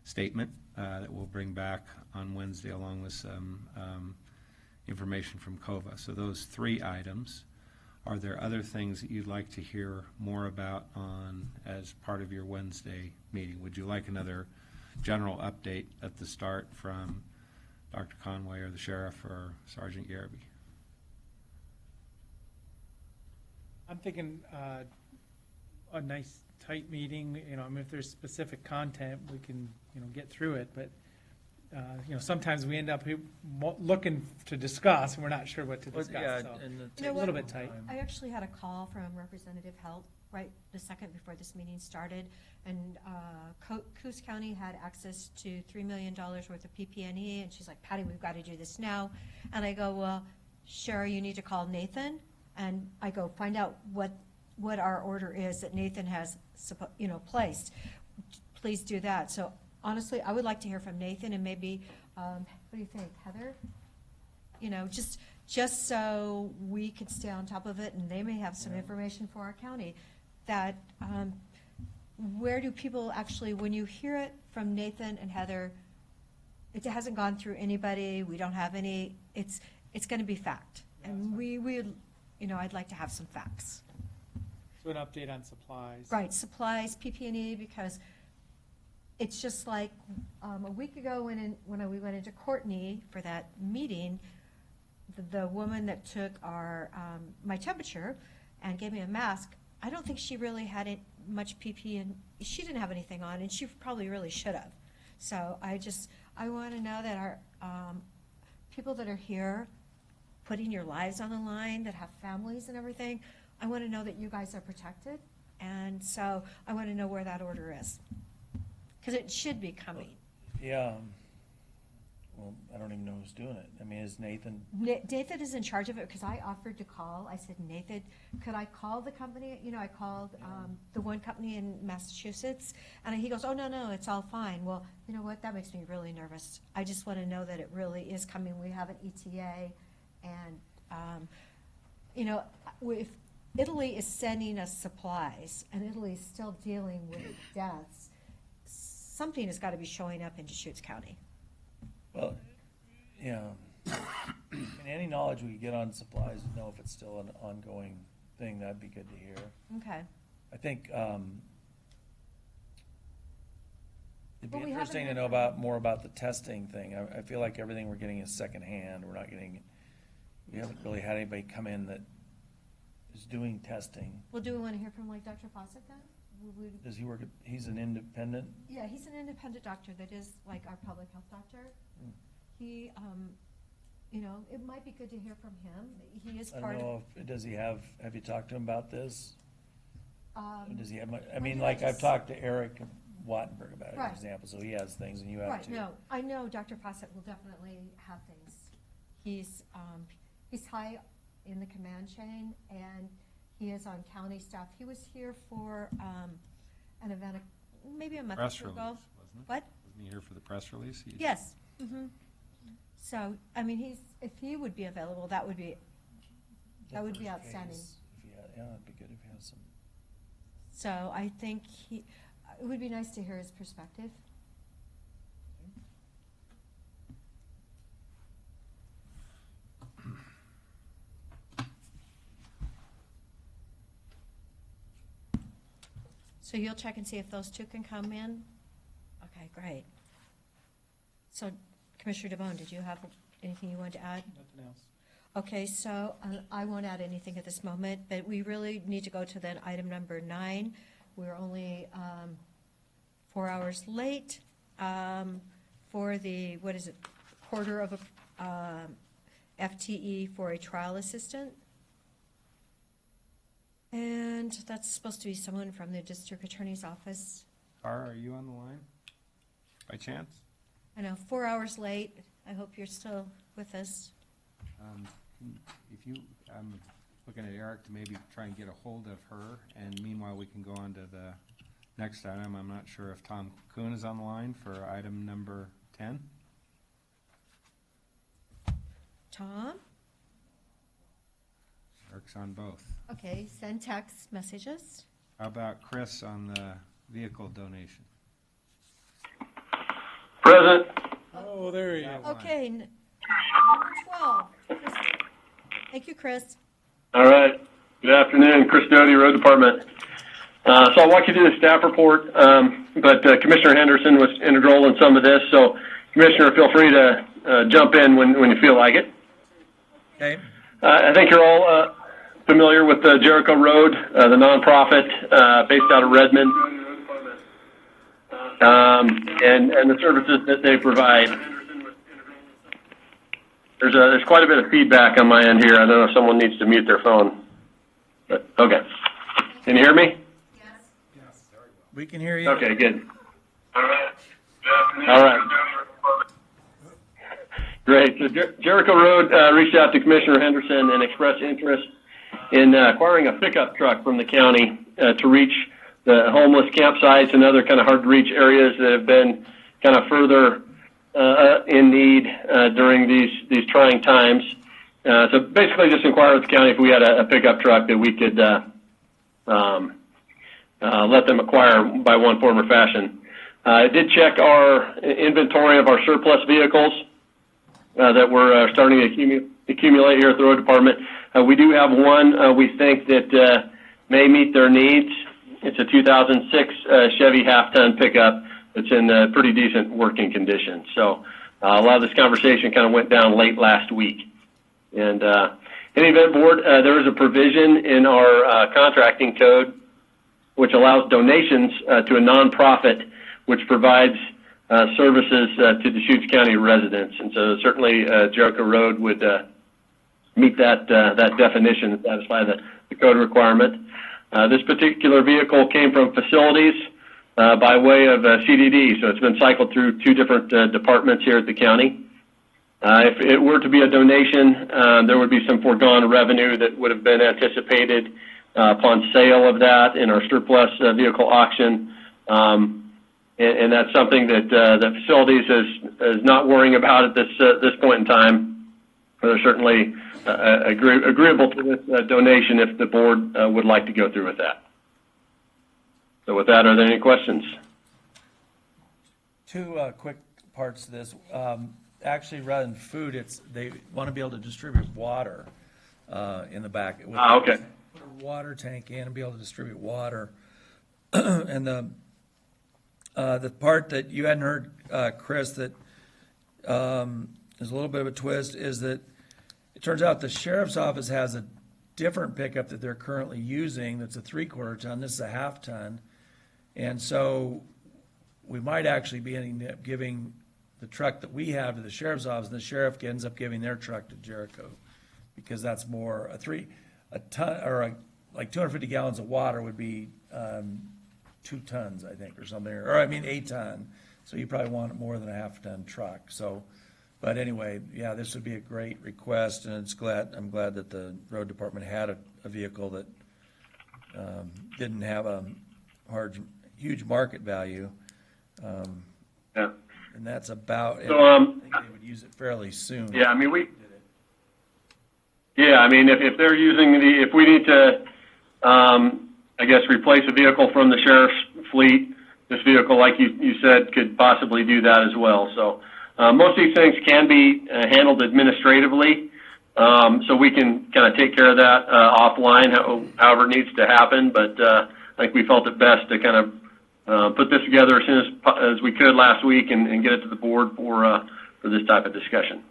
statement that we'll bring back on Wednesday, along with some information from COVA. So those 3 items. Are there other things that you'd like to hear more about as part of your Wednesday meeting? Would you like another general update at the start from Dr. Conway or the sheriff or Sergeant Garrity? I'm thinking a nice tight meeting. If there's specific content, we can get through it. But sometimes we end up looking to discuss, and we're not sure what to discuss. yeah, So and it's a little bit tight. I actually had a call from Representative Helt right the second before this meeting started, and Coos County had access to $3 million worth of PP&E, and she's like, Patty, we've got to do this now. And I go, well, Sherry, you need to call Nathan, and I go find out what our order is that Nathan has placed. Please do that. So honestly, I would like to hear from Nathan, and maybe, what do you think, Heather? Just so we could stay on top of it, and they may have some information for our county. That where do people actually, when you hear it from Nathan and Heather, it hasn't gone through anybody. We don't have any. It's going to be fact, and we I'd like to have some facts. So an update on supplies. Right, supplies, PP&E, because it's just like a week ago when we went into Courtney for that meeting, the woman that took my temperature and gave me a mask, I don't think she really had much PP, and she didn't have anything on, and she probably really should have. So I want to know that our people that are here putting your lives on the line, that have families and everything, I want to know that you guys are protected. And so I want to know where that order is, because it should be coming. Yeah. Well, I don't even know who's doing it. I mean, is Nathan? Nathan is in charge of it because I offered to call. I said, Nathan, could I call the company? You know, I called the one company in Massachusetts, and he goes, oh, no, it's all fine. Well, you know what? That makes me really nervous. I just want to know that it really is coming. We have an ETA, and, you know, if Italy is sending us supplies, and Italy is still dealing with deaths, something has got to be showing up in Deschutes County. Well, yeah. I mean, any knowledge we could get on supplies, know if it's still an ongoing thing, that'd be good to hear. Okay. I think it'd be Well, we interesting to haven't know had more about the testing thing. I feel like everything we're getting is secondhand. We haven't really had anybody come in that is doing testing. Well, do we want to hear from like Dr. Fawcett then? Does he work he's an independent? Yeah, he's an independent doctor that is like our public health doctor. He, you know, it might be good to hear from him. He is I part don't of. know if, have you talked to him about this? Does he have much, I mean, did I like I've just- talked to Eric Wattenberg about it, Right. for example, so he has things and you have Right, too. no, I know Dr. Fawcett will definitely have things. He's high in the command chain, and he is on county staff. He was here for an event, maybe a month or Press two release, ago. wasn't it? What? Wasn't he here for the press release? Yes. So, I mean, if he would be available, that would be outstanding. Yeah, it'd be good if he has some. So I think it would be nice to hear his perspective. So you'll check and see if those two can come in? Okay, great. So Commissioner DeBonne, did you have anything you wanted to add? Nothing else. Okay, so I won't add anything at this moment, but we really need to go to then item number 9. We're only 4 hours late for the, quarter of a FTE for a trial assistant. And that's supposed to be someone from the district attorney's office. Cara, are you on the line by chance? I know, 4 hours late. I hope you're still with us. I'm looking at Eric to maybe try and get a hold of her, and meanwhile, we can go on to the next item. I'm not sure if Tom Kuhn is on the line for item number 10. Tom? Eric's on both. Okay, send text messages. How about Chris on the vehicle donation? Present. Oh, there you go. Okay, number 12. Thank you, Chris. All right. Good afternoon, Chris Doty, Road Department. So I'll walk you through the staff report, but Commissioner Henderson was integral in some of this, so Commissioner, feel free to jump in when you feel like it. Okay. I think you're all familiar with Jericho Road, the nonprofit based out of Redmond, and the services that they provide. There's quite a bit of feedback on my end here. I don't know if someone needs to mute their phone. But, okay. Can you hear me? We can hear you. Okay, good. All right. Great. So Jericho Road reached out to Commissioner Henderson and expressed interest in acquiring a pickup truck from the county to reach the homeless campsites and other kind of hard-to-reach areas that have been kind of further in need during these trying times. So basically just inquire with the county if we had a pickup truck that we could let them acquire by one form or fashion. I did check our inventory of our surplus vehicles that we're starting to accumulate here at the Road Department. We do have one we think that may meet their needs. It's a 2006 Chevy half-ton pickup that's in pretty decent working condition. So a lot of this conversation kind of went down late last week. And in the event, Board, there is a provision in our contracting code which allows donations to a nonprofit which provides services to Deschutes County residents. And so certainly Jericho Road would meet that definition and satisfy the code requirement. This particular vehicle came from facilities by way of CDD, so it's been cycled through two different departments here at the county. If it were to be a donation, there would be some foregone revenue that would have been anticipated upon sale of that in our surplus vehicle auction. And that's something that the facilities is not worrying about at this point in time. They're certainly agreeable to this donation if the board would like to go through with that. So with that, are there any questions? Two quick parts to this. Actually, rather than food, they want to be able to distribute water in the back. Okay. Put a water tank in and be able to distribute water. And the part that you hadn't heard, Chris, that is a little bit of a twist, is that it turns out the sheriff's office has a different pickup that they're currently using that's a 3/4 ton. This is a 1/2 ton. And so we might actually be ending up giving the truck that we have to the sheriff's office, and the sheriff ends up giving their truck to Jericho, because that's more a ton, or like 250 gallons of water would be 2 tons, I think, or something, or I mean 8 ton. So you probably want more than a 1/2 ton truck. So, but anyway, yeah, this would be a great request, and I'm glad that the road department had a vehicle that didn't have a huge market value. Yeah. And that's about it. So, I think they would use it fairly soon. Yeah, I mean, if they're using if we need to, I guess, replace a vehicle from the sheriff's fleet, this vehicle, like you said, could possibly do that as well. So most of these things can be handled administratively, so we can kind of take care of that offline, however it needs to happen. But I think we felt it best to kind of put this together as soon as we could last week and get it to the board for this type of discussion.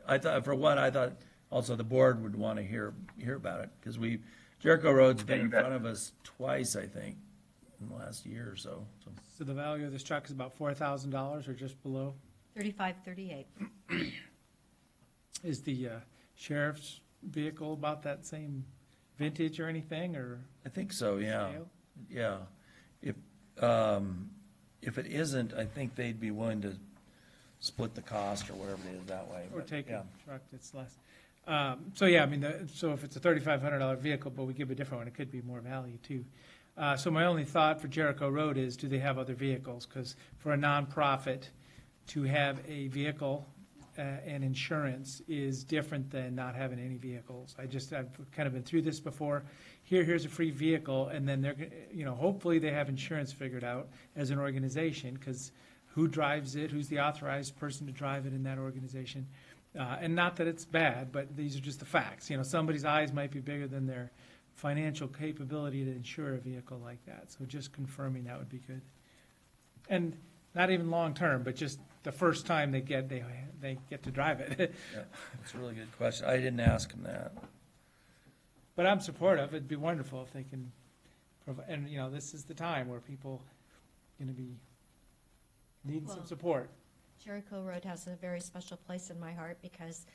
I thought also the board would want to hear about it, because Jericho Road's been in front of us twice, I think, in the last year or so. So the value of this truck is about $4,000 or just below? $3,538. Is the sheriff's vehicle about that same vintage or anything, or? I think so, yeah. Scale? Yeah. If it isn't, I think they'd be willing to split the cost or whatever it is that way. Or but, take yeah. a truck that's less. So yeah, I mean, so if it's a $3,500 vehicle, but we give a different one, it could be more value too. So my only thought for Jericho Road is, do they have other vehicles? Because for a nonprofit, to have a vehicle and insurance is different than not having any vehicles. I've kind of been through this before. Here's a free vehicle, and then hopefully they have insurance figured out as an organization, because who drives it, who's the authorized person to drive it in that organization. And not that it's bad, but these are just the facts. Somebody's eyes might be bigger than their financial capability to insure a vehicle like that. So just confirming that would be good. And not even long-term, but just the first time they get to drive it. Yeah, that's a really good question. I didn't ask him that. But I'm supportive. It'd be wonderful if they can provide, and this is the time where people going to be needing some support. Jericho Road has a very special place in my heart, because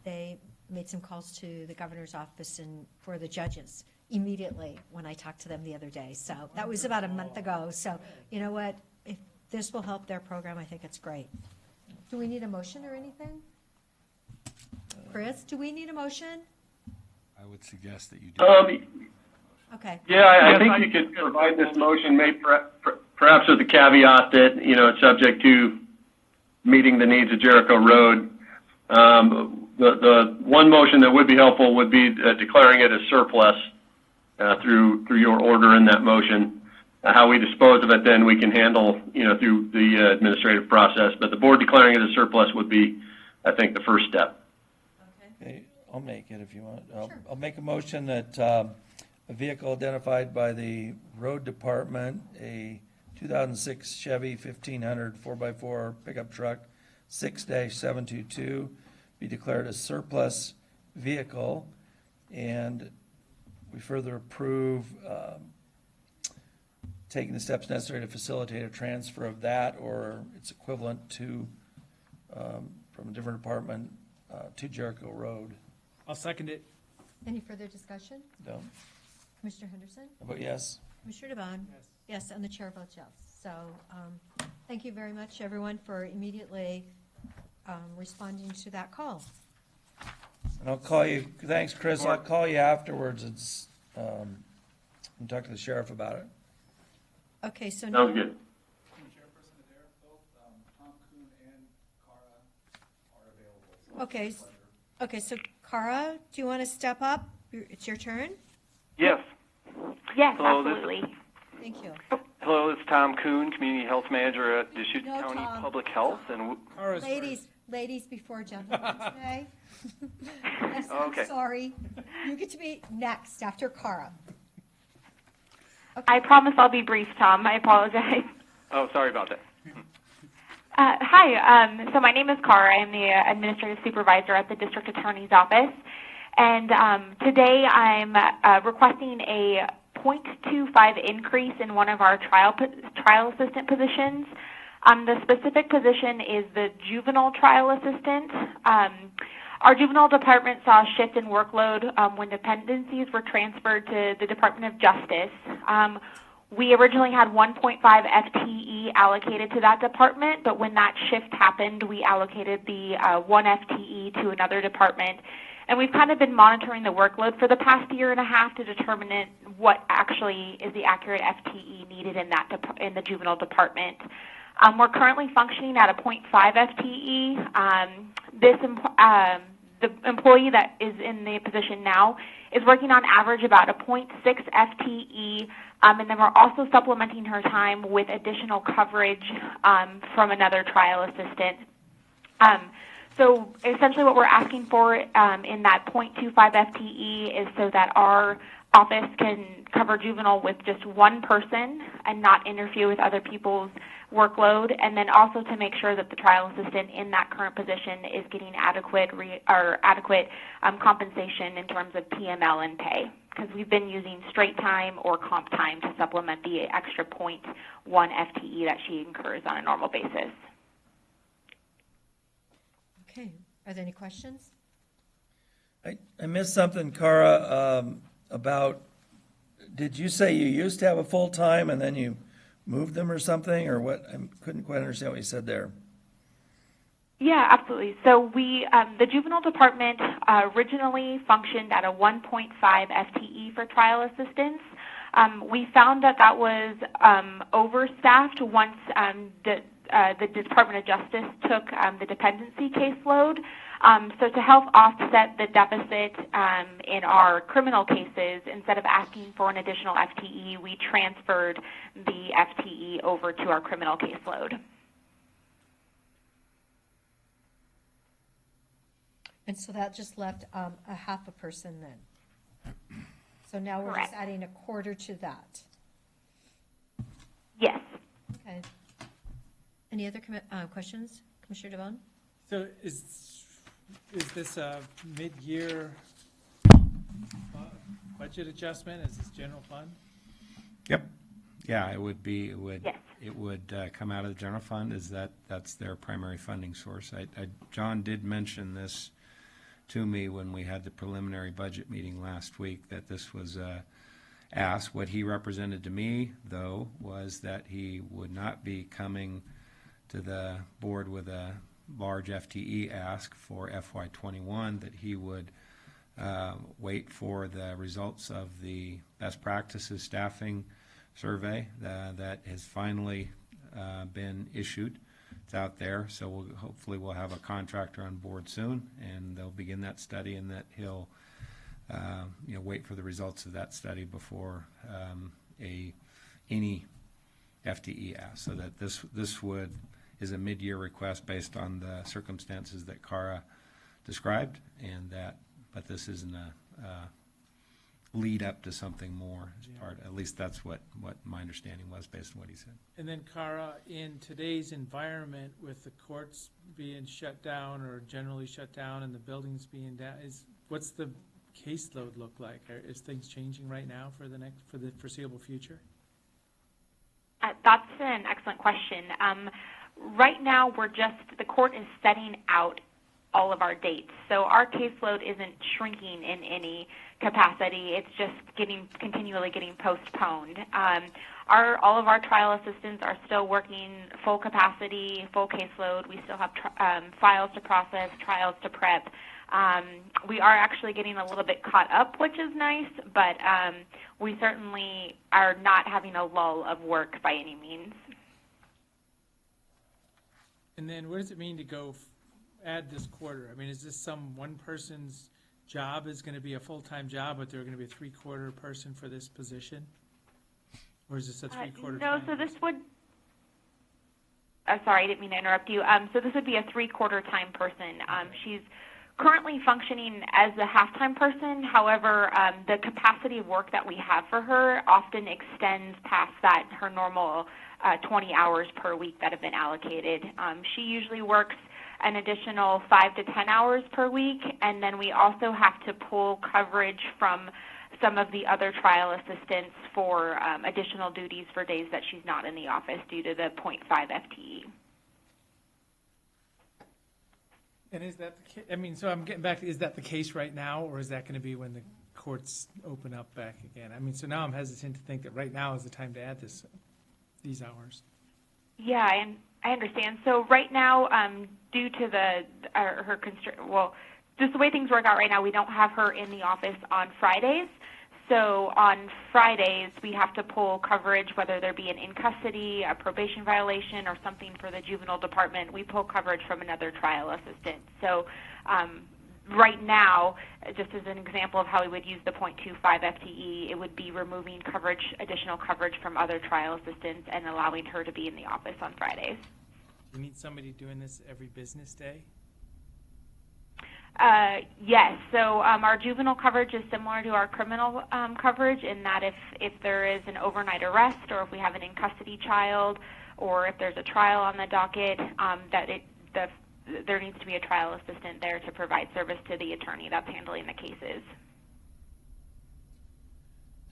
they made some calls to the governor's office and for the judges immediately when I talked to them the other day. So that was about a month ago. So you know what? If this will help their program, I think it's great. Do we need a motion or anything? Chris, do we need a motion? I would suggest that you do. Okay. Yeah, I think you could provide this motion, perhaps with the caveat that, it's subject to meeting the needs of Jericho Road. The one motion that would be helpful would be declaring it as surplus through your order in that motion. How we dispose of it, then we can handle, through the administrative process. But the board declaring it as surplus would be, I think, the first step. Okay, I'll make it if you want. I'll make a motion that a vehicle identified by the road department, a 2006 Chevy 1500 4x4 pickup truck 6-722, be declared a surplus vehicle, and we further approve taking the steps necessary to facilitate a transfer of that or its equivalent to from a different department to Jericho Road. I'll second it. Any further discussion? No. Commissioner Henderson? I vote yes. Commissioner DeBonne? Yes, and the chair votes yes. So Thank you very much, everyone, for immediately responding to that call. And I'll call you, thanks, Chris, I'll call you afterwards, it's, and talk to the sheriff about it. Okay, so Sounds now, good. okay, okay, so Cara, do you want to step up? It's your turn. Yes. Yes, Hello, absolutely. Thank you. Hello, it's Tom Kuhn, Community Health Manager at Deschutes No, County Tom. Public Health. And Ladies before gentlemen today. I'm so Okay. sorry. You get to be next after Cara. I promise I'll be brief, Tom. I apologize. oh, sorry about that. Hi, so my name is Cara. I'm the Administrative Supervisor at the District Attorney's Office. And today I'm requesting a 0.25 increase in one of our trial assistant positions. The specific position is the juvenile trial assistant. Our juvenile department saw a shift in workload when dependencies were transferred to the Department of Justice. We originally had 1.5 FTE allocated to that department, but when that shift happened, we allocated the 1 FTE to another department. And we've kind of been monitoring the workload for the past year and a half to determine what actually is the accurate FTE needed in in the juvenile department. We're currently functioning at a 0.5 FTE. The employee that is in the position now is working on average about a 0.6 FTE, and then we're also supplementing her time with additional coverage from another trial assistant. So essentially what we're asking for in that 0.25 FTE is so that our office can cover juvenile with just one person and not interfere with other people's workload, and then also to make sure that the trial assistant in that current position is getting adequate compensation in terms of PML and pay, because we've been using straight time or comp time to supplement the extra 0.1 FTE that she incurs on a normal basis. Okay, are there any questions? I missed something, Cara, about, did you say you used to have a full-time and then you moved them or something, or what? I couldn't quite understand what you said there. Yeah, absolutely. So we, the juvenile department originally functioned at a 1.5 FTE for trial assistants. We found that was overstaffed once the Department of Justice took the dependency caseload. So to help offset the deficit in our criminal cases, instead of asking for an additional FTE, we transferred the FTE over to our criminal caseload. And so that just left a half a person then. So now we're just adding a quarter to that. Yes. Okay. Any other questions, Commissioner DeBonne? So is this a mid-year budget adjustment? Is this general fund? Yep. Yeah, it would be, it would come out of the general fund, that's their primary funding source. John did mention this to me when we had the preliminary budget meeting last week, that this was asked. What he represented to me, though, was that he would not be coming to the board with a large FTE ask for FY21, that he would wait for the results of the best practices staffing survey that has finally been issued. It's out there, so hopefully we'll have a contractor on board soon, and they'll begin that study, and that he'll wait for the results of that study before any FTE ask. So that this is a mid-year request based on the circumstances that Cara described, but this isn't a lead up to something more. At least that's what my understanding was based on what he said. And then, Cara, in today's environment with the courts being shut down or generally shut down and the buildings being down, what's the caseload look like? Is things changing right now for the foreseeable future? That's an excellent question. Right now, the court is setting out all of our dates. So our caseload isn't shrinking in any capacity. It's just continually getting postponed. All of our trial assistants are still working full capacity, full caseload. We still have files to process, trials to prep. We are actually getting a little bit caught up, which is nice, but we certainly are not having a lull of work by any means. And then what does it mean to go add this quarter? I mean, is this one person's job is going to be a full-time job, but they're going to be a three-quarter person for this position? Or is this a three-quarter No, so this would, sorry, I didn't mean to interrupt you. So this would be a three-quarter time person. She's currently functioning as a half-time person. However, the capacity of work that we have for her often extends past that, her normal 20 hours per week that have been allocated. She usually works an additional 5 to 10 hours per week, and then we also have to pull coverage from some of the other trial assistants for additional duties for days that she's not in the office due to the 0.5 FTE. And is that the case? I mean, so I'm getting back to, is that the case right now, or is that going to be when the courts open up back again? I mean, so now I'm hesitant to think that right now is the time to add these hours. Yeah, and I understand. So right now, due to her just the way things work out right now, we don't have her in the office on Fridays. So on Fridays, we have to pull coverage, whether there be an in custody, a probation violation, or something for the juvenile department. We pull coverage from another trial assistant. So right now, just as an example of how we would use the 0.25 FTE, it would be removing additional coverage from other trial assistants and allowing her to be in the office on Fridays. Do you need somebody doing this every business day? Yes. So our juvenile coverage is similar to our criminal coverage in that if there is an overnight arrest, or if we have an in-custody child, or if there's a trial on the docket, there needs to be a trial assistant there to provide service to the attorney that's handling the cases.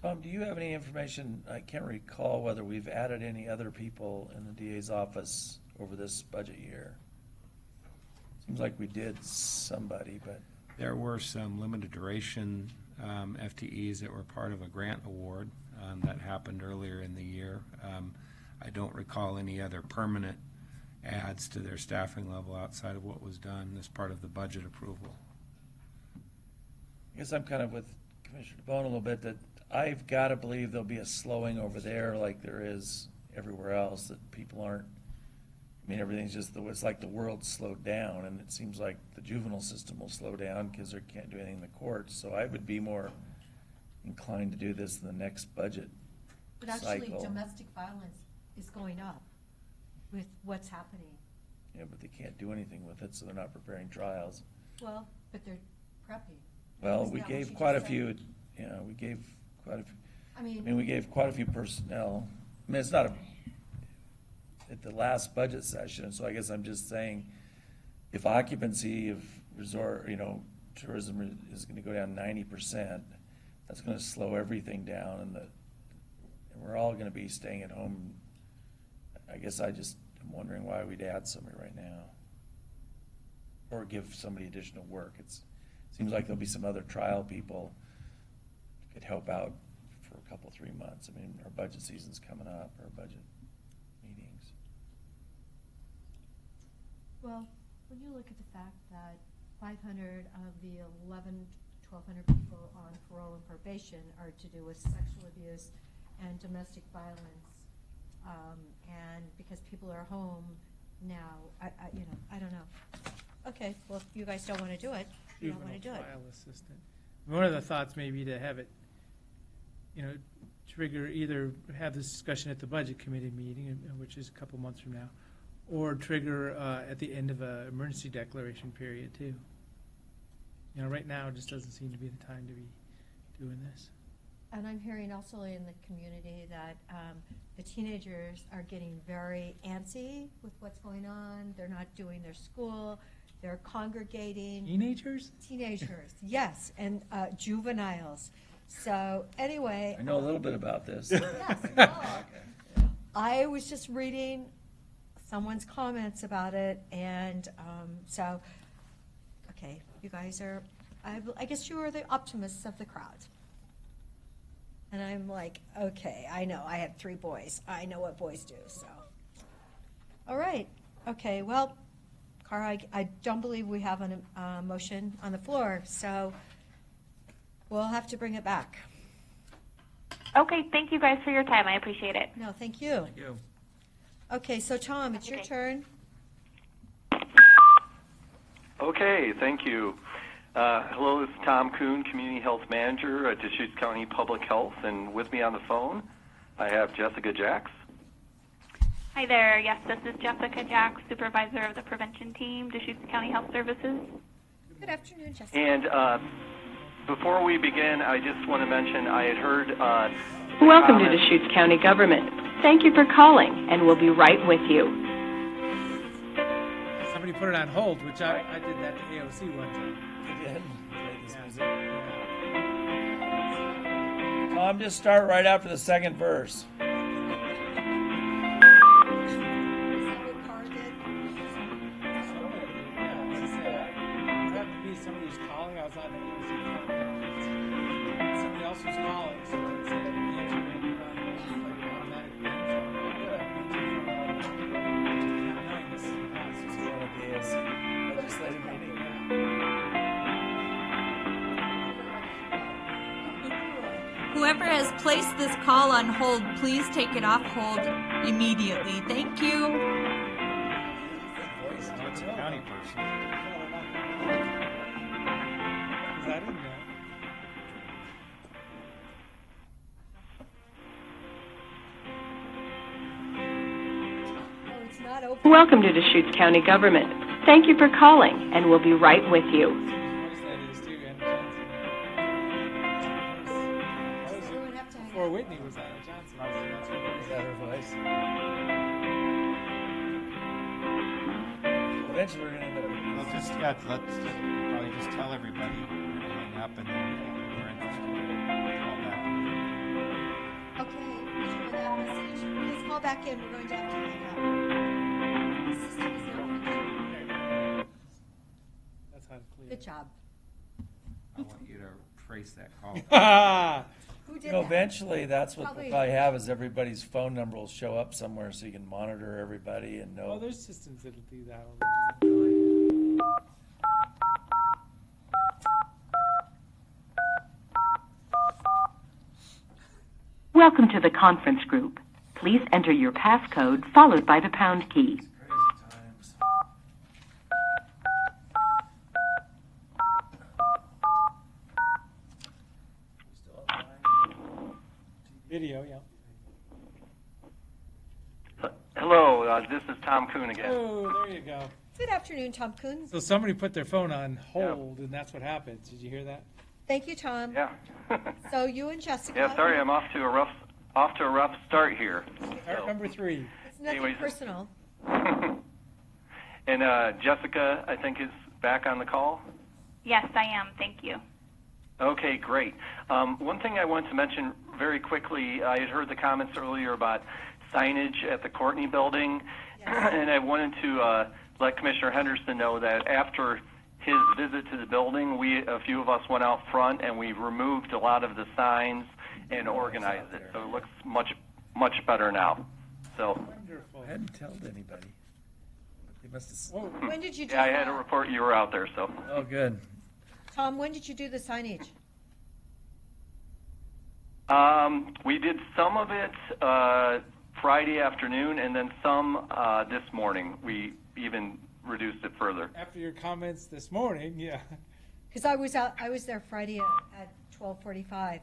Tom, do you have any information? I can't recall whether we've added any other people in the DA's office over this budget year. Seems like we did somebody, but. There were some limited duration FTEs that were part of a grant award that happened earlier in the year. I don't recall any other permanent adds to their staffing level outside of what was done as part of the budget approval. I guess I'm kind of with Commissioner DeBonne a little bit, that I've got to believe there'll be a slowing over there like there is everywhere else, that people aren't, I mean, everything's just, it's like the world slowed down, and it seems like the juvenile system will slow down because they can't do anything in the courts. So I would be more inclined to do this in the next budget But actually, cycle. domestic violence is going up with what's happening. Yeah, but they can't do anything with it, so they're not preparing trials. Well, but they're prepping. Well, Isn't we that what gave you quite a just few, we gave quite a few. I mean- we gave quite a few personnel. I mean, it's not at the last budget session, so I guess I'm just saying, if occupancy of resort, tourism is gonna go down 90%, that's gonna slow everything down, and we're all gonna be staying at home. I guess I just am wondering why we'd add somebody right now. Or give somebody additional work. Seems like there'll be some other trial people who could help out for a couple, 3 months. I mean, our budget season's coming up, our budget meetings. Well, when you look at the fact that 500 of the 1,200 people on parole and probation are to do with sexual abuse and domestic violence, and because people are home now, I don't know. Okay, well, if you guys don't want to do it, you don't want to do it. Trial assistant. One of the thoughts may be to have it, trigger, either have this discussion at the budget committee meeting, which is a couple months from now, or trigger at the end of an emergency declaration period too. Right now it just doesn't seem to be the time to be doing this. And I'm hearing also in the community that the teenagers are getting very antsy with what's going on. They're not doing their school. They're congregating. Teenagers? Teenagers, yes, and juveniles. So anyway. I know a little bit about this. Yes, well, I was just reading someone's comments about it, and so Okay, you guys are, I guess you are the optimists of the crowd. And I'm like, okay, I know, I have 3 boys. I know what boys do, so. All right, okay, well, Cara, I don't believe we have a motion on the floor, so we'll have to bring it back. Okay, thank you guys for your time. I appreciate it. No, thank you. Thank you. Okay, so Tom, it's your turn. Okay, thank you. Hello, this is Tom Kuhn, Community Health Manager at Deschutes County Public Health, and with me on the phone, I have Jessica Jacks. Hi there. Yes, this is Jessica Jack, Supervisor of the Prevention Team, Deschutes County Health Services. Good afternoon, Jessica. And before we begin, I just want to mention I had heard. Welcome to Deschutes County Government. Thank you for calling, and we'll be right with you. Somebody put it on hold, which I did that to AOC one time. You did? Play this music. Tom, just start right after the second verse. Somebody's calling. I was on the AOC. Somebody else was calling, so instead of answering Legislative meeting. Whoever has placed this call on hold, please take it off hold immediately. Thank you. It's a county person. Welcome to Deschutes County Government. Thank you for calling, and we'll be right with you. Before Whitney was on it, Johnson. Is that her voice? Eventually, we're going to end up with Let's probably just tell everybody we're going to hang up and then we're interested. Call back. Okay, did you hear that message? Please call back in. We're going to have to hang up. The system is not functioning. That's how to clear. Good job. I want you to trace that call. Who did You know, that? eventually, that's what Probably- we'll probably have is everybody's phone number will show up somewhere so you can monitor everybody and know. Oh, there's systems that'll do that all the time. Welcome to the conference group. Please enter your passcode followed by the pound key. Video, yeah. Hello, this is Tom Kuhn again. Oh, there you go. Good afternoon, Tom Kuhn. So somebody put their phone on hold, and that's what happens. Did you hear that? Thank you, Tom. Yeah. So you and Jessica. Yeah, sorry, I'm off to a rough start here. Start number 3. It's nothing Anyways. personal. And Jessica, I think, is back on the call. Yes, I am. Thank you. Okay, great. One thing I wanted to mention very quickly, I had heard the comments earlier about signage at the Courtney building, and I wanted to let Commissioner Henderson know that after his visit to the building, a few of us went out front and we removed a lot of the signs and organized it, so it looks much better now. So. Wonderful. I hadn't told anybody. They must have. When did you do Yeah, I that? had a report you were out there, so. Oh, good. Tom, when did you do the signage? We did some of it Friday afternoon, and then some this morning. We even reduced it further. After your comments this morning, yeah. Because I was there Friday at 12:45,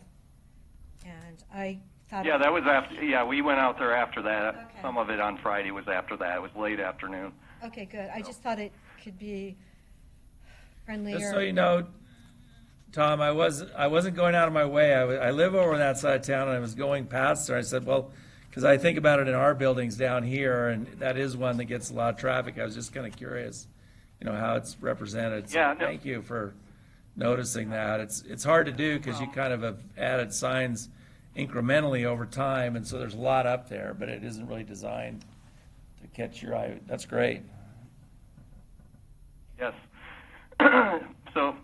and I thought. Yeah, that was after. Yeah, we went out there after that. Okay. Some of it on Friday was after that. It was late afternoon. Okay, good. I just thought it could be friendlier. Just so you know, Tom, I wasn't going out of my way. I live over on that side of town, and I was going past there. I said, well, because I think about it in our buildings down here, and that is one that gets a lot of traffic. I was just kind of curious, how it's represented. So Yeah, no. Thank you for noticing that. It's hard to do because you kind of have added signs incrementally over time, and so there's a lot up there, but it isn't really designed to catch your eye. That's great. Yes. So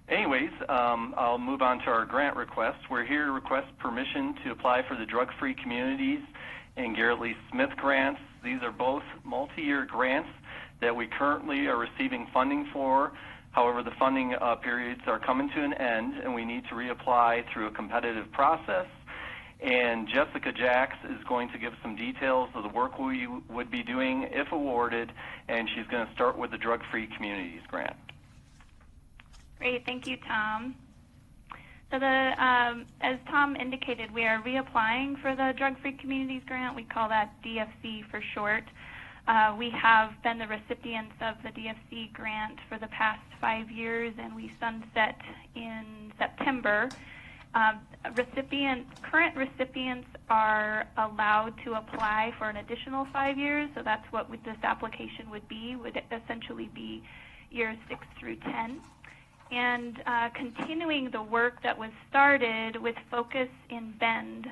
anyways, I'll move on to our grant request. We're here to request permission to apply for the Drug-Free Communities and Garrett Lee Smith grants. These are both multi-year grants that we currently are receiving funding for. However, the funding periods are coming to an end, and we need to reapply through a competitive process. And Jessica Jacks is going to give some details of the work we would be doing if awarded, and she's going to start with the Drug-Free Communities grant. Great, thank you, Tom. So as Tom indicated, we are reapplying for the Drug-Free Communities grant. We call that DFC for short. We have been the recipients of the DFC grant for the past 5 years, and we sunset in September. Current recipients are allowed to apply for an additional 5 years, so that's what this application would essentially be years 6 through 10. And continuing the work that was started with focus in Bend.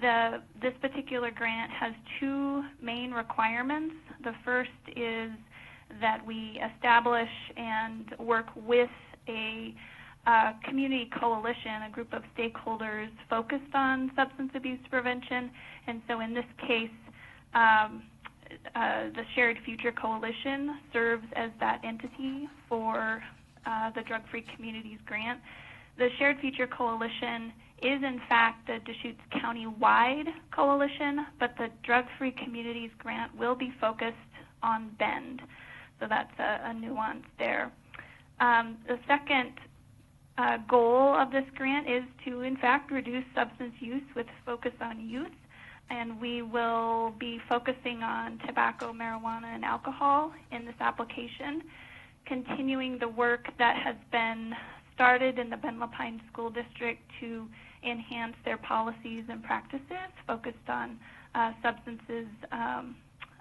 This particular grant has 2 main requirements. The first is that we establish and work with a community coalition, a group of stakeholders focused on substance abuse prevention. And so in this case, the Shared Future Coalition serves as that entity for the Drug-Free Communities grant. The Shared Future Coalition is in fact the Deschutes County-wide coalition, but the Drug-Free Communities grant will be focused on Bend. So that's a nuance there. The second goal of this grant is to in fact reduce substance use with focus on youth, and we will be focusing on tobacco, marijuana, and alcohol in this application, continuing the work that has been started in the Bend Lapine School District to enhance their policies and practices focused on substances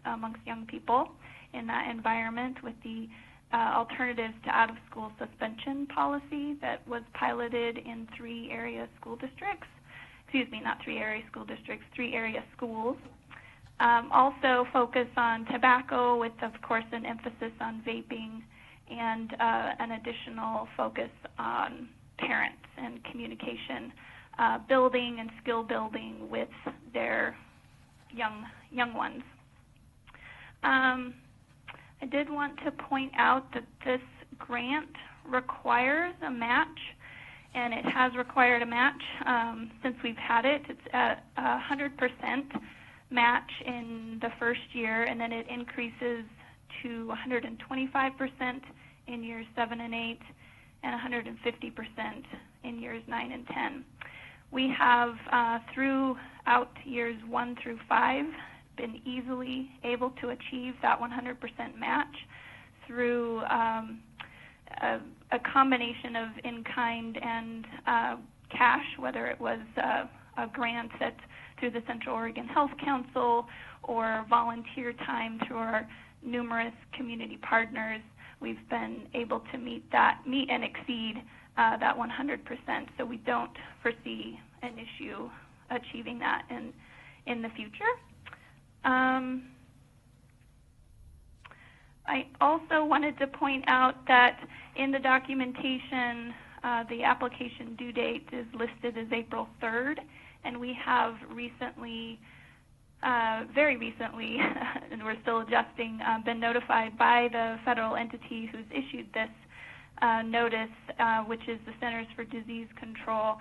amongst young people in that environment with the alternatives to out-of-school suspension policy that was piloted in 3 area school districts. Excuse me, not 3 area school districts, 3 area schools. Also focus on tobacco with, of course, an emphasis on vaping, and an additional focus on parents and communication building and skill building with their young ones. I did want to point out that this grant requires a match, and it has required a match since we've had it. It's at 100% match in the first year, and then it increases to 125% in years 7 and 8, and 150% in years 9 and 10. We have, throughout years 1 through 5, been easily able to achieve that 100% match through a combination of in-kind and cash, whether it was a grant through the Central Oregon Health Council or volunteer time through our numerous community partners. We've been able to meet and exceed that 100%. So we don't foresee an issue achieving that in the future. I also wanted to point out that in the documentation, the application due date is listed as April 3rd, and we have recently, very recently, and we're still adjusting, been notified by the federal entity who's issued this notice, which is the Centers for Disease Control.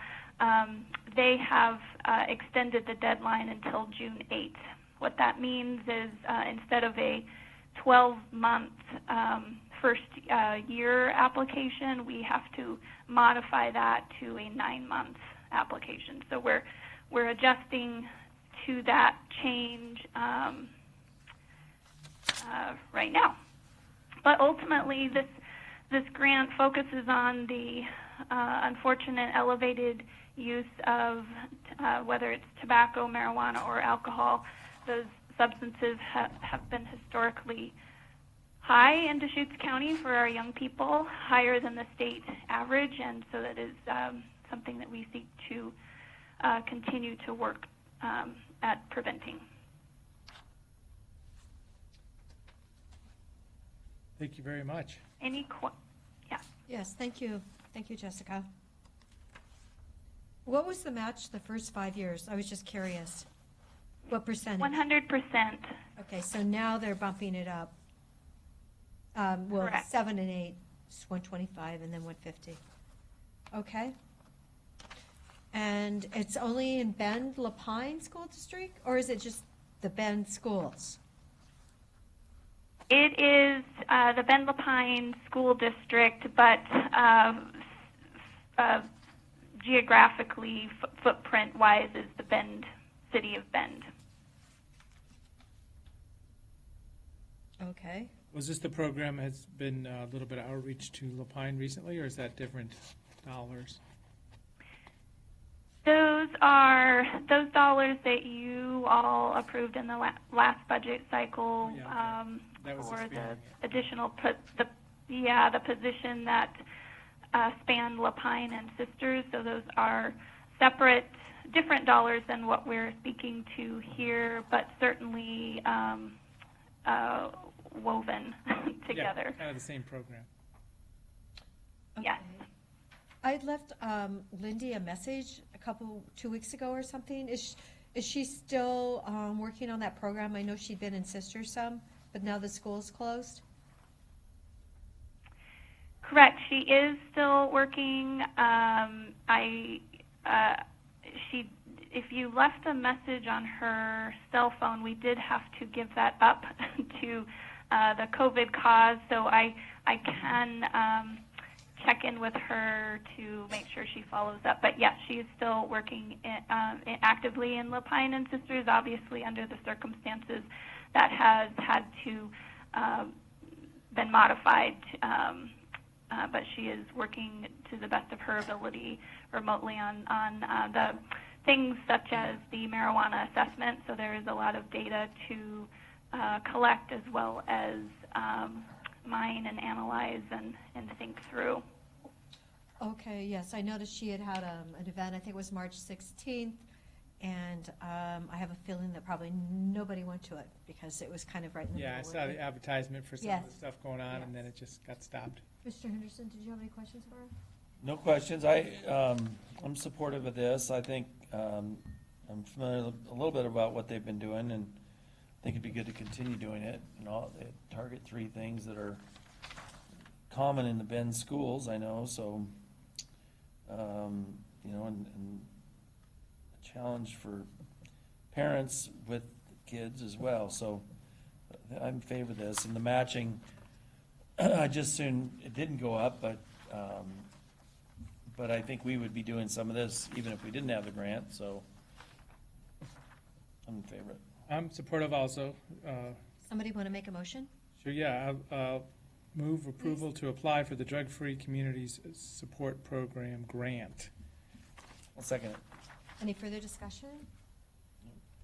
They have extended the deadline until June 8th. What that means is instead of a 12-month first year application, we have to modify that to a 9-month application. So we're adjusting to that change right now. But ultimately, this grant focuses on the unfortunate elevated use of whether it's tobacco, marijuana, or alcohol. Those substances have been historically high in Deschutes County for our young people, higher than the state average, and so that is something that we seek to continue to work at preventing. Thank you very much. Yeah. Yes, thank you. Thank you, Jessica. What was the match the first 5 years? I was just curious. What percentage? 100%. Okay, so now they're bumping it up. Well, Correct. 7 and 8, it's 125 and then 150. Okay. And it's only in Bend, Lapine School District, or is it just the Bend schools? It is the Bend Lapine School District, but geographically, footprint-wise, is the Bend, city of Bend. Okay. Was this the program has been a little bit of outreach to Lapine recently, or is that different dollars? Those are those dollars that you all approved in the last budget cycle That was for the expanding additional the position that spanned Lapine and Sisters. So those are separate, different dollars than what we're speaking to here, but certainly woven together. Yeah, kind of the same program. Yes. I left Lindy a message 2 weeks ago or something. Is she still working on that program? I know she'd been in Sisters some, but now the school's closed. Correct. She is still working. If you left a message on her cell phone, we did have to give that up to the COVID cause. So I can check in with her to make sure she follows up. But yes, she is still working actively in Lapine and Sisters, obviously under the circumstances that has had to been modified. But she is working to the best of her ability remotely on the things such as the marijuana assessment. So there is a lot of data to collect as well as mine and analyze and think through. Okay, yes, I noticed she had an event, I think it was March 16th, and I have a feeling that probably nobody went to it because it was kind of right in the middle. Yeah, I saw the advertisement for some of the Yes. stuff going on, Yes. and then it just got stopped. Mr. Henderson, did you have any questions for her? No questions. I'm supportive of this. I think I'm familiar a little bit about what they've been doing, and I think it'd be good to continue doing it. They target 3 things that are common in the Bend schools, I know, so, and a challenge for parents with kids as well. So I'm in favor of this. And the matching, I just soon, it didn't go up, but I think we would be doing some of this even if we didn't have the grant, so I'm in favor. I'm supportive also. Somebody want to make a motion? Sure, yeah, I'll move approval to apply for the Drug-Free Communities Support Program grant. I'll second it. Any further discussion?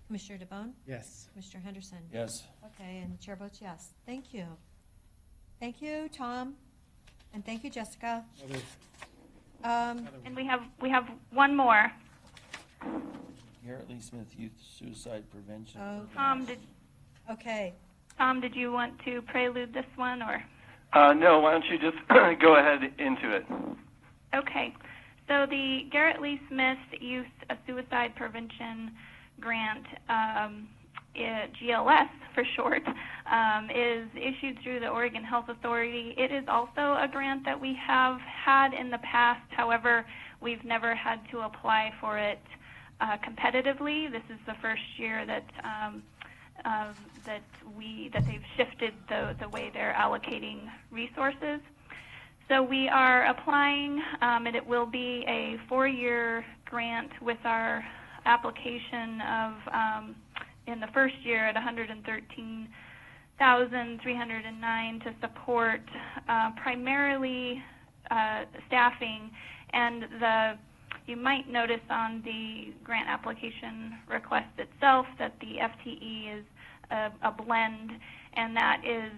Commissioner DeBonne? Yes. Mr. Henderson? Yes. Okay, and the chair votes yes. Thank you. Thank you, Tom, and thank you, Jessica. And we have one more. Garrett Lee Smith Youth Suicide Prevention. Oh, Tom, Okay. did you want to prelude this one or? No, why don't you just go ahead into it? Okay. So the Garrett Lee Smith Youth Suicide Prevention Grant, GLS for short, is issued through the Oregon Health Authority. It is also a grant that we have had in the past. However, we've never had to apply for it competitively. This is the first year that they've shifted the way they're allocating resources. So we are applying, and it will be a 4-year grant with our application of in the first year at $113,309 to support primarily staffing, and you might notice on the grant application request itself that the FTE is a blend, and that is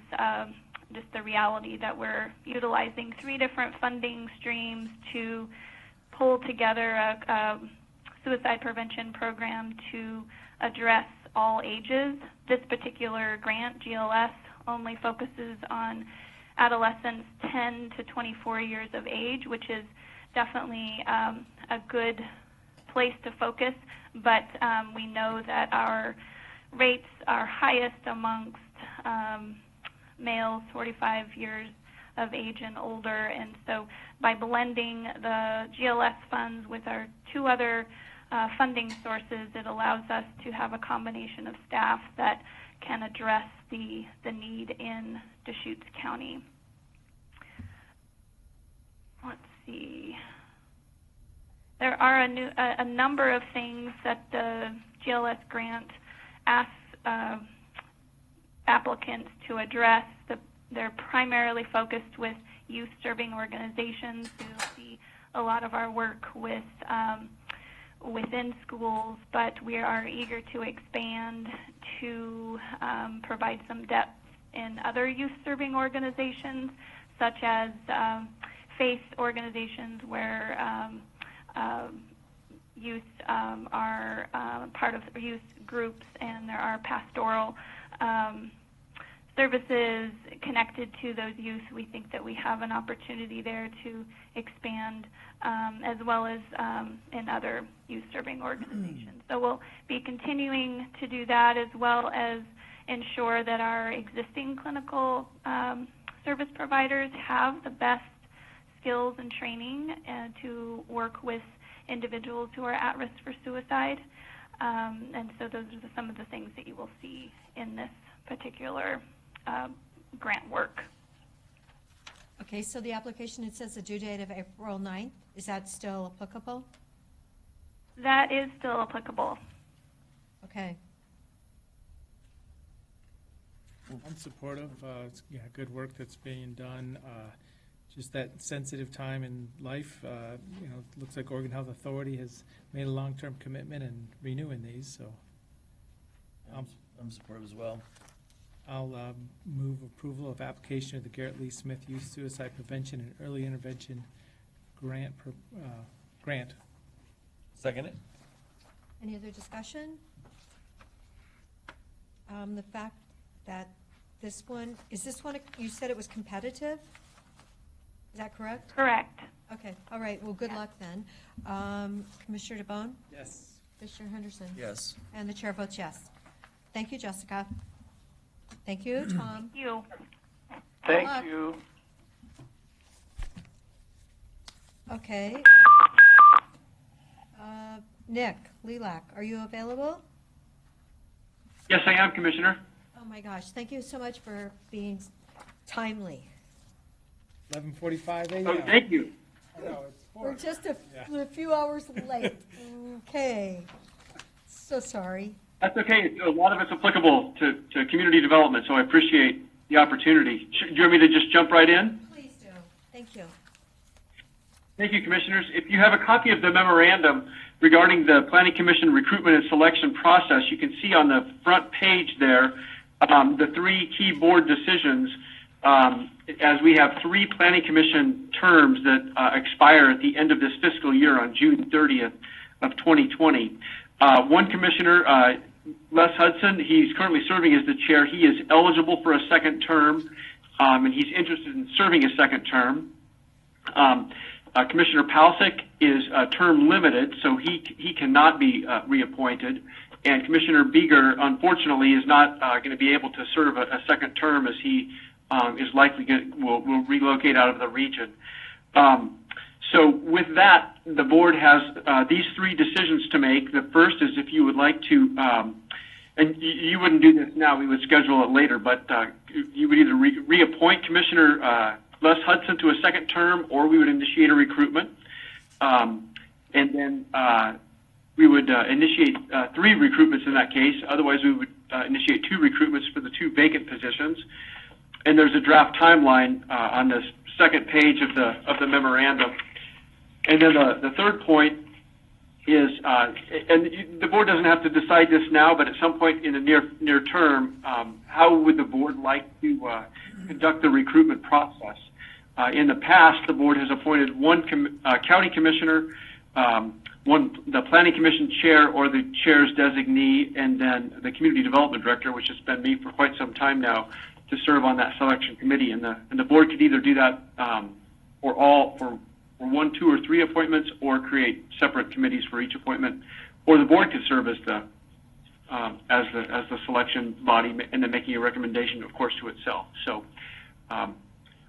just the reality that we're utilizing 3 different funding streams to pull together a suicide prevention program to address all ages. This particular grant, GLS, only focuses on adolescents 10 to 24 years of age, which is definitely a good place to focus, but we know that our rates are highest amongst males 45 years of age and older, and so by blending the GLS funds with our two other funding sources, it allows us to have a combination of staff that can address the need in Deschutes County. Let's see. There are a number of things that the GLS grant asks applicants to address. They're primarily focused with youth-serving organizations. You'll see a lot of our work with within schools, but we are eager to expand to provide some depth in other youth-serving organizations, such as faith organizations where youth are part of youth groups, and there are pastoral services connected to those youth. We think that we have an opportunity there to expand, as well as in other youth-serving organizations. So we'll be continuing to do that, as well as ensure that our existing clinical service providers have the best skills and training to work with individuals who are at risk for suicide. And so those are some of the things that you will see in this particular grant work. Okay, so the application, it says the due date of April 9th. Is that still applicable? That is still applicable. Okay. I'm supportive. It's good work that's being done. Just that sensitive time in life, it looks like Oregon Health Authority has made a long-term commitment in renewing these, so. I'm supportive as well. I'll move approval of application of the Garrett Lee Smith Youth Suicide Prevention and Early Intervention Grant. Second it. Any other discussion? The fact that this one, you said it was competitive? Is that correct? Correct. Okay, all right, well, good luck then. Commissioner DeBonne? Yes. Commissioner Henderson? Yes. And the chair votes yes. Thank you, Jessica. Thank you, Tom. Thank you. Thank you. Okay. Nick Lilac, are you available? Yes, I am, Commissioner. Oh my gosh, thank you so much for being timely. 11:45 a.m. Oh, thank you. We're just a few hours late. Okay. So sorry. That's okay. A lot of it's applicable to community development, so I appreciate the opportunity. Do you want me to just jump right in? Please do. Thank you. Thank you, Commissioners. If you have a copy of the memorandum regarding the Planning Commission recruitment and selection process, you can see on the front page there the three key board decisions, as we have three Planning Commission terms that expire at the end of this fiscal year on June 30th of 2020. One commissioner, Les Hudson, he's currently serving as the chair. He is eligible for a second term, and he's interested in serving a second term. Commissioner Palcic is term limited, so he cannot be reappointed. And Commissioner Beeger, unfortunately, is not going to be able to serve a second term, as he is likely will relocate out of the region. So with that, the board has these three decisions to make. The first is if you would like to, and you wouldn't do this now, we would schedule it later, but you would either reappoint Commissioner Les Hudson to a second term, or we would initiate a recruitment. And then we would initiate three recruitments in that case. Otherwise, we would initiate two recruitments for the two vacant positions. And there's a draft timeline on the second page of the memorandum. And then the third point is, and the board doesn't have to decide this now, but at some point in the near term, how would the board like to conduct the recruitment process? In the past, the board has appointed one county commissioner, the planning commission chair or the chair's designee, and then the community development director, which has been me for quite some time now, to serve on that selection committee, and the board could either do that for 1, 2, or 3 appointments, or create separate committees for each appointment, or the board could serve as the selection body, and then making a recommendation, of course, to itself. So,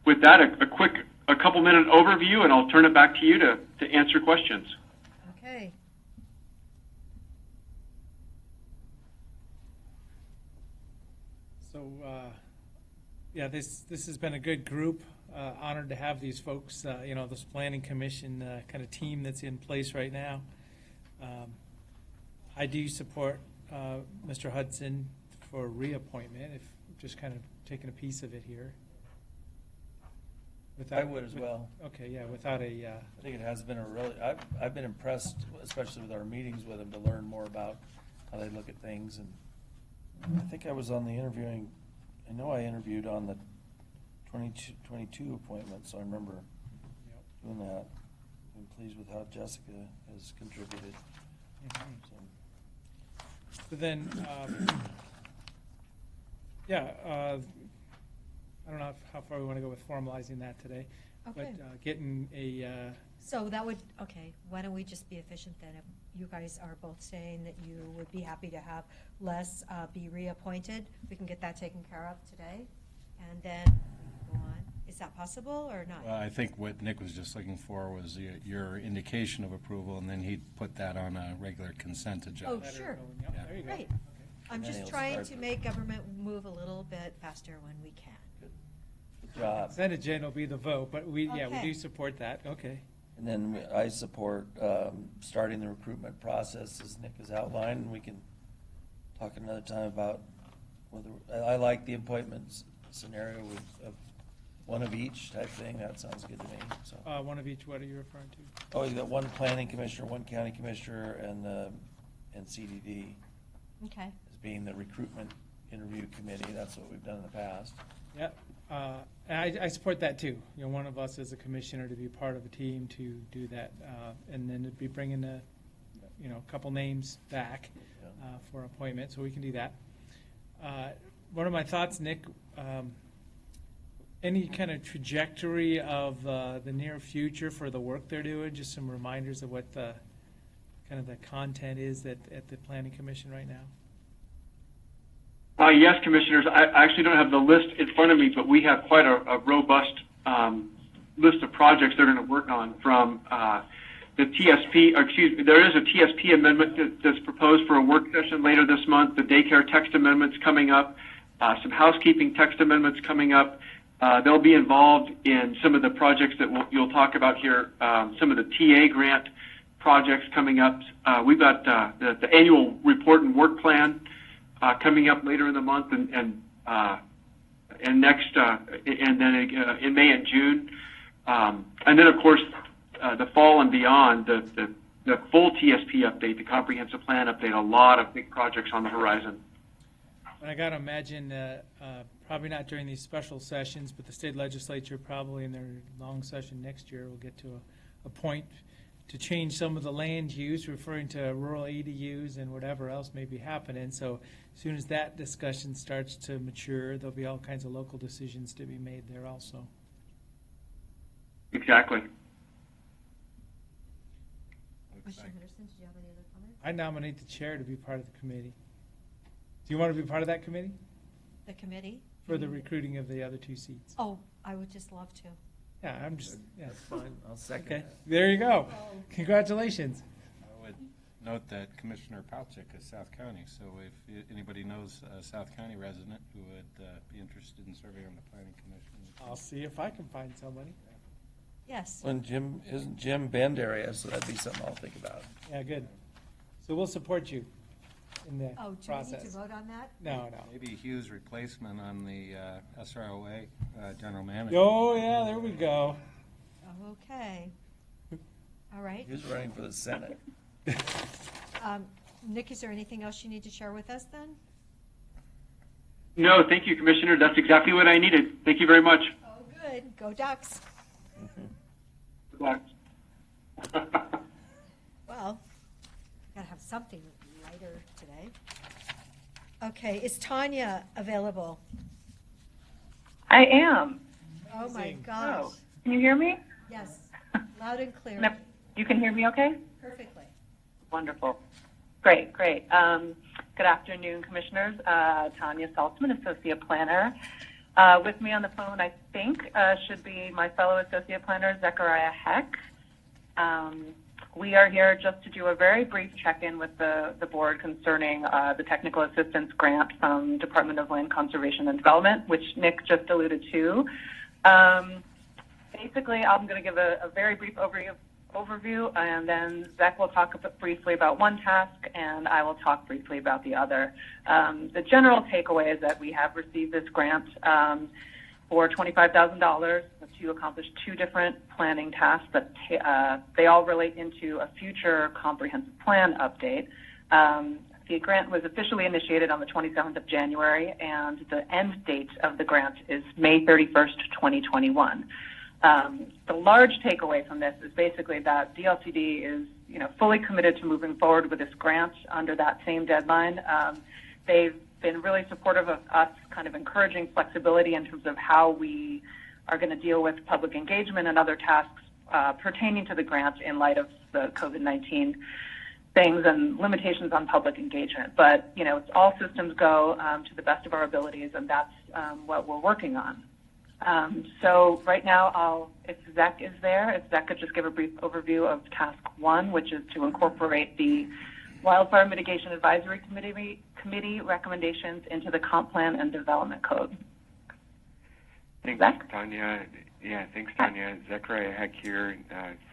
with that, a couple-minute overview, and I'll turn it back to you to answer questions. Okay. So, yeah, this has been a good group. Honored to have these folks, this planning commission kind of team that's in place right now. I do support Mr. Hudson for reappointment, if just kind of taking a piece of it here. I would as well. Okay, yeah, without a... I think it has been I've been impressed, especially with our meetings with him, to learn more about how they look at things. And I think I was on the interviewing, I know I interviewed on the 22 appointment, so I remember doing that. I'm pleased with how Jessica has contributed. So then, I don't know how far we want to go with formalizing that today. Okay. But getting a... So that would, okay, why don't we just be efficient then? If you guys are both saying that you would be happy to have Les be reappointed, we can get that taken care of today, and then go on. Is that possible or not? Well, I think what Nick was just looking for was your indication of approval, and then he'd put that on a regular consent agenda. Oh, sure. Yeah. There you go. Great. I'm And then just he'll trying start to the- make government move a little bit faster when we can. Good job. Consent agenda will be the vote, but we Okay. do support that. Okay. And then I support starting the recruitment process as Nick has outlined, and we can talk another time about whether, I like the appointments scenario of one of each type thing. That sounds good to me, so. One of each, what are you referring to? Oh, you got one planning commissioner, one county commissioner, and CDD Okay. as being the recruitment interview committee. That's what we've done in the past. Yeah, and I support that too. One of us as a commissioner to be part of a team to do that, and then it'd be bringing a couple names back for appointment, so we can do that. One of my thoughts, Nick, any kind of trajectory of the near future for the work they're doing? Just some reminders of what the kind of the content is at the Planning Commission right now. Yes, Commissioners. I actually don't have the list in front of me, but we have quite a robust list of projects they're going to work on, from the TSP, or excuse me, there is a TSP amendment that's proposed for a work session later this month, the daycare text amendments coming up, some housekeeping text amendments coming up. They'll be involved in some of the projects that you'll talk about here, some of the TA grant projects coming up. We've got the annual report and work plan coming up later in the month, and next, and then in May and June, and then of course the fall and beyond, the full TSP update, the comprehensive plan update. A lot of big projects on the horizon. And I got to imagine, probably not during these special sessions, but the state legislature probably in their long session next year will get to a point to change some of the land use, referring to rural ADUs and whatever else may be happening. So as soon as that discussion starts to mature, there'll be all kinds of local decisions to be made there also. Exactly. Mr. Henderson, did you have any other comments? I nominate the chair to be part of the committee. Do you want to be part of that committee? The committee? For the recruiting of the other 2 seats. Oh, I would just love to. Yeah, I'm just, yeah. That's fine. I'll second Okay, that. there you go. Congratulations. I would note that Commissioner Palchik is South County, so if anybody knows a South County resident who would be interested in serving on the Planning Commission. I'll see if I can find somebody. Yes. When isn't Jim Bend area, so that'd be something I'll think about. Yeah, good. So we'll support you in the Oh, do we process. need to vote on that? No. Maybe Hughes' replacement on the SROA general manager. Oh, yeah, there we go. Okay. All right. Who's running for the Senate? Nick, is there anything else you need to share with us then? No, thank you, Commissioner. That's exactly what I needed. Thank you very much. Oh, good. Go Ducks. Good luck. Well, gotta have something lighter today. Okay, is Tanya available? I am. Oh my gosh. Oh, can you hear me? Yes, loud and clear. No, you can hear me okay? Perfectly. Wonderful. Great, great. Good afternoon, Commissioners. Tanya Saltzman, Associate Planner. With me on the phone, I think, should be my fellow Associate Planner, Zechariah Heck. We are here just to do a very brief check-in with the board concerning the technical assistance grant from Department of Land Conservation and Development, which Nick just alluded to. Basically, I'm going to give a very brief overview, and then Zach will talk briefly about one task, and I will talk briefly about the other. The general takeaway is that we have received this grant for $25,000 to accomplish two different planning tasks, but they all relate into a future comprehensive plan update. The grant was officially initiated on the 27th of January, and the end date of the grant is May 31st, 2021. The large takeaway from this is basically that DLCD is, fully committed to moving forward with this grant under that same deadline. They've been really supportive of us kind of encouraging flexibility in terms of how we are going to deal with public engagement and other tasks pertaining to the grant in light of the COVID-19 things and limitations on public engagement. But, it's all systems go to the best of our abilities, and that's what we're working on. So right now, if Zach is there, if Zach could just give a brief overview of task one, which is to incorporate the Wildfire Mitigation Advisory Committee recommendations into the Comp Plan and Development Code. Thanks, Zach? Tanya. Yeah, thanks, Tanya. Zechariah Heck here,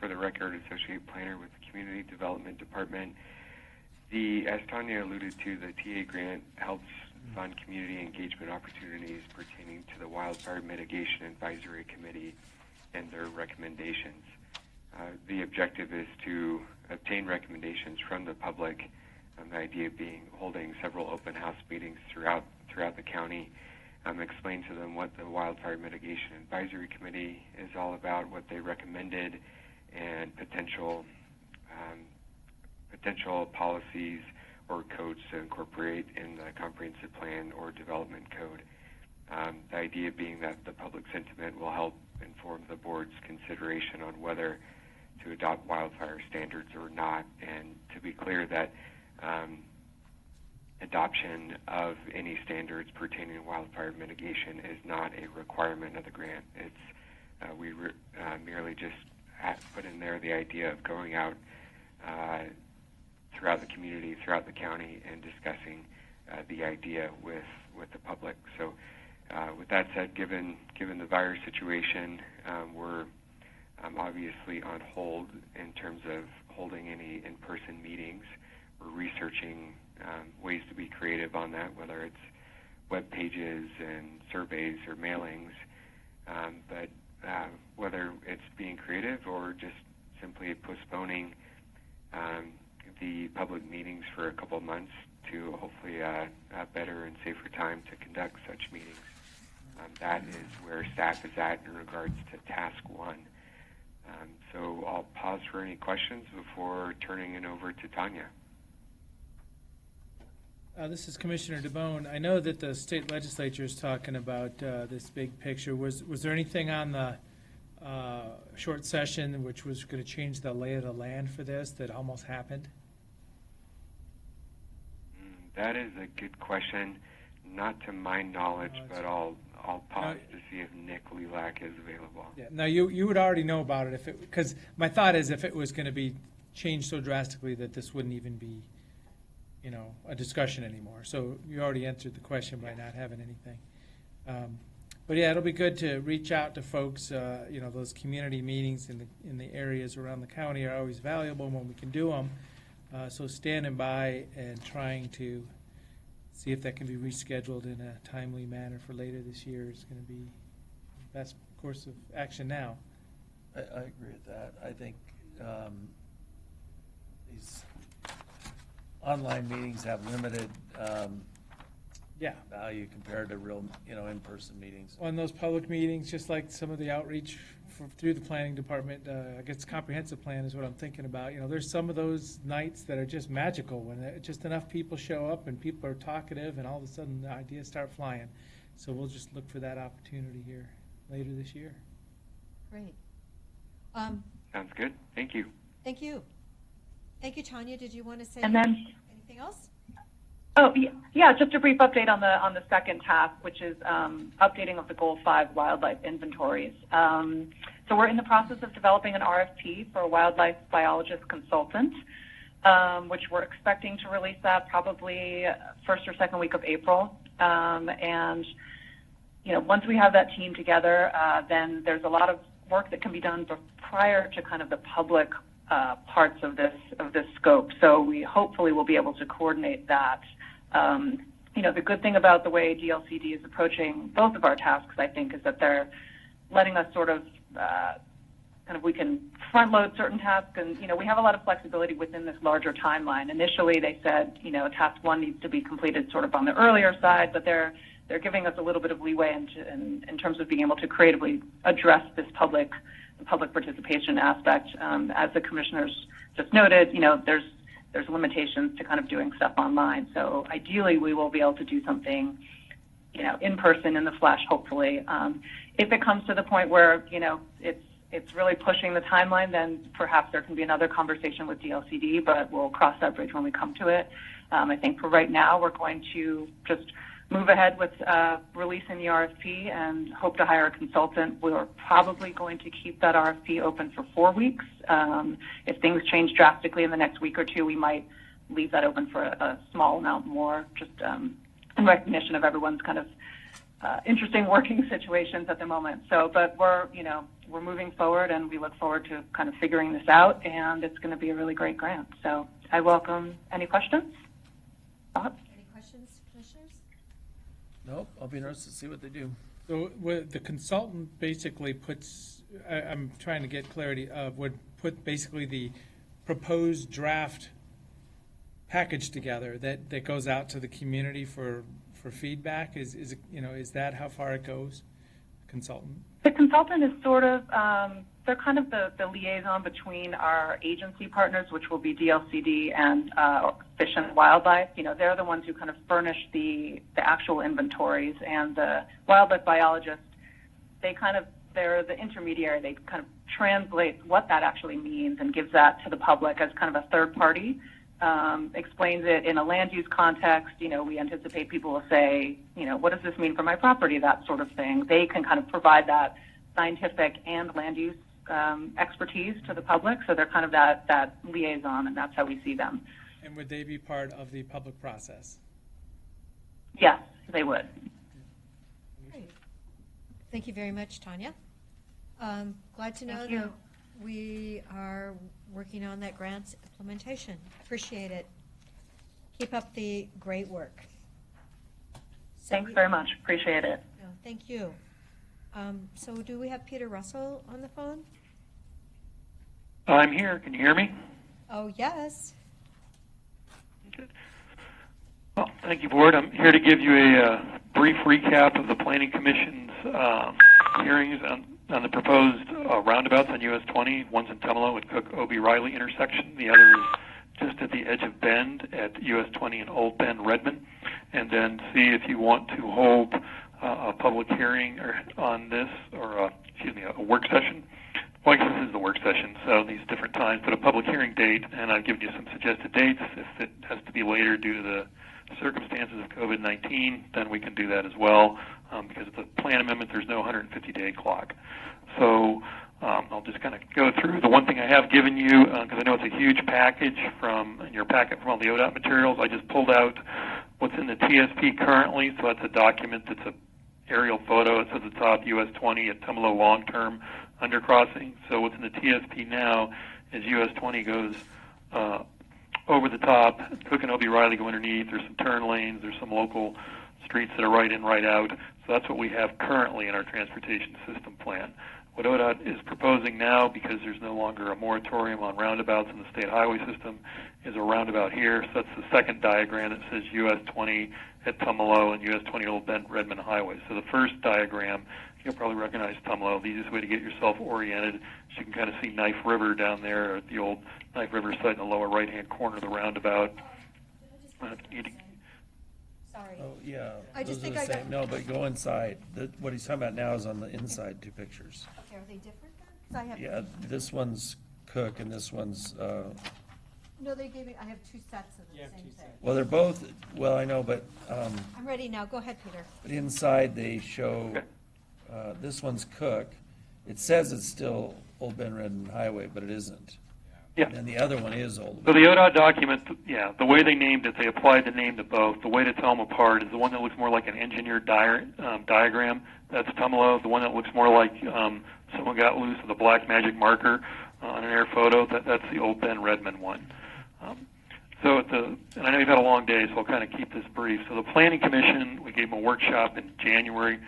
for the record, Associate Planner with the Community Development Department. As Tanya alluded to, the TA grant helps fund community engagement opportunities pertaining to the Wildfire Mitigation Advisory Committee and their recommendations. The objective is to obtain recommendations from the public, the idea being holding several open house meetings throughout the county, explain to them what the Wildfire Mitigation Advisory Committee is all about, what they recommended, and potential policies or codes to incorporate in the comprehensive plan or development code. The idea being that the public sentiment will help inform the board's consideration on whether to adopt wildfire standards or not, and to be clear that adoption of any standards pertaining to wildfire mitigation is not a requirement of the grant. It's we merely just put in there the idea of going out throughout the community, throughout the county, and discussing the idea with the public. So with that said, given the virus situation, we're obviously on hold in terms of holding any in-person meetings. We're researching ways to be creative on that, whether it's web pages and surveys or mailings, but whether it's being creative or just simply postponing the public meetings for a couple of months to hopefully a better and safer time to conduct such meetings. That is where staff is at in regards to task one. So I'll pause for any questions before turning it over to Tanya. This is Commissioner DeBone. I know that the state legislature is talking about this big picture. Was there anything on the short session which was going to change the lay of the land for this that almost happened? That is a good question. Not to my knowledge, but I'll pause to see if Nick Lelak is available. Yeah. Now you would already know about it because my thought is if it was going to be changed so drastically that this wouldn't even be, a discussion anymore. So you already answered the question by not having anything. But yeah, it'll be good to reach out to folks. Those community meetings in the areas around the county are always valuable when we can do them. So standing by and trying to see if that can be rescheduled in a timely manner for later this year is going to be the best course of action now. I agree with that. I think these online meetings have limited value compared to real, in-person meetings. On those public meetings, just like some of the outreach through the planning department, I guess comprehensive plan is what I'm thinking about. There's some of those nights that are just magical when just enough people show up and people are talkative and all of a sudden the ideas start flying. So we'll just look for that opportunity here later this year. Great. Sounds good. Thank you. Thank you. Thank you, Tanya. Did you want to say And then- anything else? Oh, yeah, just a brief update on the second task, which is updating of the Goal 5 wildlife inventories. So we're in the process of developing an RFP for a wildlife biologist consultant, which we're expecting to release that probably first or second week of April. And, once we have that team together, then there's a lot of work that can be done prior to kind of the public parts of this scope. So we hopefully will be able to coordinate that. The good thing about the way DLCD is approaching both of our tasks, I think, is that they're letting us sort of we can front load certain tasks, and we have a lot of flexibility within this larger timeline. Initially, they said task 1 needs to be completed sort of on the earlier side, but they're giving us a little bit of leeway in terms of being able to creatively address this public participation aspect. As the commissioners just noted, there's limitations to kind of doing stuff online. So ideally, we will be able to do something, in person, in the flesh, hopefully. If it comes to the point where, it's really pushing the timeline, then perhaps there can be another conversation with DLCD, but we'll cross that bridge when we come to it. I think for right now, we're going to just move ahead with releasing the RFP and hope to hire a consultant. We're probably going to keep that RFP open for 4 weeks. If things change drastically in the next week or two, we might leave that open for a small amount more, just in recognition of everyone's kind of interesting working situations at the moment. So, but we're moving forward, and we look forward to kind of figuring this out, and it's going to be a really great grant. So I welcome any questions. Thoughts? Any questions, commissioners? Nope, I'll be interested to see what they do. So the consultant basically puts, I'm trying to get clarity of, would put basically the proposed draft package together that goes out to the community for feedback? Is that how far it goes, consultant? The consultant is sort of, they're kind of the liaison between our agency partners, which will be DLCD and Fish and Wildlife. They're the ones who kind of furnish the actual inventories, and the wildlife biologists, they're the intermediary. They kind of translate what that actually means and gives that to the public as kind of a third party. Explains it in a land use context. We anticipate people will say, what does this mean for my property, that sort of thing. They can kind of provide that scientific and land use expertise to the public, so they're kind of that liaison, and that's how we see them. And would they be part of the public process? Yes, they would. Great. Thank you very much, Tanya. Glad to know Thank you. that we are working on that grant's implementation. Appreciate it. Keep up the great work. Thanks very much. Appreciate it. No, thank you. So do we have Peter Russell on the phone? I'm here. Can you hear me? Oh, yes. Well, thank you, Board. I'm here to give you a brief recap of the Planning Commission's hearings on the proposed roundabouts on US 20. One's in Tumalo at Cook-Obie Riley intersection. The other is just at the edge of Bend at US 20 and Old Bend Redmond. And then see if you want to hold a public hearing on this, or a work session. Well, I guess this is the work session, so these different times, but a public hearing date, and I've given you some suggested dates. If it has to be later due to the circumstances of COVID-19, then we can do that as well. Because of the plan amendment, there's no 150-day clock. So I'll just kind of go through the one thing I have given you, because I know it's a huge package in your packet from all the ODOT materials. I just pulled out what's in the TSP currently, so that's a document that's a aerial photo. It says at the top US 20 at Tumalo long-term undercrossing. So what's in the TSP now is US 20 goes over the top, Cook and Obie Riley go underneath. There's some turn lanes. There's some local streets that are right in, right out. So that's what we have currently in our transportation system plan. What ODOT is proposing now, because there's no longer a moratorium on roundabouts in the state highway system, is a roundabout here. So that's the second diagram that says US 20 at Tumalo and US 20 Old Bend Redmond Highway. So the first diagram, you'll probably recognize Tumalo. The easiest way to get yourself oriented is you can kind of see Knife River down there at the old Knife River site in the lower right-hand corner of the roundabout. sorry. Oh, yeah. I just those are think the I got. same. No, but go inside. What he's talking about now is on the inside two pictures. Okay, are they different then? 'Cause I have. Yeah, this one's Cook and this one's, No, they gave me, I have two sets of the same thing. well, they're both, well, I know, but I'm ready now, go ahead, Peter. but inside they show, this one's Cook. It says it's still Old Ben Redden Highway, but it isn't. Yeah. And the other one is Old. So the ODOT document, yeah, the way they named it, they applied the name to both. The way to tell them apart is the one that looks more like an engineered diagram. That's Tumalo. The one that looks more like someone got loose with a black magic marker on an air photo. That's the Old Ben Redmond one. And I know you've had a long day, so I'll kind of keep this brief. So the Planning Commission, we gave them a workshop in January.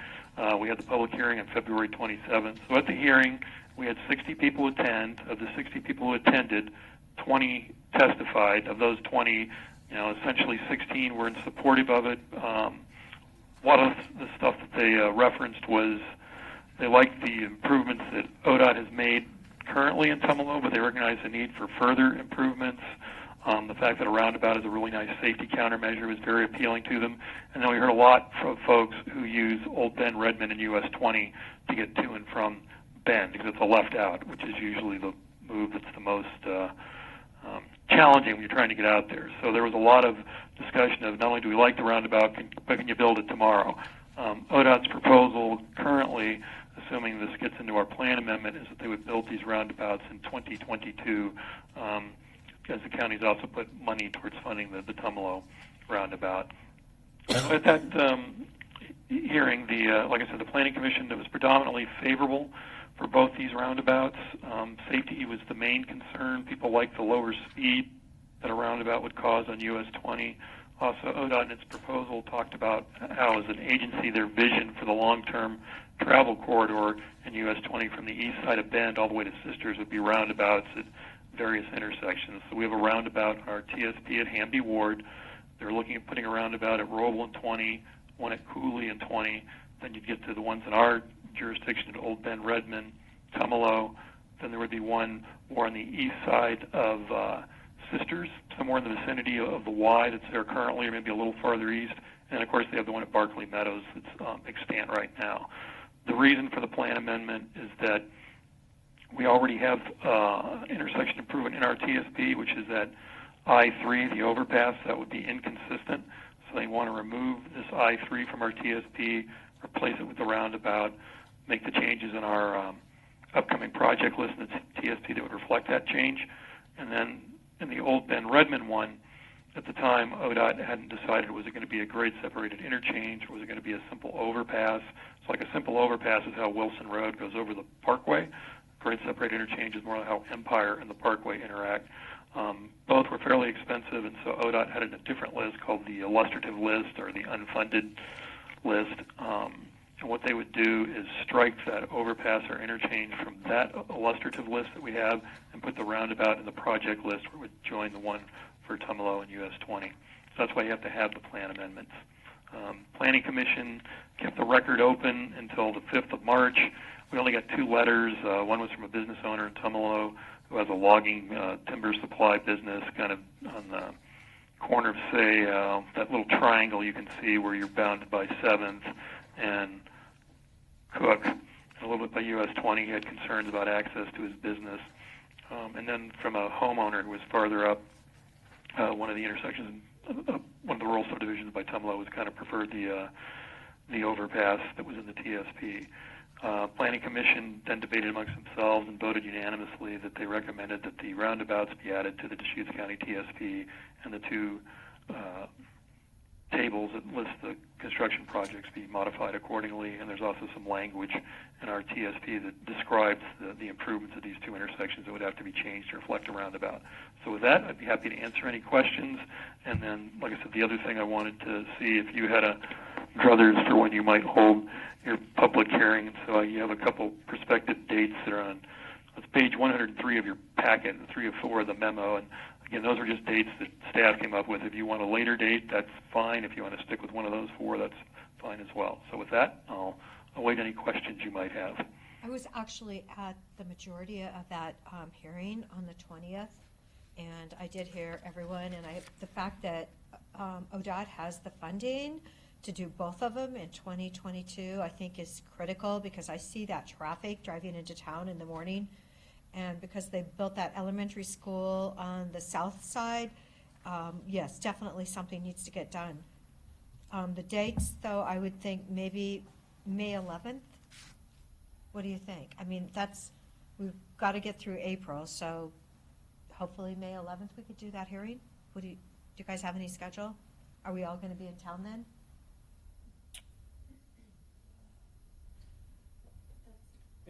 We had the public hearing on February 27th. So at the hearing, we had 60 people attend. Of the 60 people who attended, 20 testified. Of those 20, essentially 16 were in supportive of it. A lot of the stuff that they referenced was they liked the improvements that ODOT has made currently in Tumalo, but they recognize the need for further improvements. The fact that a roundabout is a really nice safety countermeasure was very appealing to them. And then we heard a lot from folks who use Old Ben Redmond and US 20 to get to and from Bend, because it's a left out, which is usually the move that's the most challenging when you're trying to get out there. So there was a lot of discussion of not only do we like the roundabout, but can you build it tomorrow? ODOT's proposal currently, assuming this gets into our plan amendment, is that they would build these roundabouts in 2022, because the county's also put money towards funding the Tumalo roundabout. At that hearing, like I said, the Planning Commission that was predominantly favorable for both these roundabouts. Safety was the main concern. People liked the lower speed that a roundabout would cause on US 20. Also, ODOT in its proposal talked about how, as an agency, their vision for the long-term travel corridor in US 20 from the east side of Bend all the way to Sisters would be roundabouts at various intersections. So we have a roundabout on our TSP at Hamby Ward. They're looking at putting a roundabout at Roble in 20, one at Cooley in 20. Then you'd get to the ones in our jurisdiction at Old Ben Redmond, Tumalo. Then there would be one more on the east side of Sisters, somewhere in the vicinity of the Y that's there currently, or maybe a little farther east. And of course, they have the one at Barkley Meadows that's extant right now. The reason for the plan amendment is that we already have intersection improvement in our TSP, which is at I-3, the overpass. That would be inconsistent. So they want to remove this I-3 from our TSP, replace it with the roundabout, make the changes in our upcoming project list in the TSP that would reflect that change. And then in the Old Ben Redmond one, at the time, ODOT hadn't decided, was it going to be a grade separated interchange, or was it going to be a simple overpass? So like a simple overpass is how Wilson Road goes over the Parkway. Grade separated interchange is more like how Empire and the Parkway interact. Both were fairly expensive, and so ODOT had a different list called the illustrative list or the unfunded list. And what they would do is strike that overpass or interchange from that illustrative list that we have and put the roundabout in the project list where it would join the one for Tumalo and US 20. So that's why you have to have the plan amendments. Planning Commission kept the record open until the 5th of March. We only got 2 letters. One was from a business owner in Tumalo who has a logging timber supply business kind of on the corner of, say, that little triangle you can see where you're bounded by 7th and Cook, and a little bit by US 20. He had concerns about access to his business. And then from a homeowner who was farther up, one of the intersections, one of the rural subdivisions by Tumalo was kind of preferred the overpass that was in the TSP. Planning Commission then debated amongst themselves and voted unanimously that they recommended that the roundabouts be added to the Deschutes County TSP, and the 2 tables that list the construction projects be modified accordingly. And there's also some language in our TSP that describes the improvements of these 2 intersections that would have to be changed to reflect a roundabout. So with that, I'd be happy to answer any questions. And then, like I said, the other thing I wanted to see if you had a druthers for when you might hold your public hearing. And so you have a couple prospective dates that are on page 103 of your packet and 3 of 4 of the memo. And again, those are just dates that staff came up with. If you want a later date, that's fine. If you want to stick with one of those 4, that's fine as well. So with that, I'll await any questions you might have. I was actually at the majority of that hearing on the 20th, and I did hear everyone, and the fact that ODOT has the funding to do both of them in 2022, I think is critical, because I see that traffic driving into town in the morning. And because they built that elementary school on the south side, yes, definitely something needs to get done. The dates, though, I would think maybe May 11th. What do you think? I mean, we've got to get through April, so hopefully May 11th we could do that hearing. Do you guys have any schedule? Are we all going to be in town then?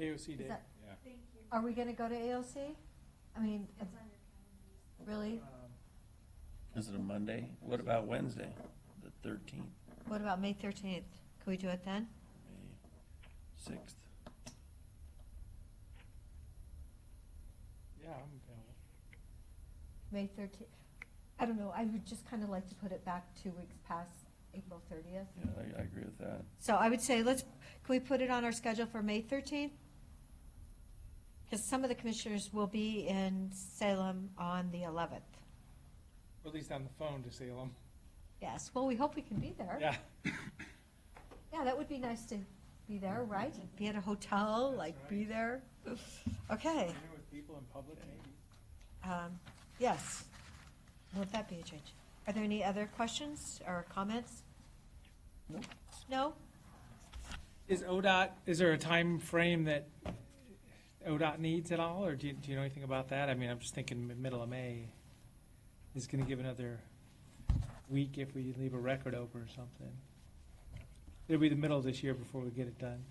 AOC Day. Are we going to go to AOC? I mean, really? Is it a Monday? What about Wednesday, the 13th, What about May 13th? Can we do it then? May 6th? Yeah, I'm available. May 13th. I don't know. I would just kind of like to put it back 2 weeks past April 30th. Yeah, I agree with that. So I would say can we put it on our schedule for May 13th? Because some of the commissioners will be in Salem on the 11th. Or at least on the phone to Salem. Yes, well, we hope we can be there. Yeah. Yeah, that would be nice to be there, right? Be at a hotel, be there. Okay. Dinner with people in public, maybe. Yes. Won't that be a change? Are there any other questions or comments? No? Is there a time frame that ODOT needs at all, or do you know anything about that? I mean, I'm just thinking middle of May is going to give another week if we leave a record open or something. It'll be the middle of this year before we get it done.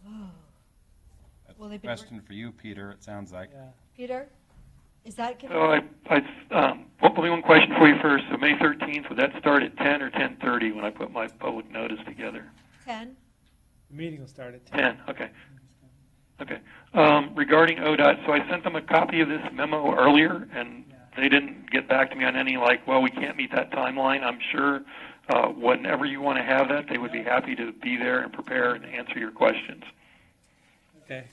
Oh. That's Well, a they've been question for you, Peter, it sounds like. Yeah. Peter? Is that So one question for you first. So May 13th, would that start at 10 or 10:30 when I put my public notice together? 10. The meeting will start at 10. 10, okay. Okay. Regarding ODOT, so I sent them a copy of this memo earlier, and they didn't get back to me on any, well, we can't meet that timeline. I'm sure whenever you want to have that, they would be happy to be there and prepare and answer your questions. Okay.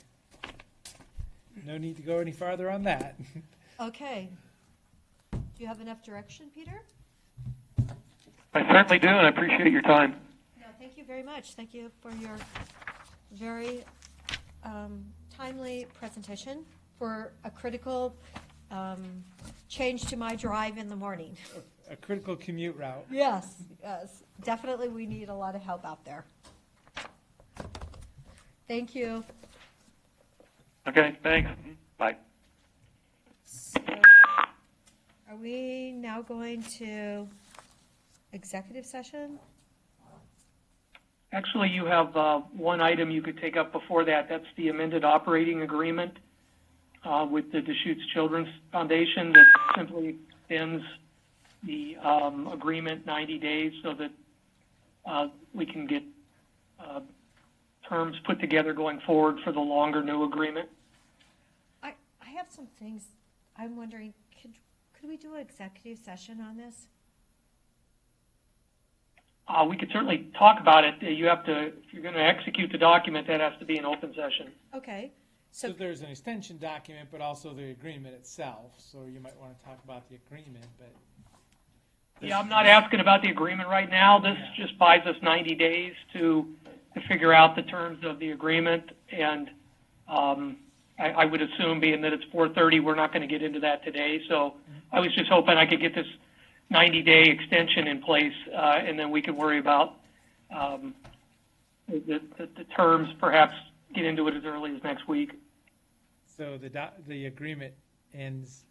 No need to go any farther on that. Okay. Do you have enough direction, Peter? I certainly do, and I appreciate your time. No, thank you very much. Thank you for your very timely presentation for a critical change to my drive in the morning. A critical commute route. Yes, yes. Definitely we need a lot of help out there. Thank you. Okay, thanks. Bye. So, are we now going to executive session? Actually, you have one item you could take up before that. That's the amended operating agreement with the Deschutes Children's Foundation that simply extends the agreement 90 days so that we can get terms put together going forward for the longer new agreement. I have some things I'm wondering, could we do an executive session on this? We could certainly talk about it. You have to, if you're going to execute the document, that has to be an open session. Okay. So there's an extension document, but also the agreement itself. So you might want to talk about the agreement, but. Yeah, I'm not asking about the agreement right now. This just buys us 90 days to figure out the terms of the agreement. And I would assume, being that it's 4:30, we're not going to get into that today. So I was just hoping I could get this 90-day extension in place, and then we could worry about the terms, perhaps get into it as early as next week. So the agreement ends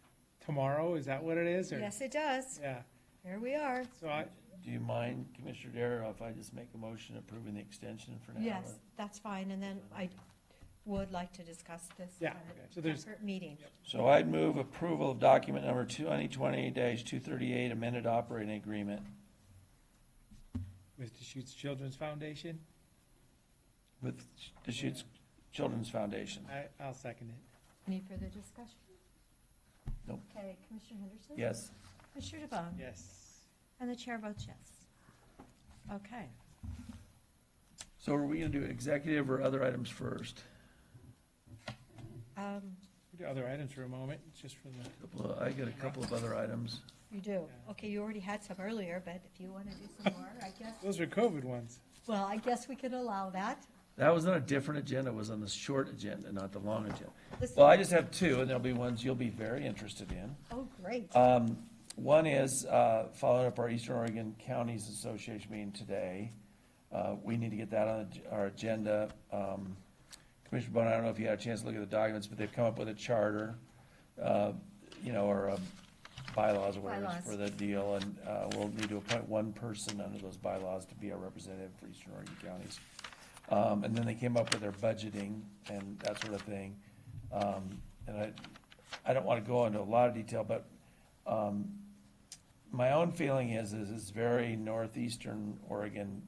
tomorrow, is that what it is? Or? Yes, it does. Yeah. Here we are. So Do you mind, Commissioner Darrow, if I just make a motion approving the extension for now? Yes, that's fine. And then I would like to discuss this Yeah, at okay. a So there's- separate meeting. So I'd move approval of document number 2020-238, amended operating agreement. With Deschutes Children's Foundation? With Deschutes Children's Foundation. I'll second it. Any further discussion? Nope. Okay, Commissioner Henderson? Yes. Commissioner DeBonne? Yes. And the chair votes yes. Okay. So are we going to do executive or other items first? We do other items for a moment, just for the. I got a couple of other items. You do? Okay, you already had some earlier, but if you want to do some more, I guess. Those are COVID ones. Well, I guess we could allow that. That was on a different agenda, it was on the short agenda, not the long agenda. Listen- Well, I just have two, and there'll be ones you'll be very interested in. Oh, great. One is following up our Eastern Oregon Counties Association meeting today. We need to get that on our agenda. Commissioner Bone, I don't know if you had a chance to look at the documents, but they've come up with a charter, or bylaws or whatever it is for the deal, and we'll need to appoint one person under those bylaws to be our representative for Eastern Oregon counties. And then they came up with their budgeting and that sort of thing. And I don't want to go into a lot of detail, but my own feeling is it's very northeastern Oregon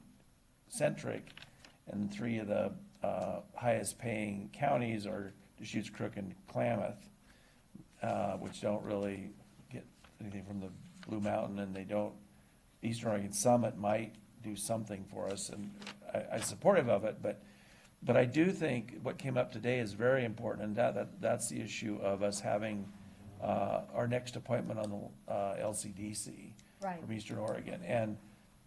centric, and three of the highest paying counties are Deschutes, Crook, and Klamath, which don't really get anything from the Blue Mountain, and they don't. Eastern Oregon Summit might do something for us, and I'm supportive of it, but I do think what came up today is very important, and that's the issue of us having our next appointment on the LCDC Right. from Eastern Oregon. And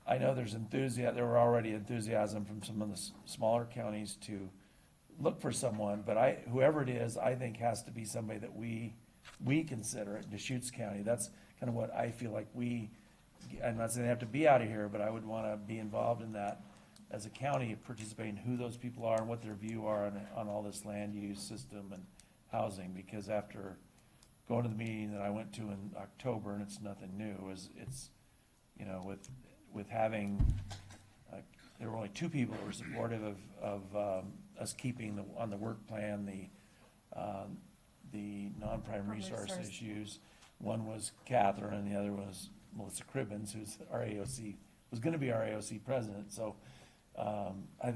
I know there's there were already enthusiasm from some of the smaller counties to look for someone, but whoever it is, I think has to be somebody that we consider it, Deschutes County. That's kind of what I feel like I'm not saying they have to be out of here, but I would want to be involved in that as a county, participating who those people are and what their view are on all this land use system and housing, because after going to the meeting that I went to in October, and it's nothing new, it's with having, there were only two people that were supportive of us keeping on the work plan, the non-prime resource issues. One was Catherine, and the other was Melissa Cribbins, who's our AOC, was gonna be our AOC president, so I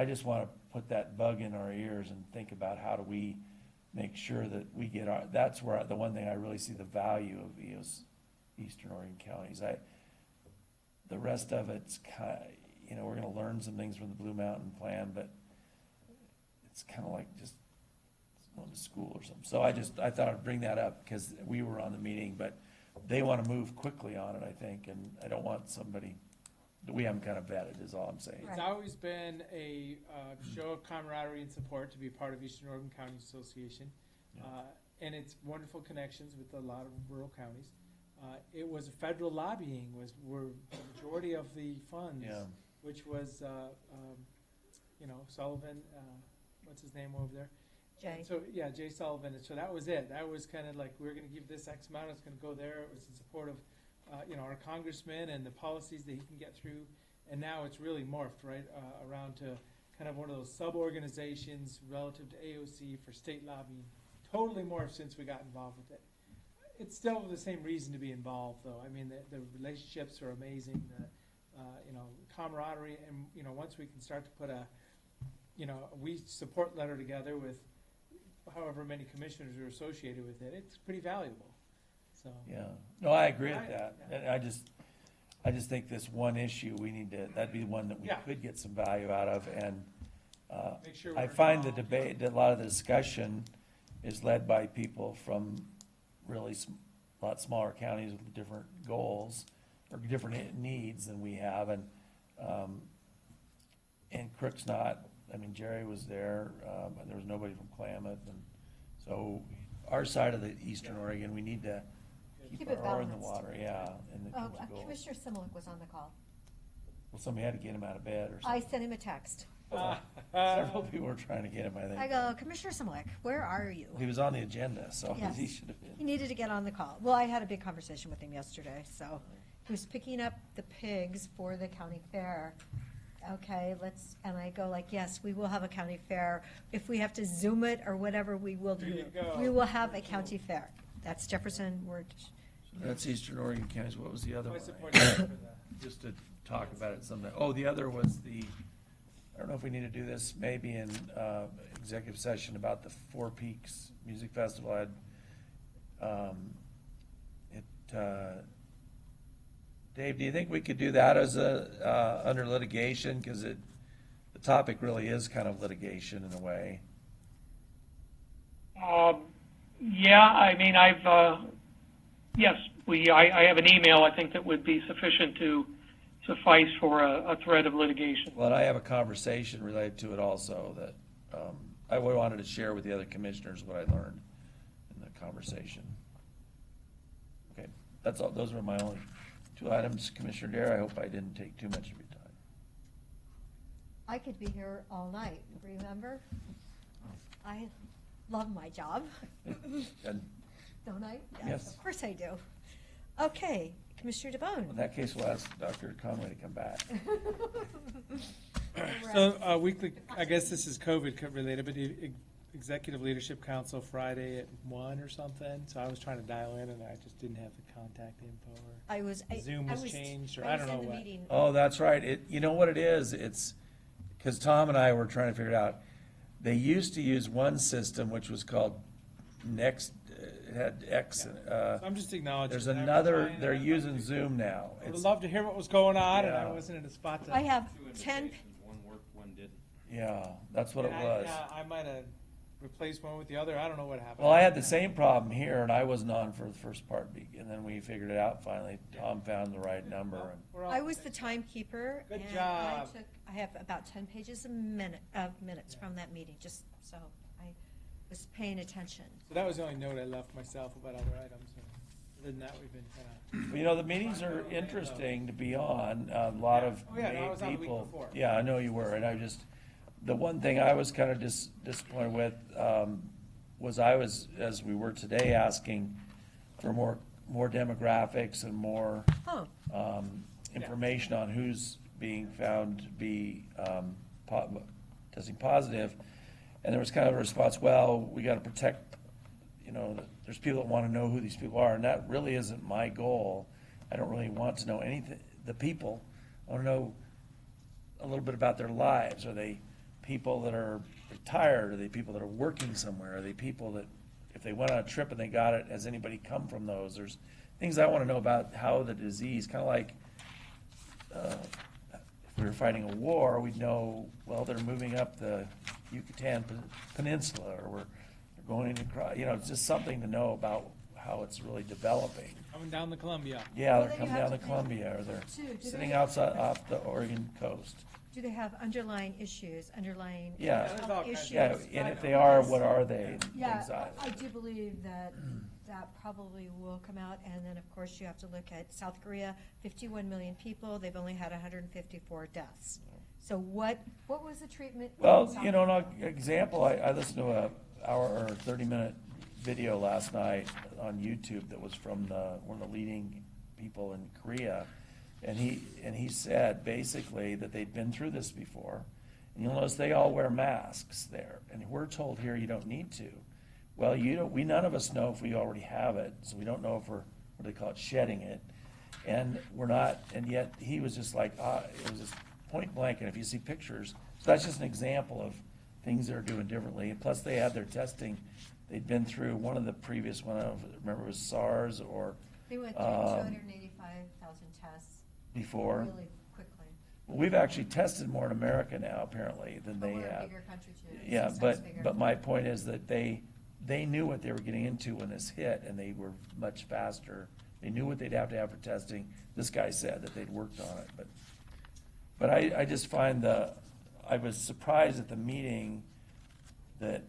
just wanna put that bug in our ears and think about how do we make sure that we get that's where the one thing I really see the value of Eastern Oregon counties. The rest of it's we're gonna learn some things from the Blue Mountain Plan, but it's kind of like just going to school or something. So I thought I'd bring that up because we were on the meeting, but they want to move quickly on it, I think, and I don't want somebody that we haven't kind of vetted, is all I'm saying. It's always been a show of camaraderie and support to be part of Eastern Oregon County Association. And it's wonderful connections with a lot of rural counties. It was federal lobbying were the majority of the funds, which was, Sullivan, what's his name over there? Jay. So, yeah, Jay Sullivan. And so that was it. That was kind of like, we're going to give this X amount, it's going to go there. It was in support of, our congressman and the policies that he can get through. And now it's really morphed, right, around to kind of one of those sub-organizations relative to AOC for state lobbying. Totally morphed since we got involved with it. It's still the same reason to be involved, though. I mean, the relationships are amazing, camaraderie, and, once we can start to put we support letter together with however many commissioners are associated with it, it's pretty valuable, so. Yeah, no, I agree with that. And I just think this one issue, that'd be one that we could get some value out of, and Make sure I we're find the involved. debate, that a lot of the discussion is led by people from really a lot smaller counties with different goals or different needs than we have, and Crook's not. I mean, Jerry was there, and there was nobody from Klamath, and so our side of the Eastern Oregon, we need to keep it our oar in the balanced. water, in the terms of goals. Commissioner Similic was on the call. Well, somebody had to get him out of bed or I something. sent him a text. Several people were trying to get him, I think. I go, Commissioner Similic, where are you? He was on the agenda, so Yes. he should have been. He needed to get on the call. Well, I had a big conversation with him yesterday, so he was picking up the pigs for the county fair. Okay, and I go like, yes, we will have a county fair. If we have to Zoom it or whatever, we will do There you it. go. We will have a county fair. That's Jefferson, That's Eastern Oregon counties. What was the other I one? support that for that. Just to talk about it someday. Oh, the other was I don't know if we need to do this, maybe in executive session about the Four Peaks Music Festival. Dave, do you think we could do that as under litigation? Because the topic really is kind of litigation in a way. Yeah, I mean, yes, I have an email, I think, that would be sufficient to suffice for a threat of litigation. Well, and I have a conversation related to it also that I wanted to share with the other commissioners what I learned in the conversation. Okay, that's all. Those were my only two items, Commissioner Dare. I hope I didn't take too much of your time. I could be here all night, remember? I love my job. And Don't I? Yes. Of course I do. Okay, Commissioner DeBonne. in that case, we'll ask Dr. Conway to come back. So weekly, I guess this is COVID related, but Executive Leadership Council Friday at 1 or something. So I was trying to dial in and I just didn't have the contact info, or Zoom was changed, or I don't know what. Oh, that's right. You know what it is? It's because Tom and I were trying to figure it out. They used to use one system, which was called Next. It had X. So I'm just acknowledging. There's that. another. They're using Zoom now. I would love to hear what was going on, and Yeah. I wasn't in a spot to. I have 10. One worked, one didn't. Yeah, that's what it was. I might have replaced one with the other. I don't know what happened. Well, I had the same problem here, and I wasn't on for the first part, and then we figured it out finally. Tom found the right number. And I was the timekeeper. Good and job. I have about 10 pages of minutes from that meeting, just so I was paying attention. So that was the only note I left myself about other items. Other than that, we've been kind of. You know, the meetings are interesting to be on. A lot of Oh, yeah, no, I was on the week people. before. Yeah, I know you were, and the one thing I was kind of disappointed with was as we were today, asking for more demographics and more information on who's being found to be testing positive, and there was kind of a response, well, we got to protect, there's people that want to know who these people are, and that really isn't my goal. I don't really want to know anything, the people. I want to know a little bit about their lives. Are they people that are retired? Are they people that are working somewhere? Are they people that, if they went on a trip and they got it, has anybody come from those? There's things I want to know about how the disease, kind of like if we were fighting a war, we'd know, well, they're moving up the Yucatan Peninsula, or we're going across, it's just something to know about how it's really developing. Coming down the Columbia. Yeah, Well, they're then you coming have down the to Columbia, or they're Too, do sitting they- outside off the Oregon coast. Do they have underlying issues, underlying Yeah. health There's all kinds of- issues? Yeah, and if they are, what are they? and Yeah, things like I that. do believe that probably will come out, and then, of course, you have to look at South Korea, 51 million people, they've only had 154 deaths. So what was the treatment? in Well, South an example, I listened to a hour or 30-minute video last night on YouTube that was from one of the leading people in Korea, and he said basically that they'd been through this before, and you'll notice they all wear masks there, and we're told here you don't need to. Well, none of us know if we already have it, so we don't know if we're, what do they call it, shedding it, and we're not, and yet he was just like, it was just point blank, and if you see pictures, so that's just an example of things they're doing differently, and plus they had their testing, they'd been through one of the previous one, I don't remember it was SARS or. They went through 285,000 tests. Before. Really quickly. Well, we've actually tested more in America now, apparently, than But they we're a have. bigger country, too. Yeah, 6 times bigger. but my point is that they knew what they were getting into when this hit, and they were much faster. They knew what they'd have to have for testing. This guy said that they'd worked on it, but I just find I was surprised at the meeting that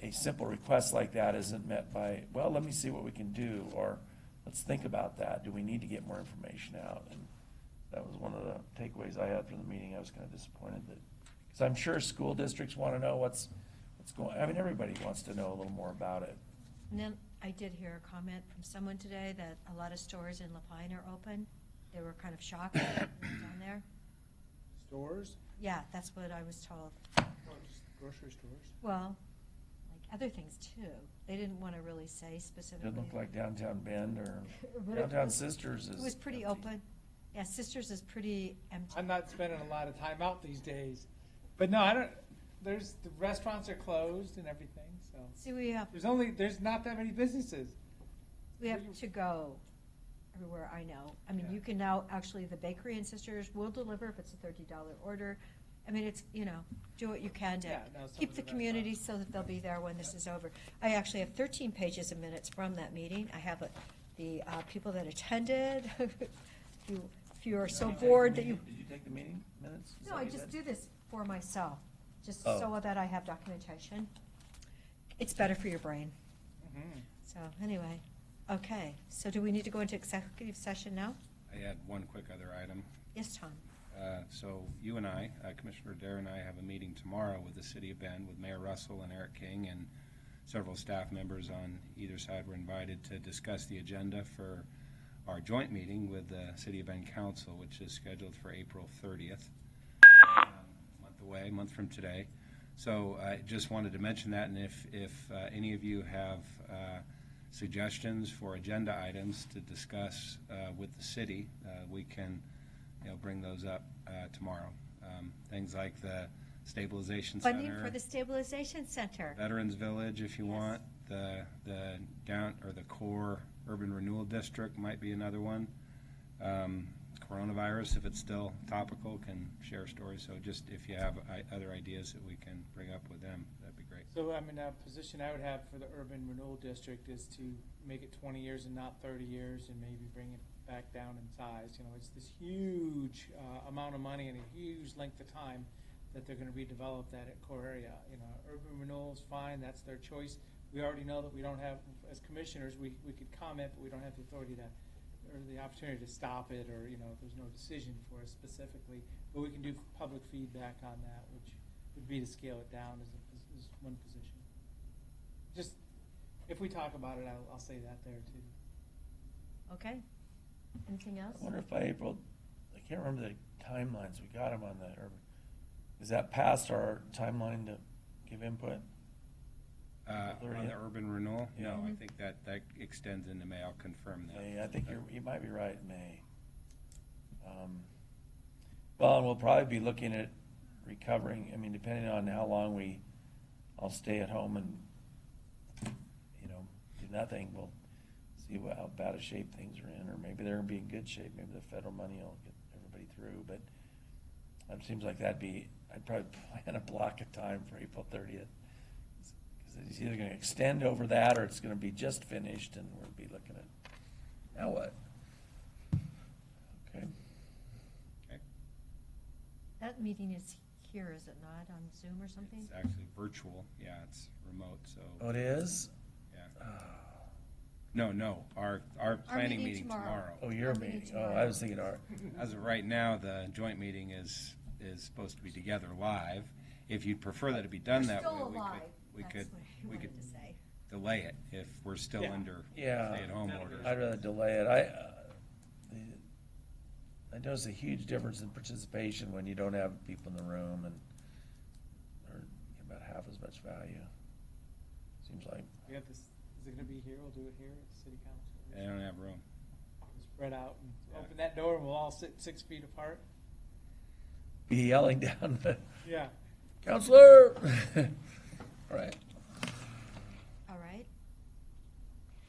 a simple request like that isn't met by, well, let me see what we can do, or let's think about that. Do we need to get more information out? And that was one of the takeaways I had from the meeting. I was kind of disappointed because I'm sure school districts want to know what's going, everybody wants to know a little more about it. And then I did hear a comment from someone today that a lot of stores in La Pine are open. They were kind of shocked down there. Stores? Yeah, that's what I was told. Just grocery stores. Well, like other things too. They didn't want to really say specifically. Didn't look like downtown Bend or But it downtown was- Sisters is. It was pretty open. Yeah, Sisters is pretty empty. I'm not spending a lot of time out these days. But no, the restaurants are closed and everything, so. See, There's not that many businesses. we have to go everywhere I know. I mean, you can now, actually, the bakery and Sisters will deliver if it's a $30 order. I mean, it's, do what you can to Yeah, no, some keep of the the community so that they'll be there when this is over. I actually have 13 pages of minutes from that meeting. I have the people that attended. If you are so bored that you. Did you take the meeting minutes? Is No, that I what you just did? do this for myself, just Oh. so that I have documentation. It's better for your brain. Mhm. So, anyway, okay. So do we need to go into executive session now? I had one quick other item. Yes, Tom? So you and I, Commissioner Dare and I, have a meeting tomorrow with the City of Bend, with Mayor Russell and Eric King, and several staff members on either side were invited to discuss the agenda for our joint meeting with the City of Bend Council, which is scheduled for April 30th, month away, month from today. So I just wanted to mention that, and if any of you have suggestions for agenda items to discuss with the city, we can bring those up tomorrow. Things like the stabilization center. Funding for the stabilization center. Veterans Village, if you want. The core urban renewal district might be another one. Coronavirus, if it's still topical, can share stories. So just if you have other ideas that we can bring up with them, that'd be great. So, I mean, a position I would have for the urban renewal district is to make it 20 years and not 30 years, and maybe bring it back down in size. It's this huge amount of money and a huge length of time that they're going to redevelop that core area. Urban renewal is fine, that's their choice. We already know that we don't have, as commissioners, we could comment, but we don't have the authority to, or the opportunity to stop it, or, there's no decision for us specifically. But we can do public feedback on that, which would be to scale it down as one position. Just, if we talk about it, I'll say that there too. Okay. Anything else? I wonder if by April, I can't remember the timelines, we got them on the urban. Is that past our timeline to give input? On the urban renewal? Yeah. No, I think that extends into May. I'll confirm that. May, I think you might be right, May. Well, and we'll probably be looking at recovering, depending on how long I'll stay at home and, do nothing, we'll see how bad a shape things are in, or maybe they're gonna be in good shape, maybe the federal money will get everybody through, but it seems like I'd probably plan a block of time for April 30th. Because it's either gonna extend over that, or it's gonna be just finished, and we'll be looking at, now what? Okay. That meeting is here, is it not, on Zoom or something? It's actually virtual. Yeah, it's remote, so. Oh, it is? Yeah. No, our planning meeting tomorrow. Oh, your meeting, oh, I was thinking our. As of right now, the joint meeting is supposed to be together live. If you'd prefer that it be done that way, we could delay it if we're still under stay-at-home orders. I'd rather delay it. I notice a huge difference in participation when you don't have people in the room, or about half as much value, seems like. We have this, is it going to be here? We'll do it here at the city council. They don't have room. Spread out and open that door and we'll all sit 6 feet apart. Be yelling down the. Yeah. Counselor! All right. All right.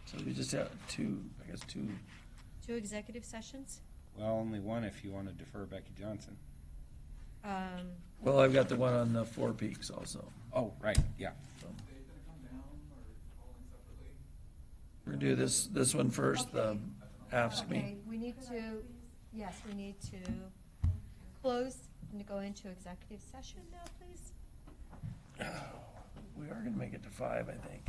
So we just have two. Two executive sessions? Well, only one if you want to defer Becky Johnson. Well, I've got the one on the Four Peaks also. Oh, right, yeah. So. We're gonna do this one first, the Ask Me. Okay, we need to close and go into executive session now, please. We are gonna make it to 5, I think.